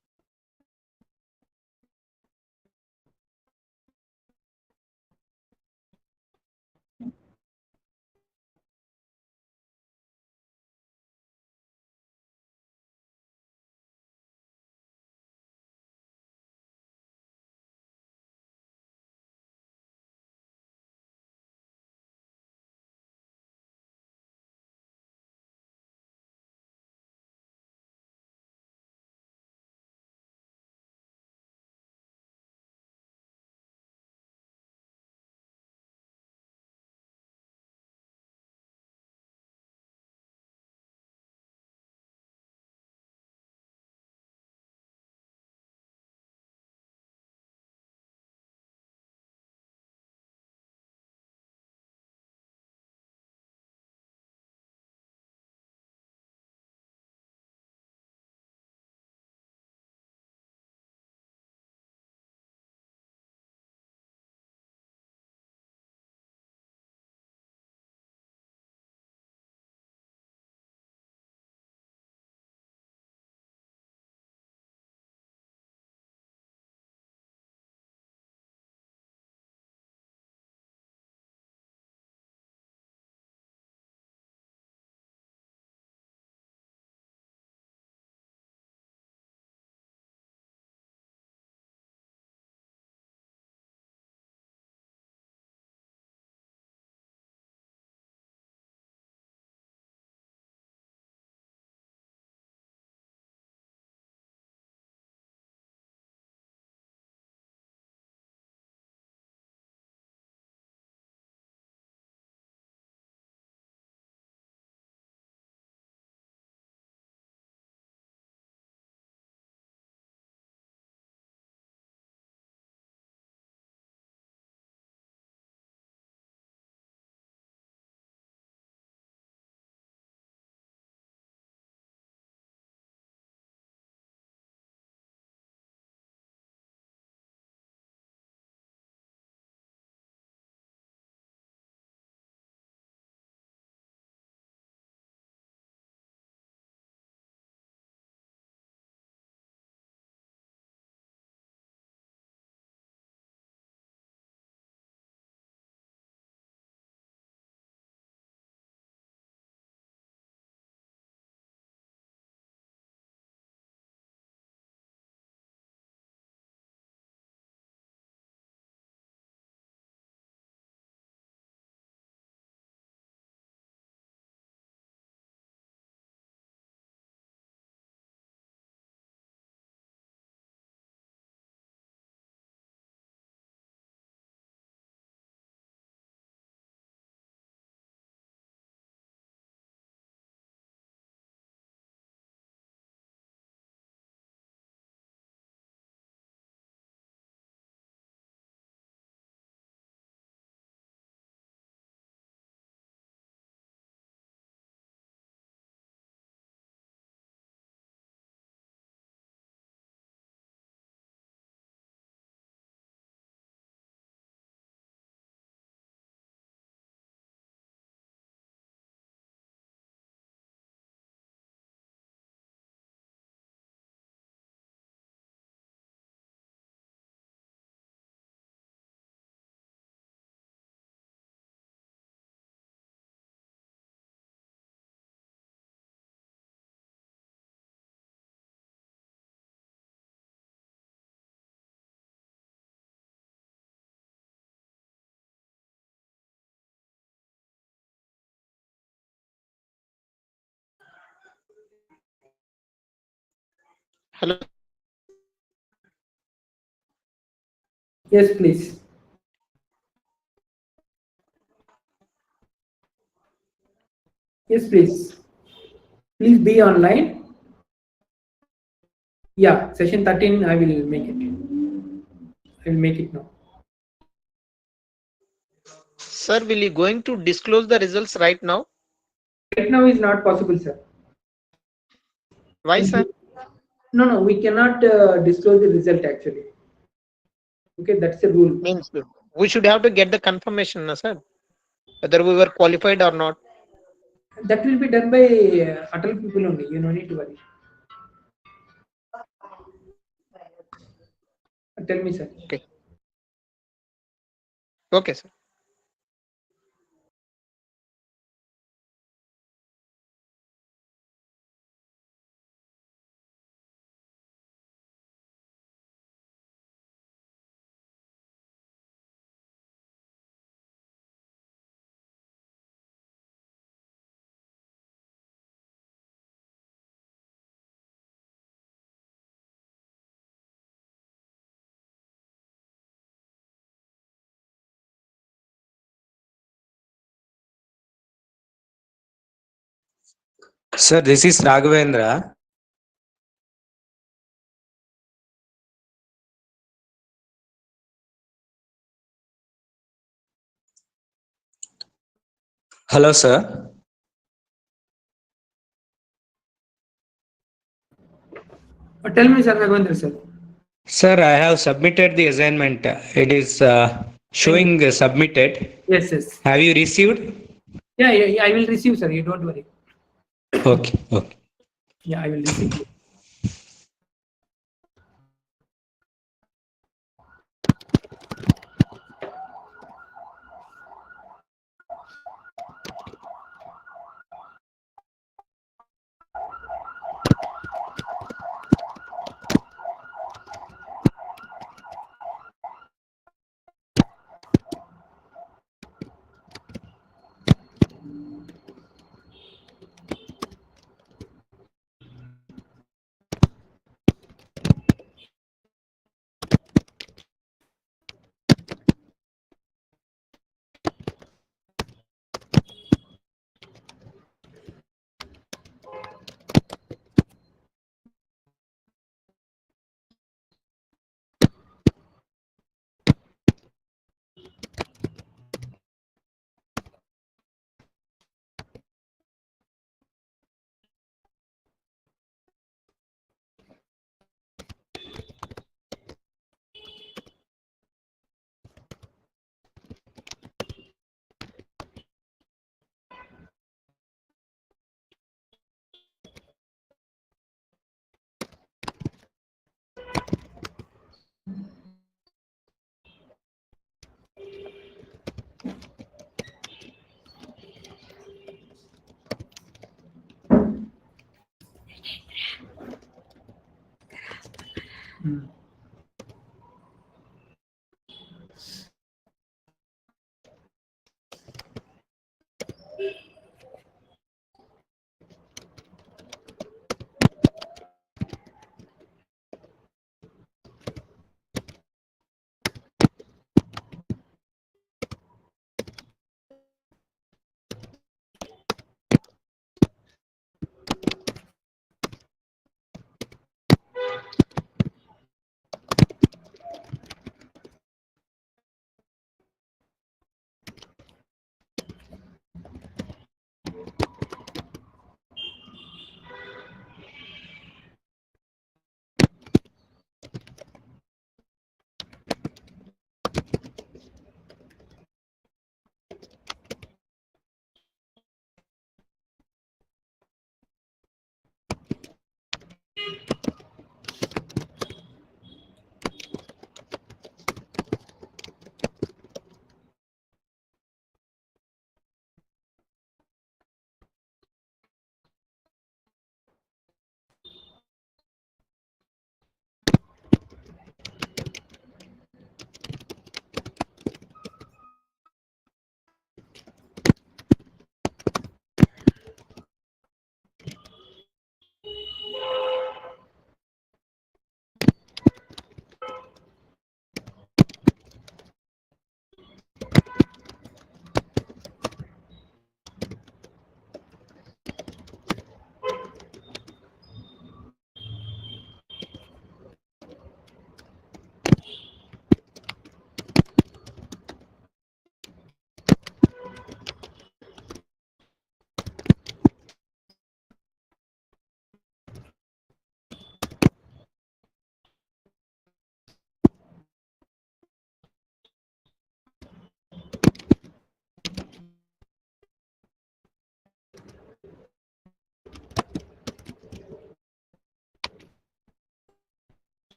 Hello. Yes, please. Yes, please. Please be online. Yeah, session 13, I will make it. I will make it now. Sir, will you going to disclose the results right now? Right now is not possible, sir. Why, sir? No, we cannot disclose the result actually. Okay, that's the rule. Means we should have to get the confirmation, no, sir, whether we were qualified or not. That will be done by ATAL people only. You no need to worry. Tell me, sir. Okay. Okay, sir. Sir, this is Raghavendra. Hello, sir. Tell me, sir, Raghavendra, sir. Sir, I have submitted the assignment. It is showing submitted. Yes, yes. Have you received? Yeah, I will receive, sir. You don't worry. Okay, okay. Yeah, I will receive.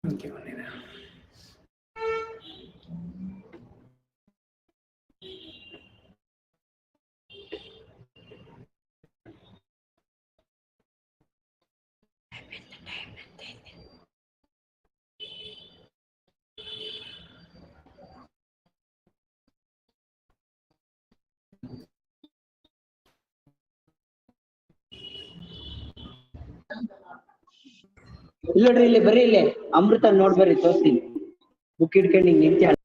Okay, one minute. ಇಲ್ಲೋಡ್ರಿ ಇಲ್ಲಿ ಬರ್ರಿ ಇಲ್ಲಿ ಅಮೃತ ನೋಡ್ಬರ್ರಿ ತೋರಿಸ್ತೀನಿ book ಹಿಡ್ಕೊಂಡು ಹಿಂಗ್ ನಿಂತ್ಯಾಳ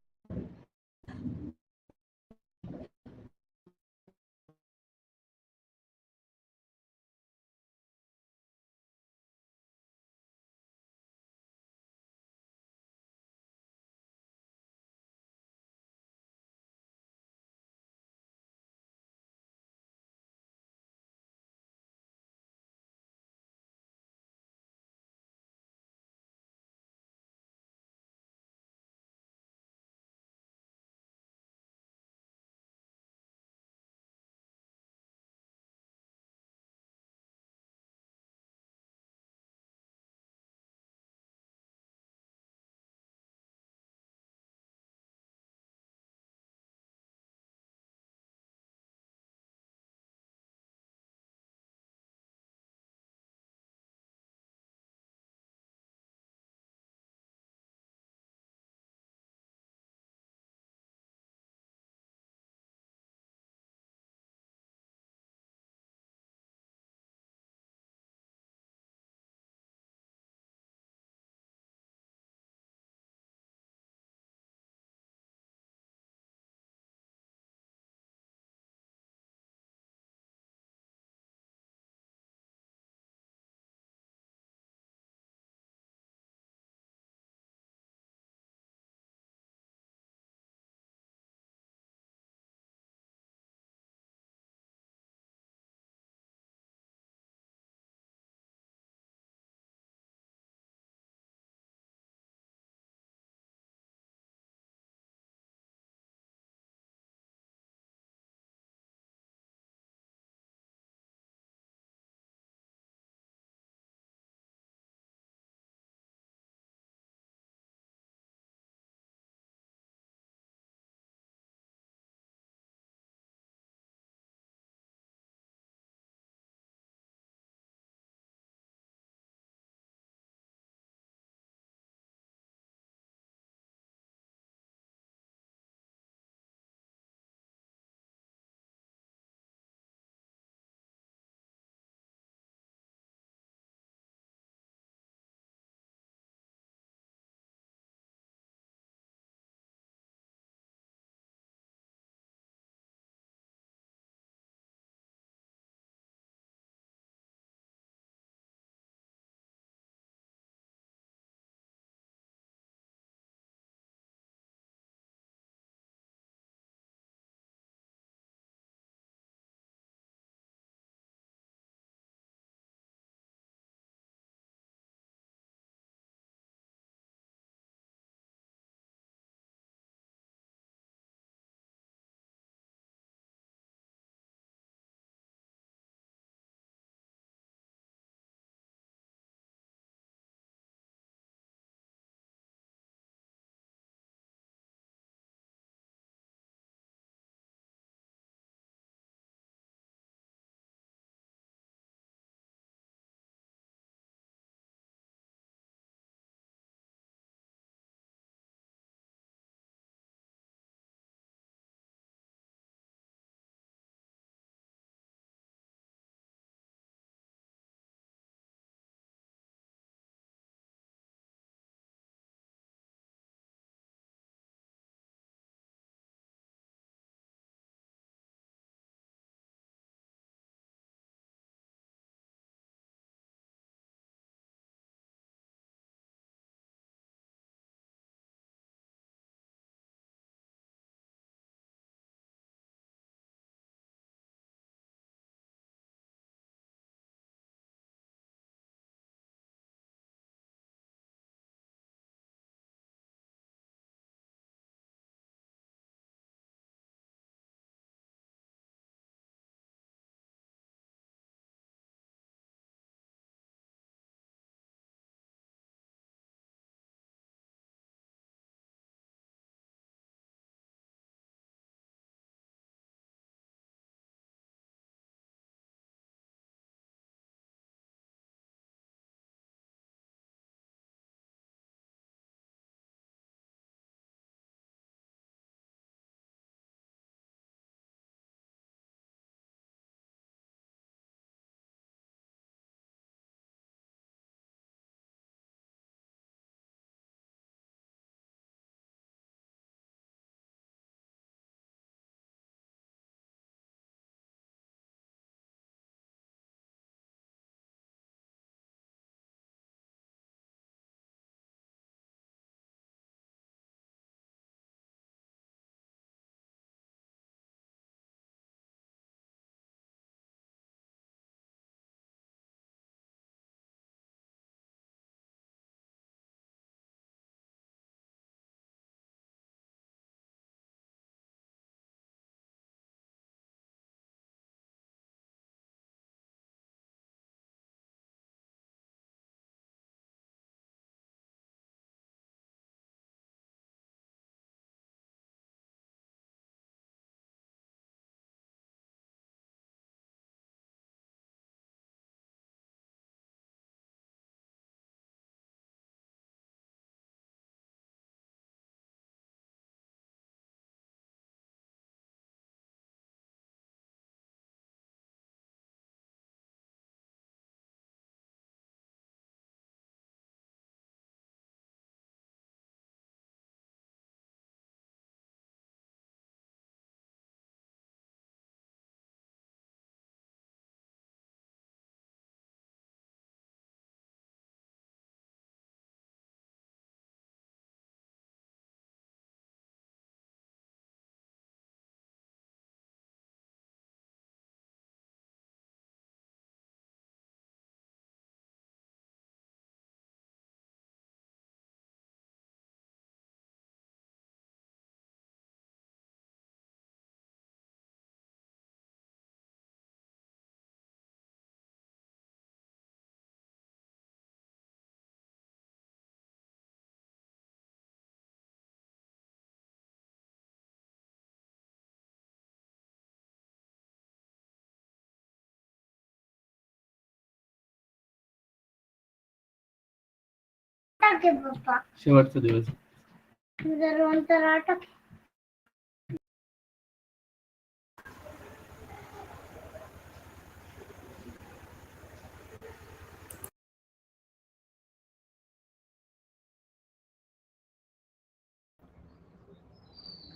शेवटचा दिवस.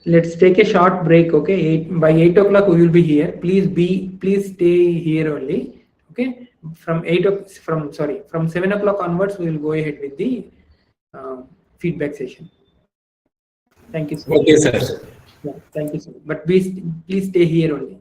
Let's take a short break, okay? By 8 o'clock we will be here. Please stay here only, okay? From 7 o'clock onwards we will go ahead with the feedback session. Thank you, sir. Okay, sir. Yeah, thank you, sir. But please stay here only.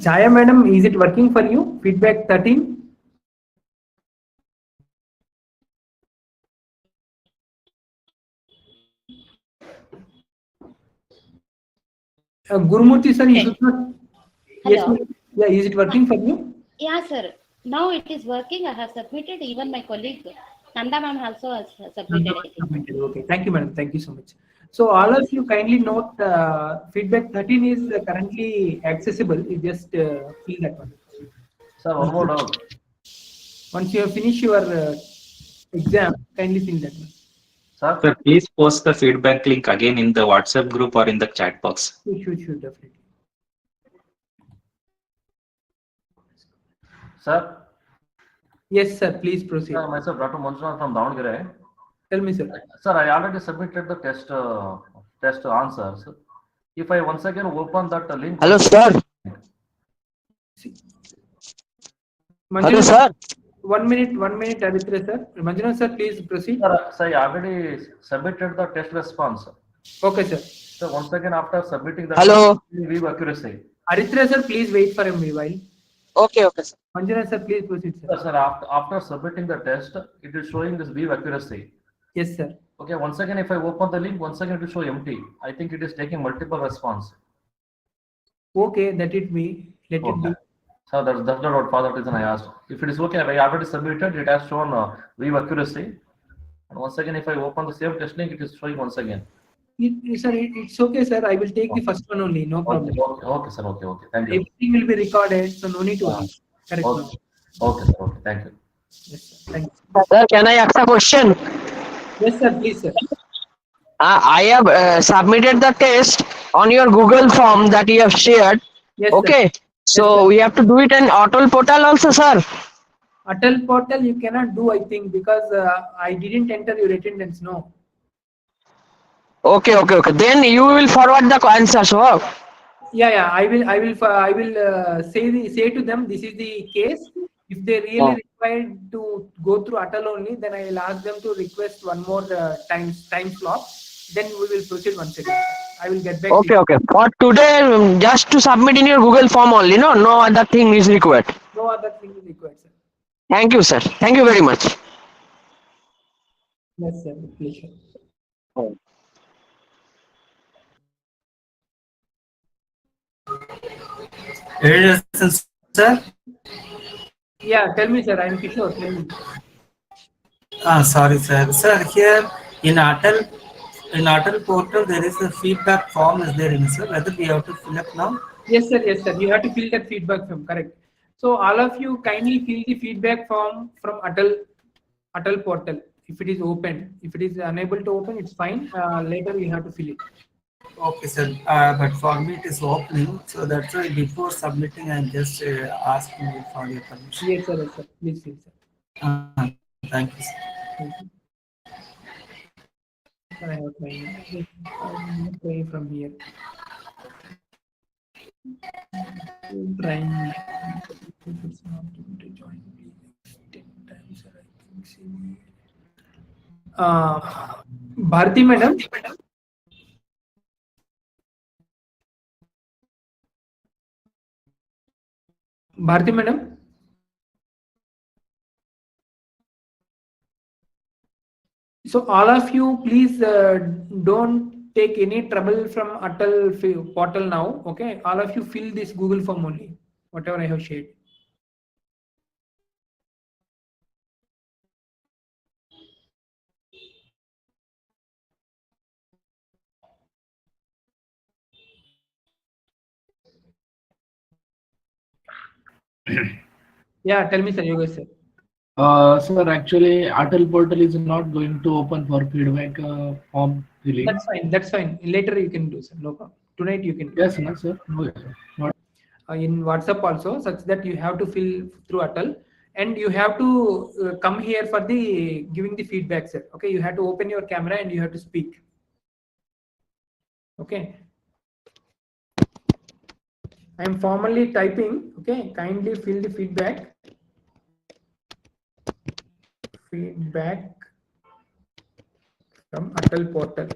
Chaya madam, is it working for you? Feedback 13. Gurumurthy sir, you should not. Yes, Hello. yeah, is it working for you? Yeah, sir. Now it is working. I have submitted. Even my colleague Nanda ma'am also has submitted. I think. Okay, thank you, madam. Thank you so much. So all of you kindly note feedback 13 is currently accessible. You just fill that one. Sir, one more doubt. Once you have finished your exam, kindly fill that one. Sir, Please post the feedback link again in the WhatsApp group or in the chat box. Should definitely. Sir. Yes, sir. Please proceed. Myself, Dr. Manjunath from Davangere. Tell me, sir. Sir, I already submitted the test answers. If I once again open that link. Hello, sir. Hello, sir. 1 minute, Aditya sir. Manjunath sir, please proceed. Sir, I already submitted the test response. Okay, sir. So once again, after submitting the Hello. view accuracy. Aditya sir, please wait for a while. Okay, sir. Manjunath sir, please proceed, sir. Sir, after submitting the test, it is showing this view accuracy. Yes, sir. Okay, once again, if I open the link, once again it will show empty. I think it is taking multiple response. Okay, let it be. Let it be. So that's not for that reason I asked. If it is okay, I already submitted. It has shown view accuracy. And once again, if I open the same test link, it is showing once again. Sir, it's okay, sir. I will take the first one only. No problem. Okay, sir. Okay. Thank you. Everything will be recorded, so no need to worry. Correct. Okay, sir. Okay. Thank you. Yes, sir. Thank you. Sir, can I ask a question? Yes, sir. Please, sir. I have submitted the test on your Google form that you have shared. Yes, sir. Okay. Yes, sir. So we have to do it in ATAL portal also, sir. ATAL portal you cannot do, I think, because I didn't enter your attendance. No. Okay, okay, okay. Then you will forward the answers. Oh. Yeah. I will say to them this is the case. If they really required to go through ATAL only, then I will ask them to request one more time slot. Then we will proceed once again. I will get back to Okay, you. okay. For today, just to submit in your Google form only. No other thing is required. No other thing is required, sir. Thank you, sir. Thank you very much. Yes, sir. Pleasure. Sir? Yeah, tell me, sir. I am Kishore. Tell me. Sorry, sir. Sir, here in Atal portal, there is a feedback form is there in, sir. Whether we have to fill up now? Yes, sir. Yes, sir. You have to fill that feedback form. Correct. So all of you kindly fill the feedback form from ATAL portal. If it is open, if it is unable to open, it's fine. Later you have to fill it. Okay, sir. But for me it is opening, so that's why before submitting, I'm just asking you for your permission. Yes, sir. Yes, sir. Please fill, sir. Thank you, sir. Thank you. Sir, I have trying. I'm trying from here. Trying. If it's not going to join, please 10 times. Sir, I think see. Bharti madam. Bharti madam. So all of you, please don't take any trouble from ATAL portal now. Okay, all of you fill this Google form only, whatever I have shared. Yeah, tell me, sir. You guys, sir. Sir, actually, ATAL portal is not going to open for feedback form filling. That's fine. That's fine. Later you can do, sir. No problem. Tonight you can do. Yes, no, sir. No, sir. Not. In WhatsApp also, such that you have to fill through ATAL, and you have to come here for the giving the feedback, sir. Okay, you have to open your camera and you have to speak. Okay. I am formally typing. Okay, kindly fill the feedback. Feedback from ATAL portal.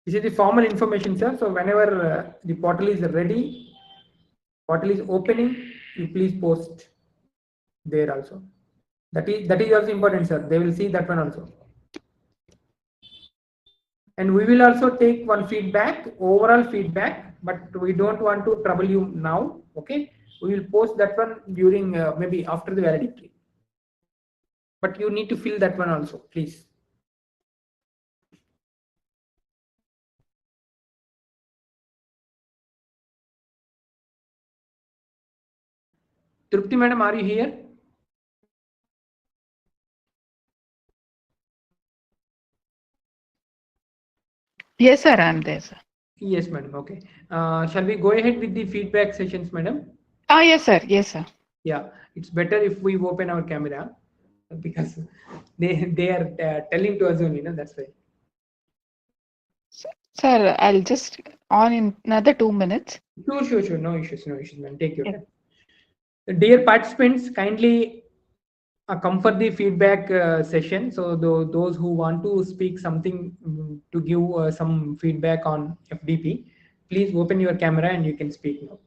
This is the formal information, sir. So whenever the portal is ready, portal is opening, you please post there also. That is also important, sir. They will see that one also. And we will also take one feedback, overall feedback, but we don't want to trouble you now. Okay, we will post that one during maybe after the validity. But you need to fill that one also, please. Trupti madam, are you here? Yes, sir, I'm there, sir. Yes, madam. Okay. Shall we go ahead with the feedback sessions, madam? Yes, sir. Yes, sir. Yeah, it's better if we open our camera because they are telling to us only, that's why. Sir, I'll just on in another 2 minutes. Sure. No issues, man. Take your time. Dear participants, kindly come for the feedback session. So those who want to speak something to give some feedback on FDP, please open your camera and you can speak now.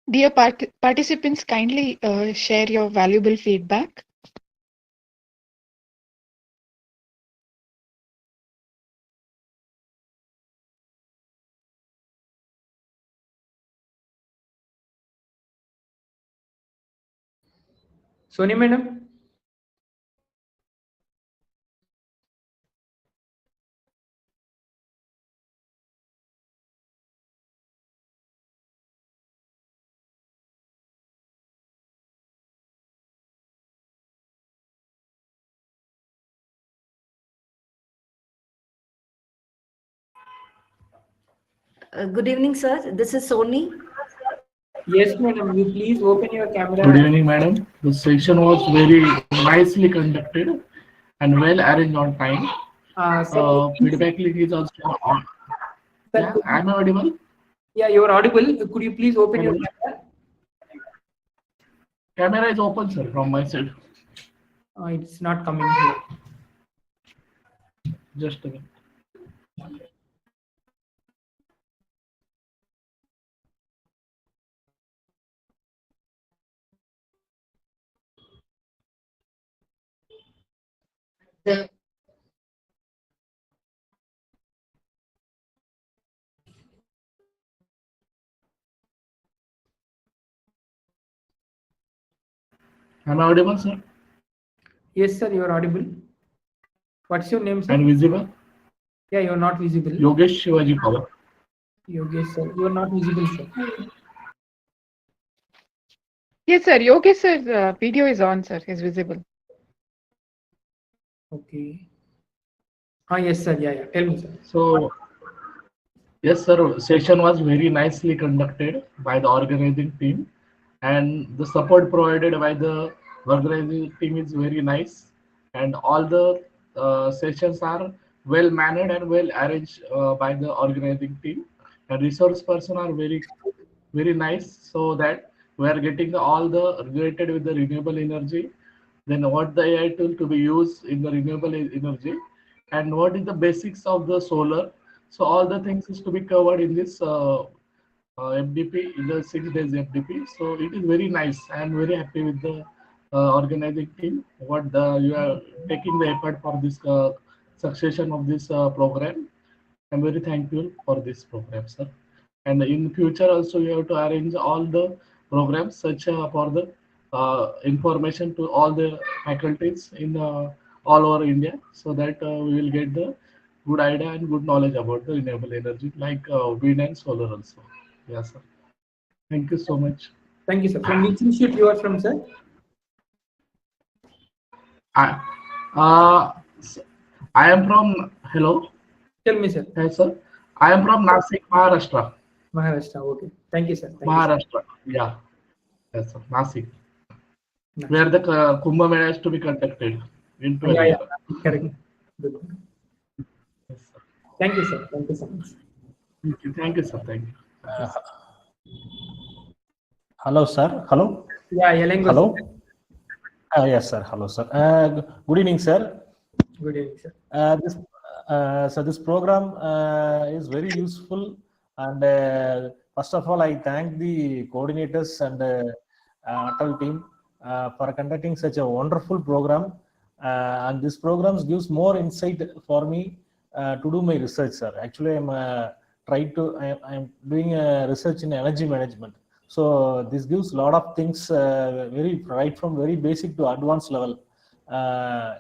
Dear participants, kindly share your valuable feedback. Soni madam. Good evening, sir. This is Soni. Yes, madam. You please open your camera. Good evening, madam. The session was very nicely conducted and well arranged on time. Sir, Feedback link is also on. Sir, Yeah, am I audible? Yeah, you are audible. Could you please open your Hello. camera? Camera is open, sir, from my side. It's not coming here. Just a minute. Am I audible, sir? Yes, sir, you are audible. What's your name, sir? And visible? Yeah, you are not visible. Yogesh Shivaji Power. Yogesh, sir, you are not visible, sir. Yes, sir. Yogesh sir, video is on, sir. Is visible. Okay. Yes, sir. Yeah. Tell me, sir. So, yes, sir. Session was very nicely conducted by the organizing team, and the support provided by the organizing team is very nice. And all the sessions are well mannered and well arranged by the organizing team. And resource person are very nice, so that we are getting all the related with the renewable energy, then what the AI tool to be used in the renewable energy, and what is the basics of the solar. So all the things is to be covered in this FDP, in the 6 days FDP. So it is very nice. I am very happy with the organizing team. What you are taking the effort for this succession of this program. I'm very thankful for this program, sir. And in future also we have to arrange all the programs such for the information to all the faculties in all over India, so that we will get the good idea and good knowledge about the renewable energy like wind and solar also. Yes, sir. Thank you so much. Thank you, sir. From which institute you are from, sir? I am from, hello? Tell me, sir. Yes, sir. I am from Nasik, Maharashtra. Maharashtra, okay. Thank you, sir. Thank Maharashtra, yeah. Yes, sir. Nasik. Where the Kumbh Mela is to be conducted in 12 Yeah, years. correct. Good. Yes, sir. Thank you, sir. Thank you so much. Thank you, sir. Thank you. Hello, sir. Hello. Yeah, Yelengo, hello. Sir. Yes, sir. Hello, sir. Good evening, sir. Good evening, sir. So this program is very useful, and first of all, I thank the coordinators and ATAL team for conducting such a wonderful program. And this program gives more insight for me to do my research, sir. Actually, I'm doing research in energy management. So this gives a lot of things, right from very basic to advanced level.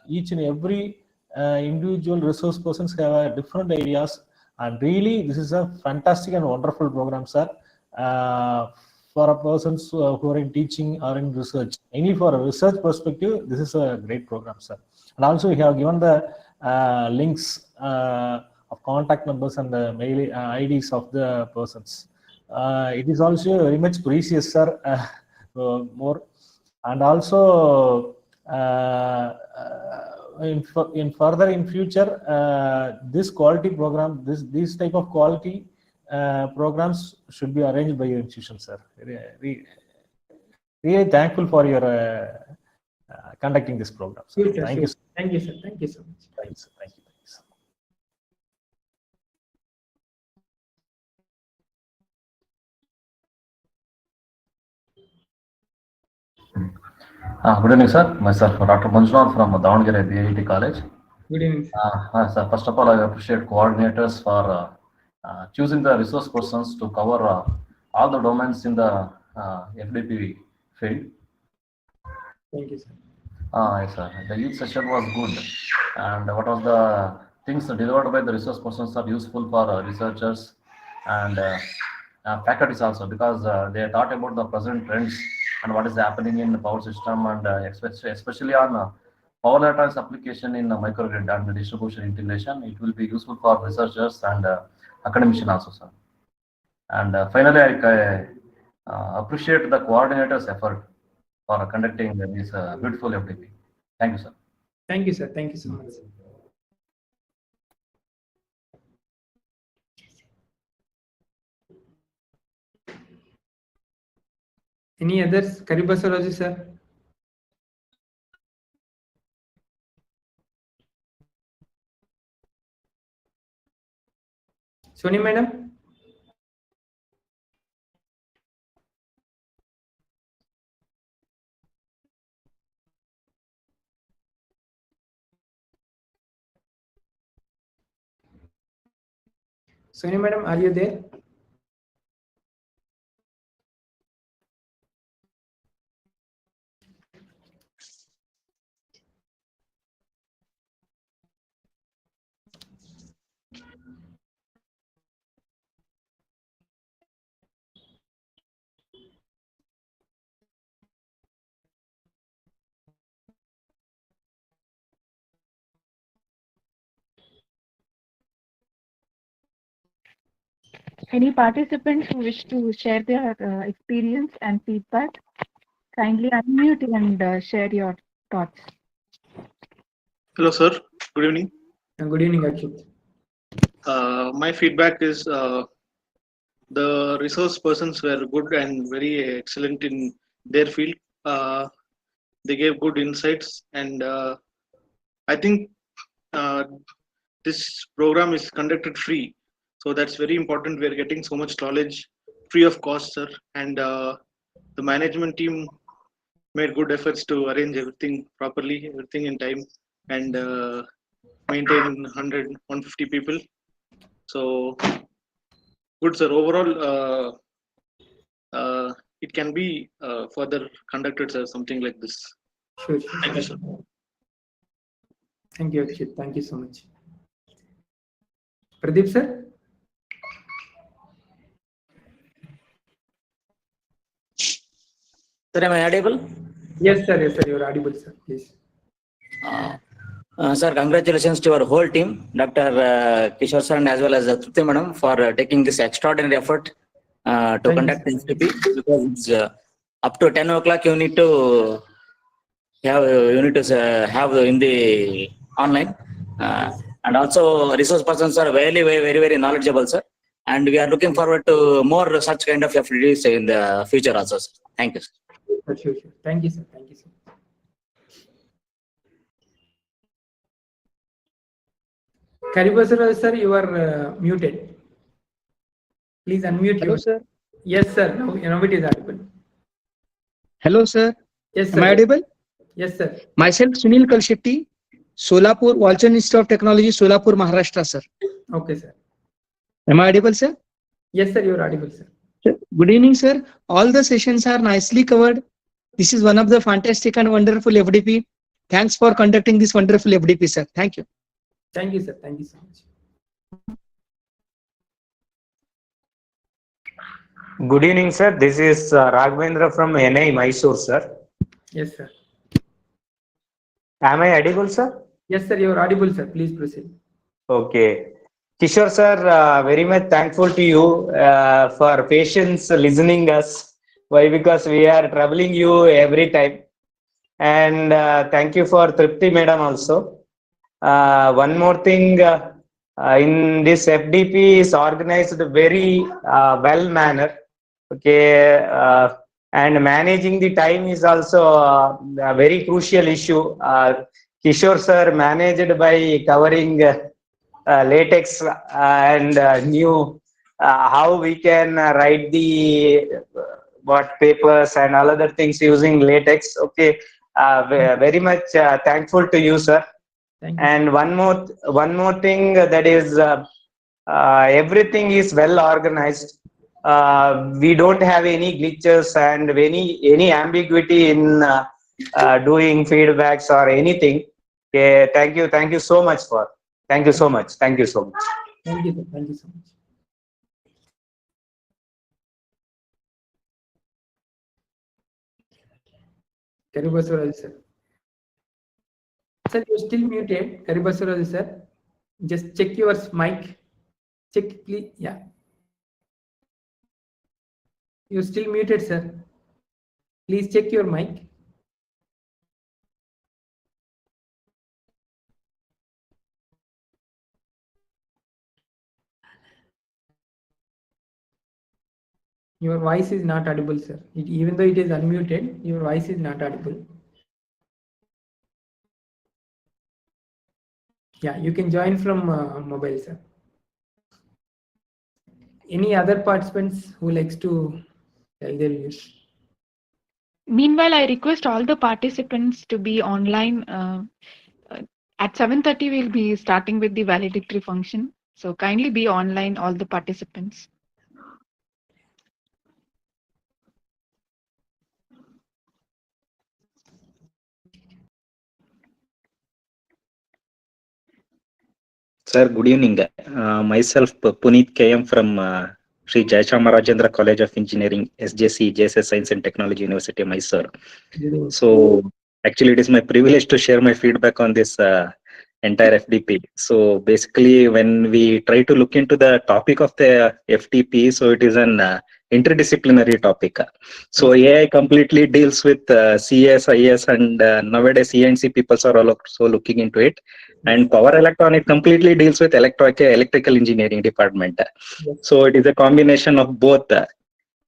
Each and every individual resource persons have different areas, and really this is a fantastic and wonderful program, sir, for a persons who are in teaching or in research. Only for a research perspective, this is a great program, sir. And also we have given the links of contact numbers and the mail IDs of the persons. It is also very much precious, sir. More, and also in further in future, this quality program, these type of quality programs should be arranged by your institution, sir. Really thankful for your conducting this program, sir. Yes, sir, Thank sure. you, sir. Thank you, sir. Thank you so much. Thanks, thank you. Good evening, sir. Myself, Dr. Manjunath from Davangere EEE College. Good evening, sir. Sir, first of all, I appreciate coordinators for choosing the resource persons to cover all the domains in the FDP field. Thank you, sir. Yes, sir. The youth session was good. And what was the things delivered by the resource persons are useful for researchers and faculties also, because they taught about the present trends and what is happening in the power system, and especially on power electronics application in microgrid and the distribution integration. It will be useful for researchers and academicians also, sir. And finally, I appreciate the coordinator's effort for conducting this beautiful FDP. Thank you, sir. Thank you, sir. Thank you so much. Any others? Karibasaraji, sir. Soni, madam. Soni, madam, are you there? Any participants who wish to share their experience and feedback, kindly unmute and share your thoughts. Hello, sir. Good evening. Good evening, Akshit. My feedback is the resource persons were good and very excellent in their field. They gave good insights, and I think this program is conducted free. So that's very important. We are getting so much knowledge free of cost, sir. And the management team made good efforts to arrange everything properly, everything in time, and maintain 100, 150 people. So good, sir. Overall, it can be further conducted, sir, something like this. Sure. Thank you, sir. Thank you, Akshit. Thank you so much. Pradeep, sir. Sir, am I audible? Yes, sir. Yes, sir. You are audible, sir. Please. Sir, congratulations to our whole team, Dr. Kishore sir, and as well as Trupti madam, for taking this extraordinary effort to conduct the FDP, because it's up to 10 o'clock you need to have in the online, and also resource persons are very knowledgeable, sir, and we are looking forward to more such kind of FDPs in the future also, sir. Thank you, sir. Sure. Thank you, sir. Thank you, sir. Karibasara, sir, you are muted. Please unmute. Hello, sir. Yes, sir. Now it is audible. Hello, sir. Yes, sir. Am I audible? Yes, sir. Myself, Sunil Kalshetti, Solapur, Walchand Institute of Technology, Solapur, Maharashtra, sir. Okay, sir. Am I audible, sir? Yes, sir. You are audible, sir. Good evening, sir. All the sessions are nicely covered. This is one of the fantastic and wonderful FDP. Thanks for conducting this wonderful FDP, sir. Thank you. Thank you, sir. Thank you so much. Good evening, sir. This is Raghavendra from NI Mysore, sir. Yes, sir. Am I audible, sir? Yes, sir. You are audible, sir. Please proceed. Okay. Kishore, sir, very much thankful to you for patience listening us. Why? Because we are troubling you every time. And thank you for Tripti madam also. One more thing, in this FDP is organized very well manner. Okay, and managing the time is also a very crucial issue. Kishore sir managed by covering latex and new how we can write the what papers and all other things using latex. Okay, very much thankful to you, sir. Thank you. And one more thing, that is everything is well organized. We don't have any glitches and any ambiguity in doing feedbacks or anything. Okay, thank you so much for. Thank you so much. Thank you so much. Thank you, sir. Thank you so much. Karibasura sir. Sir, you're still muted. Karibasura sir. Just check your mic. Check, please. Yeah. You're still muted, sir. Please check your mic. Your voice is not audible, sir. Even though it is unmuted, your voice is not audible. Yeah, you can join from mobile, sir. Any other participants who likes to tell their views? Meanwhile, I request all the participants to be online. At 7:30, we'll be starting with the valedictory function. So kindly be online, all the participants. Sir, good evening. Myself, Puneet KM from Sri Jayachamaragendra College of Engineering, SJC, JSS Science and Technology University, Mysore. So, actually, it is my privilege to share my feedback on this entire FDP. So, basically, when we try to look into the topic of the FDP, so it is an interdisciplinary topic. So, AI completely deals with CS, IS, and nowadays ENC people are also looking into it. And power electronic completely deals with electrical engineering department. So it is a combination of both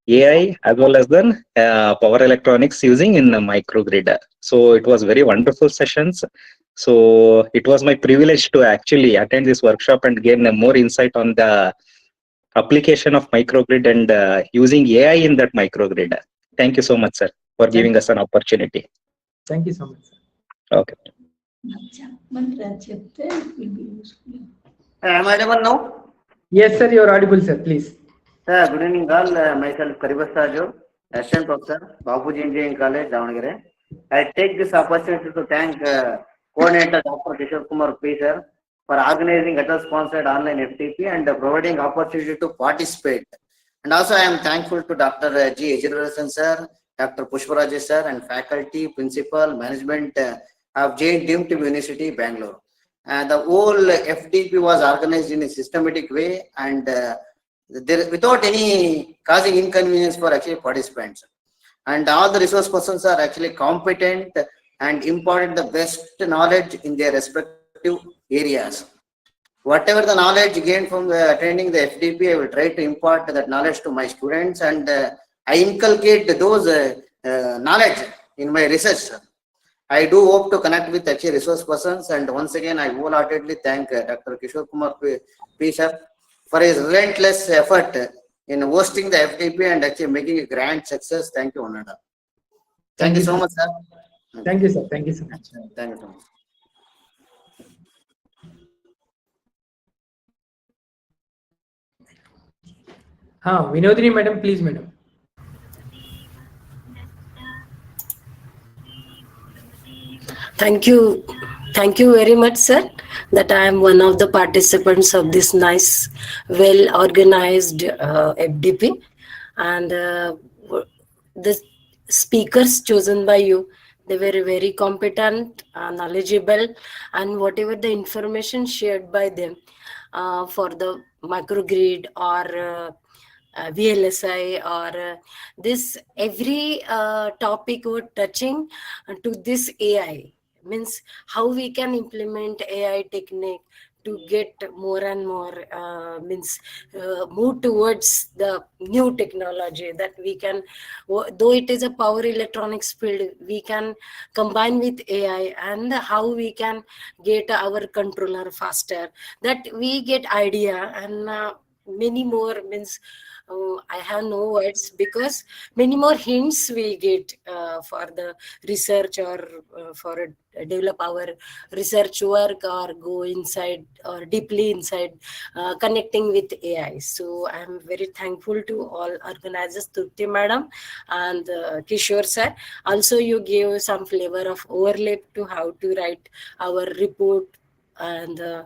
AI as well as then power electronics using in the microgrid. So it was very wonderful sessions. So it was my privilege to actually attend this workshop and gain more insight on the application of microgrid and using AI in that microgrid. Thank you so much, sir, for giving us an opportunity. Thank you so much, sir. Okay. Am I audible now? Yes, sir, you're audible, sir. Please. Good evening, all. Myself, Karibasaju, Assistant Professor, Bapuji Engineering College, Davangere. I take this opportunity to thank Coordinator Dr. Kishore Kumar P. Sir for organizing ATAL-sponsored online FTP and providing opportunity to participate. And also, I am thankful to Dr. G. Ejirasan Sir, Dr. Pushparaj Sir, and faculty, principal, management of JAIN Deemed University, Bangalore. The whole FDP was organized in a systematic way and there without any causing inconvenience for actually participants. And all the resource persons are actually competent and imparted the best knowledge in their respective areas. Whatever the knowledge gained from attending the FDP, I will try to impart that knowledge to my students and I inculcate those knowledge in my research. I do hope to connect with actually resource persons, and once again I wholeheartedly thank Dr. Kishore Kumar P. Sir for his relentless effort in hosting the FDP and actually making a grand success. Thank you, Onada. Thank you so much, sir. Thank you, sir. Thank you so much. Thank you so much. Vinodini, madam, please, madam. Thank you very much, sir, that I am one of the participants of this nice, well-organized FDP. And the speakers chosen by you, they were very competent, knowledgeable, and whatever the information shared by them for the microgrid or VLSI or this every topic we're touching to this AI means how we can implement AI technique to get more and more move towards the new technology that we can, though it is a power electronics field, we can combine with AI and how we can get our controller faster, that we get idea and many more means I have no words, because many more hints we get for the research, or for develop our research work, or go inside or deeply inside connecting with AI. So I'm very thankful to all organizers, Trupti madam and Kishore sir. Also, you gave some flavor of overlap to how to write our report and do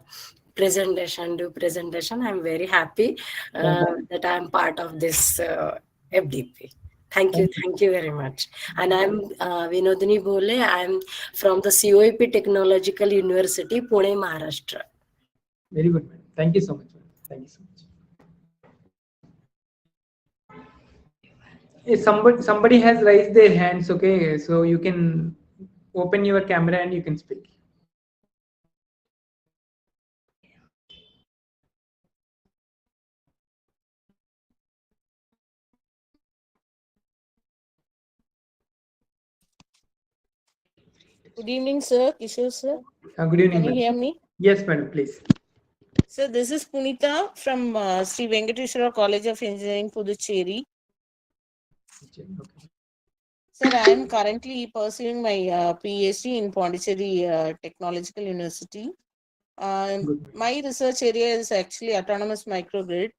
presentation. I'm very happy that I'm part of this FDP. Thank you very much. And I'm Vinodini Bole. I'm from the COEP Technological University, Pune, Maharashtra. Very good, man. Thank you so much. Man. Thank you so much. If somebody has raised their hands, okay, so you can open your camera and you can speak. Good evening, sir. Kishore, sir. Good evening. Can you Madam. hear me? Yes, madam, please. Sir, this is Punita from Sri Venkateswara College of Engineering, Puducherry. Okay. Sir, I am currently pursuing my PhD in Pondicherry Technological University. My research area is actually autonomous microgrid.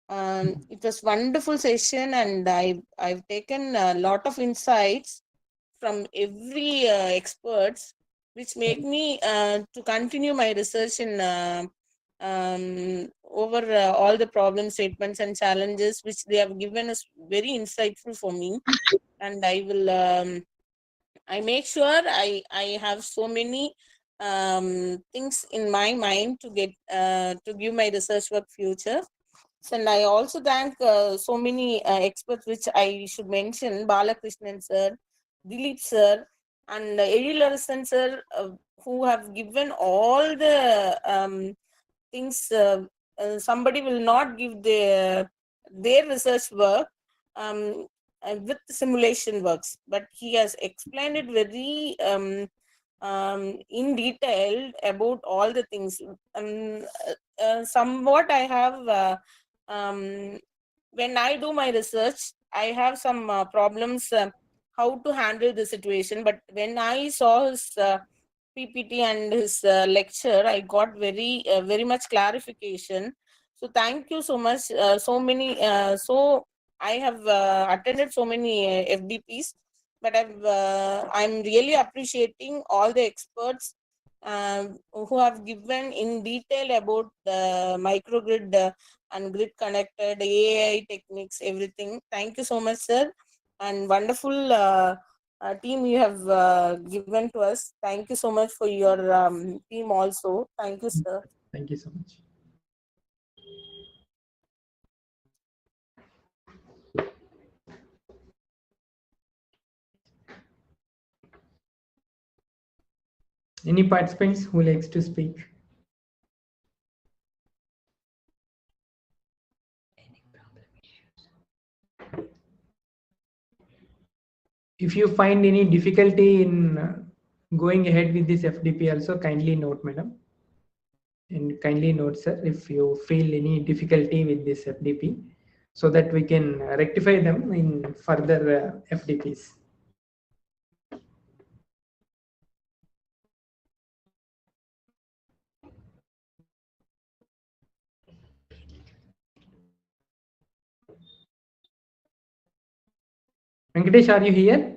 It was wonderful session, and I've taken a lot of insights from every experts, which make me to continue my research in over all the problem statements and challenges which they have given us, very insightful for me. And I will I make sure I have so many things in my mind to get to give my research work future. And I also thank so many experts, which I should mention: Balakrishnan sir, Dilip sir, and Edi Larsen sir, who have given all the things. Somebody will not give their research work with simulation works, but he has explained it very in detail about all the things. Somewhat I have when I do my research, I have some problems how to handle the situation. But when I saw his PPT and his lecture, I got very much clarification. So thank you so much. So I have attended so many FDPs, but I'm really appreciating all the experts who have given in detail about the microgrid and grid connected AI techniques, everything. Thank you so much, sir, and wonderful team you have given to us. Thank you so much for your team also. Thank you, sir. Thank you so much. Any participants who likes to speak? If you find any difficulty in going ahead with this FDP, also kindly note, madam. And kindly note, sir, if you feel any difficulty with this FDP, so that we can rectify them in further FDPs. Venkatesh, are you here?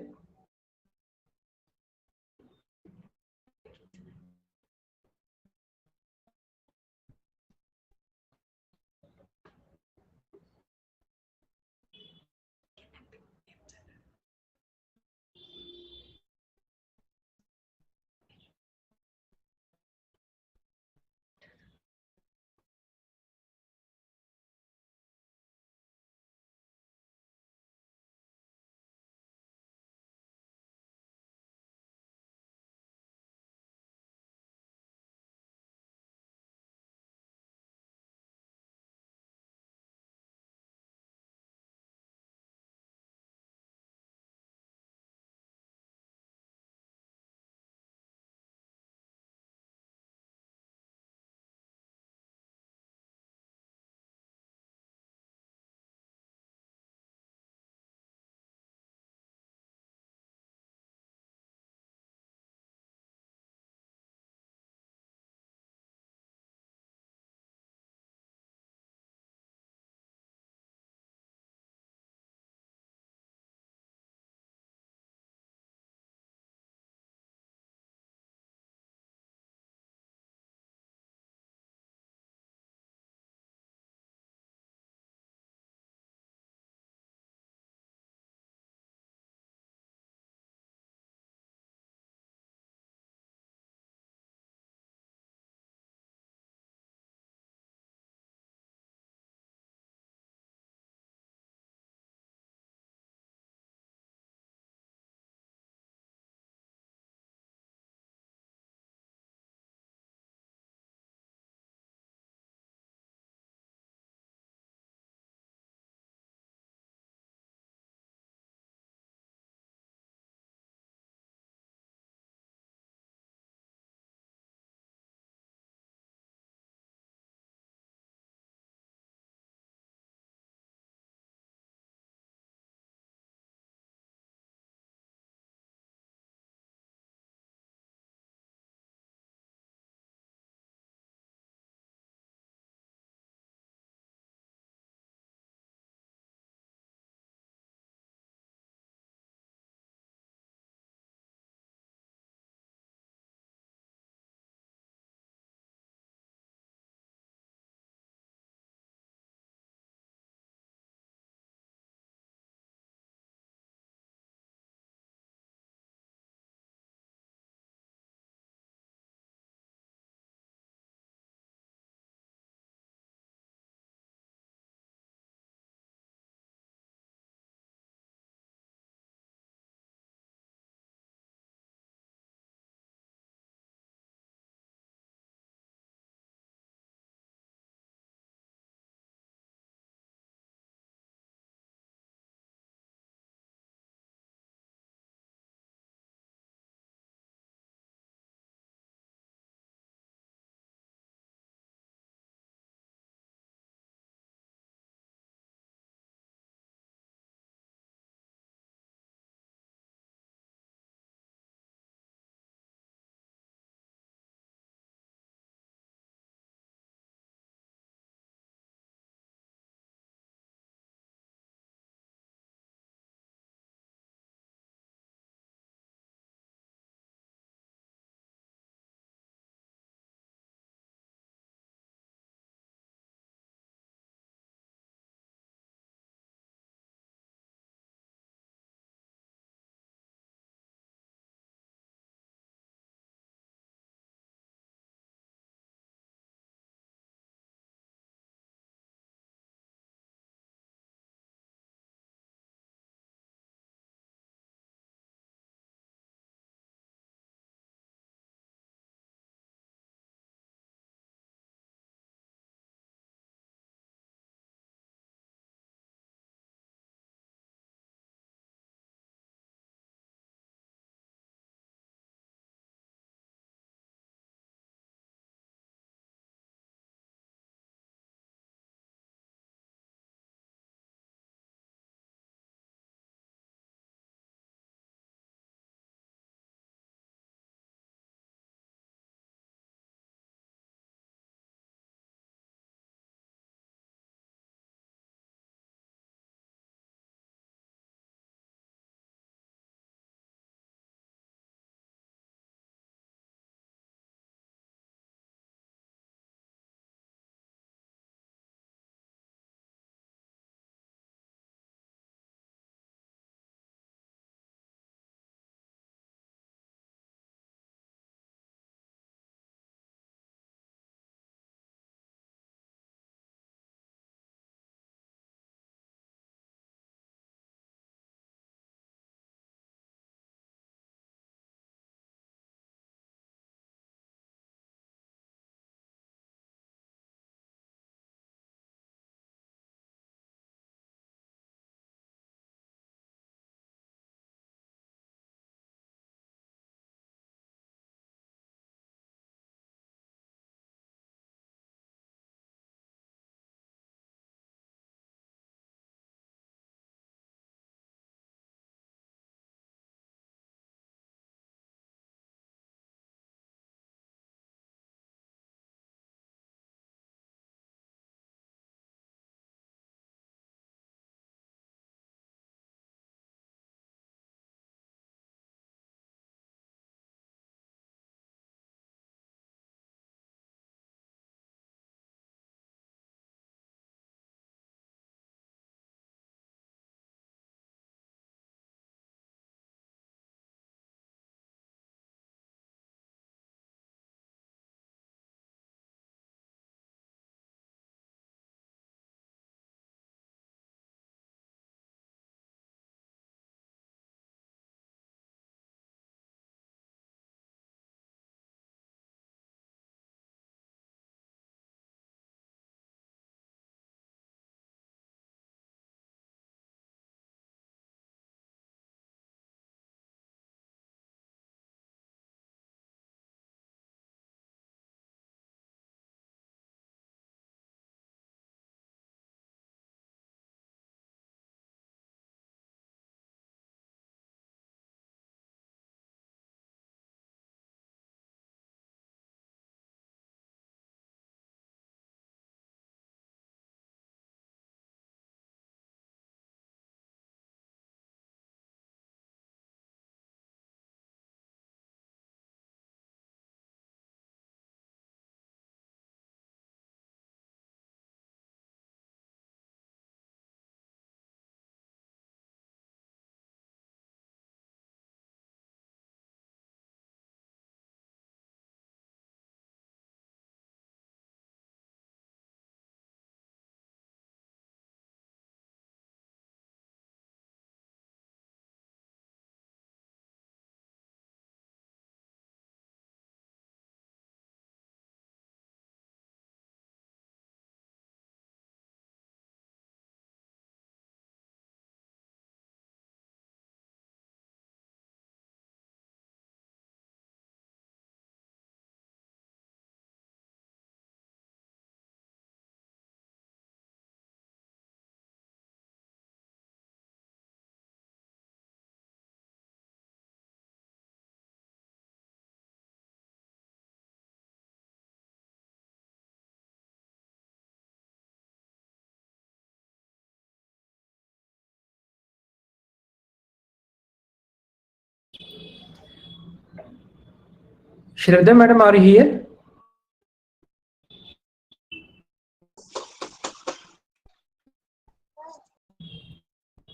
Shraddha madam, are you here?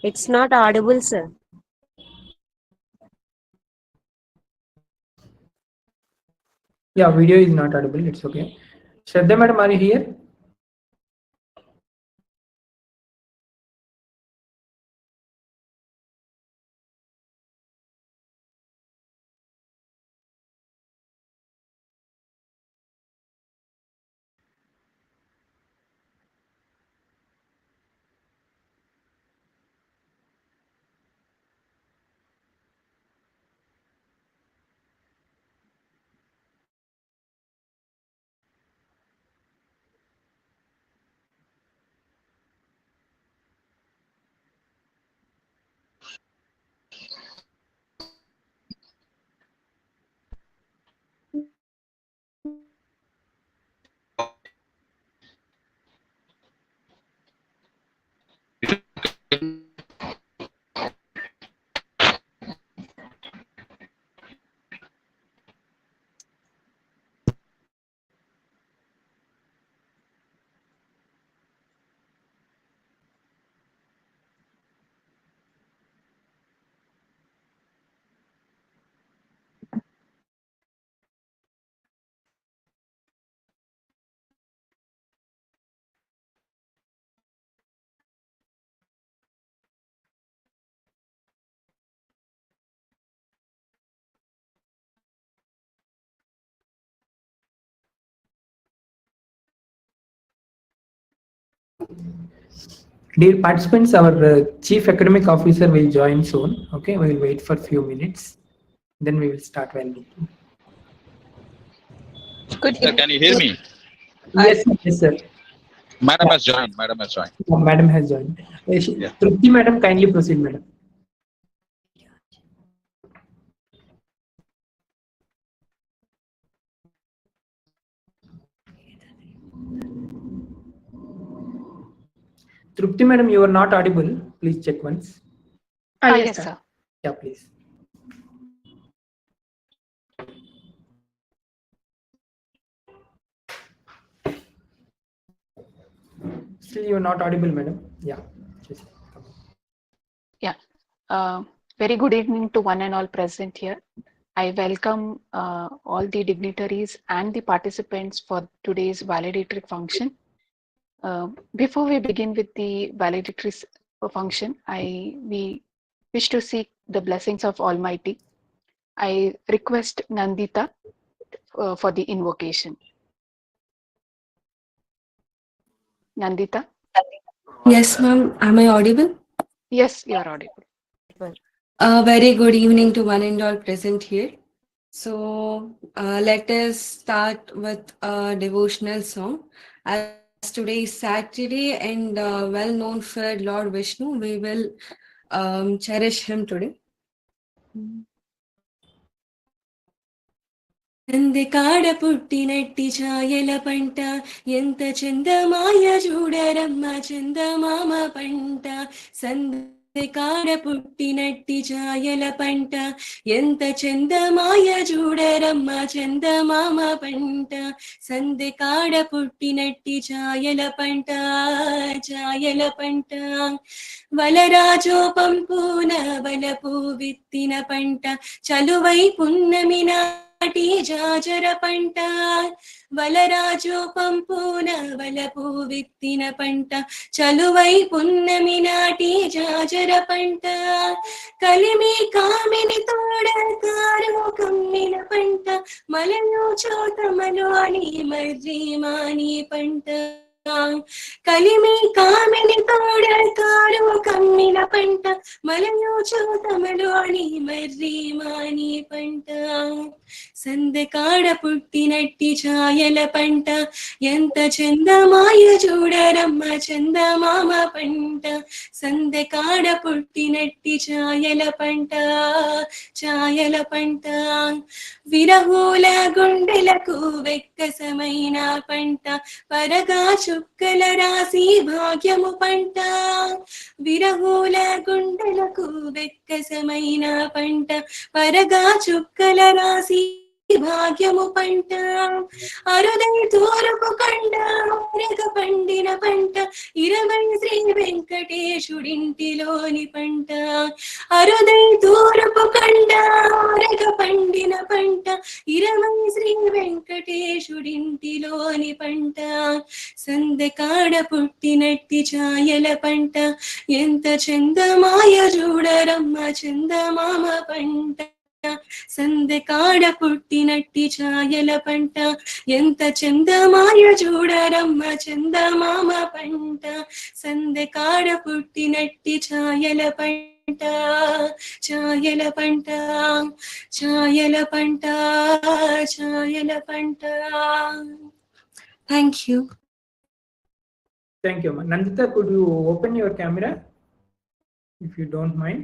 It's not audible, sir. Yeah, video is not audible. It's okay. Shraddha madam, are you here? Dear participants, our Chief Academic Officer will join soon. Okay, we will wait for a few minutes. Then we will start validating. Sir, can you hear me? Yes, yes, sir. Madam has joined. Madam has joined. Madam has joined. Yeah. Trupti madam, kindly proceed, madam. Trupti madam, you are not audible. Please check once. Yes, sir. Yeah, please. Still, you are not audible, madam. Yeah. Just. Yeah. Very good evening to one and all present here. I welcome all the dignitaries and the participants for today's valedictory function. Before we begin with the valedictory function, we wish to seek the blessings of Almighty. I request Nandita for the invocation. Nandita? Yes, ma'am. Am I audible? Yes, you are audible. A very good evening to one and all present here. So let us start with a devotional song. As today is Saturday and well known for Lord Vishnu, we will cherish him today. కాడ పుట్టినట్టి ఛాయల పంట ఎంత చందమాయ చూడరమ్మ చందమామ పంట కాడ పుట్టినట్టి ఛాయల పంట ఎంత చందమాయ చూడరమ్మ చందమామ పంట కాడ పుట్టినట్టి ఛాయల పంట వలరాజో పంపున వలపు విత్తిన పంట చలువై పున్నమి నాటి జాజర పంట వలరాజు పంపున వలపు విత్తిన పంట చలువై పున్నమి నాటి జాజర పంట కలిమి కామిని తోడ కారు కమ్మిన పంట మలయో చోతమలు అని మర్రి మాని పంట కలిమి కామిని తోడ కారు కమ్మిన పంట మలయో చోతమలు అని మర్రి మాని పంట కాడ పుట్టినట్టి ఛాయల పంట ఎంత చందమాయ చూడరమ్మ చందమామ పంట కాడ పుట్టినట్టి ఛాయల పంట విరహూల గుండెలకు వెక్కసమైన పంట పరగా చుక్కల రాసి భాగ్యము పంట విరహూల గుండెలకు వెక్కసమైన పంట పరగా చుక్కల రాసి భాగ్యము పంట అరుదై తూర్పు కండ ఊరగ పండిన పంట 20 శ్రీ వెంకటేశుడింటిలోని పంట అరుదై తూర్పు కండ ఊరగ పండిన పంట 20 శ్రీ వెంకటేశుడింటిలోని పంట సందెకాడ పుట్టినట్టి ఛాయల పంట ఎంత చందమాయ చూడరమ్మ చందమామ పంట సందెకాడ పుట్టినట్టి ఛాయల పంట ఎంత చందమాయ చూడరమ్మ చందమామ పంట సందెకాడ పుట్టినట్టి ఛాయల పంట ఛాయల పంట ఛాయల పంట ఛాయల పంట. Thank you. Thank you. Nandita, could you open your camera if you don't mind?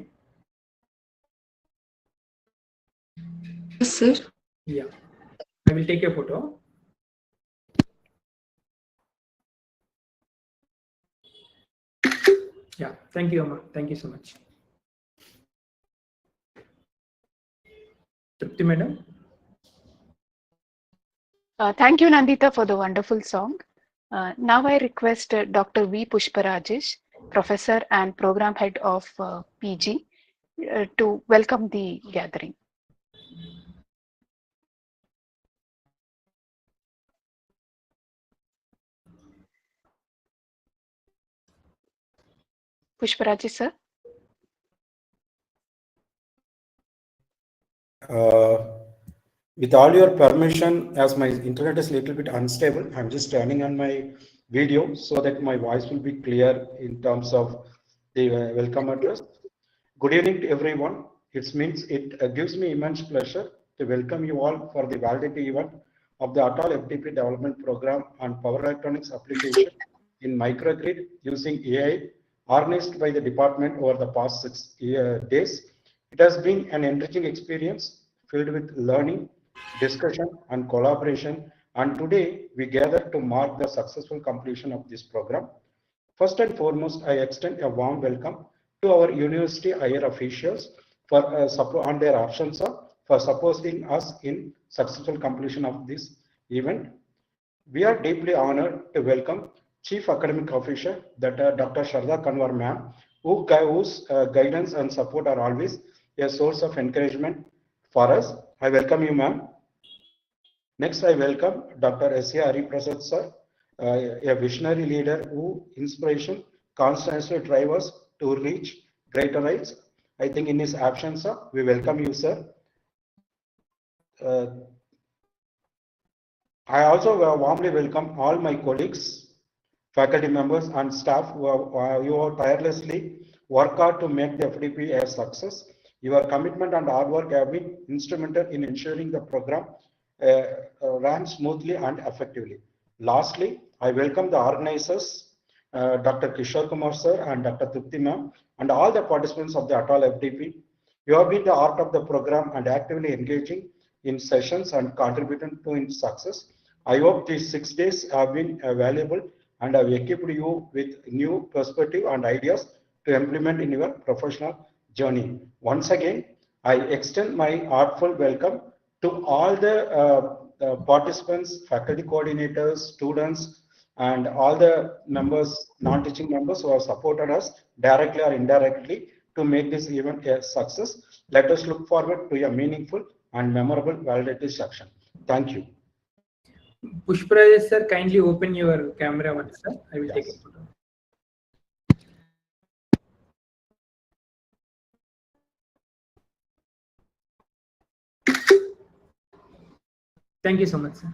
Yes, sir. Yeah. I will take a photo. Yeah. Thank you, Amma. Thank you so much. Tripti madam. Thank you, Nandita, for the wonderful song. Now I request Dr. V. Pushparajesh, Professor and Program Head of PG, to welcome the gathering. Pushparajesh, sir. With all your permission, as my internet is a little bit unstable, I'm just turning on my video so that my voice will be clear in terms of the welcome address. Good evening to everyone. It gives me immense pleasure to welcome you all for the validity event of the ATAL FDP development program on power electronics application in microgrid using AI harnessed by the department over the past 6 days. It has been an enriching experience filled with learning, discussion and collaboration, and today we gather to mark the successful completion of this program. First and foremost, I extend a warm welcome to our university higher officials for on their absence for supporting us in successful completion of this event. We are deeply honored to welcome Chief Academic Officer Dr. Shraddha Kanwar ma'am, whose guidance and support are always a source of encouragement for us. I welcome you, ma'am. Next, I welcome Dr. S.A. Hariprasad sir, a visionary leader who inspiration constantly drives us to reach greater heights. I think in his absence, sir, we welcome you, sir. I also warmly welcome all my colleagues, faculty members and staff who have tirelessly worked hard to make the FDP a success. Your commitment and hard work have been instrumental in ensuring the program ran smoothly and effectively. Lastly, I welcome the organizers, Dr. Kishore Kumar sir and Dr. Tripti ma'am, and all the participants of the ATAL FDP. You have been the art of the program and actively engaging in sessions and contributing to its success. I hope these 6 days have been valuable and have equipped you with new perspective and ideas to implement in your professional journey. Once again, I extend my heartfelt welcome to all the participants, faculty coordinators, students, and all the members, non-teaching members who have supported us directly or indirectly to make this event a success. Let us look forward to a meaningful and memorable validity section. Thank you. Pushparajesh sir, kindly open your camera once, sir. I will take a photo. Thank you so much, sir.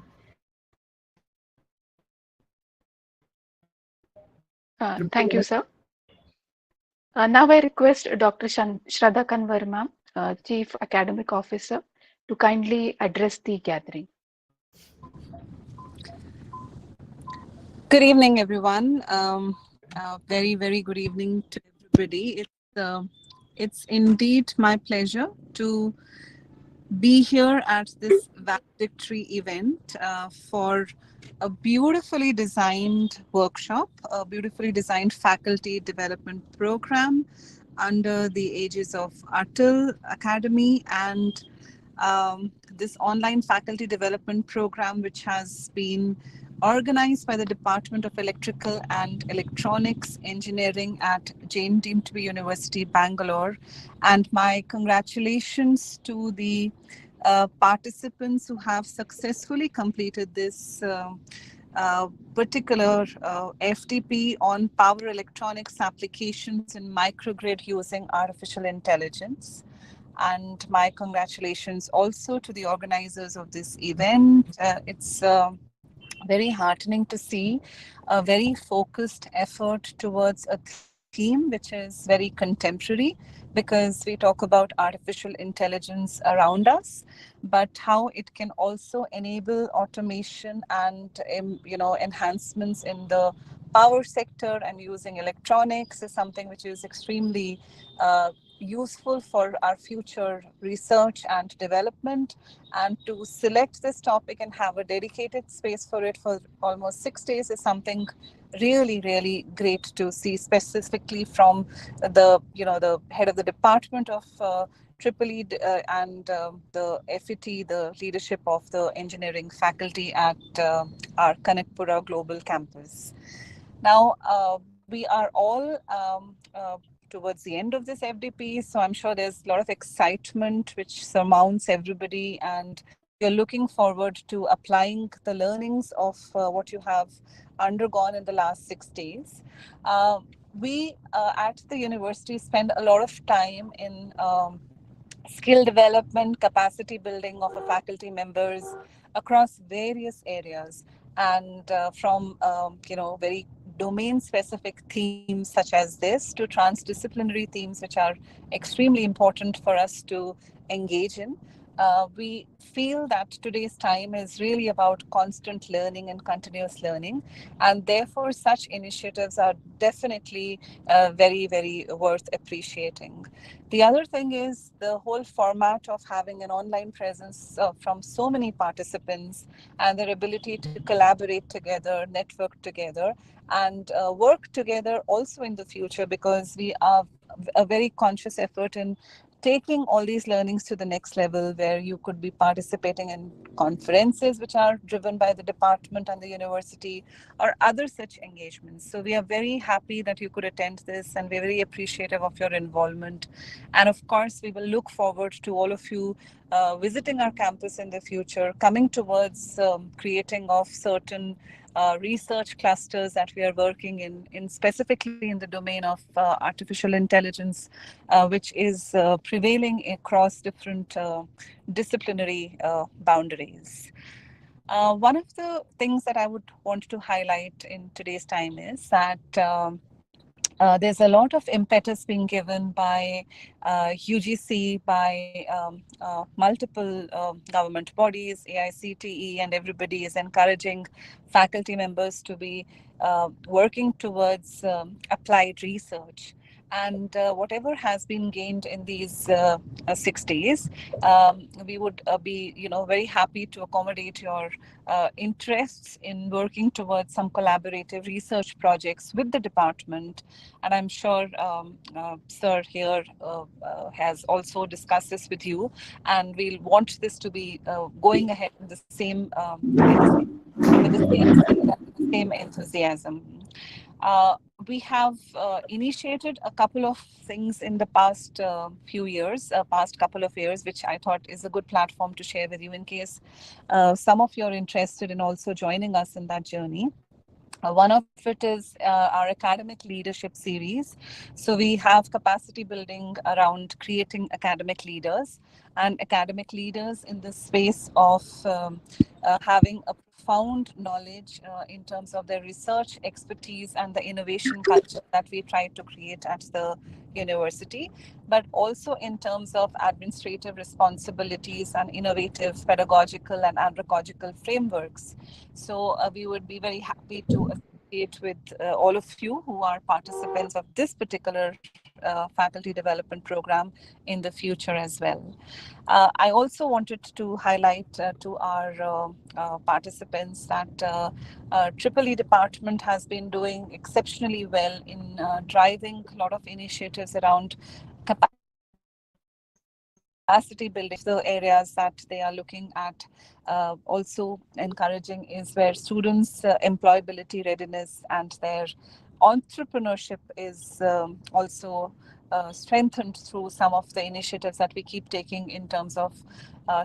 Thank you, sir. Now I request Dr. Shraddha Kanwar ma'am, Chief Academic Officer, to kindly address the gathering. Good evening, everyone. Very, very good evening to everybody. It's indeed my pleasure to be here at this valedictory event for a beautifully designed workshop, a beautifully designed faculty development program under the aegis of ATAL Academy and this online faculty development program, which has been organized by the Department of Electrical and Electronics Engineering at JAIN deemed to be University, Bangalore. And my congratulations to the participants who have successfully completed this particular FDP on power electronics applications in microgrid using artificial intelligence. And my congratulations also to the organizers of this event. It's very heartening to see a very focused effort towards a theme which is very contemporary, because we talk about artificial intelligence around us, but how it can also enable automation and enhancements in the power sector, and using electronics is something which is extremely useful for our future research and development. And to select this topic and have a dedicated space for it for almost 6 days is something really, really great to see, specifically from the head of the department of EEE and the FET, the leadership of the engineering faculty at our Kanakpura Global Campus. Now, we are all towards the end of this FDP, so I'm sure there's a lot of excitement which surmounts everybody, and you're looking forward to applying the learnings of what you have undergone in the last 6 days. We at the university spend a lot of time in skill development, capacity building of our faculty members across various areas, and from very domain specific themes such as this to transdisciplinary themes which are extremely important for us to engage in. We feel that today's time is really about constant learning and continuous learning, and therefore such initiatives are definitely very, very worth appreciating. The other thing is the whole format of having an online presence from so many participants, and their ability to collaborate together, network together, and work together also in the future, because we are a very conscious effort in taking all these learnings to the next level, where you could be participating in conferences which are driven by the department and the university, or other such engagements. So we are very happy that you could attend this, and we're very appreciative of your involvement. And of course, we will look forward to all of you visiting our campus in the future, coming towards creating of certain research clusters that we are working in specifically in the domain of artificial intelligence, which is prevailing across different disciplinary boundaries. One of the things that I would want to highlight in today's time is that there's a lot of impetus being given by UGC, by multiple government bodies, AICTE, and everybody is encouraging faculty members to be working towards applied research. And whatever has been gained in these 6 days, we would be very happy to accommodate your interests in working towards some collaborative research projects with the department. And I'm sure Sir here has also discussed this with you, and we'll want this to be going ahead with the same enthusiasm. We have initiated a couple of things in the past couple of years, which I thought is a good platform to share with you in case some of you are interested in also joining us in that journey. One of it is our academic leadership series. So we have capacity building around creating academic leaders, and academic leaders in the space of having a profound knowledge in terms of their research expertise and the innovation culture that we try to create at the university, but also in terms of administrative responsibilities and innovative pedagogical and andragogical frameworks. So we would be very happy to associate with all of you who are participants of this particular faculty development program in the future as well. I also wanted to highlight to our participants that EEE department has been doing exceptionally well in driving a lot of initiatives around capacity capacity building. The areas that they are looking at also encouraging is where students' employability readiness and their entrepreneurship is also strengthened through some of the initiatives that we keep taking in terms of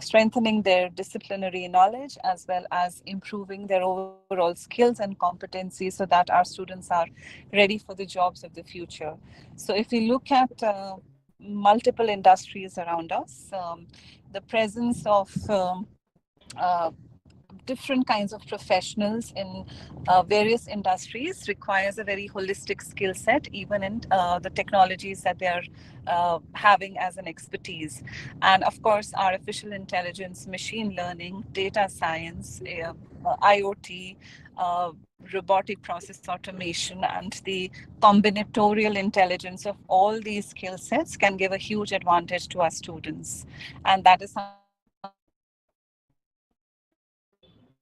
strengthening their disciplinary knowledge as well as improving their overall skills and competencies so that our students are ready for the jobs of the future. So if we look at multiple industries around us, the presence of different kinds of professionals in various industries requires a very holistic skill set, even in the technologies that they are having as an expertise. And of course, artificial intelligence, machine learning, data science, IoT, robotic process automation, and the combinatorial intelligence of all these skill sets can give a huge advantage to our students. And that is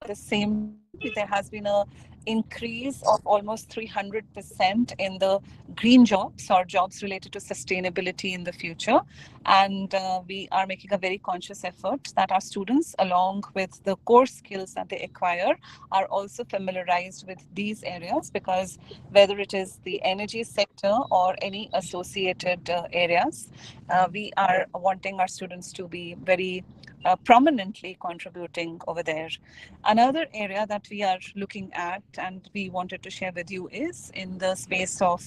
the same. There has been a increase of almost 300% in the green jobs or jobs related to sustainability in the future. And we are making a very conscious effort that our students, along with the core skills that they acquire, are also familiarized with these areas, because whether it is the energy sector or any associated areas, we are wanting our students to be very prominently contributing over there. Another area that we are looking at and we wanted to share with you is in the space of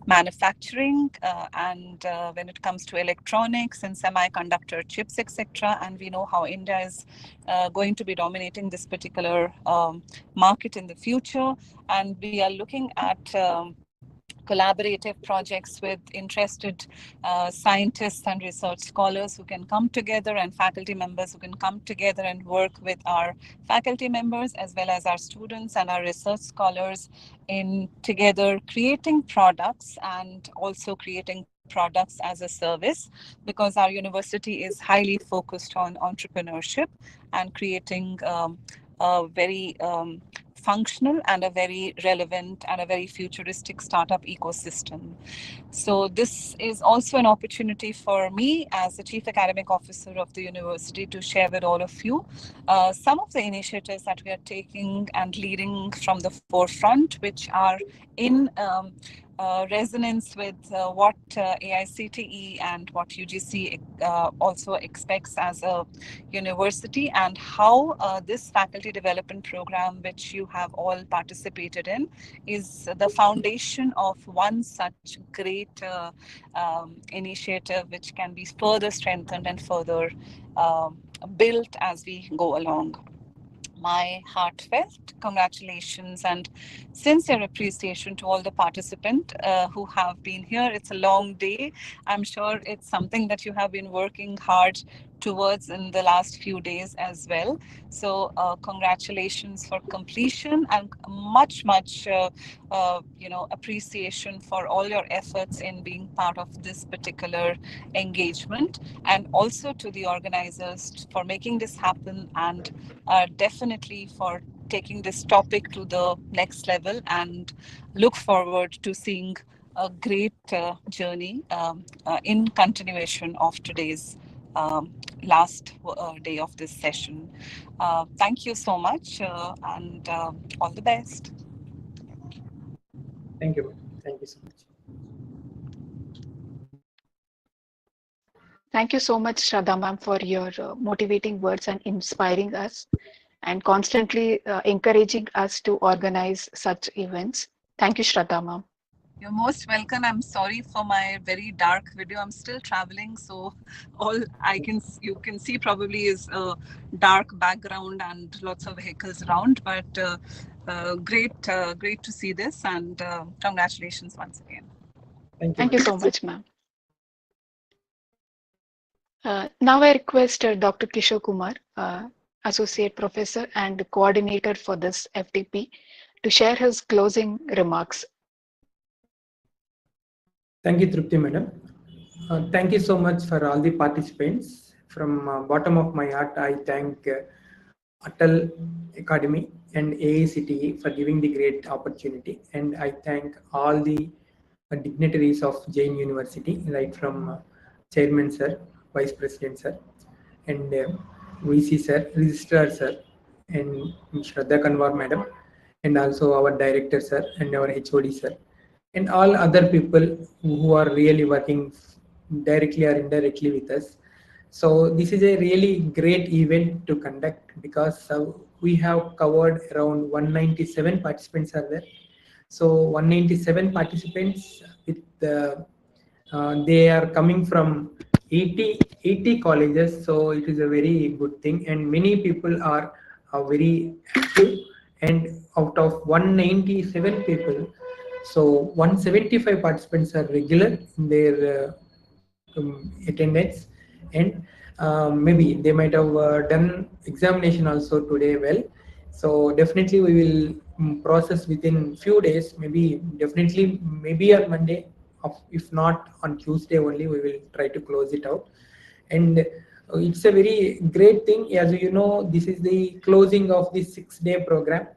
manufacturing and when it comes to electronics and semiconductor chips, etc. And we know how India is going to be dominating this particular market in the future. And we are looking at collaborative projects with interested scientists and research scholars who can come together, and faculty members who can come together and work with our faculty members as well as our students and our research scholars in together creating products and also creating products as a service, because our university is highly focused on entrepreneurship and creating a very functional and a very relevant and a very futuristic startup ecosystem. So this is also an opportunity for me as the Chief Academic Officer of the university to share with all of you some of the initiatives that we are taking and leading from the forefront, which are in resonance with what AICTE and what UGC also expects as a university, and how this faculty development program, which you have all participated in, is the foundation of one such great initiative, which can be further strengthened and further built as we go along. My heartfelt congratulations and sincere appreciation to all the participants who have been here. It's a long day. I'm sure it's something that you have been working hard towards in the last few days as well. So congratulations for completion, and much appreciation for all your efforts in being part of this particular engagement, and also to the organizers for making this happen, and definitely for taking this topic to the next level, and look forward to seeing a great journey in continuation of today's last day of this session. Thank you so much and all the best. Thank you. Thank you so much. Thank you so much, Shraddha ma'am, for your motivating words and inspiring us, and constantly encouraging us to organize such events. Thank you, Shraddha ma'am. You're most welcome. I'm sorry for my very dark video. I'm still traveling, so all you can see probably is a dark background and lots of vehicles around. But great to see this, and congratulations once again. Thank you so much, ma'am. Now I request Dr. Kishore Kumar, Associate Professor and Coordinator for this FDP, to share his closing remarks. Thank you, Trupti madam. Thank you so much for all the participants. From bottom of my heart, I thank ATAL Academy and AICTE for giving the great opportunity, and I thank all the dignitaries of JAIN University, right from Chairman sir, Vice President sir, and VC sir, Registrar sir, and Shraddha Kanwar madam, and also our director sir and our HOD sir, and all other people who are really working directly or indirectly with us. So this is a really great event to conduct because we have covered around 197 participants are there. So 197 participants with they are coming from 80 colleges. So it is a very good thing, and many people are very active. And out of 197 people, so 175 participants are regular in their attendance, and maybe they might have done examination also today well. So definitely we will process within few days, maybe definitely maybe on Monday, if not on Tuesday only, we will try to close it out. And it's a very great thing. As you know, this is the closing of the 6-day program.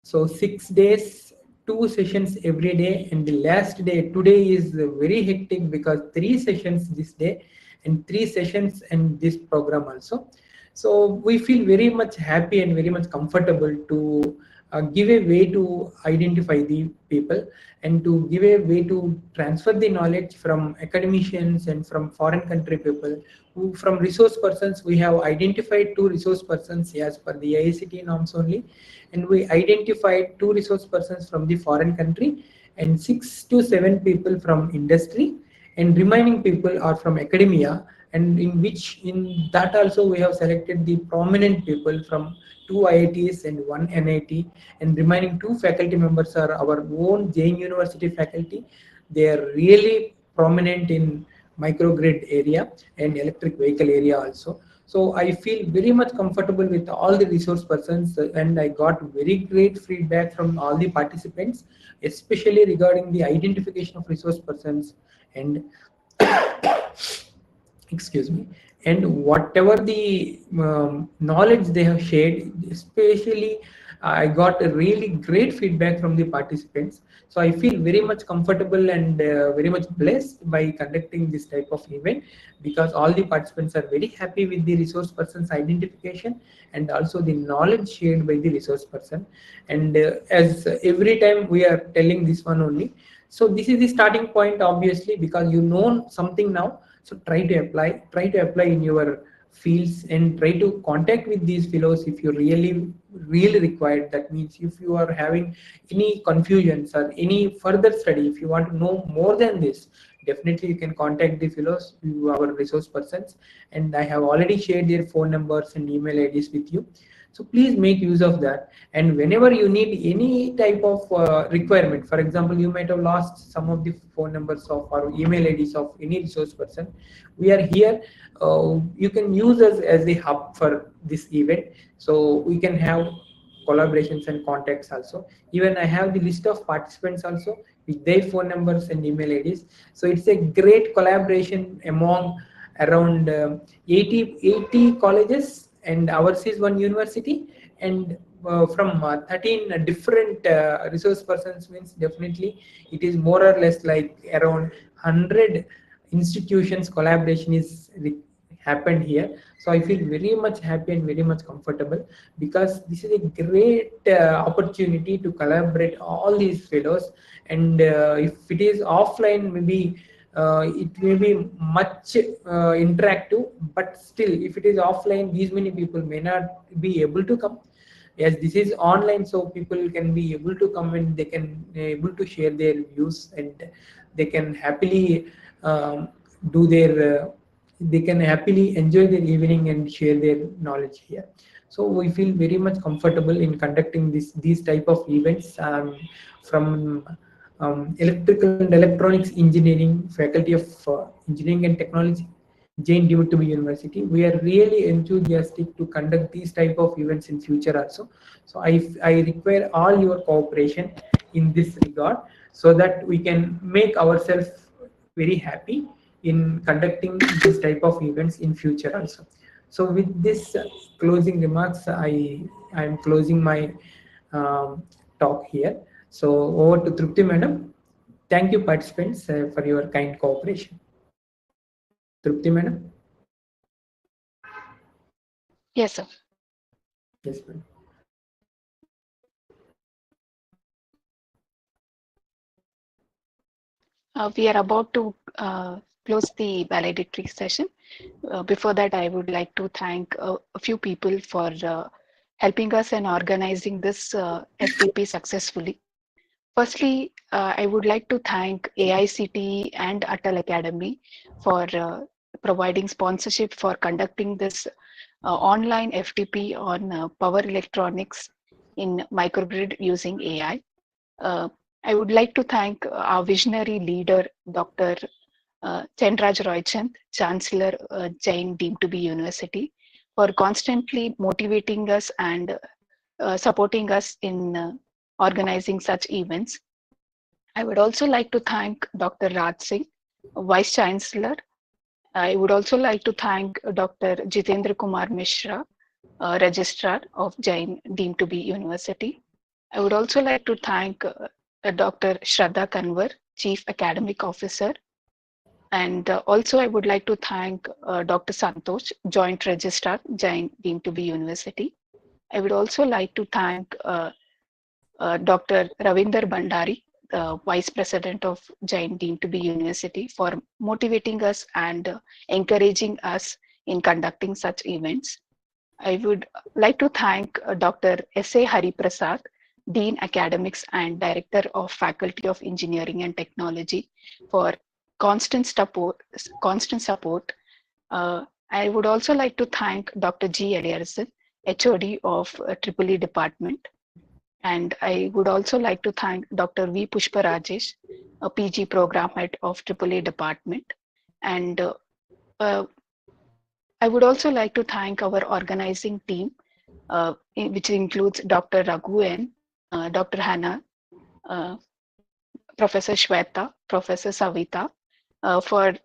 So 6 days, 2 sessions every day, and the last day today is very hectic because 3 sessions this day and 3 sessions in this program also. So we feel very much happy and very much comfortable to give a way to identify the people and to give a way to transfer the knowledge from academicians and from foreign country people. Who, from resource persons, we have identified 2 resource persons as per the ICT norms only, and we identified 2 resource persons from the foreign country and 6 to 7 people from industry, and remaining people are from academia, and in that also we have selected the prominent people from 2 IITs and 1 NIT, and remaining 2 faculty members are our own JAIN University faculty. They are really prominent in microgrid area and electric vehicle area also. So I feel very much comfortable with all the resource persons, and I got very great feedback from all the participants, especially regarding the identification of resource persons and excuse me, and whatever the knowledge they have shared. Especially I got a really great feedback from the participants. So I feel very much comfortable and very much blessed by conducting this type of event, because all the participants are very happy with the resource person's identification and also the knowledge shared by the resource person. And as every time we are telling this one only, so this is the starting point, obviously, because you know something now. So try to apply in your fields, and try to contact with these fellows if you really required. That means if you are having any confusions or any further study, if you want to know more than this, definitely you can contact the fellows, our resource persons, and I have already shared their phone numbers and email IDs with you. So please make use of that. And whenever you need any type of requirement, for example, you might have lost some of the phone numbers of or email IDs of any resource person, we are here. You can use us as a hub for this event. So we can have collaborations and contacts also. Even I have the list of participants also with their phone numbers and email IDs. So it's a great collaboration among around 80 colleges, and ours is one university, and from 13 different resource persons, means definitely it is more or less like around 100 institutions collaboration is happened here. So I feel very much happy and very much comfortable, because this is a great opportunity to collaborate all these fellows. And if it is offline, maybe it may be much interactive, but still if it is offline, these many people may not be able to come. Yes, this is online, so people can be able to come and they can able to share their views, and they can happily do their they can happily enjoy their evening and share their knowledge here. So we feel very much comfortable in conducting these type of events from electrical and electronics engineering, faculty of engineering and technology, JAIN deemed to be university. We are really enthusiastic to conduct these type of events in future also. So I require all your cooperation in this regard, so that we can make ourselves very happy in conducting this type of events in future also. So with this closing remarks, I am closing my talk here. So over to Trupti madam. Thank you participants for your kind cooperation. Trupti madam. Yes, sir. Yes, ma'am. We are about to close the valedictory session. Before that, I would like to thank a few people for helping us in organizing this FDP successfully. Firstly, I would like to thank AICTE and ATAL Academy for providing sponsorship for conducting this online FDP on power electronics in microgrid using AI. I would like to thank our visionary leader, Dr. Chenraj Roychand, Chancellor, JAIN deemed to be University, for constantly motivating us and supporting us in organizing such events. I would also like to thank Dr. Raj Singh, Vice Chancellor. I would also like to thank Dr. Jitendra Kumar Mishra, Registrar of JAIN deemed to be University. I would also like to thank Dr. Shraddha Kanwar, Chief Academic Officer. And also I would like to thank Dr. Santosh, Joint Registrar, JAIN deemed to be University. I would also like to thank Dr. Ravinder Bhandari, the Vice President of JAIN deemed to be University, for motivating us and encouraging us in conducting such events. I would like to thank Dr. S.A. Hari Prasad, Dean Academics and Director of Faculty of Engineering and Technology, for constant support. I would also like to thank Dr. G. Eliarson, HOD of EEE Department. And I would also like to thank Dr. V. Pushpa Rajesh, a PG Program Head of EEE Department. And I would also like to thank our organizing team, which includes Dr. Raghu N, Dr. Hannah, Professor Shweta, Professor Savita, for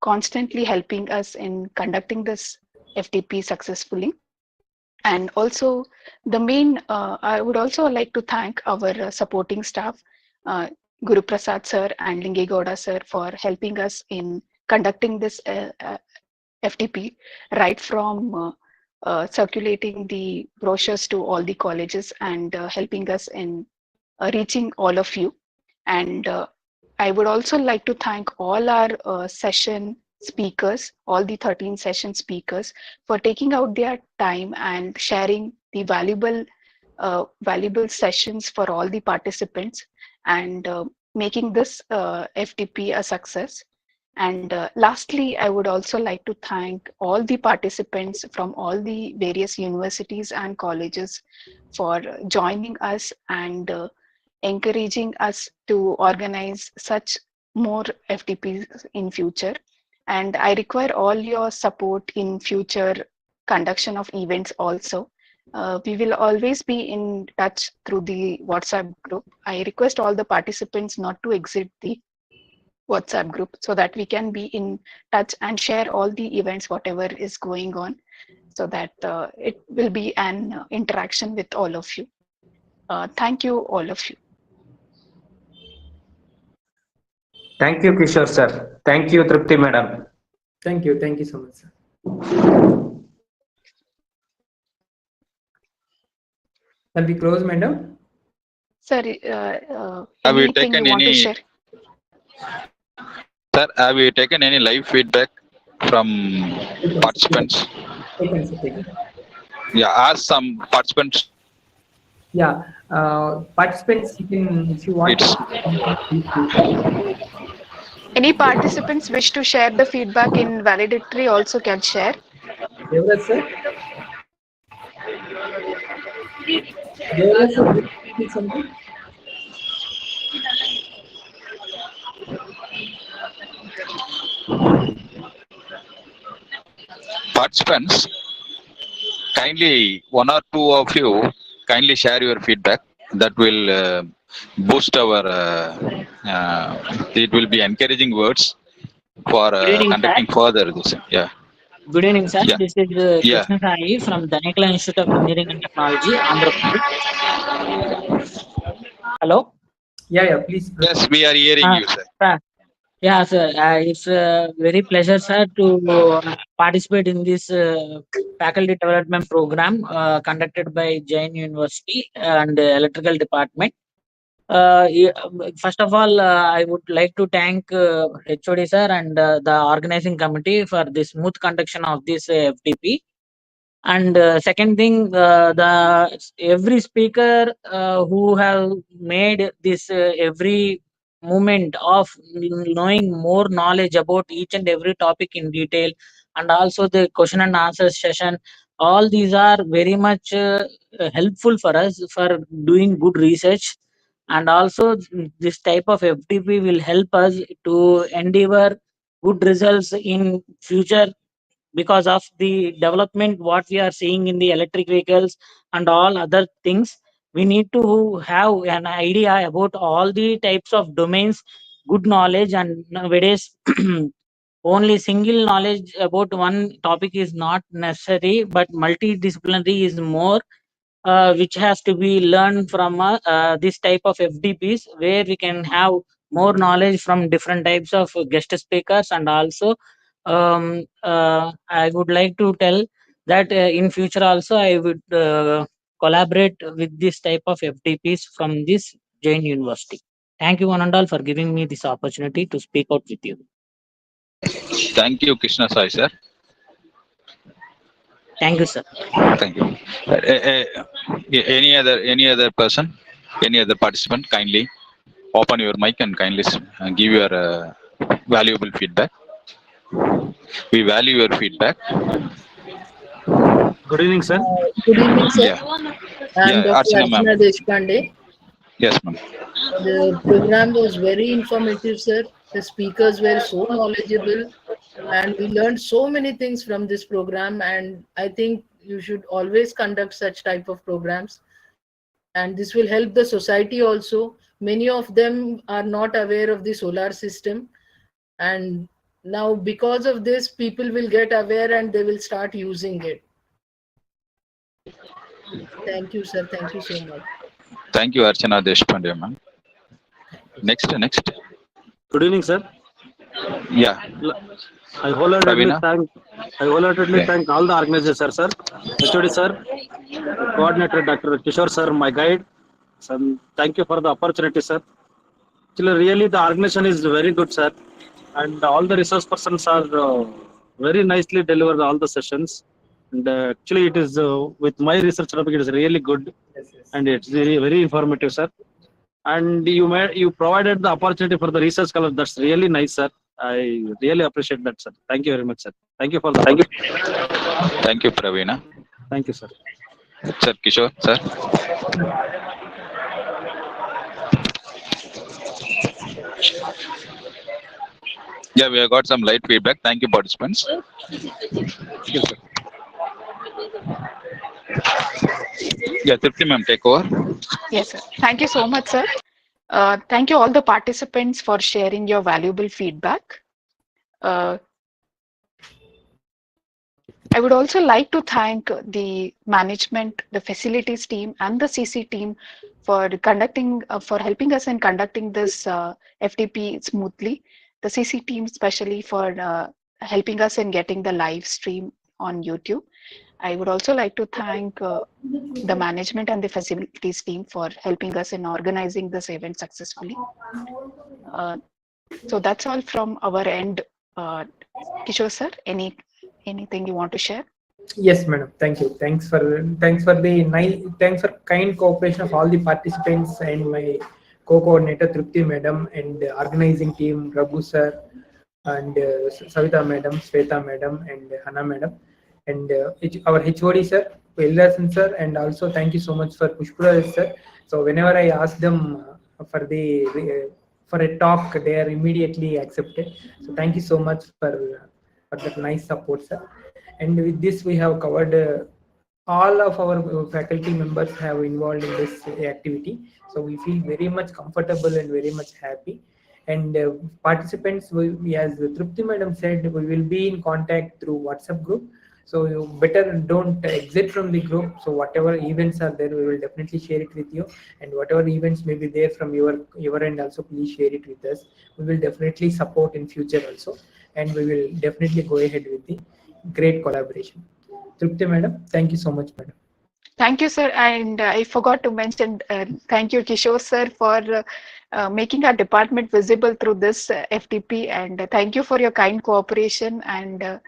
constantly helping us in conducting this FDP successfully. And also the main, I would also like to thank our supporting staff, Guru Prasad sir and Lingi Gowda sir, for helping us in conducting this FDP, right from circulating the brochures to all the colleges and helping us in reaching all of you. And I would also like to thank all our session speakers, all the 13 session speakers, for taking out their time and sharing the valuable sessions for all the participants and making this FDP a success. And lastly, I would also like to thank all the participants from all the various universities and colleges for joining us and encouraging us to organize such more FDPs in future. And I require all your support in future conduction of events also. We will always be in touch through the WhatsApp group. I request all the participants not to exit the WhatsApp group so that we can be in touch and share all the events, whatever is going on, so that it will be an interaction with all of you. Thank you, all of you. Thank you, Kishore sir. Thank you, Trupti madam. Thank you so much, sir. Shall we close, madam? Sir, Have you anything taken you want to any, share? sir, have you taken any live feedback from participants? Taken. Yeah, ask some participants. Yeah, participants, you can, if you want. Any participants wish to share the feedback in valedictory also can share. Devraj sir? Devraj sir, something? Participants, kindly, one or two of you, kindly share your feedback. That will boost our, it will be encouraging words for Good evening, conducting sir. further this. Yeah. Good evening, sir. Yeah. This is Yeah. Krishna Sai from Dhanekala Institute of Engineering and Technology, Andhra Pradesh. Hello? Yeah, please. Yes, we are hearing you, sir. Yeah, sir. It's a very pleasure, sir, to participate in this faculty development program conducted by Jain University and Electrical Department. First of all, I would like to thank HOD sir and the organizing committee for the smooth conduction of this FDP. And second thing, the every speaker who have made this every moment of knowing more knowledge about each and every topic in detail, and also the question and answer session. All these are very much helpful for us for doing good research, and also this type of FTP will help us to endeavor good results in future because of the development what we are seeing in the electric vehicles and all other things. We need to have an idea about all the types of domains, good knowledge. And nowadays only single knowledge about one topic is not necessary, but multidisciplinary is more, which has to be learned from this type of FDPs, where we can have more knowledge from different types of guest speakers. And also, I would like to tell that in future also I would collaborate with this type of FDPs from this Jain University. Thank you one and all for giving me this opportunity to speak out with you. Thank you, Krishna Sai, sir. Thank you, sir. Thank you. Any other person, any other participant, kindly open your mic and kindly give your valuable feedback. We value your feedback. Good evening, sir. Good evening, sir. Yeah. I'm Yeah, Dr. Archana ma'am. Archana Deshpande. Yes, ma'am. The program was very informative, sir. The speakers were so knowledgeable, and we learned so many things from this program. And I think you should always conduct such type of programs. And this will help the society also. Many of them are not aware of the solar system. And now because of this, people will get aware and they will start using it. Thank you, sir. Thank you so much. Thank you, Archana Deshpande, ma'am. Next. Good evening, sir. Yeah. I wholeheartedly Pravina? thank all the organizers, sir. HOD sir, coordinator Dr. Kishore sir, my guide. So, thank you for the opportunity, sir. Actually, really the organization is very good, sir, and all the resource persons are very nicely delivered all the sessions. And actually, it is with my research topic, it is really good, and it's very, very informative, sir. And you provided the opportunity for the research scholar. That's really nice, sir. I really appreciate that, sir. Thank you very much, sir. Thank you for the opportunity. Thank you, Pravina. Thank you, sir. Sir, Kishore, sir. Yeah, we have got some light feedback. Thank you, participants. Yes, sir. Yeah, Tripti ma'am, take over. Yes, sir. Thank you so much, sir. Thank you all the participants for sharing your valuable feedback. I would also like to thank the management, the facilities team, and the CC team for helping us in conducting this FTP smoothly. The CC team especially for helping us in getting the live stream on YouTube. I would also like to thank the management and the facilities team for helping us in organizing this event successfully. So that's all from our end. Kishore sir, anything you want to share? Yes, madam. Thank you. Thanks for kind cooperation of all the participants and my co-coordinator Tripti madam and organizing team Raghu sir and Savita madam, Sweta madam and Hana madam and our HOD sir, Vellasan sir, and also thank you so much for Pushpura sir. So whenever I ask them for a talk, they are immediately accepted. So thank you so much for that nice support, sir. And with this, we have covered all of our faculty members have involved in this activity. So we feel very much comfortable and very much happy. And participants, as Tripti madam said, we will be in contact through WhatsApp group. So you better don't exit from the group. So whatever events are there, we will definitely share it with you, and whatever events may be there from your end also, please share it with us. We will definitely support in future also, and we will definitely go ahead with the great collaboration. Trupti madam, thank you so much, madam. Thank you, sir. And I forgot to mention, thank you, Kishore sir, for making our department visible through this FDP. And thank you for your kind cooperation and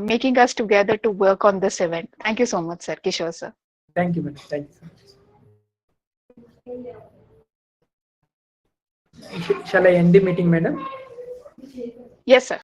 making us together to work on this event. Thank you so much, sir, Kishore sir. Thank you, madam. Thank you so much. Shall I end the meeting, madam? Yes, sir.